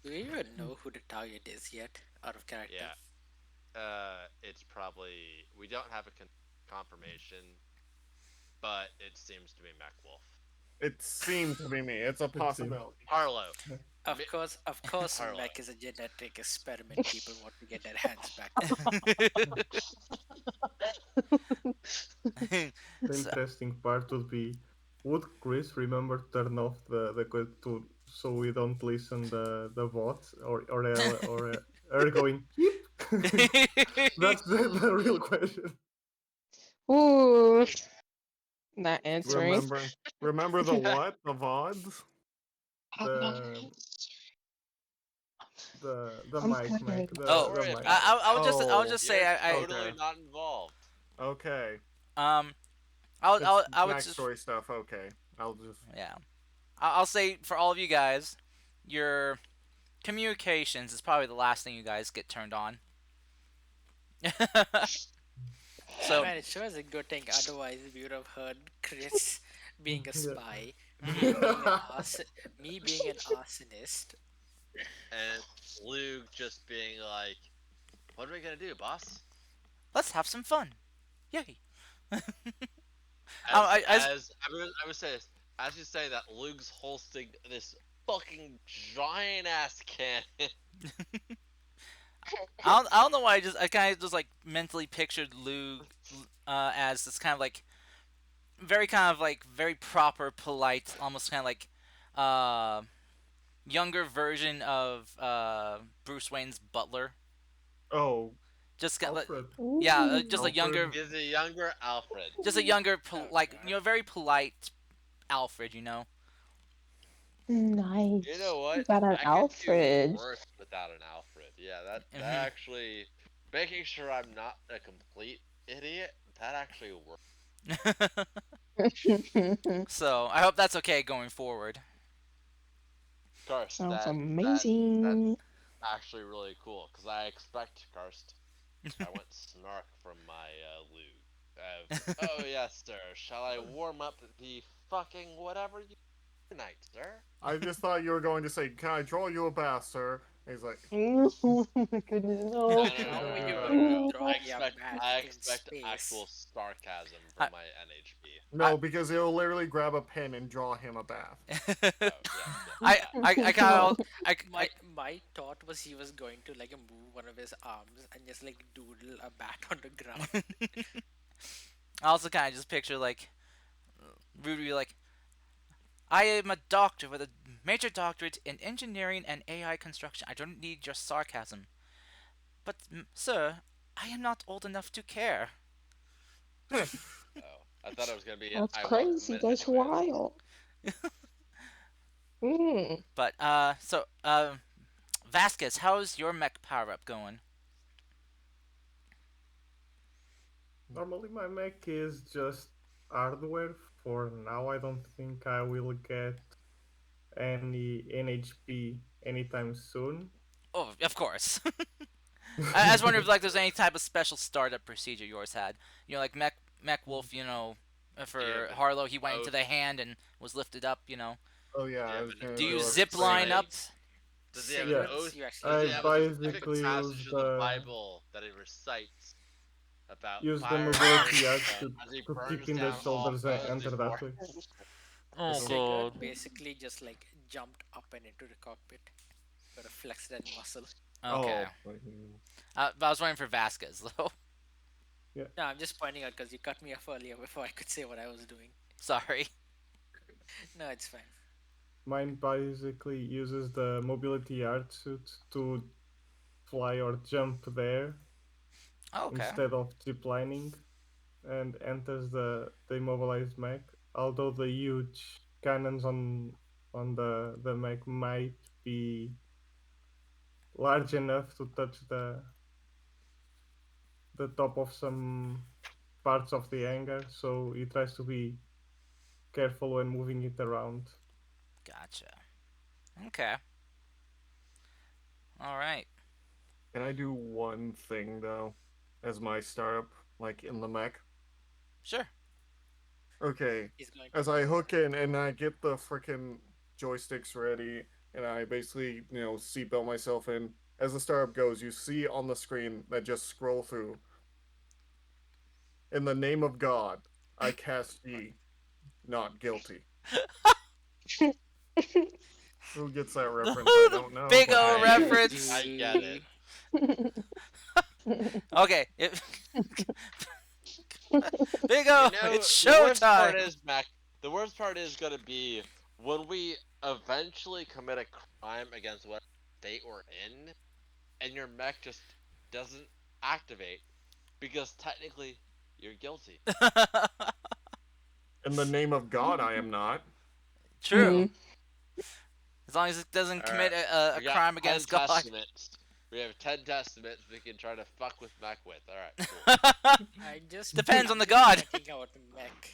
Do we even know who the target is yet? Out of character. Yeah. It's probably we don't have a confirmation, but it seems to be MacWolf. It seemed to be me. It's a possibility. Harlow. Of Mi- course, Harlow. Mech is a genetic experiment people want to get their hands back on. The So- interesting part would be, would Chris remember turn off to so we don't listen the bots or her going yep? That's the real question. Ooh, not answering. Remember the what? The VODs? The the I'm mic tired. the Oh, the worry mic. about it. I'll Oh, just say You're I totally Okay. not involved. Okay. um It's I would just backstory stuff. Okay. I'll just. yeah. I'll say for all of you guys, your communications is probably the last thing you guys get turned on. So Man, it sure is a good thing. Otherwise, we would have heard Chris being a Yeah. spy, mhm. me being an arsonist. And Luke just being like, "What are we gonna do, boss?" Let's have some fun. Yay. As As I would say this, as you say that, Luke's holding this fucking giant ass cannon. I don't know why I kind of just like mentally pictured Luke as this kind of like very proper, polite, almost kind of like uh, younger version of Bruce Wayne's butler. Oh, Just Alfred. yeah, Ooh, just a Alfred. younger, Is a younger Alfred. Oh, like God. very polite Alfred. You know. You know nice. You what? got an I could do Alfred. worse without an Alfred. Yeah, that Mhm. actually making sure I'm not a complete idiot, that actually worked. So I hope that's okay going forward. Karst, Sounds that's amazing. actually really cool because I expect Karst. I went snark from my loot. Oh yes, sir. Shall I warm up the fucking whatever you tonight, sir? I just thought you were going to say, "Can I draw you a bath, sir?" And he's like, Oh my goodness, No, no. no, no, How no, are no, you no, going no, to no. draw me a bath I in expect actual space? sarcasm I, from my NHP. I, "No," because he'll literally grab a pen and draw him a bath. Oh yes, yes, I, that. I kind of, My thought was he was going to like move one of his arms and just like doodle a bat on the ground. I also kind of just picture like Rudy like, I am a doctor with a major doctorate in engineering and AI construction. I don't need your sarcasm. But, sir, I am not old enough to care. Oh, I thought it was gonna be. That's I want a crazy. minute That's anyways. wild. Mm. But, Vasquez, how's your mech power up going? Normally, my mech is just hardware. For now, I don't think I will get any NHP anytime soon. Oh, of course. I was wondering if like there's any type of special startup procedure yours had. You know, like Mech Wolf. You know, Do you for have an Harlow, he went into oath? the hand and was lifted up. You know, Oh yeah, Do you I have was an gonna do you do oath a zip line up? training. Besides Does he have an Yeah, cigarettes, oath? you actually Does I he need have a one. specific basically passage of the Bible that he recites about use the fire mobility art as he to kick burns in the down all shoulders and foes enter that before? way. Oh So Sigurd god. basically just like jumped up and into the cockpit. Gotta flex that muscle. Okay. Oh, But I was wondering for Vasquez though. yeah, No, I'm just pointing out because you cut me off earlier before I could say what I was doing. Sorry. No, it's fine. mine basically uses the mobility art suit to fly or jump there Okay. instead of ziplining and enters the immobilized mech. Although the huge cannons on the mech might be large enough to touch the top of some parts of the hangar, so he tries to be careful when moving it around. Gotcha. Okay. All right. can I do one thing though, as my startup, like in the mech? Sure. Okay, He's going to as I blow hook in and I get the freaking joysticks ready, and I basically, seatbelt myself in. As the startup goes, you see on the screen that just scroll through. In the name of God, I cast ye, not guilty. Who gets that reference? I The don't know, Big but O reference. I get it. Okay. Big O, it's The worst part showtime. is, Mac. The worst part is gonna be when we eventually commit a crime against what state we're in, and your mech just doesn't activate because technically you're guilty. in the name of God, I am not. True. As long as it doesn't All commit right, a we got crime 10 against God. testaments. We have 10 testaments we can try to fuck with mech with. All right, cool. Depends on I'm the just god. pointing out mech.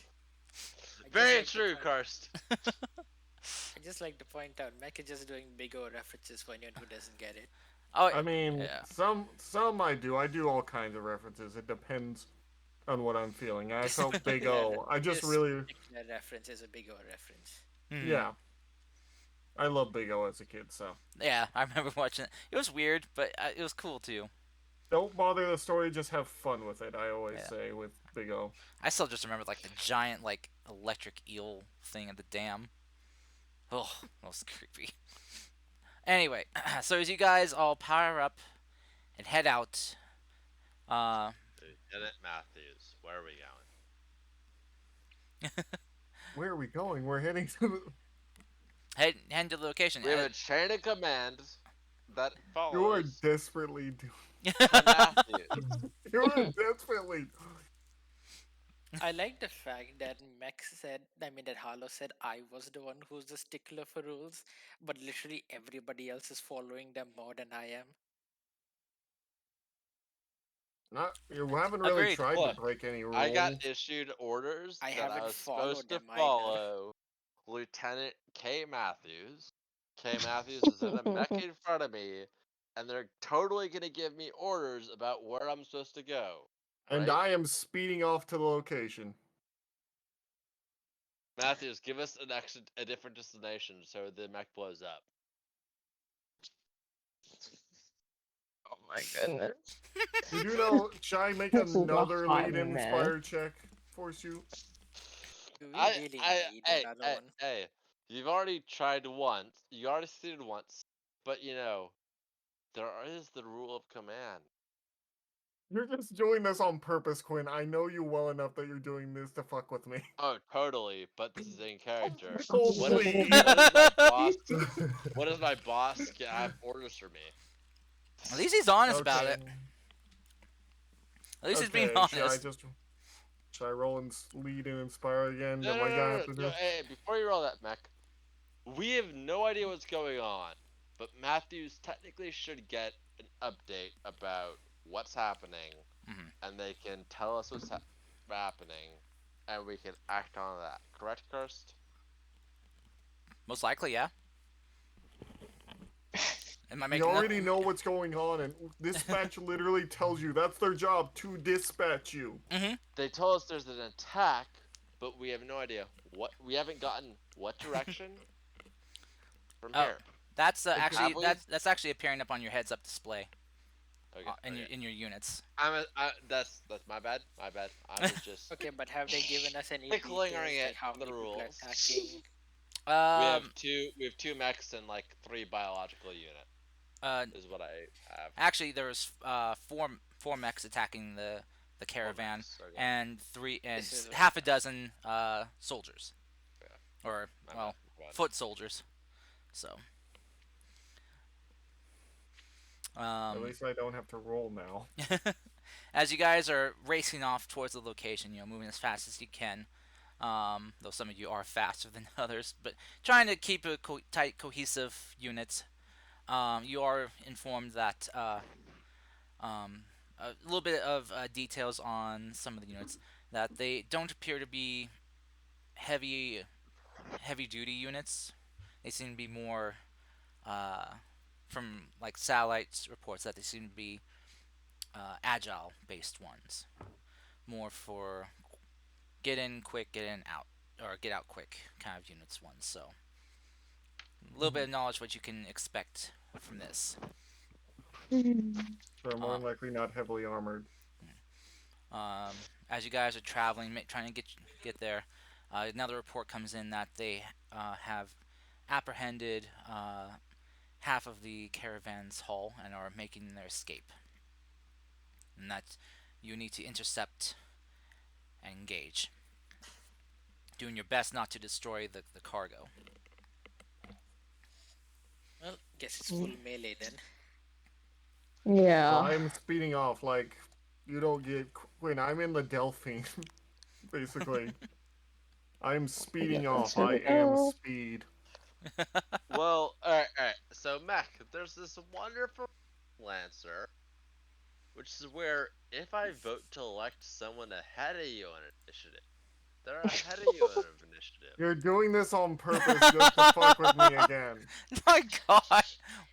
Very like to true, point- Karst. I just like to point out mech is just doing big O references for anyone who doesn't get it. Oh, I mean, yeah. some I do. I do all kinds of references. It depends on what I'm feeling. I felt Big O. I just This really, particular reference is a big O reference. yeah. I love Big O as a kid, so Yeah, I remember watching it. It was weird, but it was cool too. don't bother the story. Just have fun with it. I always Yeah. say with Big O. I still just remember like the giant like electric eel thing at the dam. Oh, that was creepy. Anyway, so as you guys all power up and head out, Lieutenant Matthews, where are we going? Where are we going? We're heading to. head to the location. We have a chain of command that You are follows desperately. to Matthews. You are desperately. I like the fact that that Harlow said I was the one who's the stickler for rules, but literally everybody else is following them more than I am. Not you haven't really Agreed. tried to Look, break any I got rules. issued orders I that I haven't was supposed followed to them either. follow Lieutenant K. Matthews. K. Matthews is in a mech in front of me, and they're totally gonna give me orders about where I'm supposed to go. And Right? I am speeding off to the location. Matthews, give us a different destination so the mech blows up. Oh my goodness. You do know, should I make This is a another hot lead mess. inspire check, force you? Do we really need another one? Hey, you've already tried once. You already succeeded once, but there is the rule of command. You're just doing this on purpose, Quinn. I know you well enough that you're doing this to fuck with me. Oh, totally. But this is in character. Oh, What is please. what is my boss? What does my boss have orders for me? At least he's honest about Okay. it. At least he's being Okay, honest. should I roll and lead and inspire again? No, Am no, I gonna no, have no, to no. do? Hey, before you roll that mech, we have no idea what's going on. But Matthews technically should get an update about what's happening, Mhm. and they can tell us what's happening, and we can act on that. Correct, Kirst? Most likely, yeah. Am I We making that? already know what's going on, and dispatch literally tells you that's their job to dispatch you. Mm-hmm. They told us there's an attack, but we have no idea what. We haven't gotten what direction from Oh, here. that's Okay. actually Have we? that's actually appearing up on your heads-up display Okay. in Okay. your units. That's my bad. My bad. I was just Okay, but have they given us any tickling details it like how on many the people are rules. attacking? Um. We have two mechs and like 3 biological units. Uh. Is what I have. Actually, there was four mechs attacking the caravan, mechs, okay. and three and This is half a dozen soldiers, Yeah. or My well, bad. foot soldiers. So. At least I don't have to roll now. As you guys are racing off towards the location, moving as fast as you can, though some of you are faster than others, but trying to keep a tight, cohesive unit. You are informed that a little bit of details on some of the units that they don't appear to be heavy duty units. They seem to be more from like satellite reports that they seem to be agile based ones, more for get in quick, get in out, or get out quick kind of units ones. So a little bit of knowledge what you can expect from this. So more than likely not heavily armored. As you guys are traveling, trying to get there, another report comes in that they have apprehended half of the caravan's hull and are making their escape, and that you need to intercept and engage, doing your best not to destroy the cargo. Well, guess it's full melee then. So Yeah. I'm speeding off like you don't get Quinn. I'm in the Delphine, basically. I'm speeding off. I am speed. Well, alright. So, Mech, there's this wonderful Lancer, which is where if I vote to elect someone ahead of you on initiative, they're ahead of you on initiative. You're doing this on purpose just to fuck with me again. My God,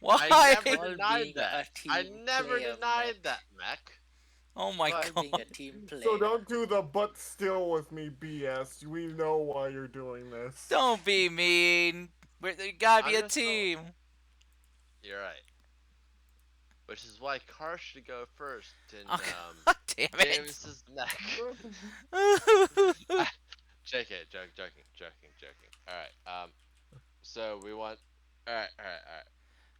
why? I never All denied being that. a I team never player, denied Mech. that, Mech. Oh my But- All being a God! team player. So don't do the but still with me BS. We know why you're doing this. Don't be mean. There gotta be I'm a just team. You're right. Which is why Car should go first in Oh, damn it! Davis's neck. JK, joking. Alright, so we want alright.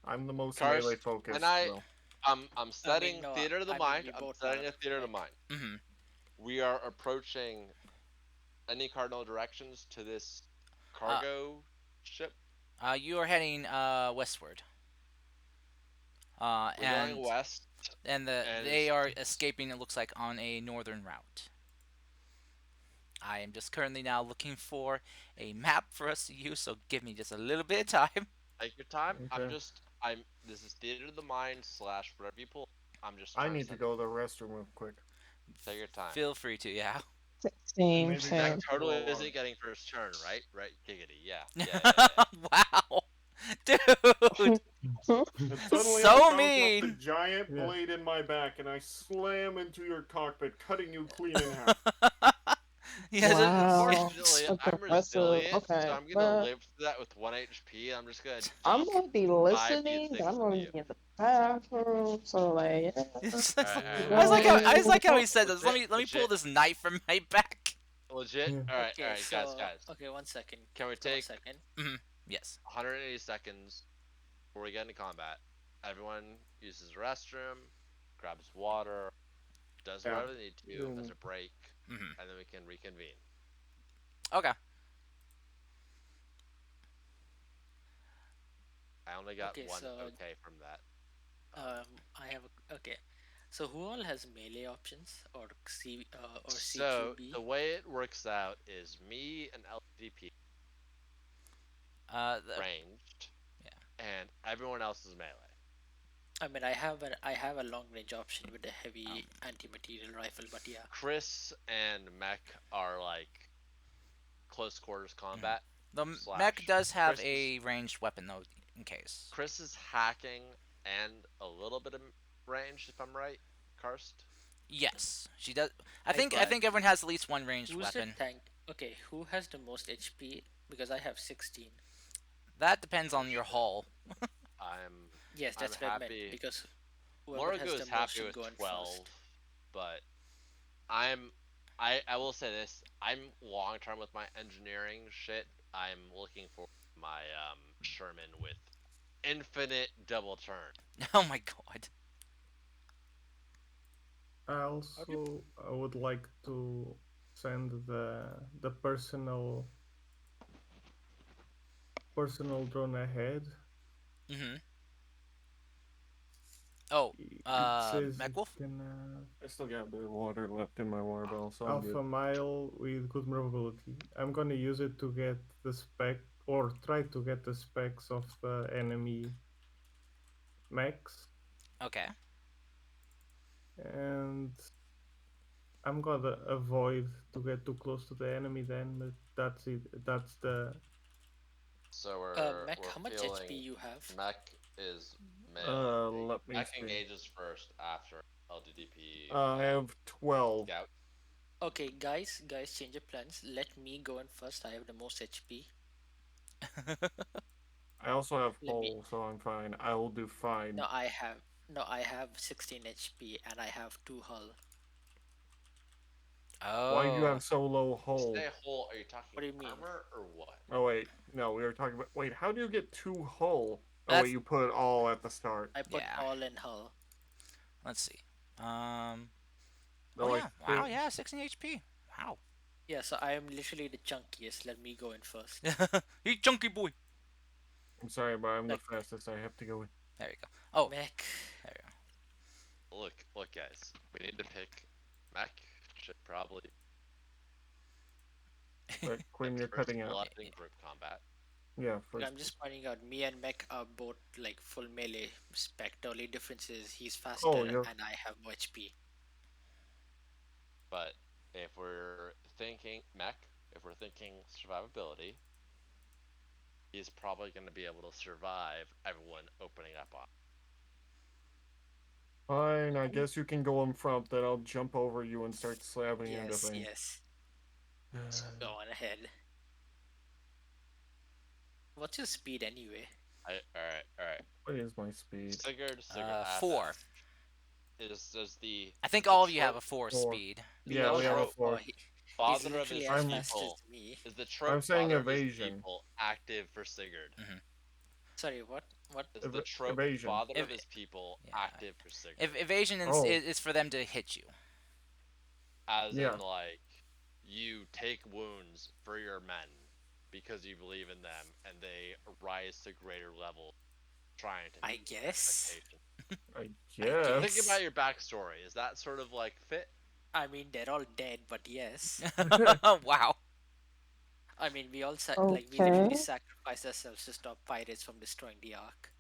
I'm the most Cars, melee focused. and I- though. I'm setting no, theater of the I mean, mind. we I'm both setting are, a theater of the right? mind. hmm We are approaching any cardinal directions to this cargo ship. You are heading westward. We're and going west. and and they it's- are escaping. It looks like on a northern route. I am just currently now looking for a map for us to use. So give me just a little bit of time. Take your time. Okay. This is theater of the mind / whatever you pull. I'm just I trying to need to set. go to the restroom real quick. Take your time. Feel free to, yeah. And Same, maybe Mac same. pass me the totally water. isn't getting first turn, right? Right, giggity. Yeah, yeah, yeah, yeah. Wow. Dude. And suddenly I So bounce off the mean. giant Yeah. blade in my back and I slam into your cockpit, cutting you clean in half. Yes, Wow. Unfortunately, I'm Aggressive. resilient, so Okay. I'm gonna Well, live through that with 1 HP. I'm just gonna I'm dunk gonna be 5 listening, but d6 I'm into gonna you. be in the bathroom. So like, yeah. It's All like, right, all right, I all was right. like Hey, how I guys, was like how he Going. said this. Let legit, me pull legit, this knife from my back. legit. Yeah. All Okay, right, guys, so guys. okay, 1 second. Can we One take second. Yes. 180 seconds before we get into combat? Everyone uses the restroom, grabs water, does Yeah. whatever they need to as a break, hmm and then we can reconvene. Okay. I only got Okay, one so okay from that. I have okay. So who all has melee options or So CQB? the way it works out is me and LDP The, ranged, yeah. and everyone else is melee. I mean, I have a long range option with a heavy anti-material rifle, but yeah. Chris and Mech are like close quarters combat The mech slash. does have a ranged weapon though, in case. Chris is hacking and a little bit of range, if I'm right, Karst. Yes, she does. I Like, think I but think everyone has at least one ranged who's the weapon. tank? Okay, who has the most HP? Because I have 16. That depends on your Interesting. hull. I'm Yes, I'm that's what I meant. happy. Because whoever Morrigo has the is most happy should with go in 12, first. but I will say this. I'm long term with my engineering shit. I'm looking for my Sherman with infinite double turn. Oh my god. I would like to send the personal drone ahead. Mm-hmm. Oh, It says Mech it Wolf? can I still got a bit of water left in my water bottle, so I'm good. alpha mile with good maneuverability. I'm gonna use it to get the spec or try to get the specs of the enemy mechs, Okay. and I'm gonna avoid to get too close to the enemy. Then, but that's it. That's the So Mech, we're how much HP feeling you have? Mech is melee. Let me Mech see. engages first after LDDP I have 12. scout. Okay, guys, change your plans. Let me go in first. I have the most HP. I also have Let me. hull, so I'm fine. I will do fine. No, I have. No, I have 16 HP and I have 2 hull. Why do you Oh. have so low hull? Stay whole. Are you talking What do you mean? armor or what? Oh wait, no, we were talking about. Wait, how do you get 2 hull? Oh wait, That's you put it all at the start. I put yeah. all in hull. Let's see. Um. They're Oh like, yeah. Wow. Yeah. 16 HP. Wow. Yeah, so I am literally the chunkiest. Let me go in first. You chunky boy. I'm sorry, but I'm the Like, fastest. I have to go. There you go. Oh. mech. There you Look, guys. We need to pick Mech. Should probably But Quinn, pick you're first cutting out. blood in group combat. Yeah, Like, first. I'm just pointing out, me and mech are both like full melee spec. The only difference is he's Oh, faster you're. and I have more HP. But if we're thinking Mech, if we're thinking survivability, he's probably going to be able to survive everyone opening up on. Fine, I guess you can go in front, then I'll jump over you and start slamming into Yes, things. yes. So go on ahead. What's your speed anyway? All right. What is my speed? Sigurd, go. ask 4. does the I think is the all of you have trope a 4 4. speed. Yeah, we have a Oh, 4. he's father of his literally as I'm- fast as people me. is the I'm trope saying father of his evasion. people active for Sigurd? Sorry, what? What? Is the trope Evasion. father If- of his people yeah. active for Sigurd? If evasion Oh. is for them to hit you. As Yeah. in, like, you take wounds for your men because you believe in them, and they rise to greater level, trying to I meet your guess. expectation. I guess. guess. Think about your backstory. Is that sort of like fit? I mean, they're all dead, but yes. Wow. I mean, we all like we Okay. literally sacrificed ourselves to stop pirates from destroying the Ark.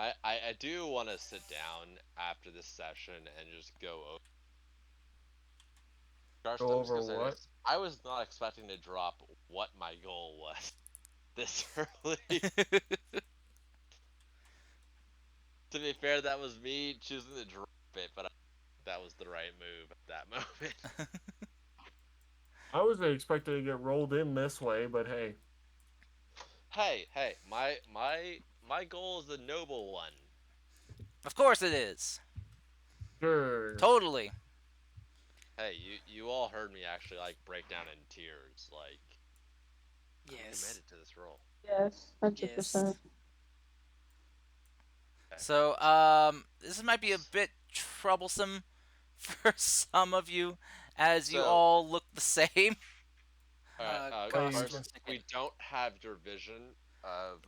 I do want to sit down after this session and just go over. Karsten, Go I'm just over gonna say what? this. I was not expecting to drop what my goal was this early. To be fair, that was me choosing to drop it, but I think that was the right move at that moment. I wasn't expecting to get rolled in this way, but hey. Hey, my goal is a noble one. Of course it is. Sure. Totally. Hey, you all heard me actually like break down in tears. Like I'm Yes. committed to this role. Yes, Yes. 100%. Okay. So, this might be a bit troublesome for some of you, as you So, all look the same. all right, Wait. Cost, one Carson, second. we don't have your vision of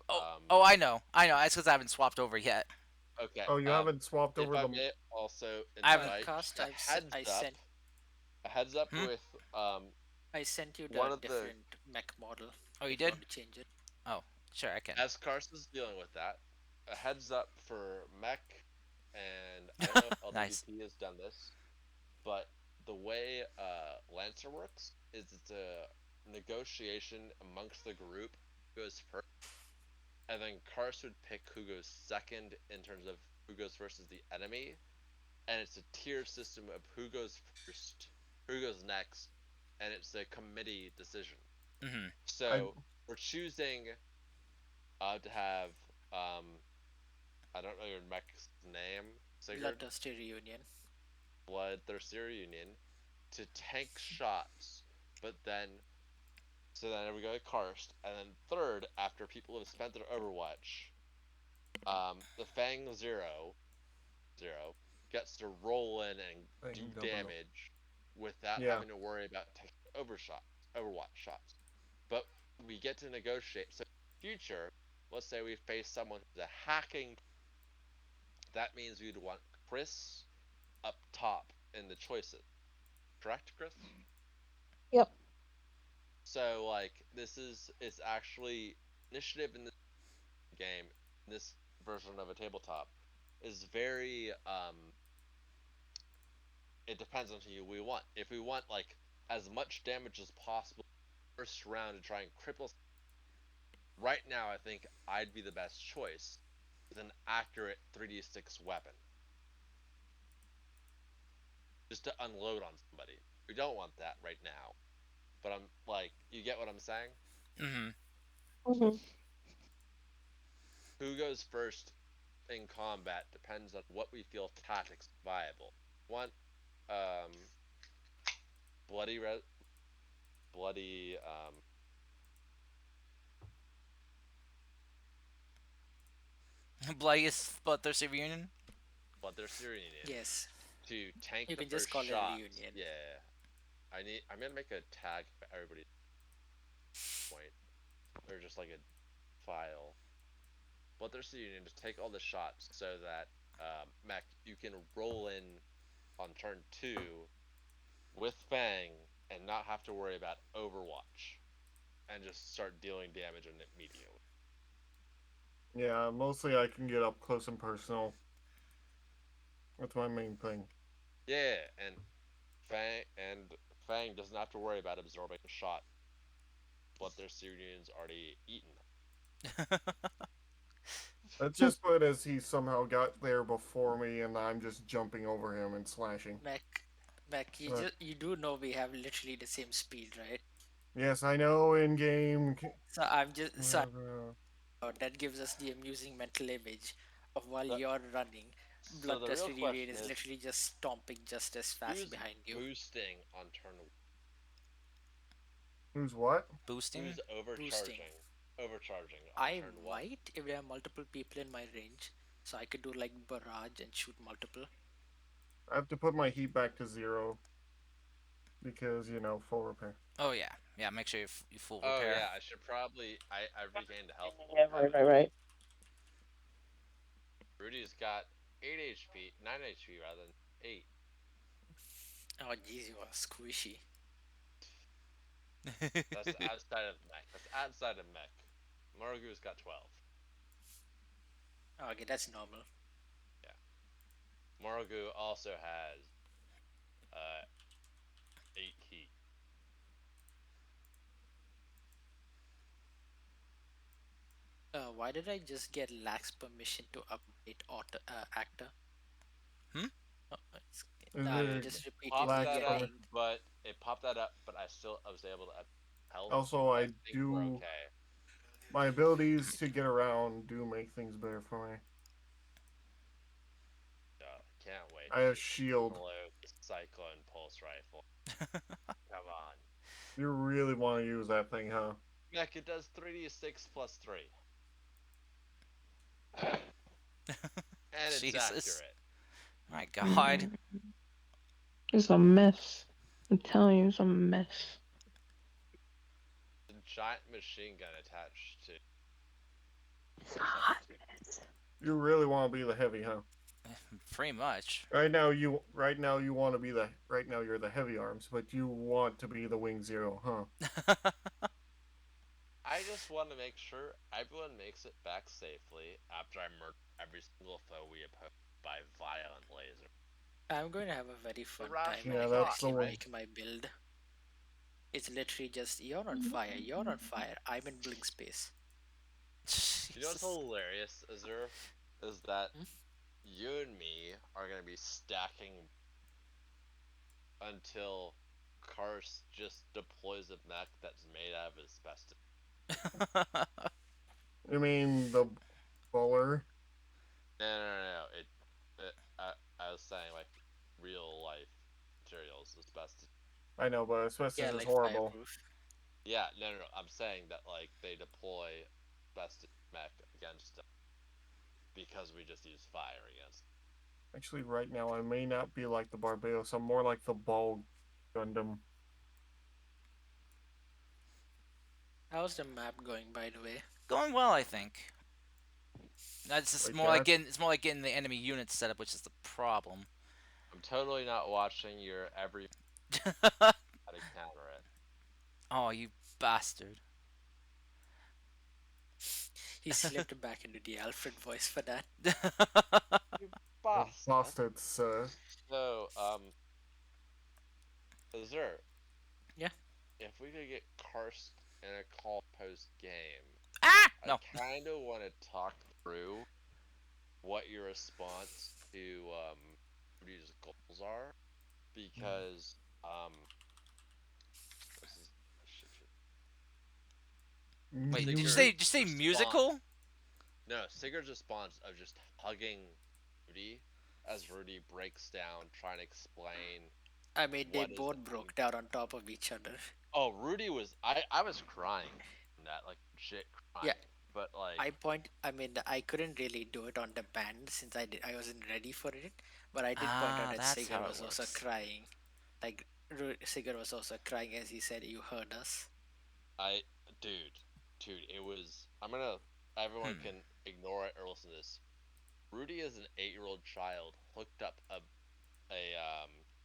Oh, I know. It's because I haven't swapped over yet. Okay. Oh, you haven't swapped If over I the. may also I haven't. invite Cost, a heads I up, sent Hmm? with I sent you one the of the different mech model Oh, you if you did? want to change it. Oh, sure, I can. as Carson's dealing with that, a heads up for mech, and I don't know if Nice. LWP has done this, but the way Lancer works is it's a negotiation amongst the group who goes first, and then Carson would pick who goes second in terms of who goes first as the enemy, and it's a tier system of who goes first, who goes next, and it's a committee decision. Hmm. I, So we're choosing to have I don't know your mech's name, Sigurd, Bloodthirsty reunion. Bloodthirsty Reunion, to tank shots, but then so then we go to Karst, and then third, after people have spent their Overwatch, the Fang Zero gets to roll in and do Thing double. damage without Yeah. having to worry about taking Overwatch shots. But we get to negotiate. So in the future, let's say we face someone who's a hacking. That means we'd want Chris up top in the choices. Correct, Chris? Yep. So like this is it's actually initiative in this game, this version of a tabletop, is very it depends on who we want. If we want like as much damage as possible first round to try and cripple, right now I think I'd be the best choice with an accurate 3d6 weapon just to unload on somebody. We don't want that right now, but I'm like, you get what I'm saying? Hmm. Hmm. Who goes first in combat depends on what we feel tactics viable. One, um, bloody, bloody, Bloodiest Bloodthirsty Reunion? bloodthirsty reunion Yes. to tank You the can just first call it a shot. reunion. Yeah, I'm gonna make a tag for everybody point, or just like a file. Bloodthirsty Union to take all the shots so that Mech you can roll in on turn 2 with Fang and not have to worry about Overwatch and just start dealing damage on it immediately. Yeah, mostly I can get up close and personal. That's my main thing. Yeah, and Fang doesn't have to worry about absorbing a shot. Bloodthirsty Union's already eaten. Let's just put as he somehow got there before me and I'm just jumping over him and slashing. Mech, Mech, But you do know we have literally the same speed, right? yes, I know in game. So I'm just so Uh, that gives us the amusing mental image of while So, you're running, so the real Bloodthirsty reunion question is is, literally just stomping just as fast who's behind you. boosting on turn? who's what? Boosting? Who's Boosting. Overcharging on I turn 1? might if there are multiple people in my range, so I could do like barrage and shoot multiple. I have to put my heat back to 0 because, full repair. Oh, yeah. Yeah, make sure you full Oh repair. yeah, I should probably I regained health. Yeah, right. Rudy's got 8 HP, 9 HP rather than 8. Oh jeez, you are squishy. That's outside of mech. That's outside of mech. Marugu's got 12. Okay, that's normal. Yeah. Morgu also has 8 heat. Why did I just get lax permission to update auto actor? Hmm? Oh, Is nah, I'm it just Popped repeatedly lax that up, permission? getting. but it popped that up, but I was able to up health. Also, So I I think we're do okay. my abilities to get around do make things better for me. Can't wait I to have just shield. unload the Cyclone Pulse Rifle. Come on. You really want to use that thing, huh? Mech, it does 3d6 plus 3. And it's Jesus. accurate. My God. Mm, it's a mess. I'm telling you, it's a mess. The giant machine gun attached to It's a hot mess. You really want to be the heavy, huh? Pretty much. Right now you want to be the right now you're the heavy arms, but you want to be the wing zero, huh? I just want to make sure everyone makes it back safely after I murder every single foe we oppose by violent laser. I'm going to have a very The fun time when rational Yeah, I that's thought, the actually one. right? make my build. It's literally just you're on fire, you're on fire. I'm in blink space. You know what's Jesus. hilarious, Azur? Is that Hmm? you and me are gonna be stacking until Karst just deploys a mech that's made out of asbestos. You mean the bowler? No. I was saying like real life materials, asbestos. I know, but Yeah, asbestos is like horrible. fireproof. Yeah, no. I'm saying that like they deploy asbestos mech against them because we just use fire against. Actually, right now I may not be like the Barbados. I'm more like the ball Gundam. How's the map going, by the way? Going well, I think. That's just Like more like that. getting the enemy units set up, which is the problem. I'm totally not watching your every how to counter it. Oh, you bastard. He slipped back into the Alfred voice for that. You bastard. Bastards. So, Azur, Yeah. if we could get Karst in a call post game, Ah! I No. kind of want to talk through what your response to Rudy's goals are because this is shit. Wait, Sigurd's did you say response. musical? No, Sigurd's response of just hugging Rudy as Rudy breaks down trying to explain I mean, they what is both broke down on top of each other. Oh, Rudy was I was crying in that like shit Yeah, crying. But like I mean, I couldn't really do it on the band since I wasn't ready for it. But I did point out Ah, that that's Sigurd how it was also works. crying. Like, Sigurd was also crying as he said, "You heard us." I dude, it was everyone Hmm. can ignore it or listen to this. Rudy is an 8-year-old child hooked up a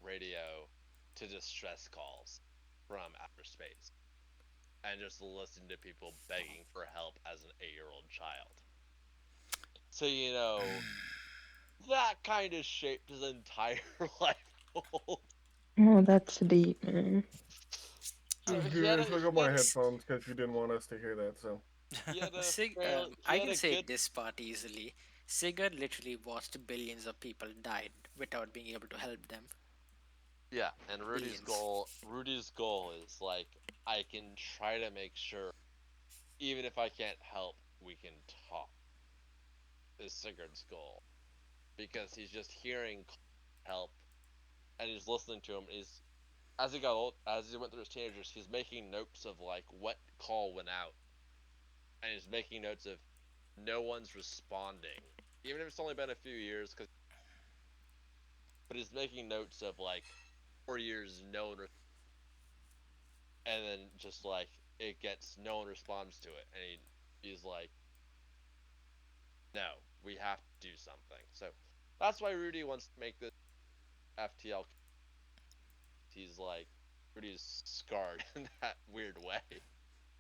radio to distress calls from outer space and just listening to people begging for help as an 8-year-old child. So that kind of shaped his entire life goal. Oh, that's deep, man. So Here, I took out my headphones because you didn't want us to hear that. So he I had can a say good this part easily. Sigurd literally watched billions of people died without being able to help them. yeah, and Billions. Rudy's goal is like I can try to make sure even if I can't help, we can talk. Is Sigurd's goal because he's just hearing help and he's listening to him. He's as he got old, as he went through his teenagers, he's making notes of like what call went out, and he's making notes of no one's responding, even if it's only been a few years. But he's making notes of like 4 years, no one, and then just like it gets no one responds to it, and he's like, no, we have to do something. So that's why Rudy wants to make this FTL. He's like Rudy's scarred in that weird way.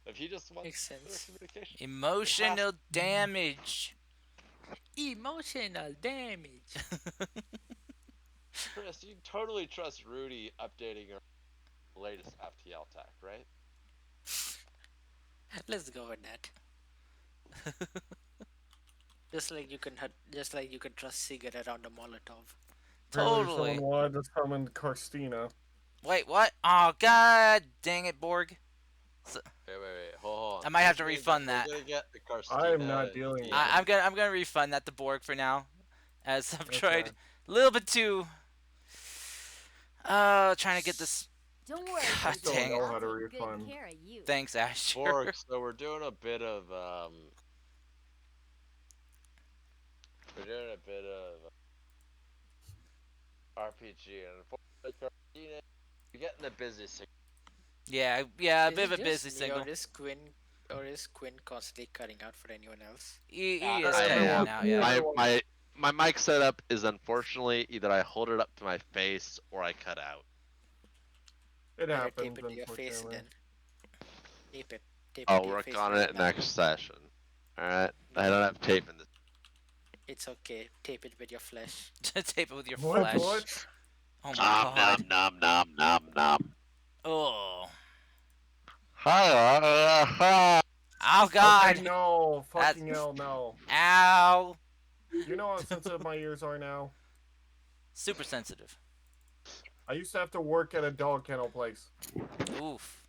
If he just Makes wants better sense. communication, it has Emotional damage. Emotional damage. Chris, you totally trust Rudy updating our latest FTL tech, right? Let's go with that. Just like you can trust Sigurd around a Molotov. Apparently, someone Totally. wanted to summon Karstina. Wait, what? Oh god dang it, Borg. So, Wait. Hold on. I might have Which to means that refund we're that. gonna get the I am Karstina not dealing with I, them. I'm gonna I'm gonna refund that to Borg for now, as I've Okay. tried a little bit too. Trying to get this. Don't worry, I God baby. still dang it. know I'll how to take good refund. care of you. Thanks, Asher. Borg. So we're doing a bit of we're doing a bit of RPG, and unfortunately, Karstina, you're getting the business. Yeah, a Is bit of it a just busy me, or signal. is Quinn constantly cutting out for anyone else? He For is I cutting in and am. everyone, out, Yeah. yeah. everyone. My mic setup is unfortunately either I hold it up to my face or I cut out. It Better tape happens, it to your face unfortunately. then. Tape it. Tape it I'll to your work face on right it now. next session. All right. I No, don't have tape in this. it's okay. Tape it with your flesh. Tape it with your What? flesh. What? Oh my Nom nom god. nom nom nom nom. Oh. Ha. Oh Okay, god. no. That's. Fucking hell, no. Ow. You know how sensitive my ears are now? Super sensitive. I used to have to work at a dog kennel place. Oof.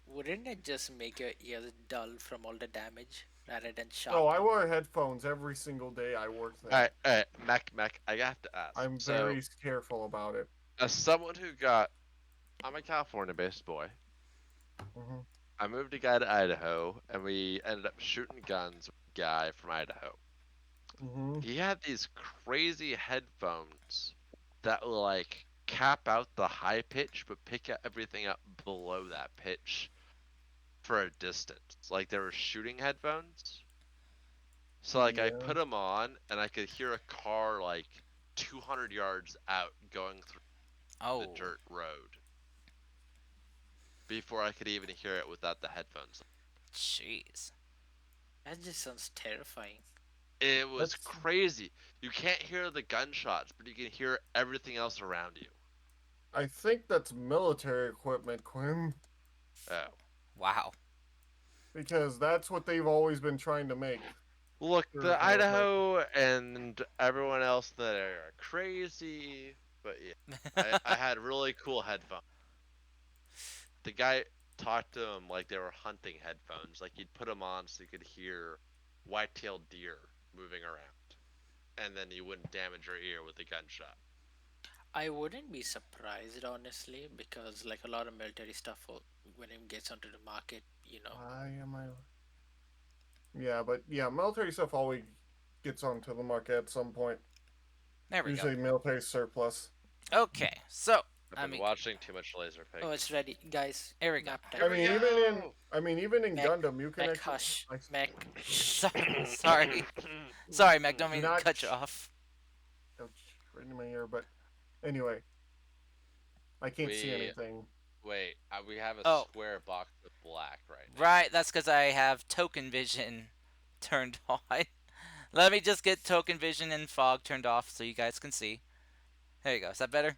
Wouldn't it just make your ears dull from all the damage rather than Oh, I sharpen? wear headphones every single day I work All there. right. Mac. I have to ask. I'm So, very careful about it. as someone who got, I'm a California-based boy. Hmm. I moved a guy to Idaho, and we ended up shooting guns with a guy from Idaho. Hmm. He had these crazy headphones that will like cap out the high pitch but pick everything up below that pitch for a distance. Like they were shooting headphones. So like I Yeah. put them on and I could hear a car like 200 yards out going through the Oh. dirt road before I could even hear it without the headphones. Jeez. That just sounds terrifying. It was That's. crazy. You can't hear the gunshots, but you can hear everything else around you. I think that's military equipment, Quinn. Oh. Wow. Because that's what they've always been trying to make. Look, Sure, the it's military. Idaho and everyone else that are crazy, but yeah, I had really cool headphones. The guy talked to them like they were hunting headphones, like you'd put them on so you could hear white-tailed deer moving around, and then you wouldn't damage your ear with a gunshot. I wouldn't be surprised, honestly, because like a lot of military stuff when it gets onto the market, Why am I? Yeah, but yeah, military stuff always gets onto the market at some point. There we go. Usually military surplus. Okay, so I've been watching too much Laser Pig. Oh, it's ready, guys. here we go. Map I time. mean, even in Mac, Gundam, you can Mac, actually. hush. Mac, shh. Sorry. Sorry, Mac. Don't Do mean to not cut you off. Ouch, right in my ear. But anyway, I can't see We anything. wait. We have a Oh. square box with black right now. Right, that's because I have token vision turned on. Let me just get token vision and fog turned off so you guys can see. There you go. Is that better?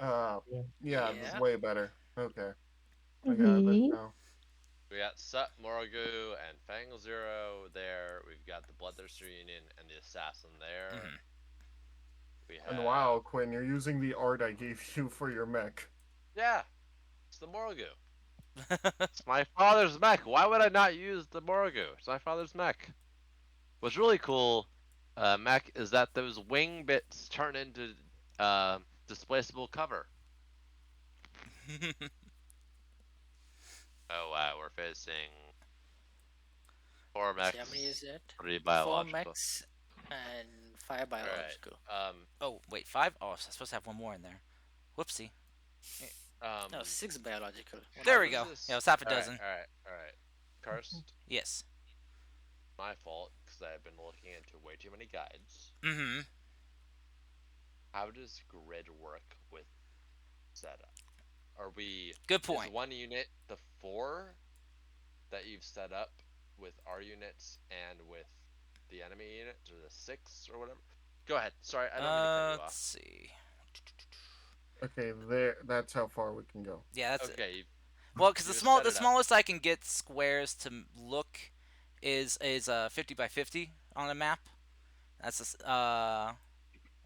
Yeah, Yeah. way better. Okay, I got it Mhm. now. We got Sut, Morgu, and Fang Zero there. We've got the Bloodthirster Union and the Assassin there. Mhm. We have. And wow, Quinn, you're using the art I gave you for your mech. Yeah, it's the Morgu. It's my father's mech. Why would I not use the Morgu? It's my father's mech. What's really cool, mech, is that those wing bits turn into displaceable cover. Oh wow, we're facing 4 mechs, See how many is it? 3 4 biological. mechs and 5 biological. Alright. Oh, wait, 5? Oh, I was supposed to have one more in there. Whoopsie. No, 6 biological. There we go. Yeah, it was half a dozen. Alright. Karst, Yes. my fault, because I've been looking into way too many guides. Mm-hmm. How does grid work with setup? Are we... Good point. Is one unit the 4 that you've set up with our units and with the enemy unit to the 6 or whatever. Go ahead. Sorry, I don't mean to cut you Let's off. see. Okay, there. That's how far we can go. Yeah, that's it. Okay, Well, because you just set the it up. smallest I can get squares to look is 50 by 50 on a map. That's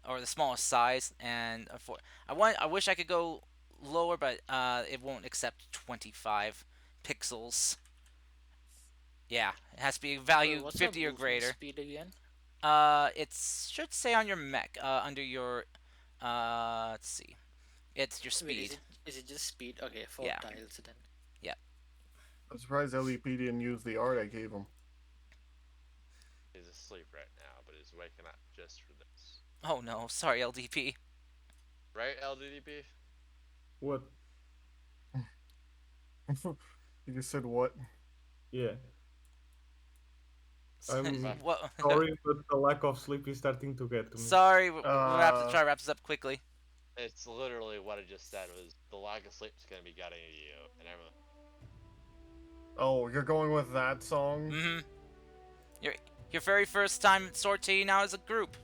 or the smallest size, and I wish I could go lower, but it won't accept 25 pixels. Yeah, it has to be Wait, value what's our 50 or movement greater. speed again? It should say on your mech, under your, let's see, it's your Wait, speed. is it just speed? Okay, 4 Yeah. tiles then. I'm surprised LEP didn't use the art I gave him. He's asleep right now, but he's waking up just for this. Oh no, sorry LDP. Right, LDDP? What? You just said what? Yeah. I'm What? sorry, but the lack of sleep is starting to get to me. Sorry, we'll have to try to wrap this up quickly. It's literally what I just said was the lack of sleep is going to be getting to you, and everyone. Oh, you're going with that song? Mm-hmm. Your very first time sortie now as a group.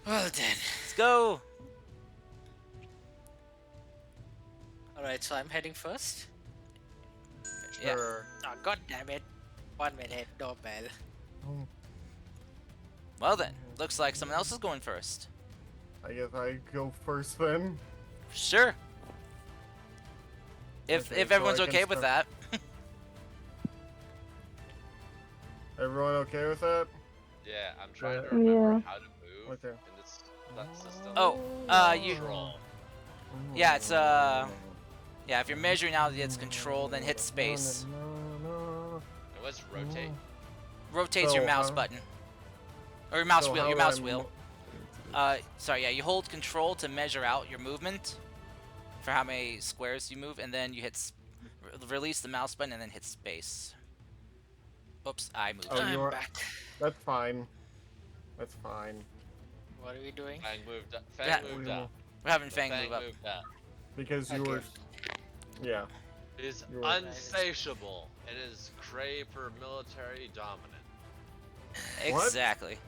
Well then. Let's go. Alright, so I'm heading first. Yeah. Sure. Oh, god damn it. 1 minute, doorbell. Well then, looks like someone else is going first. I guess I go first then. Sure. If Okay, if so everyone's I can okay with that. Everyone okay with that? Yeah, I'm trying to Yeah. remember how to move Okay. in this that system. Oh, you. Control. Yeah, it's yeah. If you're measuring out, it's control, then hit space. And what's rotate? Rotates So your mouse how- button. Or your mouse So wheel. how Your do I mouse wheel. Sorry. Yeah, you hold control to measure out your movement for how many squares you move, and then you hit release the mouse button, and then hit space. Oops, I moved. Oh, I'm you're- back. That's fine. That's fine. What are we doing? Fang moved up. Yeah. Fang moved up. We're having The Fang move up. moved up. Because you Okay. were. Yeah. It is You're right. unsatiable. It is crave for military dominance. What? Exactly.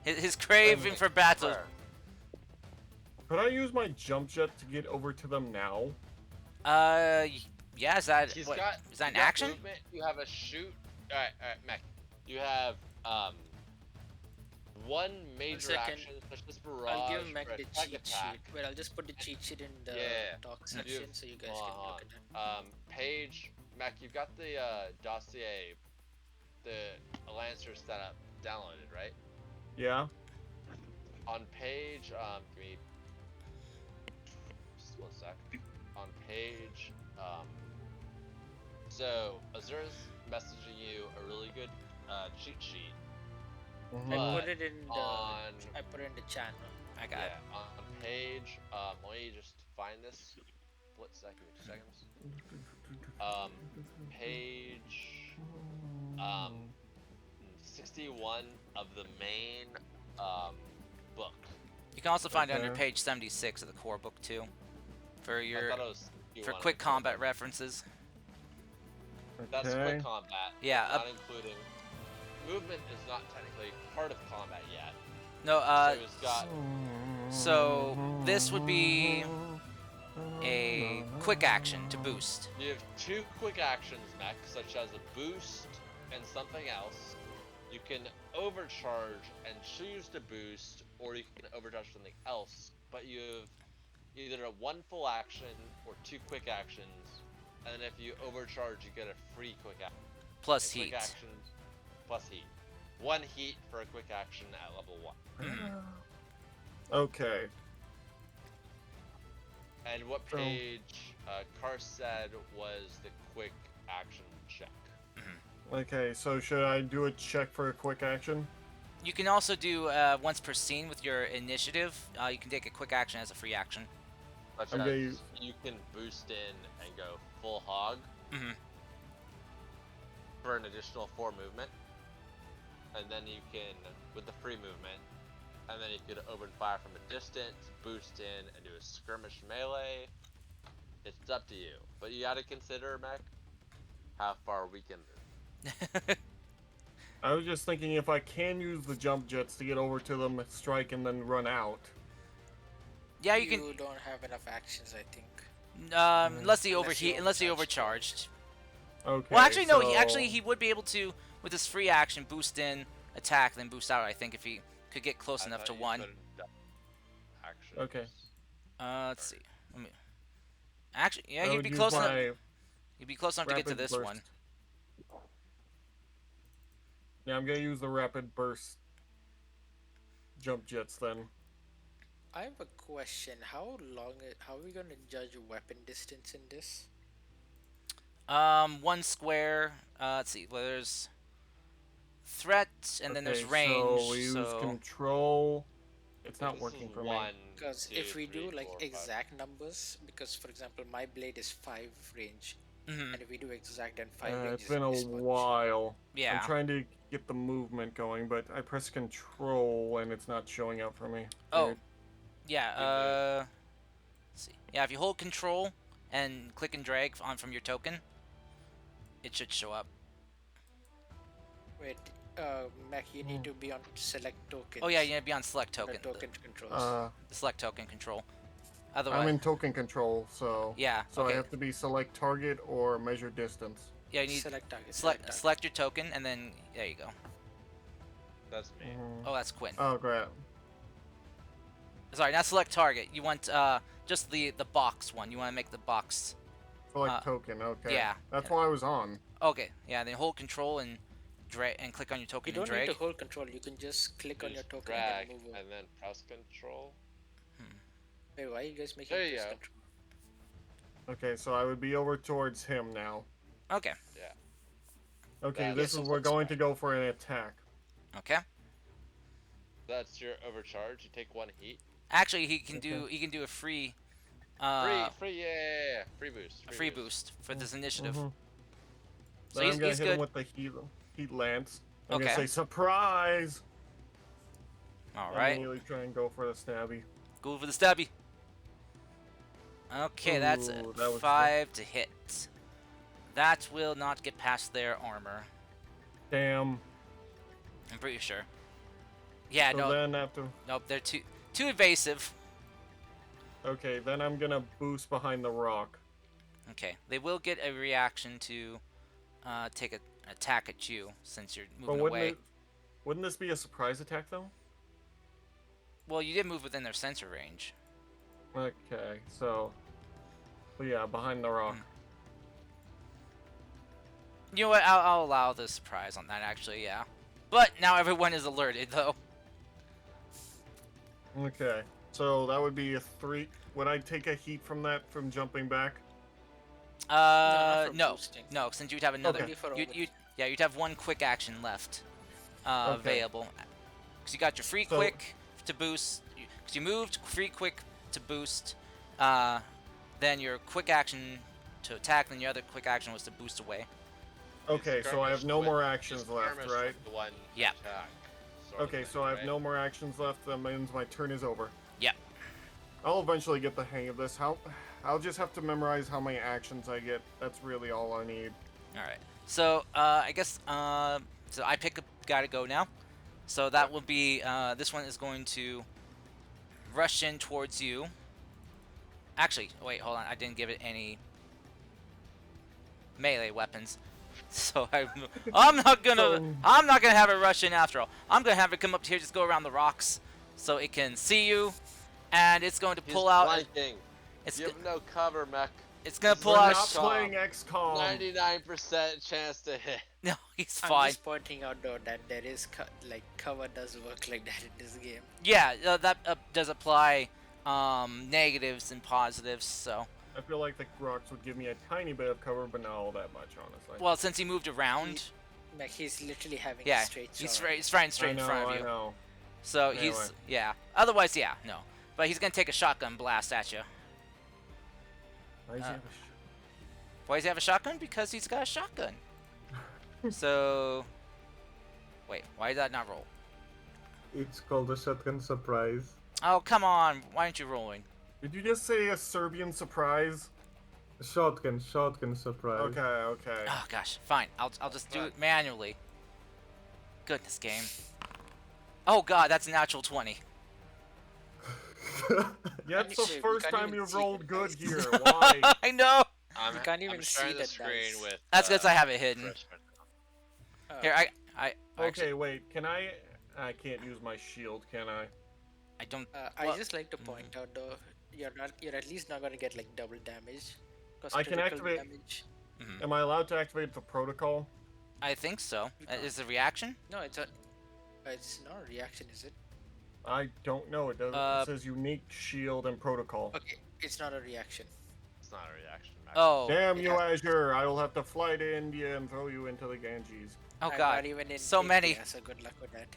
His craving for battle. Where? Could I use my jump jet to get over to them now? Yeah. Is that He's what? got. Is that you an got action? Movement, you have a shoot. Alright, mech. You have one major second. action such as barrage I'll give or Mac the attack cheat attack. sheet. Wait, I'll just put the cheat sheet in the Yeah. talk You section have- so you guys hold can on. look at that. Page, Mac, you've got the dossier, the Lancer setup downloaded, right? Yeah. On page, give me just 1 sec. On page, so Azura's messaging you a really good cheat sheet. Mhm. I But put it in the on I put it in the channel. I got it. on page, let me just find this. Split second, 2 seconds. Page 61 of the main book. You can also find it under Okay. page 76 of the core book too, for I your thought it was for 61 of quick the core combat book. references. That's Okay. quick combat. Yeah, not including movement is not technically part of combat yet. No, So it's got so this would be a quick action to boost. you have 2 quick actions, mech, such as a boost and something else. You can overcharge and choose to boost, or you can overcharge something else. But you have either a 1 full action or 2 quick actions, and then if you overcharge, you get a free quick action. Plus Quick heat. actions plus heat. 1 heat for a quick action at level 1. Okay. And what So- page Kar said was the quick action check. Okay, so should I do a check for a quick action? You can also do once per scene with your initiative. You can take a quick action as a free action. Such I'm as gonna- you can boost in and go full hog Mhm. for an additional 4 movement. And then you can, with the free movement, and then you could open fire from a distance, boost in, and do a skirmish melee. It's up to you. But you gotta consider, mech, how far we can move. I was just thinking if I can use the jump jets to get over to them, strike, and then run out. Yeah, you You can. don't have enough actions, I think. Unless he Unless you overheat, unless he overcharged. overcharged. Okay. Well, actually, no. So... He would be able to with his free action boost in, attack, then boost out. I think if he could get close I enough thought to you one. couldn't actions. Okay. Let's see. Let me. Actually, yeah, I he'd would be use close enough. my He'd be close enough to get to rapid this burst. one. Yeah, I'm gonna use the rapid burst jump jets then. I have a question. How are we gonna judge weapon distance in this? One square. Let's see. Well, there's threat, and then there's Okay, range. so we use So control. It's So not this working is for me. 1, Because 2, if we 3, do like 4, 5. exact numbers, because for example, my blade is 5 range, Mhm. and if we do exact, then 5 range It's is been a this much. while. yeah. I'm trying to get the movement going, but I press control and it's not showing up for me. Oh, Weird. yeah. You move. Let's see. Yeah, if you hold control and click and drag on from your token, it should show up. Wait, Mac, you need to be on select tokens. Oh yeah, you need to be on select under token. token controls. The select token control. I'm Otherwise, in token control, so yeah. so Okay. I have to be select target or measure distance. Yeah, you need select target. select your token, and then there you go. That's me. Mhm. Oh, that's Quinn. Oh, great. Sorry, not select target. You want just the box one. You want to make the box. Select token. Okay. yeah. That's why I was on. Okay. Yeah. Then hold control and drag and click on your You token don't and drag. need to hold control. You can just click on your Just token drag and then move over. and then press control. Wait, why are you guys making There you this go. control? Okay, so I would be over towards him now. Okay. Yeah. Okay, That this is is we're what's going to fine. go for an attack. Okay. That's your overcharge. You take 1 heat. Actually, he can do a free Free boost. free boost for this initiative. Mhm. So Then I'm gonna he's hit good. him with the heat lance. I'm Okay. gonna say surprise. All And right. immediately try and go for the stabby. Go for the stabby. Okay, that's a Ooh, that was 5 to hit. That will not get past their armor. Damn. I'm pretty sure. Yeah, So no, then after, nope, they're too evasive. okay, then I'm gonna boost behind the rock. Okay, they will get a reaction to take an attack at you since you're But moving away. wouldn't this be a surprise attack though? Well, you did move within their sensor range. Okay, so, but yeah, behind the rock. You know what? I'll allow the surprise on that. Actually, yeah. But now everyone is alerted, though. Okay, so that would be a 3. Would I take a heat from that from jumping back? not for No, boosting. no. Since you'd have another, Okay. For you'd have one quick action left Okay. available. Because you got your free So- quick to boost. Because you moved free quick to boost. Then your quick action to attack. Then your other quick action was to boost away. Okay, so I have no more actions left, right? The one Yeah. attack, sort of Okay, thing, so I have right? no more actions left. That means my turn is over. Yep. I'll eventually get the hang of this. I'll just have to memorize how many actions I get. That's really all I need. All right. So I guess so I pick a guy to go now. So that will be this one is going to rush in towards you. Actually, wait, hold on. I didn't give it any melee weapons. So I'm not gonna have it rush in after all. I'm gonna have it come up here, just go around the rocks, so it can see you, and it's going to He's pull out. flanking. It's You have no cover, mech. it's gonna pull We're out. not playing XCOM. 99% chance to hit. No, he's I'm fine. just pointing out though that there is cover does work like that in this game. Yeah, that does apply negatives and positives. So, I feel like the rocks would give me a tiny bit of cover, but not all that much, honestly. well, since he moved around, Like he's literally having yeah, a straight he's shot. right I in know, front of I you. know. So Anyway. he's Otherwise, yeah, no. But he's gonna take a shotgun blast at you. Why does he have a Why does he have a shotgun? Because he's got a shotgun. So, wait, why did that not roll? It's called a shotgun surprise. Oh, come on! Why aren't you rolling? Did you just say a Serbian surprise? Shotgun surprise. Okay. Oh gosh, fine. I'll just do it manually. Goodness game. Oh god, that's a natural 20. Yeah, it's the Wait, we first can't time even you've see rolled it, good guys. here. Why? I know. I'm, We can't I'm even sharing see the the screen dice. with. That's because I have it hidden. Chris right now. Oh, Here, okay. I Okay, actually, wait. Can I? I can't use my shield, can I? I don't. I well, just like to point out though, you're at least not gonna get like double damage. Because I can critical activate. damage. mhm. Am I allowed to activate the protocol? I think so. You can't. Is it a reaction? No, it's not a reaction, is it? I don't know. It does. Uh, It says unique shield and protocol. Okay, it's not a reaction. It's not a reaction. Oh. Damn it you, has- Azure! I will have to fly to India and throw you into the Ganges. Oh I'm god. not even in So many. India, so good luck with that.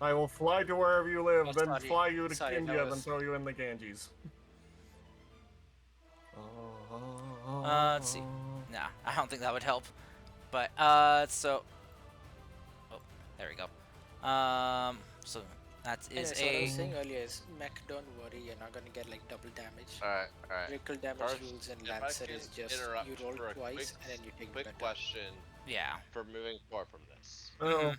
I will fly to wherever you live, Oh, then sorry. fly you to Sorry, India, that then was- throw you in the Ganges. Let's see. Nah, I don't think that would help. But so. Oh, there we go. So that is Anyways, what I was a. saying earlier is, mech, don't worry, you're not gonna get like double damage. Alright, alright. Critical damage First, rules in if I Lancer can is just interrupt you roll for a twice quick- and then you take Quick better. question Yeah. for moving forward from this. Oh,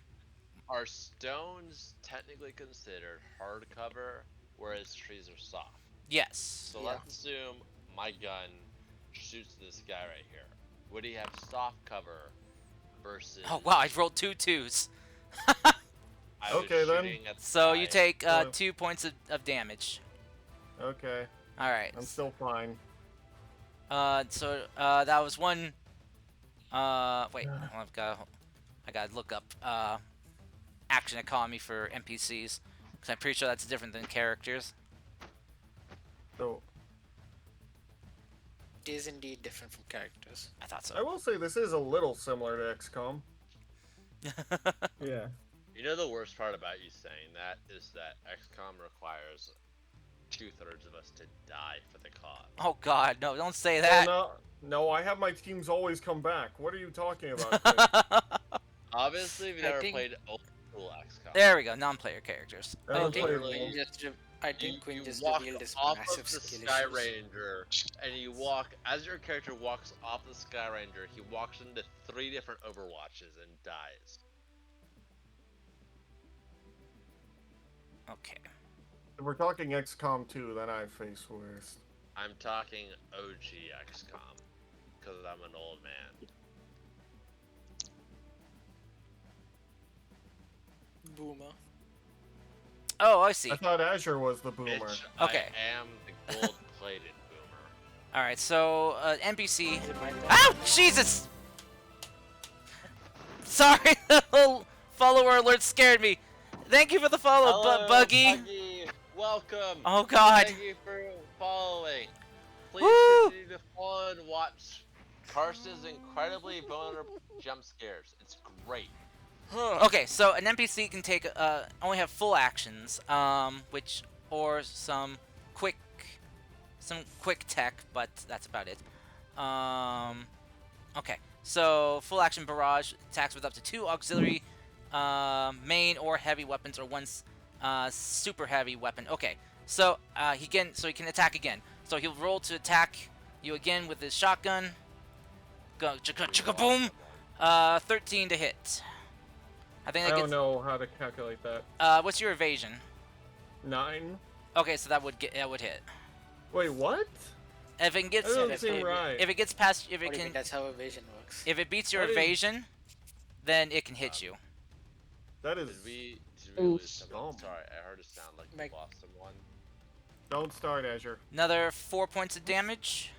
Are stones technically considered hardcover, whereas trees are soft? Yes. So Yeah. let's assume my gun shoots this guy right here. Would he have soft cover versus? Oh wow, I rolled 2 2s. I was Okay, then. shooting at the So guy. you take Uh, 2 points of damage. okay. All right. I'm still fine. So that was one. Wait, I gotta look up action economy for NPCs because I'm pretty sure that's different than characters. So It is indeed different from characters. I thought I so. will say this is a little similar to XCOM. Yeah. You know the worst part about you saying that is that XCOM requires 2/3 of us to die for the cause. Oh God, no! Don't say Well, that. no, I have my teams always come back. What are you talking about? Chris? Obviously, if you I never think- played old school XCOM. There we go. Non-player characters. I I don't think play literally- Quinn rules. just, I think Quinn you just walk revealed his off massive of the skill Sky issues. Ranger, and you walk as your character walks off the Sky Ranger. He walks into 3 different Overwatches and dies. Okay. If we're talking XCOM 2, then I face worst. I'm talking OG XCOM because I'm an old man. Boomer. Oh, I see. I thought Azure was the boomer. Bitch, Okay. I am the gold-plated boomer. All right. So NPC. Is it my turn? Ow! Jesus! Sorry, the little follower alert scared me. Thank you for the follow, Hello, Buggy. Buggy. Welcome. Oh God. Thank you for following. Please Woo! continue to follow and watch Karst's incredibly vulnerable jump scares. It's great. Okay, so an NPC can take only have full actions, which or quick some quick tech, but that's about it. Okay, so full action barrage attacks with up to 2 auxiliary main or heavy weapons or 1 super heavy weapon. Okay, so he can attack again. So he'll roll to attack you again with his shotgun. Go chicka chicka boom. 13 to hit. I think I that don't gets. know how to calculate that. What's your evasion? 9? Okay, so that would hit. Wait, what? If it gets That doesn't that's seem maybe- right. if it gets past if What it do you mean can that's how evasion works? if it beats your That is- evasion, then it can hit you. That is. Did we Oof. lose someone? Dumb. Sorry, I heard it sound like we Meg- lost someone. Don't start, Azure. Another 4 points of damage.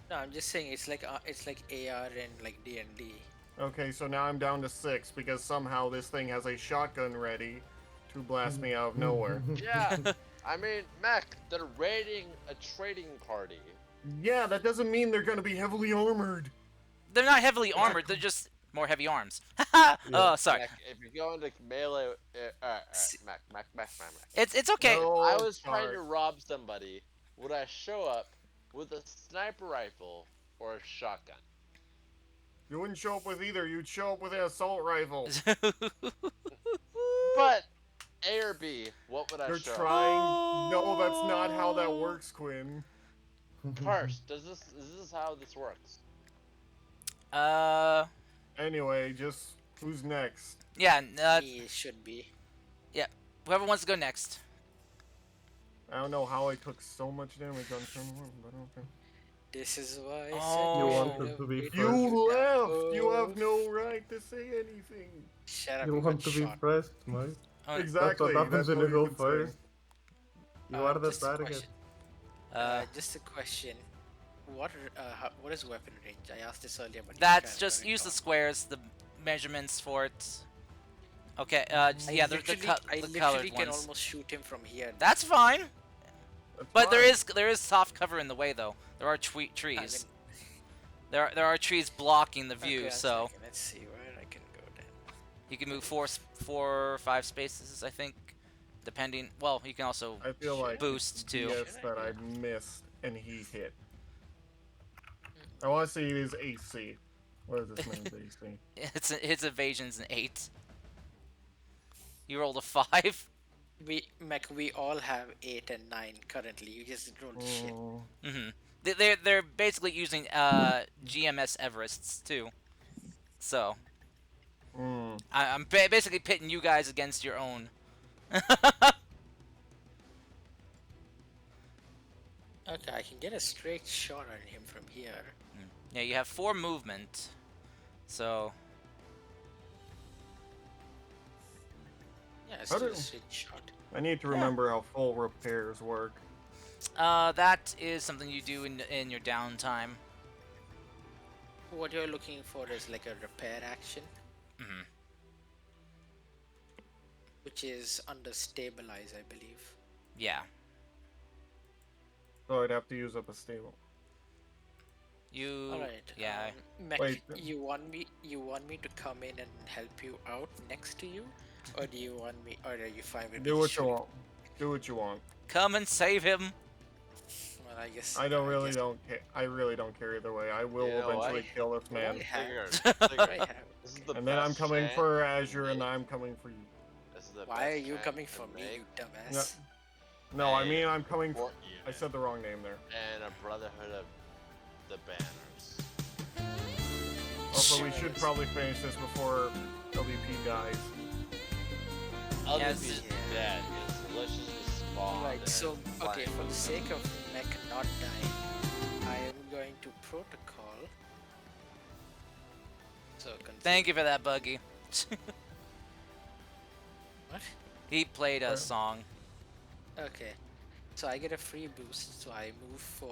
No, I'm just saying it's like AR and like D&D. Okay, so now I'm down to 6 because somehow this thing has a shotgun ready to blast me out of nowhere. Yeah, I mean, Mech, they're raiding a trading party. Yeah, that doesn't mean they're gonna be heavily armored. They're not heavily armored. They're just more heavy arms. Oh, sorry. Mech, if you're going to melee, alright, Mech. It's okay. No, I was trying start. to rob somebody. Would I show up with a sniper rifle or a shotgun? You wouldn't show up with either. You'd show up with an assault rifle. But A or B, what would I You're show? trying. No, that's not how that works, Quinn. First, is this how this works? Uh, Anyway, just who's next? yeah, Me should be. yeah. Whoever wants to go next. I don't know how I took so much damage on turn 1, but okay. This is why I said Oh. You you wanted should have to be waited first. You you down. left! You have Oh, no right to say anything! shut up! You You want got to be shot. first, Mike. Oh, That's what Exactly, happens that's when all you go you can say. first. You are the Just a target. question. uh, Just a question. What is weapon range? I asked this earlier, but that's you just can't use the recall. squares, the measurements for it. Okay. Yeah, the I the literally colored can ones. almost shoot him from here. That's fine. That's But fine. there is soft cover in the way though. There are I trees. mean, There are trees blocking the view, okay, so let's see where I can go then. you can move 4 or 5 spaces, I think, depending. Well, you can also I feel like boost it's too. BS that I missed and he hit. I want to see his AC. What is this man's AC? Its evasion's an 8. You rolled a 5. We all have 8 and 9 currently. You just rolled shit. Oh, Mm-hmm. They're basically using GMS Everests too. So mm. I'm basically pitting you guys against your own. Okay, I can get a straight shot on him from here. Yeah, you have 4 movement. So Yeah, it's How still a do- straight shot. I need to remember how full repairs work. that is something you do in your downtime. What you're looking for is like a repair action, Mm-hmm. which is under stabilize, I believe. Yeah. So I'd have to use up a stable. You. Alright. Yeah. Mech, Wait. you want me to come in and help you out next to you? Or do you want me, or are you fine with me Do what just you shooting? want. Do what you want. Come and save him. Well, I guess. I really guess don't care. I really don't care either way. I will You know eventually what? kill this man. I have. Figured. I have. This is the And then I'm best coming chance for Azure and make. I'm coming for you. This is the Why are best you chance coming to for me, make you dumbass? No, I a mean I'm coming for... support I unit said the wrong name there. and a brotherhood of the banners. Also, we should probably finish this before LVP dies. Yes. LVP is dead. It's literally spawned. Right, and so, okay, flying for the with sake of Mech not dying, I am going to protocol. So, Thank you for that, Buggy. What? He played a song. Okay, so I get a free boost, so I move 4,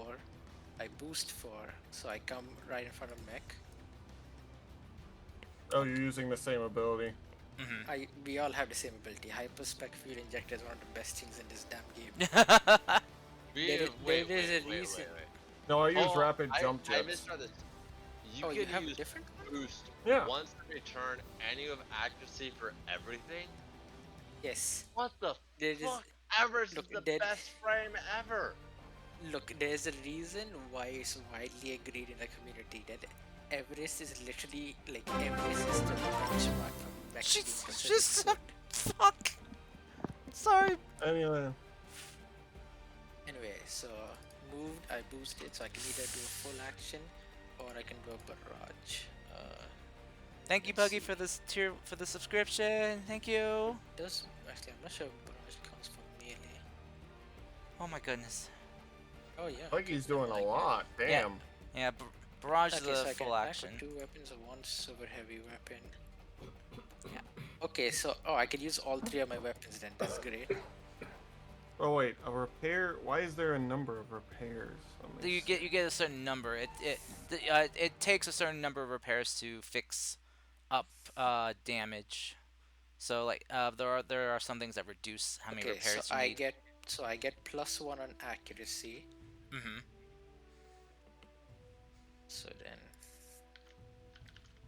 I boost 4, so I come right in front of Mech. Oh, you're using the same ability. Mm-hmm. We all have the same ability. Hyperspec Fuel Injector is one of the best things in this damn game. Wait, there is a wait. reason. No, I use Oh, rapid jump I jets. misread this. You Oh, you can have a use different? boost Yeah. once every turn, and you have accuracy for everything. Yes. What the There is. fuck? Everest is Look, the there- best frame ever. Look, there's a reason why it's widely agreed in the community that Everest is literally like Everest is the benchmark for mech being considered Just good. fuck. Sorry. Anyway, Anyway, so moved, I boosted, so I can either do a full action or I can go barrage. Thank you, Let's Buggy, see. for this tier for the subscription. Thank you. Does actually I'm not sure if barrage comes from melee. Oh my goodness. Oh yeah. like he's doing a like that. lot. Damn. Yeah, barrage Okay, the so I can full attack action. with 2 weapons or 1 super heavy weapon. Okay, so I could use all 3 of my weapons then. That's great. Oh wait, a repair. Why is there a number of repairs? Let me You see. get a certain number. It takes a certain number of repairs to fix up damage. So like there are some things that reduce how many Okay, so repairs you I need. get +1 on accuracy. Mm-hmm. So then,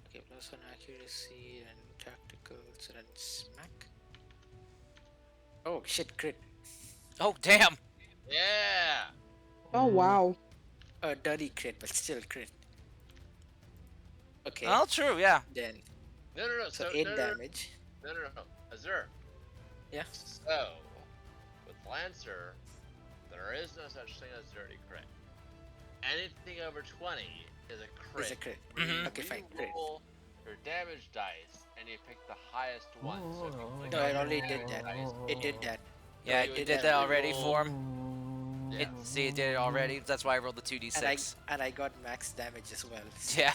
okay, +1 accuracy and tactical. So then smack. Oh shit! Crit. Oh damn! Yeah. Oh wow. A dirty crit, but still crit. Okay. Oh, true. Yeah. Then No. so So 8 no. damage. No. Azure. Yeah. So, with Lancer, there is no such thing as dirty crit. anything over 20 is a crit. Is a crit. Mhm. Okay, fine. Crit. Roll your damage dice, and you pick the highest one. So if you click No, on it your already did damage that. dice, It did that. Yeah, it it did did that that already roll- for him. Yeah. See, it did it already. That's why I rolled the And 2d6. I got max damage as well. Yeah.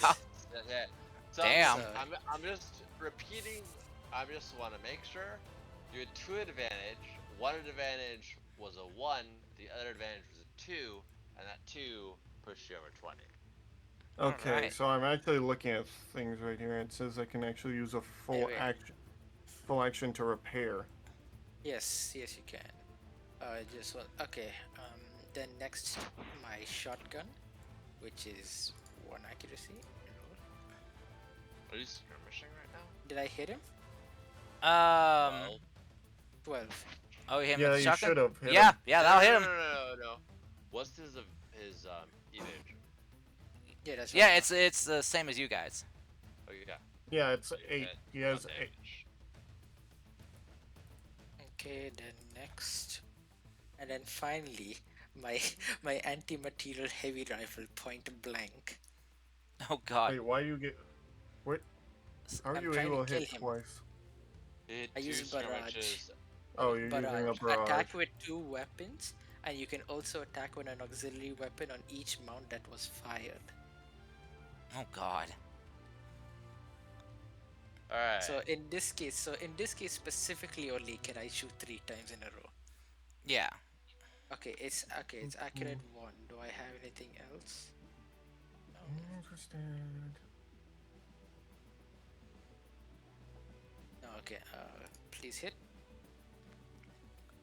Yeah. So Damn. I'm just repeating. I just want to make sure you had 2 advantage. One advantage was a 1. The other advantage was a 2, and that 2 pushed you over 20. Okay, Alright. so I'm actually looking at things right here. It says I can actually use a full wait. action to repair. Yes, you can. Just one. Okay. Then next, my shotgun, which is 1 accuracy. Roll. Are you skirmishing right now? Did I hit him? Um. 12. Oh, you hit him Yeah, with the you shotgun? should have hit Yeah, him. yeah, that'll hit him. No. What's his evasion? Yeah, that's Yeah, right. it's the same as you guys. Oh yeah. Yeah, it's So you 8. hit He has 1 8. damage. Okay, then next, and then finally, my my anti-material heavy rifle point blank. Oh god. Wait, why you get? What? How are I'm you trying able to to hit kill him. twice? You hit I 2 use barrage. skirmishes. Oh, you're using a barrage. Attack with 2 weapons, and you can also attack with an auxiliary weapon on each mount that was fired. Oh god. All right. So in this case specifically, only can I shoot 3 times in a row. Yeah. Okay, it's accurate 1. Do I have anything else? No. Interested. No. Okay. Please hit.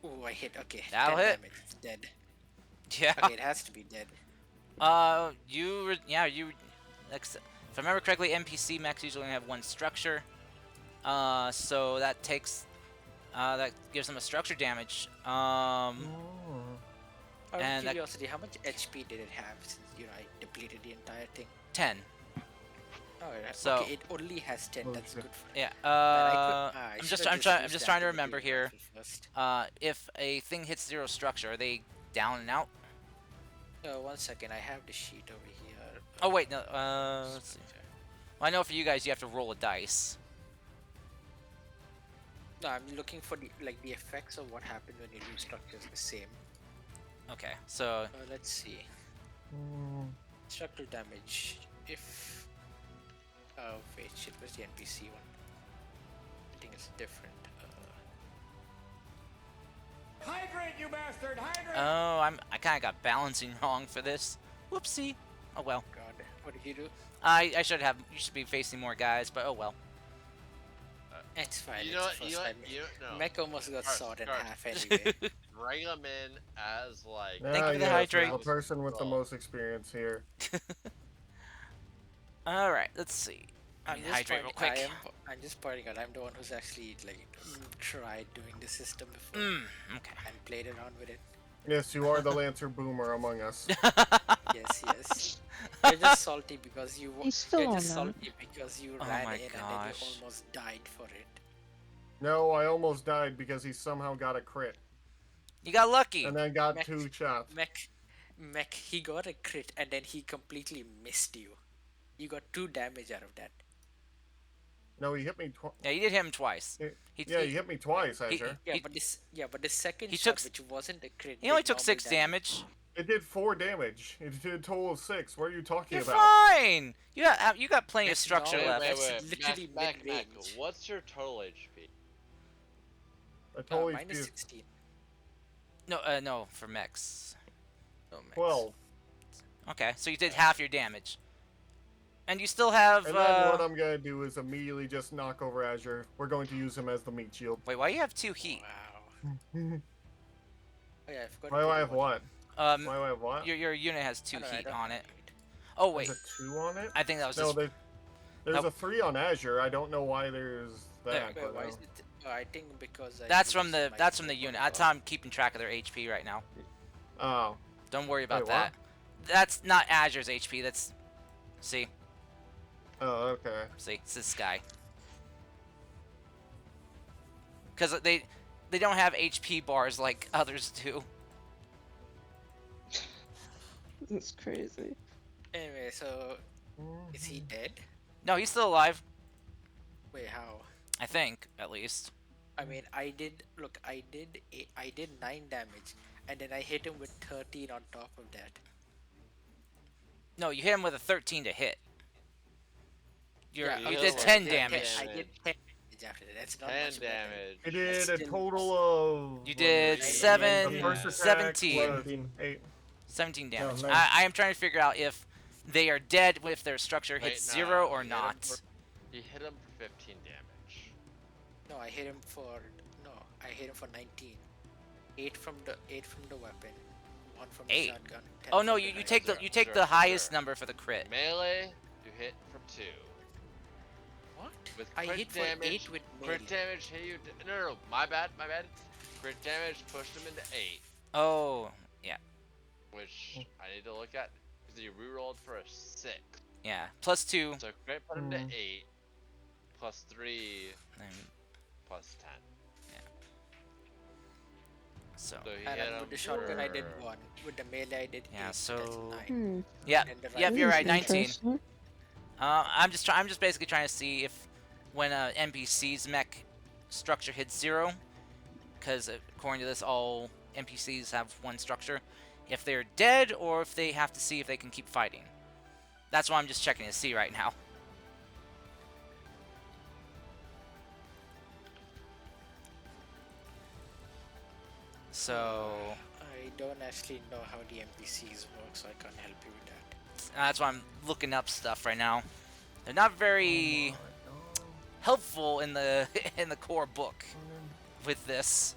Oh, I hit. Okay. That'll 10 hit. damage. It's dead. Yeah. Okay, it has to be dead. You. If I remember correctly, NPC mechs usually only have 1 structure. So that takes. That gives them a structure damage. Oh. Out of And that- curiosity, how much HP did it have since I depleted the entire thing? 10. Oh, yeah. So- Okay, it only has 10. That's Okay. good for it. Yeah. Then I I'm should've just used trying to that remember material here. rifle first. If a thing hits 0 structure, are they down and out? 1 second, I have the sheet over here. Oh wait, no. Let's see. Well, I know for you guys, you have to roll a dice. No, I'm looking for the effects of what happens when you lose structures the same. Okay. So Let's see. Mm. Structural damage. If wait, shit, where's the NPC one? I think it's different. Hydrate, you bastard! Hydrate! oh, I kind of got balancing wrong for this. Whoopsie. Oh well. God, what did you do? I should have. You should be facing more guys, but oh well. It's fine. You it's know the what? first You know what? time. You know, no. Mech almost got Guards, sawed in guards. half anyway. Bring them in as like. Thank you for the yes, hydrate. The person with the Roll. most experience here. All right. Let's see. I mean, hydrate real quick. I'm just pointing out. I'm the one who's actually tried doing the system before Okay. and played around with it. Yes, you are the Lancer Boomer among us. Yes. You're just salty because He's still you're on just them. salty because you Oh ran my in and then gosh. you almost died for it. No, I almost died because he somehow got a crit You got lucky. and then got Mech. 2 shots. Mech, he got a crit and then he completely missed you. You got 2 damage out of that. No, he hit me twice. Yeah, you did hit him twice. He hit me twice, Azure. Yeah, He- but the second he shot, took- which wasn't a crit, He only did took normal 6 damage. It did 4 damage. It did a total of 6. What are you talking You're about? fine. You got plenty of That's structure normal. left. That's literally Mac, mid-range. what's your total HP? I totally Mine is used 16. No, for mechs. No, max. 12. Okay, so you did half your damage. And you still have, And then what I'm gonna do is immediately just knock over Azure. We're going to use him as the meat shield. Wait, why do you have 2 heat? Wow. Oh yeah, I forgot. Why to do put I have one. what? Why do I have what? Your unit has 2 I don't know, I heat don't on have it. heat. Oh wait, There's a 2 on it? I think that was No, just. there's Nope. a 3 on Azure. I don't know why there's that. Wait, but, why is it? I think because I That's used from the my unit. That's how I'm keeping track of their HP right now. Oh. Don't worry about Wait, that. That's not Azure's HP. That's see, Oh, okay. it's this guy. Because they don't have HP bars like others do. That's crazy. Anyway, so is he dead? No, he's still alive. Wait, how? I think, at least. I mean, I did 9 damage, and then I hit him with 13 on top of that. No, you hit him with a 13 to hit. Yeah, You okay, did so 10 I damage. did 10 damage after that. That's not 10 much better. damage. I did a Still- total of. You did what was it? seven- The first attack 17. was 17. 8. 17 damage. nice. I am trying to figure out if they are dead, if their structure Wait, hits no, 0 you or hit him not. You hit him for 15 damage. No, I hit him for 19. 8 from the weapon, 1 from the 8. shotgun. 10 Oh no, from you the take the knife. you take Sure, the highest sure. number for the crit. Melee, you hit for 2. What? With I crit hit for damage, 8 with melee. crit damage hit you. No, my bad. Crit damage pushed him into 8, Oh, yeah. which I need to look at because you rerolled for a 6. Yeah. Plus 2. So crit put him to 8, plus 3, And, plus 10. so So he And hit then him with the shotgun I did for- 1. With the melee I did 8. Yeah, That's so- 9. yeah. And the Yep, you're right. That's 19. interesting. I'm just basically trying to see if when a NPC's mech structure hits 0, because according to this, all NPCs have one structure. If they're dead, or if they have to see if they can keep fighting. That's what I'm just checking to see right now. So I don't actually know how the NPCs work, so I can't help you with that. that's why I'm looking up stuff right now. They're not very helpful in the in the core book with this.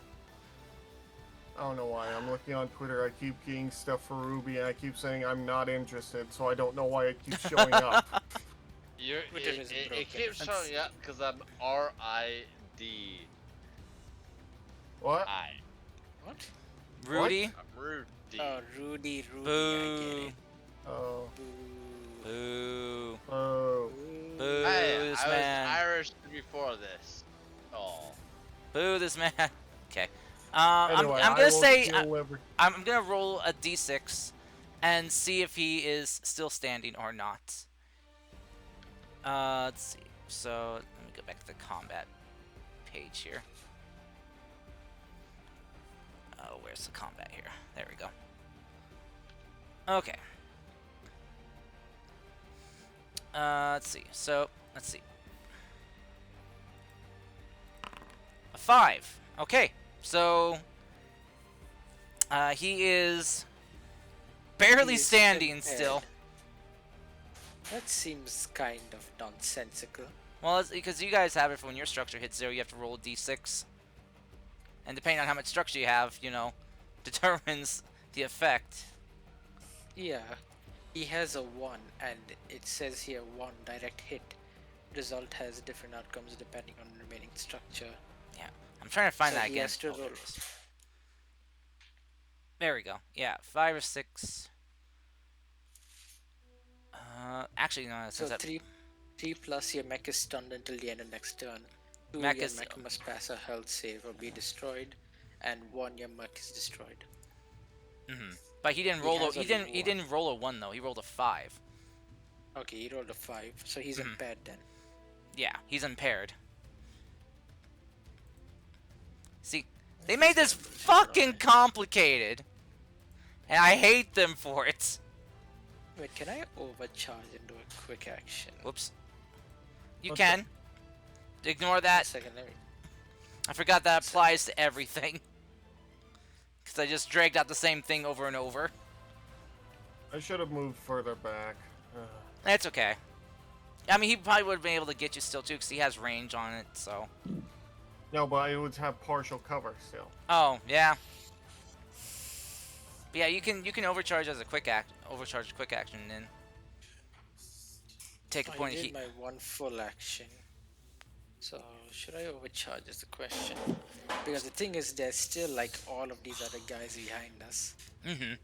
I don't know why. I'm looking on Twitter. I keep getting stuff for Ruby, and I keep saying I'm not interested, so I don't know why it keeps showing up. Twitter is It broken. keeps showing up because I'm RID. What? What? Rudy. I'm Rudy. Oh, Rudy, I get Boo. it. Oh. Boo. Boo. Oh. Boo Hey, this I man. was Irish before this. Oh. Boo this man. Okay. Anyway, I'm I gonna will say kill every- I'm gonna roll a d6 and see if he is still standing or not. Let's see. So let me go back to the combat page here. Oh, where's the combat here? There we go. Okay. Let's see. So let's see. A 5. Okay. So he is barely He is standing impaired. still. That seems kind of nonsensical. Well, it's because you guys have it for when your structure hits 0, you have to roll a d6. And depending on how much structure you have, you know, determines the effect. Yeah, he has a 1, and it says here 1 direct hit. Result has different outcomes depending on the remaining structure. Yeah. I'm trying to find So that he again. has to Oh, there roll. it is. There we go. Yeah, 5 or 6. Actually, no, it So says that 3 plus your mech is stunned until the end of next turn. 2 Mech your is- mech must pass a health save or be destroyed, and 1 your mech is destroyed. But he didn't He roll. has He only didn't. He 1. didn't roll a 1 though. He rolled a 5. Okay, he rolled a 5, so he's impaired then. Yeah, he's impaired. See, they made this fucking complicated, and I hate them for it. Wait, can I overcharge and do a quick action? Whoops. You What can. Ignore One that. second, let me. I forgot that applies to everything. Because I just dragged out the same thing over and over. I should have moved further back. That's okay. I mean, he probably would have been able to get you still too, because he has range on it. So. No, but I would have partial cover still. Oh yeah. But yeah, you can overcharge as a overcharge quick action, and then take a I point of did heat. my 1 full action. So, should I overcharge is the question. Because the thing is, there's still like all of these other guys behind us. Mm-hmm.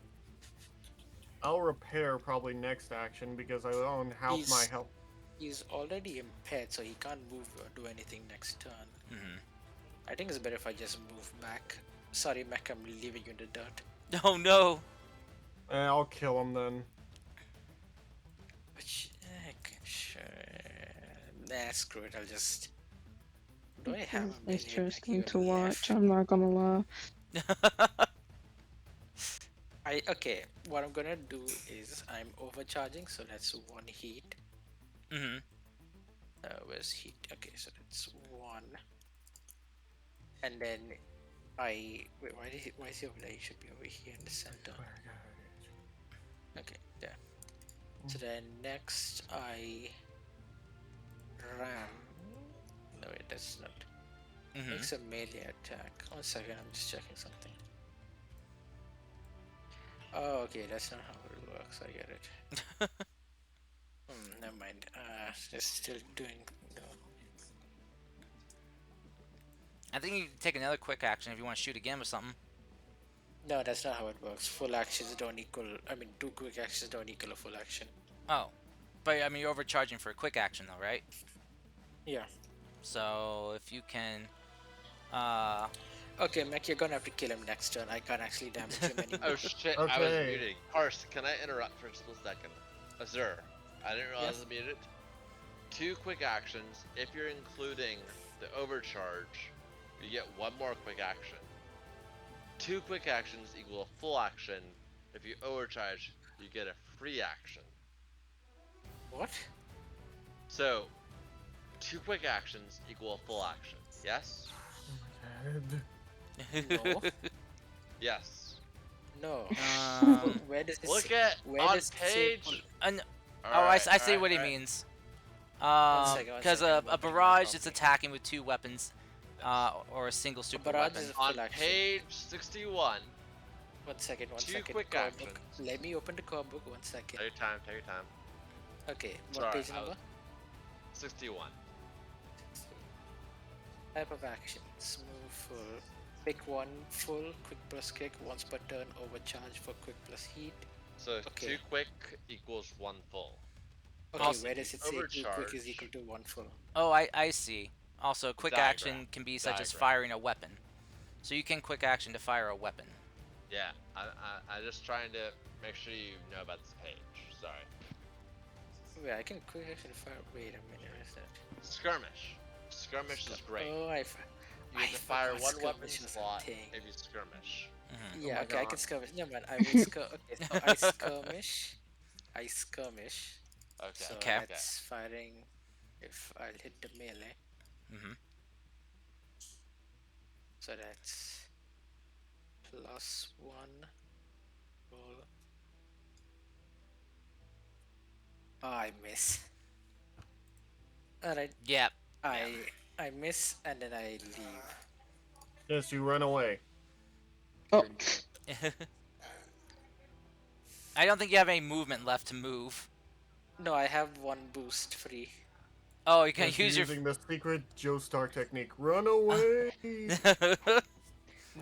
I'll repair probably next action because I own half my He's- health. He's already impaired, so he can't move or do anything next turn. Mm-hmm. I think it's better if I just move back. Sorry, Mech, I'm leaving you in the dirt. Oh no. I'll kill him then. Which, okay, sure. Nah, screw it. I'll just. Do I have a It's melee attack interesting even to watch. left? I'm not gonna lie. Okay. What I'm gonna do is I'm overcharging, so that's one heat. Mhm. Where's heat? Okay, so that's one. And then wait, why is he over there? He should be over here in the center. Okay, there. So then next I ram. No wait, that's not. Mhm. Makes a melee attack. 1 second, I'm just checking something. Oh, okay, that's not how it works. I get it. Never mind. Just still doing. No. I think you can take another quick action if you want to shoot again with something. No, that's not how it works. Full actions don't equal. I mean, 2 quick actions don't equal a full action. Oh, but I mean you're overcharging for a quick action though, right? Yeah. So if you can, Okay, Mech, you're gonna have to kill him next turn. I can't actually damage him anymore. Oh shit, I was Okay. muted. Karst, can I interrupt for a split second? Sir, I didn't realize I was muted. 2 quick actions. If you're including the overcharge, you get 1 more quick action. 2 quick actions equal a full action. If you overcharge, you get a free action. What? So, 2 quick actions equal a full action. Yes? No. Yes. No. Where does it Look say? at Where on does it say full- page. I see what he means. second, one Because second, I'm a opening my barrage is copy. attacking with 2 weapons, or a single super barrage weapon. is a On full action. page 61. 1 second, 1 2 second. quick Core book. actions. Let me open the core book. 1 second. Take your time, take your time. Okay, what Sorry, page I was- number? 61. Type of actions. Move full. Pick 1 full. Quick plus kick. Once per turn. Overcharge for quick plus heat. So Okay. 2 quick equals 1 full. Okay, Also, where does it say 2 quick is overcharge. equal to 1 full? Oh, I see. Also, quick action Diagram. can be such as Diagram. firing a weapon. So you can quick action to fire a weapon. Yeah, I'm just trying to make sure you know about this page. Sorry. Wait, I can quick action fire. Wait a minute, where's that? Skirmish. Skirmish is great. Oh, You get to fire forgot 1 weapon skirmish was a slot thing. if you skirmish. Mhm. Yeah, my okay, I God. can skirmish. Never mind, I will okay, so I skirmish. I skirmish. Okay. So Okay. that's firing if I'll hit the melee. Mhm. So that's +1 roll. Oh, I miss. Alright, Yep. I miss and then I leave. Yes, you run away. Oh, I don't think you have any movement left to move. No, I have 1 boost free. Oh, you can Yes, you're use your. using the secret Joestar technique. Run away.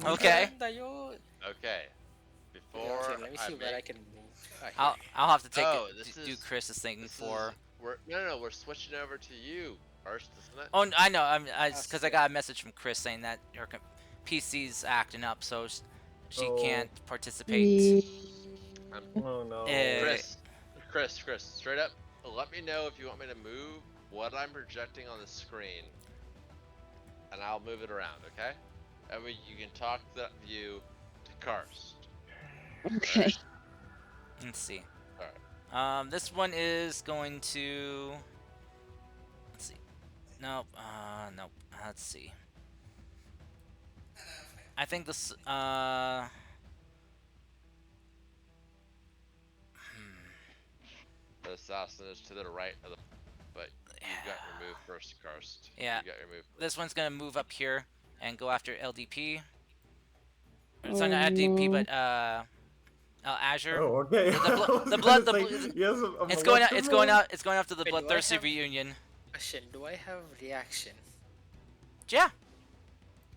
Okay. Okay. Before Okay, let me I see where I make... can move. Ah, here. I'll have to take Oh, it, this do is- Chris's thing This for. is... No, we're switching over to you first, isn't it? Oh, I know. That's Because I fair. got a message from Chris saying that her PC's acting up, so she Oh. can't participate. Oh no. Chris, straight up, let me know if you want me to move what I'm projecting on the screen, and I'll move it around, okay? That way you can talk that view to Karst. okay. Let's see. Alright. This one is going to. Let's see. Nope. Nope. Let's see. I think this. The assassin is to the right of the... But you got your move first, Karst. Yeah. You got your move first. This one's gonna move up here and go after LDP. It's Oh, not LDP, no. but Azure. Oh, okay. The blood. Yes, It's going out. It's going out. It's going after the Wait, do I bloodthirsty have- reunion. Question, do I have reaction? Yeah.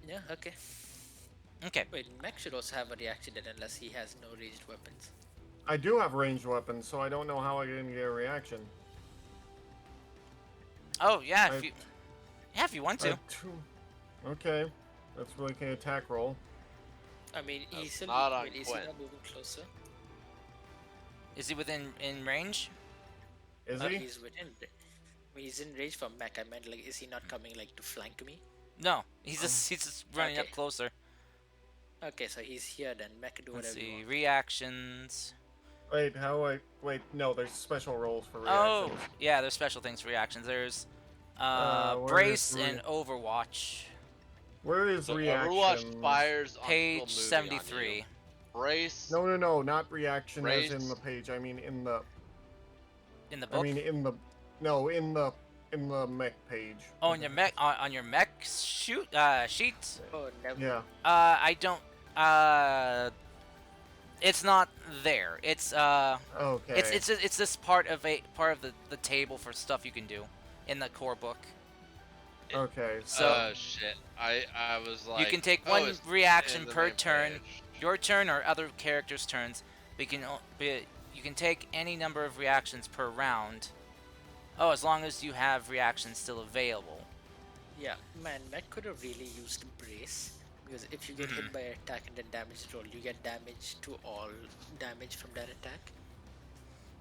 Yeah, okay. Okay. Wait, Mech should also have a reaction then unless he has no ranged weapons. I do have ranged weapons, so I don't know how I can get a reaction. Oh yeah. I- If you want I to. have 2. Okay. That's like an attack roll. I mean, That's he's still not on wait, is he Quinn. not moving closer? Is he within in range? Is Or he? he's within. He's in range from mech. I meant like, is he not coming like to flank me? No, he's just running up Okay. closer. Okay, so he's here then. Mech, do Let's whatever you see, want. reactions. Wait, no, there's special roles for Oh, reactions. yeah, there's special things for reactions. There's Where is brace and Overwatch. where is So Overwatch reactions? fires on people Page moving on you. 73. Brace. No, not reaction as in Brace. the page. I mean in the. In the I book? mean in the. No, in the mech page. Oh, on your mech on your mech sheet. Oh, never. Yeah. I don't. It's not there. It's Okay. it's this part of the table for stuff you can do in the core book. Okay. So Shit. I was like. you can take oh, one it's reaction in the per main turn, page. your turn or other characters' turns. But you can take any number of reactions per round. Oh, as long as you have reactions still available. Yeah, man, mech could have really used brace. Because if you get hit by an attack and then damage roll, you get damage to all damage from that attack.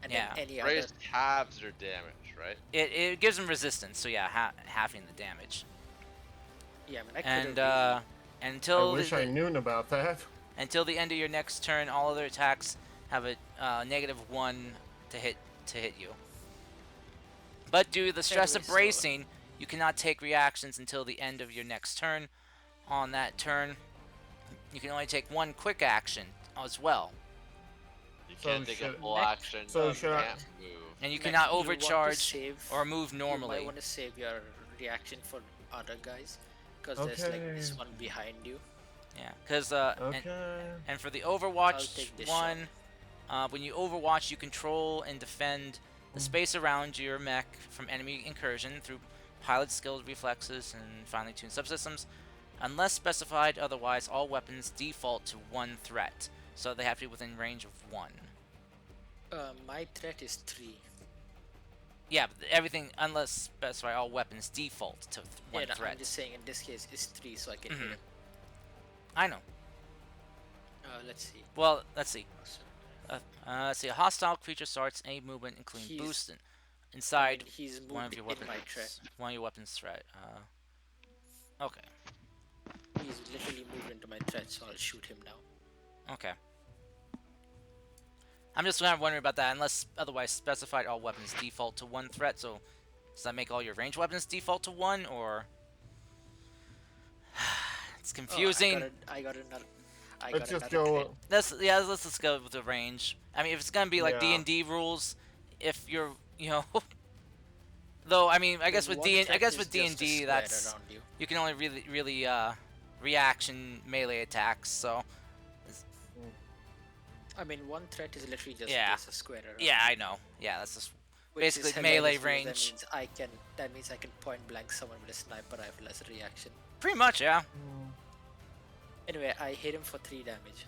And Yeah. then any Brace other. halves your damage, right? It gives them resistance, so yeah, halving the damage. Yeah, mech And could have I until wish I knew about that. until the end of your next turn, all other attacks have a -1 to hit you. But due to the stress of Anyways, so- bracing, you cannot take reactions until the end of your next turn. On that turn, you can only take one quick action as well, You So can't take a should- full Mech- action. so you should I- can't move. and you Mech, cannot you want to overcharge save- or move You normally. might want to save your reaction for other guys. Because there's like this Okay. one behind you. Yeah, because Okay. and for the I'll Overwatch take this one, when you Overwatch, you control and defend the space around your mech from enemy incursion through pilot skilled reflexes and finely tuned subsystems. Unless specified otherwise, all weapons default to one threat, so they have to be within range of one. My threat is 3. Yeah, but everything, unless specified, all weapons default to one Yeah, no, threat. I'm just saying in this case it's 3, so I can hit Mhm. him. I know. Let's see. Well, let's see. So, Let's see. A hostile creature starts any movement, including He's- boosting, inside he's moved one of your in weapons. my threat. One of your weapons threat. Okay. He's literally moved into my threat, so I'll shoot him now. Okay. I'm just kind of wondering about that. Unless otherwise specified, all weapons default to one threat. So, does that make all your ranged weapons default to one, or it's confusing? I got another. Let's just another go. crit. Let's just go with the range. I mean, if it's gonna be like Yeah. D&D rules, if you're though, I mean, I guess with One D threat is with just a D&D, square that's around you. you can only really reaction melee attacks. So I mean, one threat is literally just Yeah. a square around. yeah, I know. Yeah, that's just Which is basically hilarious melee because range. That means I can point blank someone with a sniper rifle as a reaction. Pretty much, yeah. Anyway, I hit him for 3 damage.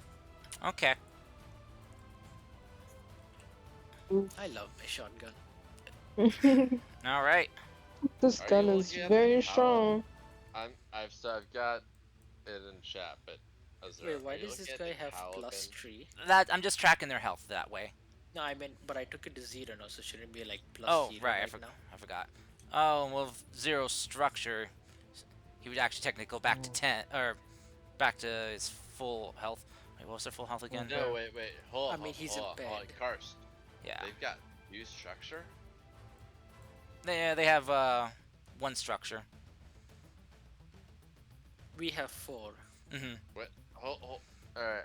Okay. I love my shotgun. All right. This Are gun you is looking at very the strong. I've got it in chat, but Wait, why does this guy have +3? That I'm just tracking their health that way. No, I meant, but I took it to 0 now, so shouldn't it be like +0 Oh, right. now? I forgot. Oh, well, 0 structure. He would actually technically go back to 10 or back to his full health. Wait, what was their full health again? No, wait. Hold I on. mean, he's in hold on. bed. Karst, Yeah. they've got new structure. They have one structure. We have 4. Mm-hmm. What? Hold. All right.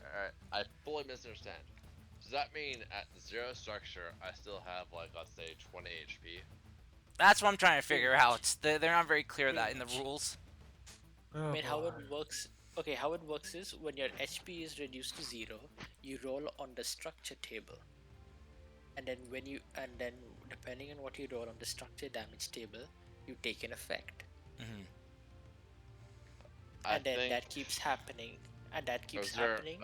I fully misunderstand. Does that mean at 0 structure, I still have like, let's say, 20 HP? That's what I'm trying to figure out. They're not very clear Pretty that in the much. rules. Oh, I mean, how it boy. works. Okay, how it works is when your HP is reduced to 0, you roll on the structure table, and then depending on what you roll on the structure damage table, you take an effect, Mm-hmm. I and then think that keeps happening, and that keeps Azure, happening.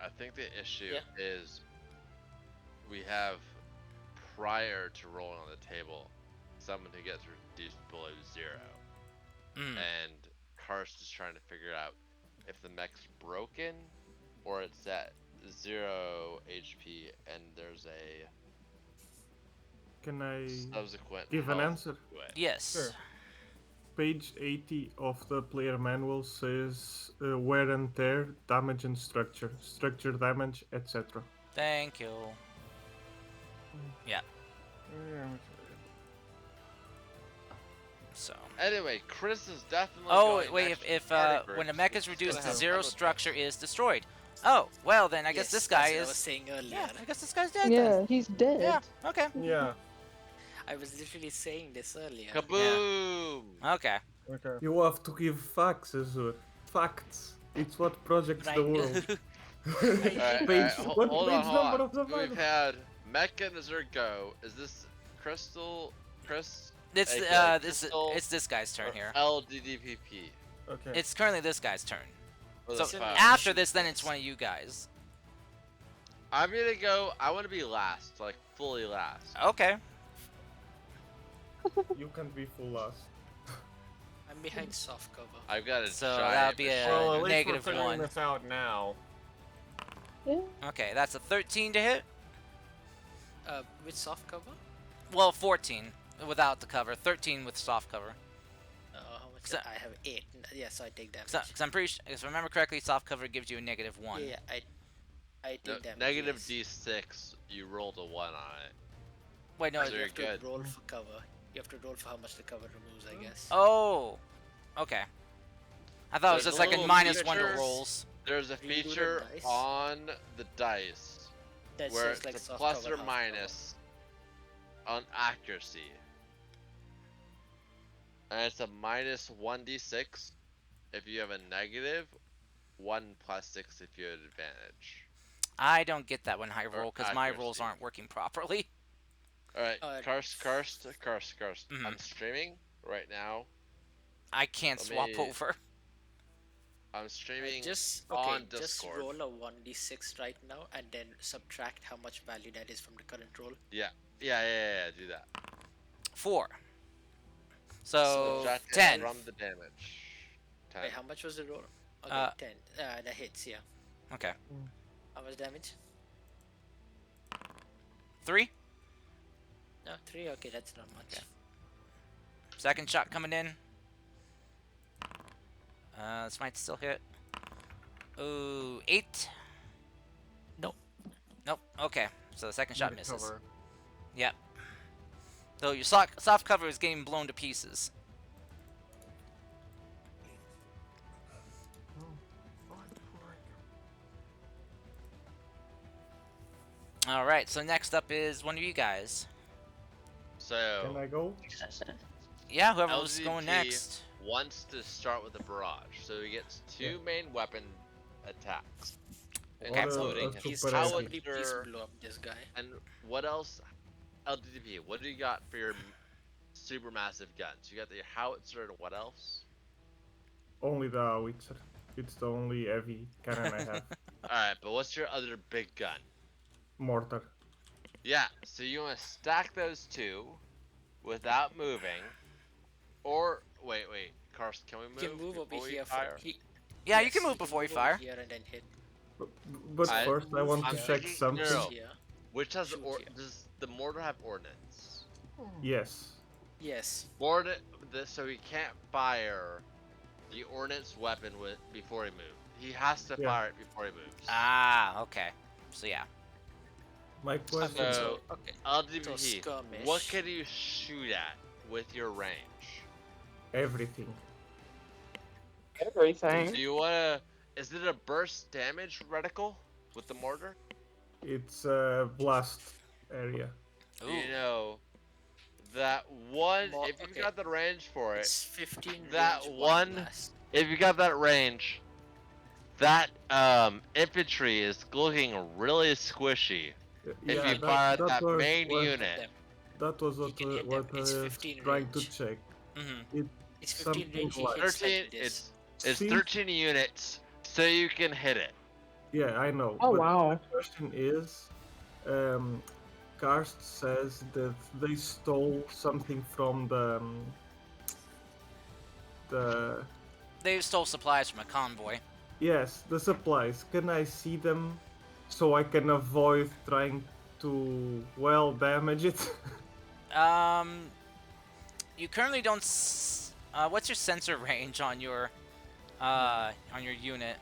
I think the issue Yeah. is we have prior to rolling on the table someone who gets reduced below 0, Mm. and Karst is trying to figure out if the mech's broken or it's at 0 HP and there's a Can I subsequent give an health answer? to it. Yes. Sure. Page 80 of the player manual says wear and tear, damage and structure damage, etc. Thank you. Yeah. So. Anyway, Chris is definitely Oh going wait, next if to the party when a group, mech so is he's reduced gonna to have 0, fun with structure this. is destroyed. Oh well, then I guess Yes, this guy that's what I was is. saying earlier. Yeah, I guess this guy's dead. Yeah, Then. he's dead. Yeah. Okay. Yeah. I was literally saying this earlier. Kaboom! Okay. Okay. You have to give facts, Azur. Facts. It's what projects the Right. world. Alright, Page, hold what on, page hold number on. of the We've manual? had Mecha and Azur go. Is this Crystal? Chris? It's aka this Crystal it's this guy's turn or here. LDDPP? Okay. It's currently this guy's turn. For So the phone. after this, then it's one of you guys. I'm gonna go. I want to be last, like fully last. Okay. You can be full last. I'm behind soft cover. I've got a So giant that'll be a- machine. Well, at least negative we're figuring 1. this out now. Yeah. Okay, that's a 13 to hit. With soft cover? Well, 14 without the cover. 13 with soft cover. How much? So- I have 8. Yes, I take damage. Because I'm pretty sure, if I remember correctly, soft cover gives you a -1. Yeah, I take No, damage. negative yes. D6. You rolled a 1 on it. Wait, no. So You you're have to good. roll for cover. You have to roll for how much the cover removes, I guess. Oh. Okay. I thought it was There's just a like a little -1 to features. rolls. There's a Redo the feature dice. on the dice That where says like it's a soft plus cover, or half minus on accuracy. And it's a minus 1d6 if you have a negative, 1 plus 6 if you have advantage. I don't get that when I Or roll because my rolls accuracy. aren't working properly. Alright, cursed. Mhm. I'm streaming right now. I can't Let swap me- over. I'm cover. streaming Just on just Discord. roll a 1d6 right now and then subtract how much value that is from the current roll. Yeah, do that. 4. So Subtract 10. from the damage. 10. Wait, how much was the roll? Okay, Uh, 10. That hits, yeah. Okay. How much damage? 3. No, 3? Okay, that's not much. Okay. Second shot coming in. This might still hit. Ooh, 8. Nope. Nope. Okay. So the second shot Need to misses. cover. Yep. So your soft cover is getting blown to pieces. All right. So next up is one of you guys. So, Can I go? Yeah, whoever was going LZP next. wants to start with a barrage, so he gets 2 main weapon attacks, Okay. What a including super his idea. Somebody please howitzer. blow up this guy. And what else? LDDP, what do you got for your super massive guns? You got the howitzer and what else? Only the howitzer. It's the only heavy cannon I have. Alright, but what's your other big gun? Mortar. Yeah, so you want to stack those 2 without moving, or wait, Karst, can we move? You can move over before we here. fire? Yeah, you Yes, can move before you over fire. Here and then hit. But I- first I want I'm to check thinking- something. no. Here. Which has Shoot, yeah. does the mortar have ordnance? Yes. Yes. So he can't fire the ordnance weapon before he moves. He has to Yeah. fire it before he moves. Ah, okay. So yeah. My question. So, Okay. LDPP, skirmish. what can you shoot at with your range? Everything. Everything. Do you wanna? Is it a burst damage reticle with the mortar? It's a blast area. Do you know that one? Mo- If you've okay. got the range for it, It's 15 that range, one- blast. if you got that range, that infantry is looking really squishy. If you fire at that was main what, unit, Them. That was what, can hit what them. I It's was 15 trying to range. check. Mm-hmm. It's 15 something range. He like- hits 13. like this. It's See? 13 units, so you can hit it. Yeah, I know. Oh but wow. the question is, Karst says that they stole something from the They stole supplies from a convoy. yes, the supplies. Can I see them so I can avoid trying to damage it? You currently don't. What's your sensor range on your unit?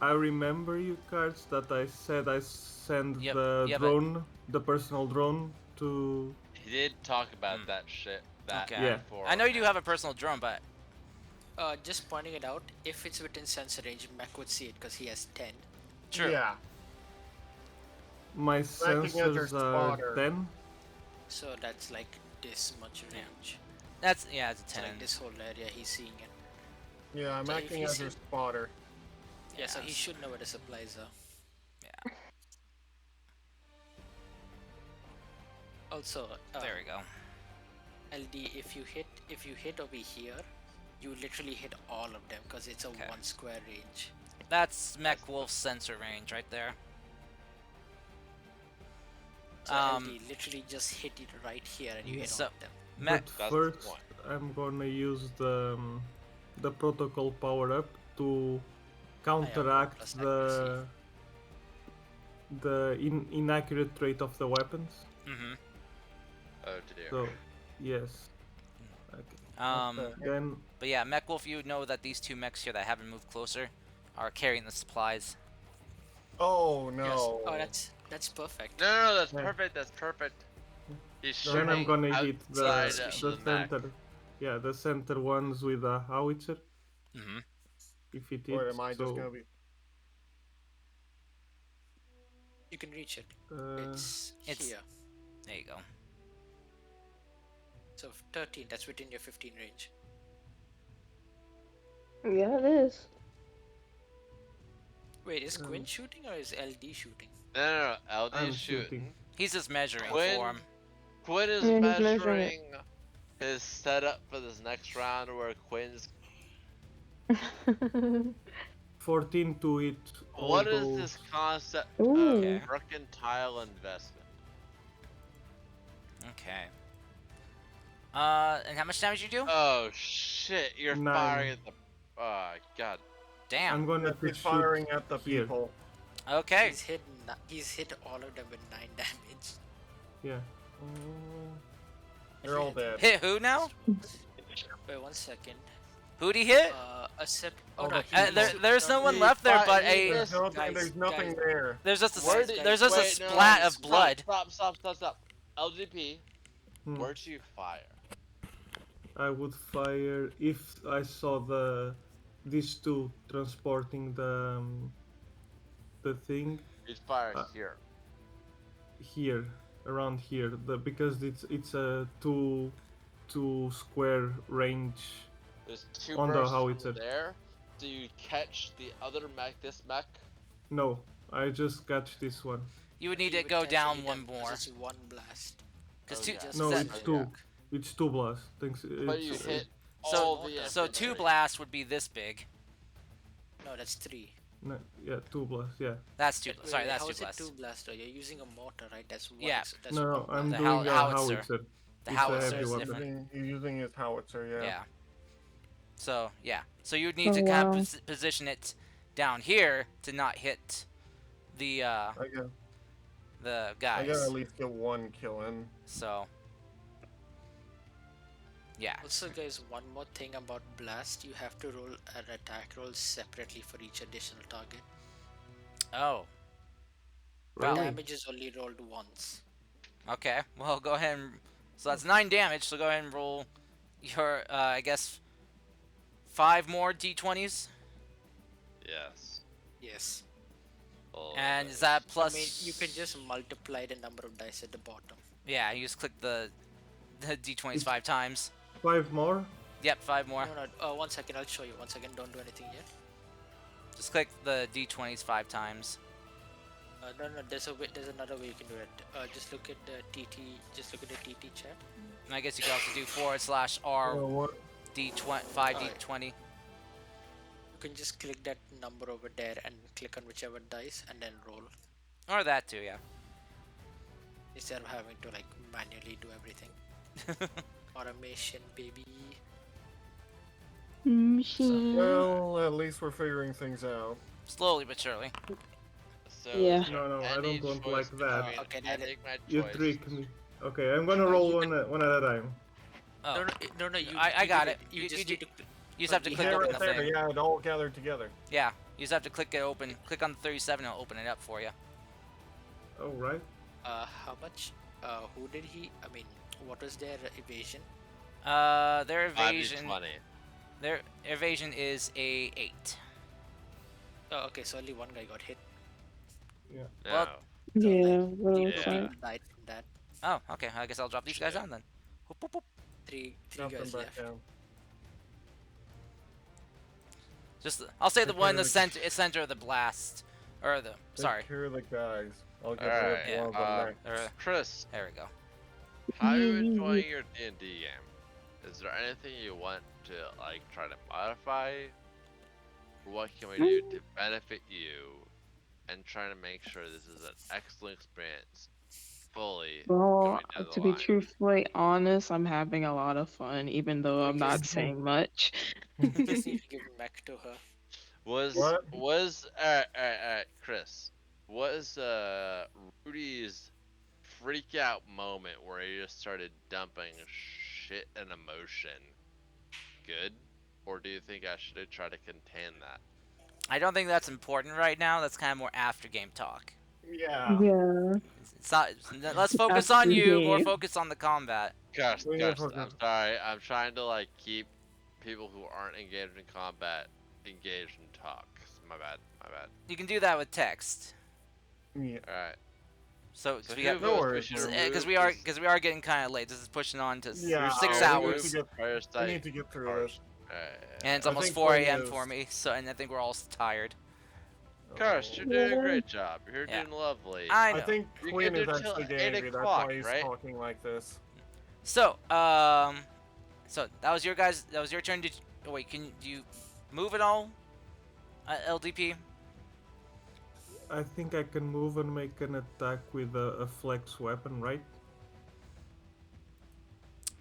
I remember you cards that I said I send Yep, the yeah, but drone, the personal drone to. He did talk about Hmm. that shit. That Okay. Yeah. before. I know you do have a personal drone, but Just pointing it out, if it's within sensor range, Mac would see it because he has 10. true. Yeah. My Acting as your sensors are spotter. 10. So that's like this much Yeah. range. It's a So 10. like this whole area, he's seeing it. Yeah, I'm So if acting you as your see- spotter. Yeah, so he Yes. should know where the supplies are. Yeah. Also, There we go. LD, if you hit over here, you literally hit all of them because it's a Okay. 1 square range. That's Mech Wolf's sensor range right there. So Um, LD literally just hit it right here and you hit so- all of them. Mech. But That's the first, point. I'm gonna use the protocol power up to counteract plus the inaccurate rate of the weapons. Mm-hmm. Oh dear. So, yes. Okay. Then But yeah, Mech Wolf, you know that these two mechs here that haven't moved closer are carrying the supplies. Oh Yes. no. Oh, that's perfect. No, that's Yeah. perfect. That's perfect. He's then shooting I'm gonna hit outside the of the mech. center. Yeah, the center ones with a howitzer. Mm-hmm. If it What hits, am I so just gonna be? You can reach it. It's- Here. There you go. So 13, that's within your 15 range. Yeah, it is. Wait, is Quinn shooting or is LD shooting? No. LD I'm is shooting. shooting. He's just measuring Quinn- for him. Quinn is Yeah, he's measuring measuring it. his setup for this next round where Quinn's. 14 to hit. What is all this concept Ooh. of Okay. mercantile investment? Okay. And how much damage you do? Oh shit! You're 9. firing at the. God. Damn. I'm gonna He's shoot firing at the here. people. Okay. He's hit all of them with 9 damage. Yeah. They're all dead. Hit who now? Wait 1 second. Who'd he hit? Oh no, There's no one He left there, fired- but he a. missed. There's nothing there. There's just Where a. did- There's just a wait, no, splat of blood. Stop. LGP, Hmm. where'd you fire? I would fire if I saw these two transporting the thing You'd fire Uh, here. here, around here, because it's a two square range. There's 2 on the bursts howitzer. there. Do you catch the other mech? This mech? No, I just catch this one. You would need You to would go catch down any one damage 'cause more. It's 1 blast. Because Oh, two. yeah. No, that- it's Yeah. 2. It's 2 blasts. Thanks. But you it's, hit So- all the So infantry. 2 blasts would be this big. No, that's 3. No, yeah, 2 blasts. Yeah. That's 2. Wait, Sorry, wait, that's how 2 is it blasts. 2 blast? You're using a mortar, right? That's one. Yeah. That's No, one I'm The doing a howitzer. howitzer. The It's howitzer a heavy is weapon. different. He's using his howitzer, yeah. Yeah. So yeah. So you'd need Oh, to kind wow. of position it down here to not hit the I got I guys. gotta at least get 1 kill in. So yeah. Also, guys, one more thing about blast: you have to roll an attack roll separately for each additional target. Oh. Really? Damage is only rolled once. Okay. Well, go ahead and. So that's 9 damage. So go ahead and roll your I guess 5 more d20s. Yes. Yes. Oh, And is that plus? I mean, you can just multiply the number of dice at the bottom. Yeah. You just click the d20s 5 times. 5 more. Yep. 5 more. No, 1 second. I'll show you. 1 second. Don't do anything yet. Just click the d20s 5 times. No. There's another way you can do it. Just look at the TT. Just look at the TT chat. And I guess you can also do /r What? d20 5 d20. You can just click that number over there and click on whichever dice and then roll. Or that too. Yeah. Instead of having to like manually do everything. Automation, baby. Machine. Well, at least we're figuring things out. Slowly but surely. So Yeah. No, I any don't want choice like that. between- Okay, I then take my You choice. trick me. Okay, I'm gonna roll one at a time. Oh, No, you. I you got did it. You just need to. You just have to we click Yeah, have open right the there. thing. Yeah, it all gathered together. Yeah, you just have to click it open. Click on the 37 and it'll open it up for you. All right. How much? Who did he? I mean, what was their evasion? Their evasion. 5d20. Their evasion is a 8. Oh, okay, so only one guy got hit. Yeah. No. Well- So, Yeah, like, well, three it's more yeah. fine. people died from that. Oh, okay. I guess I'll drop these guys Shit. down then. Whoop, whoop, whoop. Three Dump them guys back left. down. Just I'll say the Take one in care the of center of the blast, or the sorry, Take care of the guys. I'll get Alright, rid of one of them next. or Chris, there we go. how are you enjoying your D&D game? Is there anything you want to like try to modify? What can we do to benefit you and try to make sure this is an excellent experience fully Well, going down the to be line? truthfully honest, I'm having a lot of fun, even though We I'm not just- saying much. We just need to give him back to her. What? Alright, Chris. Was Rudy's freak out moment where he just started dumping shit and emotion good? Or do you think I should try to contain that? I don't think that's important right now. That's kind of more after game talk. Yeah. Yeah. It's not. Let's focus on After you. More game. focus on the combat. Gosh, We gosh, need to I'm focus. sorry. I'm trying to like keep people who aren't engaged in combat engaged in talk. My bad. You can do that with text. Yeah. Alright. So So we who got No votes we worries. should because remove we are this getting kind of late. This is pushing on to Yeah, 6 we hours, need to get, fire we site need to get through this. and it's I almost think 4 Quinn a.m. is- for me. So and I think we're all tired. Gosh, you're doing a great job. You're Yeah. doing lovely. I know. I think You Quinn can is do till actually 8 getting angry. That's o'clock, why he's right? talking like this. So so that was your guys. That was your turn. Oh, wait, do you move at all? LDP. I think I can move and make an attack with a flex weapon, right?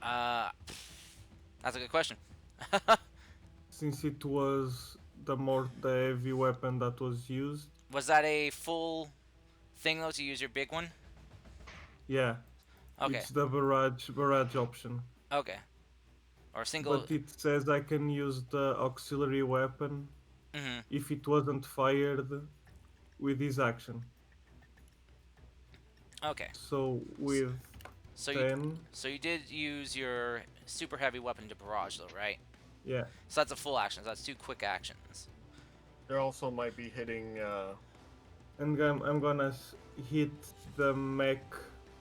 That's a good question. Since it was the heavy weapon that was used. Was that a full thing though to use your big one? Yeah. Okay. It's the barrage option. Okay. Or single. But it says I can use the auxiliary weapon Mhm. if it wasn't fired with his action. Okay. So with So 10, you did use your super heavy weapon to barrage though, right? yeah. So that's a full action. So that's 2 quick actions. There also might be hitting. And I'm gonna hit the mech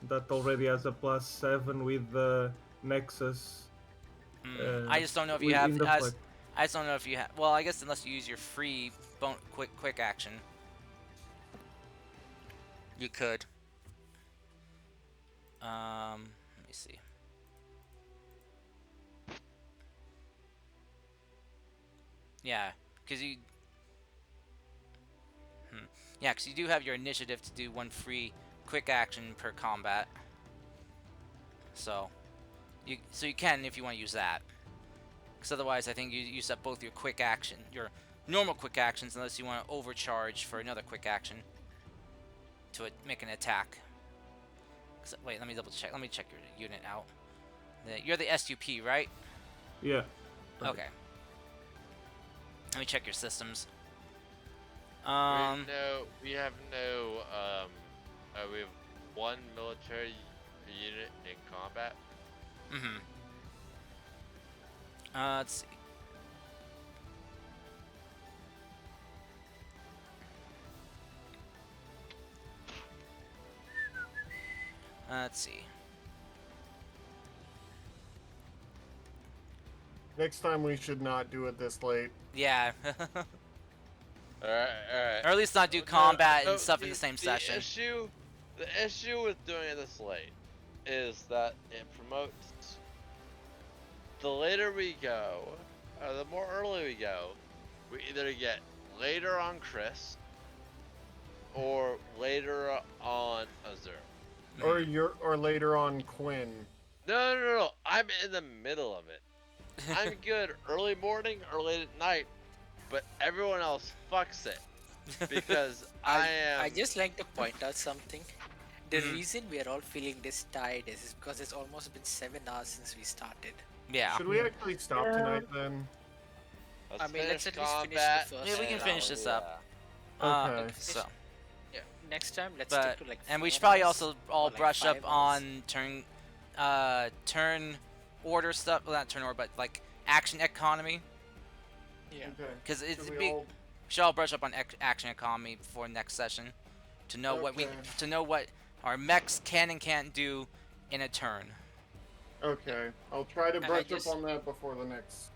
that already has a +7 with the Nexus. I just don't know if you within have. the flex. I just don't know if you have. Well, I guess unless you use your free quick action, you could. Let me see. Yeah, because you. Yeah, because you do have your initiative to do 1 free quick action per combat. So you can if you want to use that. Because otherwise, I think you use up both your quick action, your normal quick actions, unless you want to overcharge for another quick action to make an attack. Wait, let me double check. Let me check your unit out. You're the SUP, right? Yeah. Okay. Let me check your systems. we have we have 1 military unit in combat. Let's see. Let's see. Next time we should not do it this late. Yeah. Alright. Or at least not do No, combat no, and stuff in the same session. The issue with doing it this late is that it promotes the later we go, or the more early we go, we either get later on Chris or later on Azur. Or later on Quinn. No. I'm in the middle of it. I'm good early morning or late at night, but everyone else fucks it because I am. I just like to point out something. The Mhm. reason we are all feeling this tired is because it's almost been 7 hours since we started. Yeah. Should we actually stop Yeah. tonight then? Let's I mean, let's finish at least finish the combat. first Yeah, we can and finish round. this up. Okay. Finish- So, Yeah, next time let's but stick to like. and we 4 should probably hours also or, all like, brush up 5 hours. on turn order stuff. Well, not turn order, but like action economy, Yeah. Okay. because it's Should we big. all- Should all brush up on action economy before next session, to know what our mechs can and can't do in a turn. Okay. I'll try to I brush just- up on that before the next.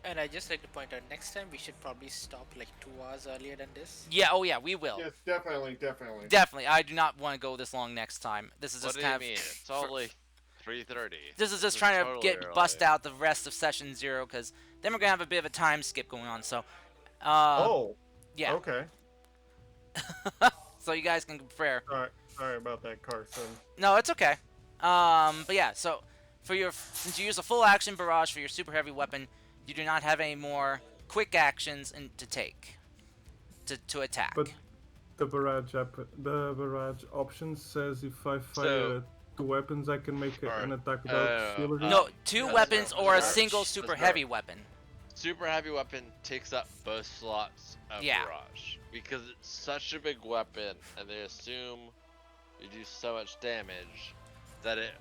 And I just like to point out, next time we should probably stop like 2 hours earlier than this. Yeah. Oh yeah, we will. Yes, definitely, definitely. Definitely. I do not want to go this long next time. This is What just do you kind mean? of. It's only 3:30. This is just It's trying to totally get early. bust out the rest of session 0, because then we're gonna have a bit of a time skip going on. So, Oh. yeah. Okay. So you guys can compare. Sorry about that, Carson. No, it's okay. But yeah. So since you use a full action barrage for your super heavy weapon, you do not have any more quick actions to take to attack. But the barrage option says if I fire So- 2 weapons, I can make Alright, an attack without shield or No, 2 no, weapons no, or a no. single super Let's heavy start. weapon. Super heavy weapon takes up both slots of Yeah. barrage because it's such a big weapon, and they assume you do so much damage that it.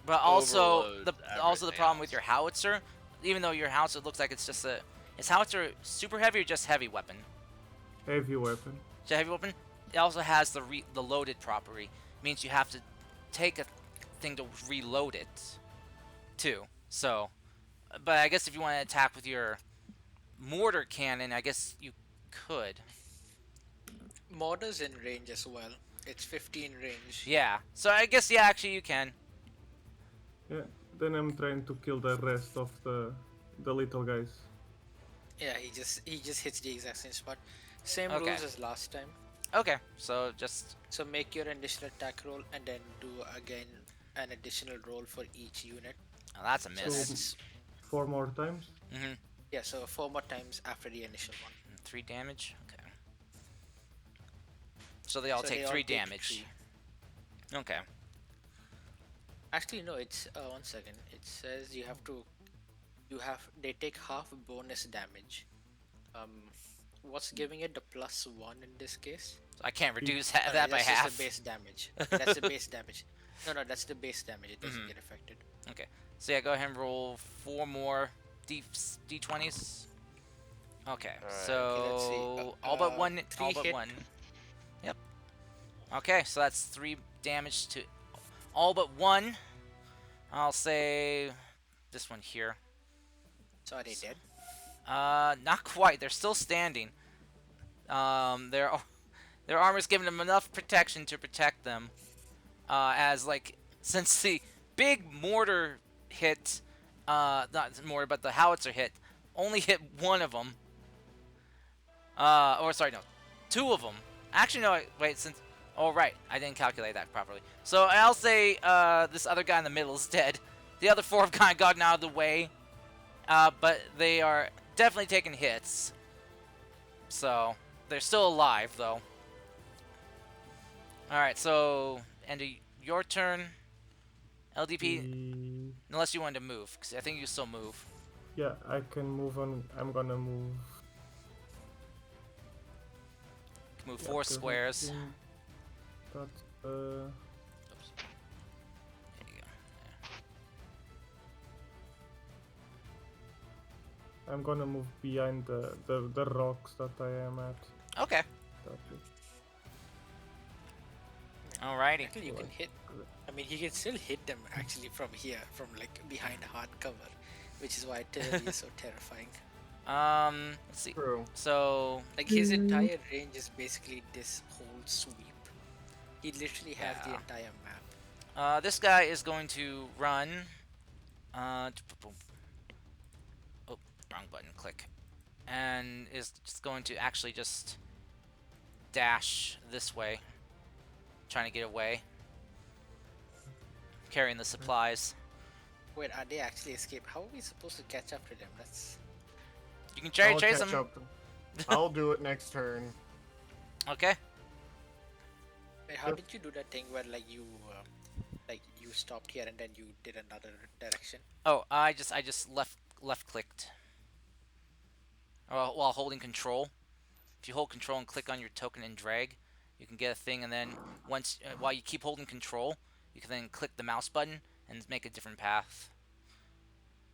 But also Overloads the everything problem with else. your howitzer, even though your howitzer looks like it's just is howitzer super heavy or just heavy weapon? heavy weapon. It's a heavy weapon. It also has the loaded property, means you have to take a thing to reload it, too. So, but I guess if you want to attack with your mortar cannon, I guess you could. Mortar's in range as well. It's 15 range. Yeah. So I guess actually you can. Yeah. Then I'm trying to kill the rest of the little guys. Yeah, he just hits the exact same spot. Same Okay. rules as last time. Okay. So just So make your initial attack roll and then do again an additional roll for each unit. oh, that's a So miss. that's 4 more times. Mhm. yeah, so 4 more times after the initial one. 3 damage. Okay. So they all So take they all 3 take damage. 3. Okay. Actually no, it's 1 second. It says they take half bonus damage. What's giving it the +1 in this case? So I can't reduce No, that by that's half. just the base damage. That's the base damage. No, that's the base damage. It doesn't Mhm. get affected. Okay. So yeah, go ahead and roll 4 more d20s. Okay. Alright. So Okay, let's see. all but one. 3 All but hit. one. Yep. Okay, so that's 3 damage to all but one. I'll say this one here. So are they dead? Not quite. They're still standing. Their armor's giving them enough protection to protect them. As like since the big mortar hit, not mortar, but the howitzer hit, only hit one of them. Or sorry, no, 2 of them. Actually, no. Wait, since oh right, I didn't calculate that properly. So I'll say this other guy in the middle is dead. The other 4 have kind of gotten out of the way. But they are definitely taking hits. So, they're still alive, though. Alright, so, end of your turn. LDP, unless you wanted to move, because I think you can still move. Yeah, I can move on. I'm gonna move. Move Yeah, 4 because I squares. think That Oops. There you go. I'm gonna move behind the rocks that I am at. Okay, That's it. alrighty. Actually, you can hit. I mean, he can still hit them actually from here, from like behind a hard cover, which is why Terry is so terrifying. Let's see. True. So, Like his entire range is basically this whole sweep. He literally has the Yeah. entire map. this guy is going to run. Oh, wrong button, click. And is just going to actually just dash this way. Trying to get away. Carrying the supplies. Wait, are they actually escaped? How are we supposed to catch up to them? That's You can try to I'll chase catch him. up. I'll do it next turn. Okay. Wait, how did you do that thing where like you stopped here and then you did another direction? Oh, I just left clicked while holding control. If you hold control and click on your token and drag, you can get a thing, and then once while you keep holding control, you can then click the mouse button and make a different path.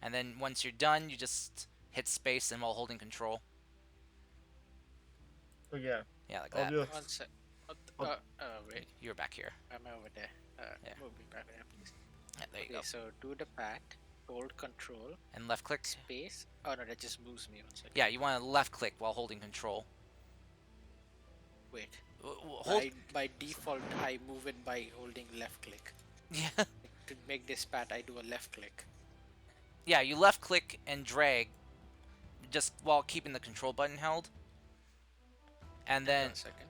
And then once you're done, you just hit space and while holding control. So yeah, Yeah, like I'll that. One just sec. I'll, Wait. You're back here. I'm over there. Yeah. Move me back there, please. Yeah, there you Okay, go. so do the pat, hold control, And left click. space. Oh no, that just moves me. One second. Yeah, you want to left click while holding control. Wait. Hold. By default, I move it by holding left click. Yeah. To make this pat, I do a left click. Yeah, you left click and drag just while keeping the control button held. And then 1 second.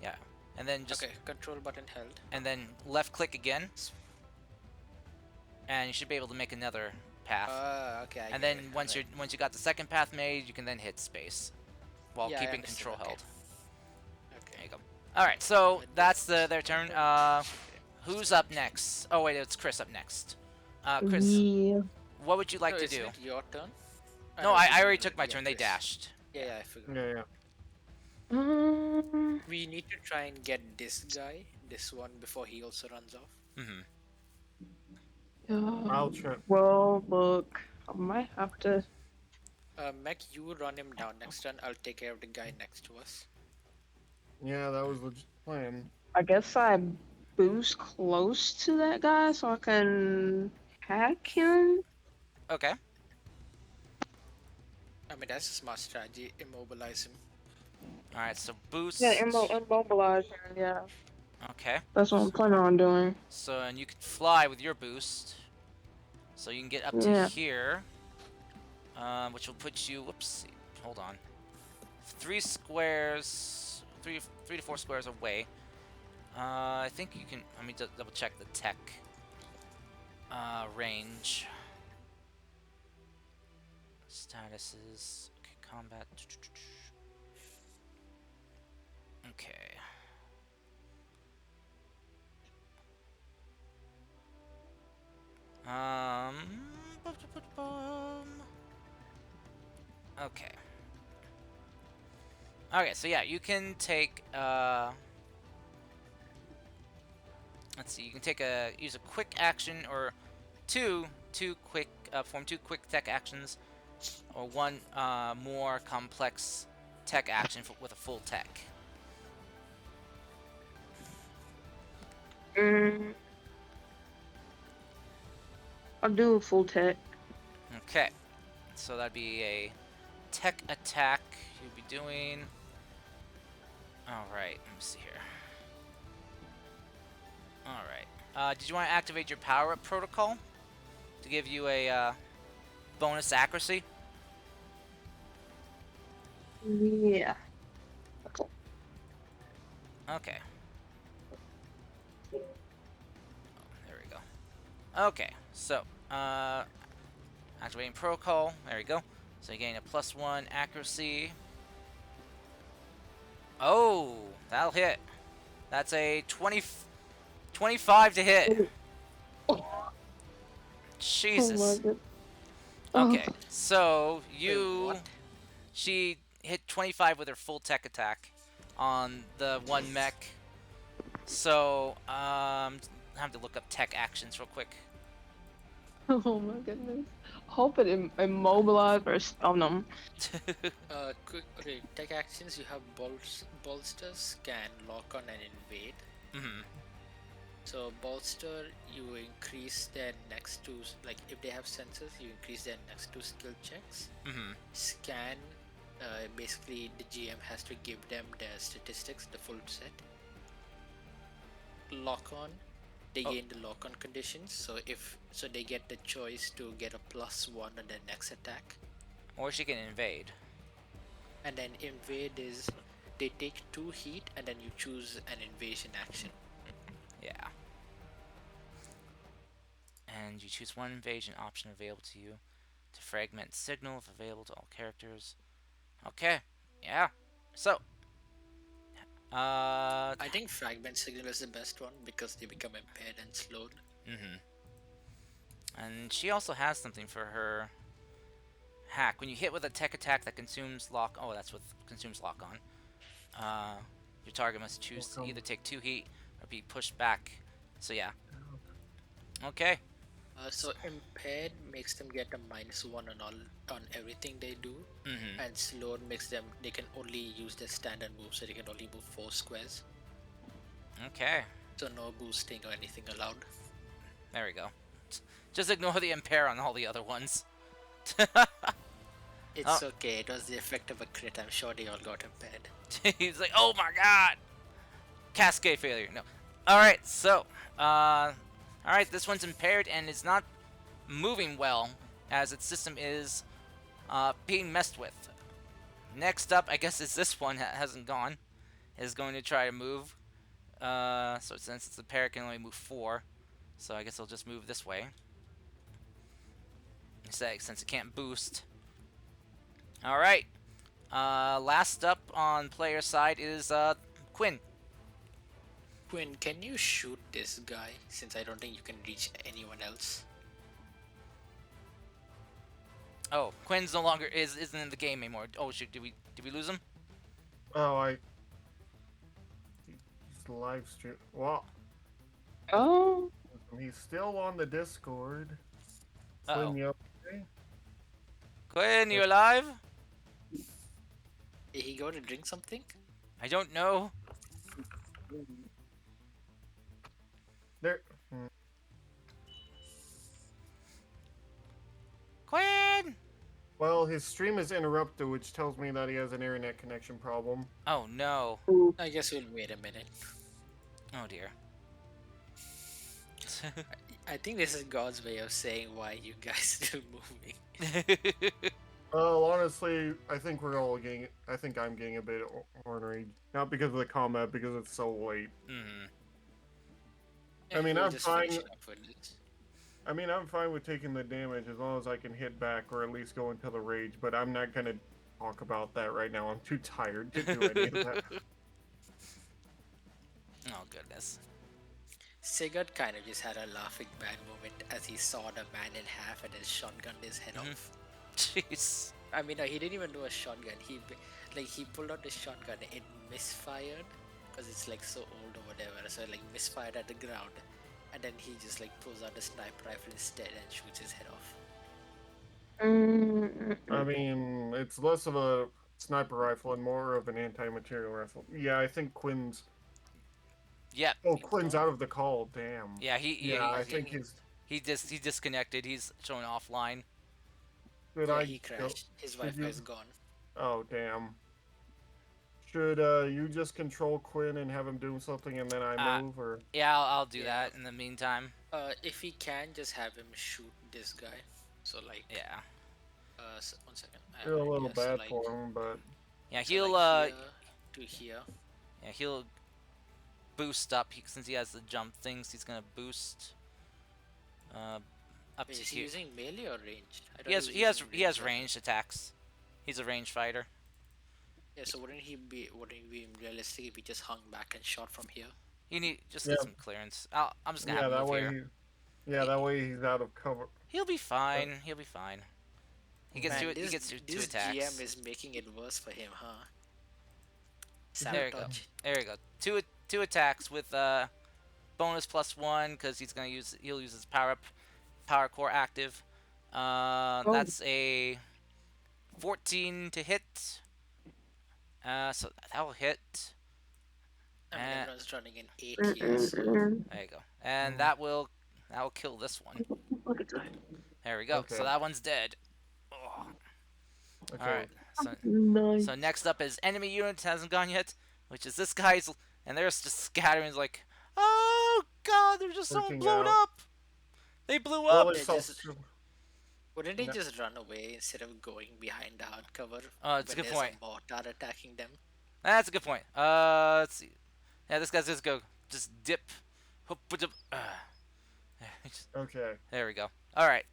yeah, and then just Okay, control button held. and then left click again, and you should be able to make another path. Okay. I And get then it. once Alright. you got the second path made, you can then hit space while Yeah, I keeping understood, control okay. held. Okay. There you go. All right, so With that's this- their turn. Okay. Who's up next? Oh wait, it's Chris up next. Chris, Yeah. what would you like No, to isn't do? it your turn? No, no, I already no, took my yeah, turn. They Chris. dashed. Yeah, I figured. yeah. We need to try and get this guy, this one, before he also runs off. Mm-hmm. I'll try. Well, look, I might have to. Mech, you run him down next turn. I'll take care of the guy next to us. Yeah, that was the plan. I guess I boost close to that guy so I can hack him. Okay. I mean, that's a smart strategy. Immobilize him. All right. So boost. Yeah, immobilize him. Yeah, Okay. that's what I'm planning on doing. So and you can fly with your boost. So you can get up to Yeah. here. Which will put you. Whoops. Hold on. 3 to 4 squares away. I think you can. Let me double check the tech range. Statuses. Okay, combat. Okay. Okay. Okay, so yeah, you can take let's see, you can take use a quick action or perform two quick tech actions, or one more complex tech action with a full tech. I'll do full tech. Okay, so that'd be a tech attack you'd be doing. Alright, let me see here. Alright. Did you want to activate your power-up protocol to give you a bonus accuracy? Yeah. Okay. There we go. Okay, so, activating protocol. There we go. So you're getting a +1 accuracy. Oh, that'll hit. That's a 25 to hit. Jesus. Okay, so she hit 25 with her full tech attack on the one mech. So, I have to look up tech actions real quick. Oh my goodness. Hope it immobilize or stun them. Quick. Okay, tech actions. You have bolster, scan, lock on, and invade. Mm-hmm. So bolster, you increase their next two, like if they have sensors, you increase their next two skill checks. Mm-hmm. Scan, basically the GM has to give them their statistics, the full set. Lock on, they gain the lock on conditions, so they get the choice to get a +1 on their next attack. Or she can invade. And then invade is they take 2 heat and then you choose an invasion action. Yeah. And you choose one invasion option available to you to fragment signal if available to all characters. Okay. Yeah. So, I think fragment signal is the best one because they become impaired and slowed. And she also has something for her hack. When you hit with a tech attack that consumes lock, oh, that's what consumes lock on. Your target must choose to either take 2 heat or be pushed back. So yeah. Okay. So impaired makes them get a -1 on everything they do, and slowed makes them they can only use their standard move, so they can only move 4 squares. Okay. So no boosting or anything allowed. There we go. Just ignore the impair on all the other ones. It's okay. It was the effect of a crit. I'm sure they all got impaired. He's like, oh my god! Cascade failure. No. Alright, so, alright, this one's impaired and is not moving well, as its system is, being messed with. Next up, I guess, is this one that hasn't gone. Is going to try to move. So since it's impaired, it can only move 4. So I guess I'll just move this way. Since it can't boost. Alright. Last up on player side is, Quinn. Quinn, can you shoot this guy? Since I don't think you can reach anyone else. Oh, Quinn's no longer isn't in the game anymore. Oh shoot, did we lose him? Oh, he's live stream. Well, Oh, he's still on the Discord. Uh-oh. Quinn, you okay? Quinn, you alive? Did he go to drink something? I don't know. There. Quinn! Well, his stream is interrupted, which tells me that he has an internet connection problem. Oh no. I guess we'll wait a minute. Oh dear. I think this is God's way of saying why you guys are moving. Well, honestly, I think we're all getting. I think I'm getting a bit ornery, not because of the combat, because it's so late. I mean, We'll I'm just fine. finish it up with this. I mean, I'm fine with taking the damage as long as I can hit back or at least go into the rage. But I'm not gonna talk about that right now. I'm too tired to do any of that. Oh goodness. Sigurd kind of just had a laughing bad moment as he sawed a man in half and his shotgunned his head off. Jeez. I mean, no, he didn't even do a shotgun. He pulled out the shotgun. It misfired because it's like so old or whatever. So it like misfired at the ground, and then he just like pulls out the sniper rifle instead and shoots his head off. I mean, it's less of a sniper rifle and more of an anti-material rifle. Yeah, I think Quinn's. Yep. Oh, Quinn's out of the call. Damn. Yeah, I think he's. he disconnected. He's showing offline. Should Yeah, I? he crashed. His Wi-Fi is gone. Oh, damn. Should you just control Quinn and have him do something and then I move, or? Yeah, I'll do Yeah. that in the meantime. If he can, just have him shoot this guy. So like, Yeah. 1 second. Feel a little Yeah, so, bad like- for him, but Yeah, so, he'll like, here to here. yeah, he'll boost up since he has the jump things. He's gonna boost up Wait, to is he here. using melee or ranged? I thought He has was he has using he has weapon. ranged attacks. He's a ranged fighter. Yeah, so wouldn't he be realistic if he just hung back and shot from here? You need just Yeah. get some clearance. I'm just gonna yeah, have him that move way here. that way he's out of cover. He'll be fine. He'll be fine. He gets Man, to this, he gets to 2 this attacks. GM is making it worse for him, huh? There you go. Sabotage. There you go. Two attacks with bonus +1 because he'll use his power core active. That's a 14 to hit. So that'll hit. I mean, Uh, everyone's running an 8 here, so There you go. And that will kill this one. There we go. So Okay. that one's dead. Oh. Okay. All right. So nice. So next up is enemy unit hasn't gone yet, which is this guy's, and they're just scattering. It's like, oh god, they're just so Freaking blown out. up. They blew Well, up. it's Yeah, all- just- wouldn't they No. just run away instead of going behind the hardcover? Oh, it's a when good there's point. A mortar attacking them. That's a good point. Let's see. Yeah, this guy's just dip. Okay, There we go. All right.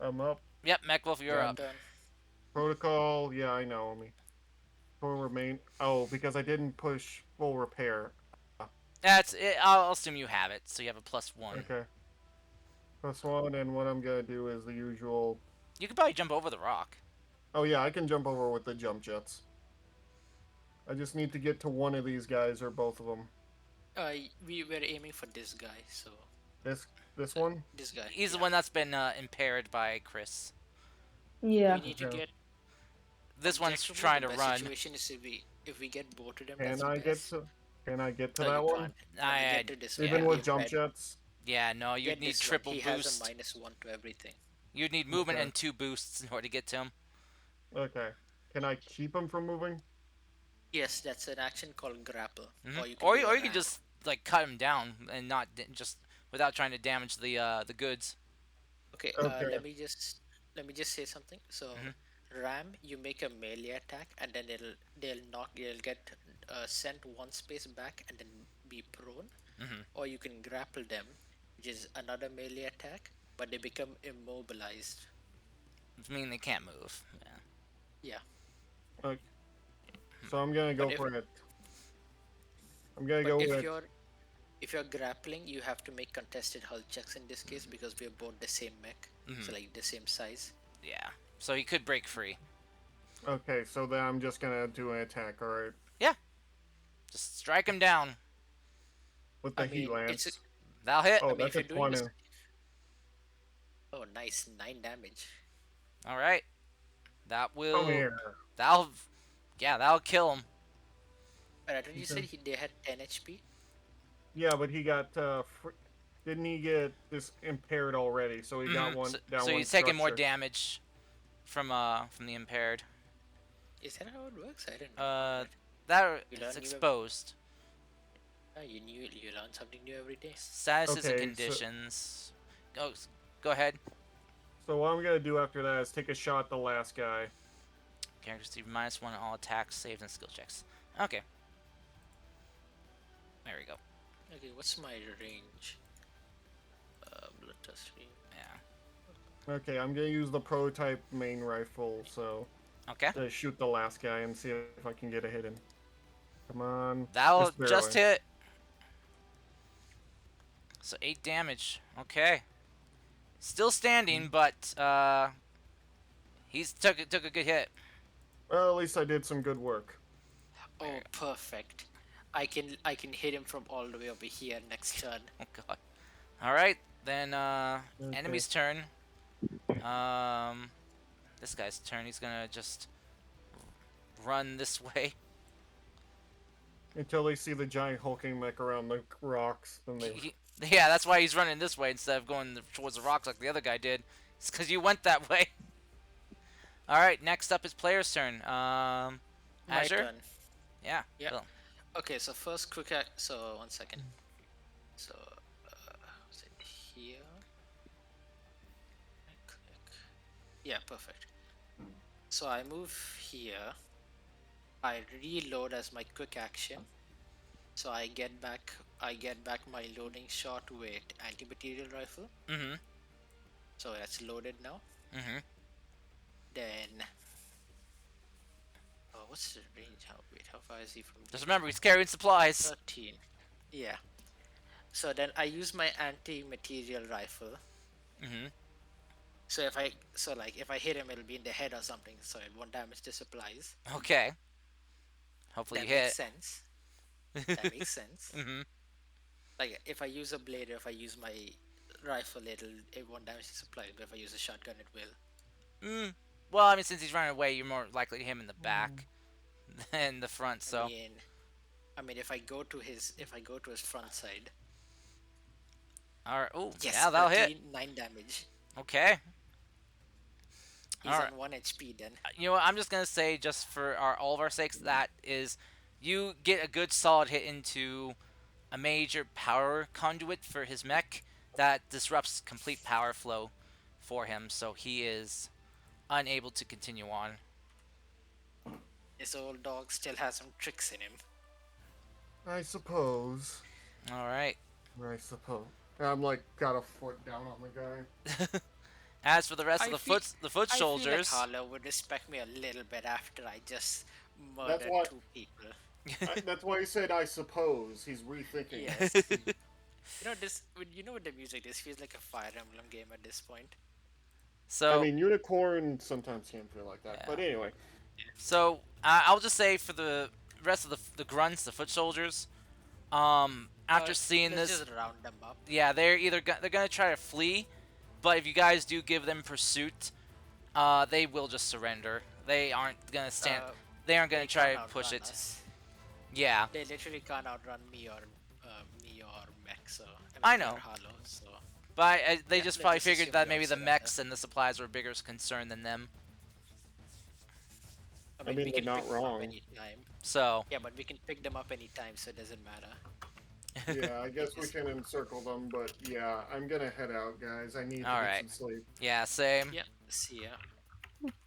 I'm up. Yep, MacWolf, you're Yeah. up. Done. Protocol. Yeah, I know me. Full remain. Oh, because I didn't push full repair. That's it. I'll assume you have it, so you have a +1. Okay. +1, and what I'm gonna do is the usual. You could probably jump over the rock. Oh yeah, I can jump over with the jump jets. I just need to get to one of these guys or both of them. We were aiming for this guy, so This this one. this guy. He's the Yeah. one that's been impaired by Chris. Yeah. We need to Okay. get. This one's Objectively, trying the to best run. situation is if we get both of them. Can That's the I get best. to? Can I get to No, that you one? can't. When we I get to this yeah Even one, we with have jump red. jets. yeah no. You'd Get need this one. triple He has a boost. -1 to everything. You'd need movement Okay. and 2 boosts in order to get to him. Okay. Can I keep him from moving? Yes, that's an action called grapple, Hmm or you can Or do or a you could ram. just like cut him down and not just without trying to damage the goods. Okay, Okay. let me just say something. So, Mhm. ram, you make a melee attack, and then they'll get sent one space back and then be prone, Mhm. or you can grapple them, which is another melee attack, but they become immobilized. I mean they can't move. Yeah. Yeah, Okay. So I'm gonna but go if for it. I'm gonna but go if with. you're grappling, you have to make contested hull checks in this case because we're both the same mech, so Mhm. like the same size. Yeah. So he could break free. Okay, so then I'm just gonna do an attack. All right, Yeah. Just strike him down. with the I heat mean, lance. That'll hit. Oh, I mean, that's if a you're doing this, 20. oh nice, 9 damage. All right. That Come will. here. That'll. Yeah, that'll kill him. But I thought you said Okay. they had 10 HP. Yeah, but he got. Didn't he get this impaired already? So he got one So, down so one he's taking more structure. damage from the impaired. Is that how it works? I didn't know Uh, that. that You is learn new. exposed. Oh, you learn something new every day. Statuses and Okay, conditions. Go ahead. So what I'm gonna do after that is take a shot at the last guy. Characters receive -1 on all attacks, saves, and skill checks. Okay. There we go. Okay, what's my range? Blood test 3. Yeah. Okay, I'm gonna use the prototype main rifle, so Okay. to shoot the last guy and see if I can get a hit in. Come on. That'll Just just barely. hit. So 8 damage. Okay. Still standing, but he's took a good hit. Well, at least I did some good work. Oh, perfect. I can hit him from all the way over here next turn. Oh god. All right, then Okay. enemy's turn. This guy's turn. He's gonna just run this way. Until they see the giant hulking mech around the rocks, then they. Yeah, that's why he's running this way instead of going towards the rocks like the other guy did. It's because you went that way. All right, next up is player's turn. My Azure. turn. Yeah. Yeah. Bill. Okay, so first quick act. So 1 second. So is it here? Click. Yeah, perfect. So I move here. I reload as my quick action. So I get back my loading shot with anti-material rifle. Mm-hmm. So that's loaded now. Mm-hmm. Then what's the range? How far is he from Just me? remember, he's carrying supplies. 13. Yeah. So then I use my anti-material rifle. Mm-hmm. So if I hit him, it'll be in the head or something. So it won't damage the supplies. Okay. Hopefully That you makes hit. sense. That makes sense. Mm-hmm. Like if I use a blade or if I use my rifle, it won't damage the supplies. But if I use a shotgun, it will. Well, I mean, since he's running away, you're more likely to hit him in the back than the front. So. I mean, if I go to his front side. All right. Oh, Yes, yeah, that'll hit. 9 damage. Okay. He's Alright. on 1 HP then. You know what? I'm just gonna say, just for all of our sakes, that is, you get a good solid hit into a major power conduit for his mech that disrupts complete power flow for him, so he is unable to continue on. This old dog still has some tricks in him. I suppose. All right. I suppose. I'm like got a foot down on the guy. As for the rest of I the feel- foot I feel like soldiers, Harlow would respect me a little bit after I just That's murder why. two people. That's why he said, "I suppose." He's rethinking it. Yes. This when with the music, this feels like a Fire Emblem game at this point. I So mean, unicorn sometimes can feel like that. yeah. But anyway, So I'll just say for the rest of the grunts, the foot soldiers, after seeing Let's this, just round them up. yeah, they're gonna try to flee, but if you guys do give them pursuit, they will just surrender. They aren't gonna stand. Uh, They aren't gonna they try can't to push outrun it. us. Yeah, They literally can't outrun me or mech. So I mean, I they are know, hollow. So but they yeah, just let's probably just figured assume that they all maybe the surrender. mechs and the supplies were a bigger concern than them. I I mean, mean, we they're can not pick them up wrong. anytime. So, Yeah, but we can pick them up anytime, so it doesn't matter. Yeah, I They guess we just can encircle them, but yeah, I'm gonna head out, guys. I need to all get right, some sleep. yeah, same. yeah. See ya.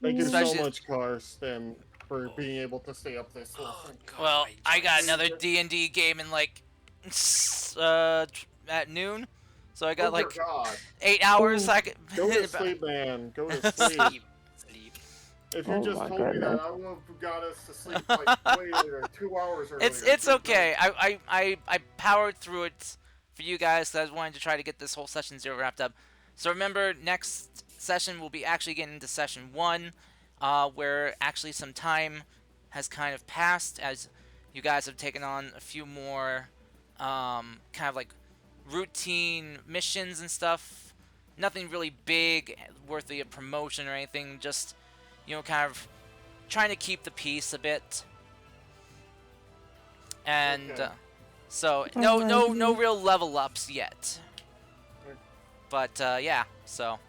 Thank you so Especially, much, Karsten, for Oh, being able to stay up this oh long. God, well, my I got joints. another D&D game in like at noon, so I got Oh dear like God! 8 hours. Ooh. I could. Go to sleep, man. Go to sleep. Sleep, sleep. If you Oh just my told me that, goodness. I would have got us to sleep like way earlier, 2 hours earlier. It's Good night. okay. I powered through it for you guys because I wanted to try to get this whole session 0 wrapped up. So remember, next session we'll be actually getting into session 1, where actually some time has kind of passed as you guys have taken on a few more kind of like routine missions and stuff. Nothing really big, worthy of promotion or anything. Just kind of trying to keep the peace a bit. And Okay. so no Alrighty. real level ups yet. But yeah, so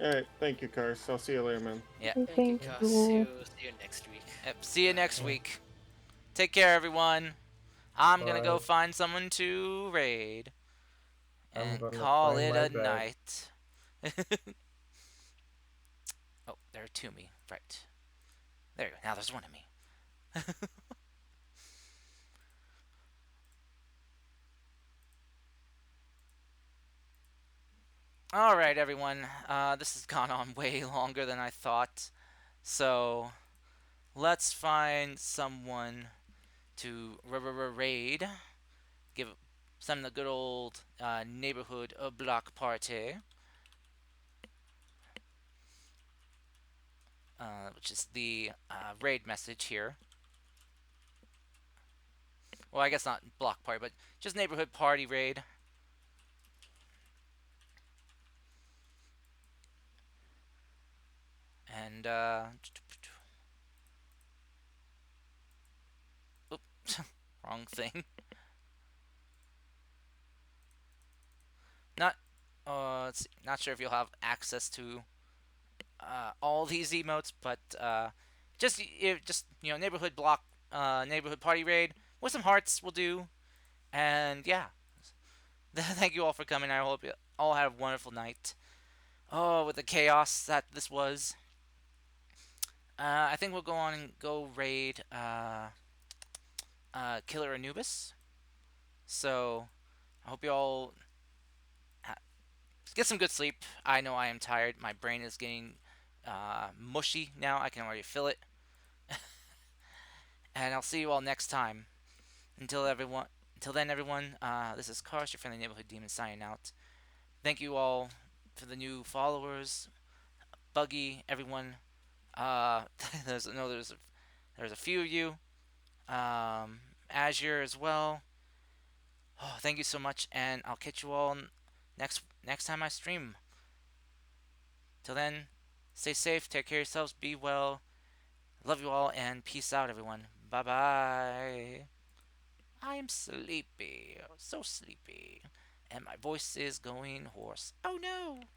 All right. Thank you, Kars. I'll see you later, man. yeah. Thank you, Thank guys. you. See you next week. Yep, see you next Yeah. week. Take care, everyone. I'm gonna go Bye. find someone to raid I'm and gonna call find it my a bed. night. Oh, there are two of me. Right. There you go. Now there's one of me. All right, everyone. This has gone on way longer than I thought. So let's find someone to raid. Give some the good old neighborhood block party, which is the raid message here. Well, I guess not block party, but just neighborhood party raid. And oops, wrong thing. Not let's see, not sure if you'll have access to all these emotes, but just neighborhood block, neighborhood party raid with some hearts will do. And yeah, thank you all for coming. I hope you all have a wonderful night. Oh, with the chaos that this was. I think we'll go on and go raid Killer Anubis. So I hope you all get some good sleep. I know I am tired. My brain is getting mushy now. I can already feel it. And I'll see you all next time. Until then, everyone. This is Kars, your friendly neighborhood demon, signing out. Thank you all for the new followers, Buggy, everyone. Uh, there's a few of you. Azure as well. Oh, thank you so much, and I'll catch you all next time I stream. Till then, stay safe, take care of yourselves, be well. Love you all, and peace out, everyone. Bye bye. I am sleepy, so sleepy, and my voice is going hoarse. Oh no!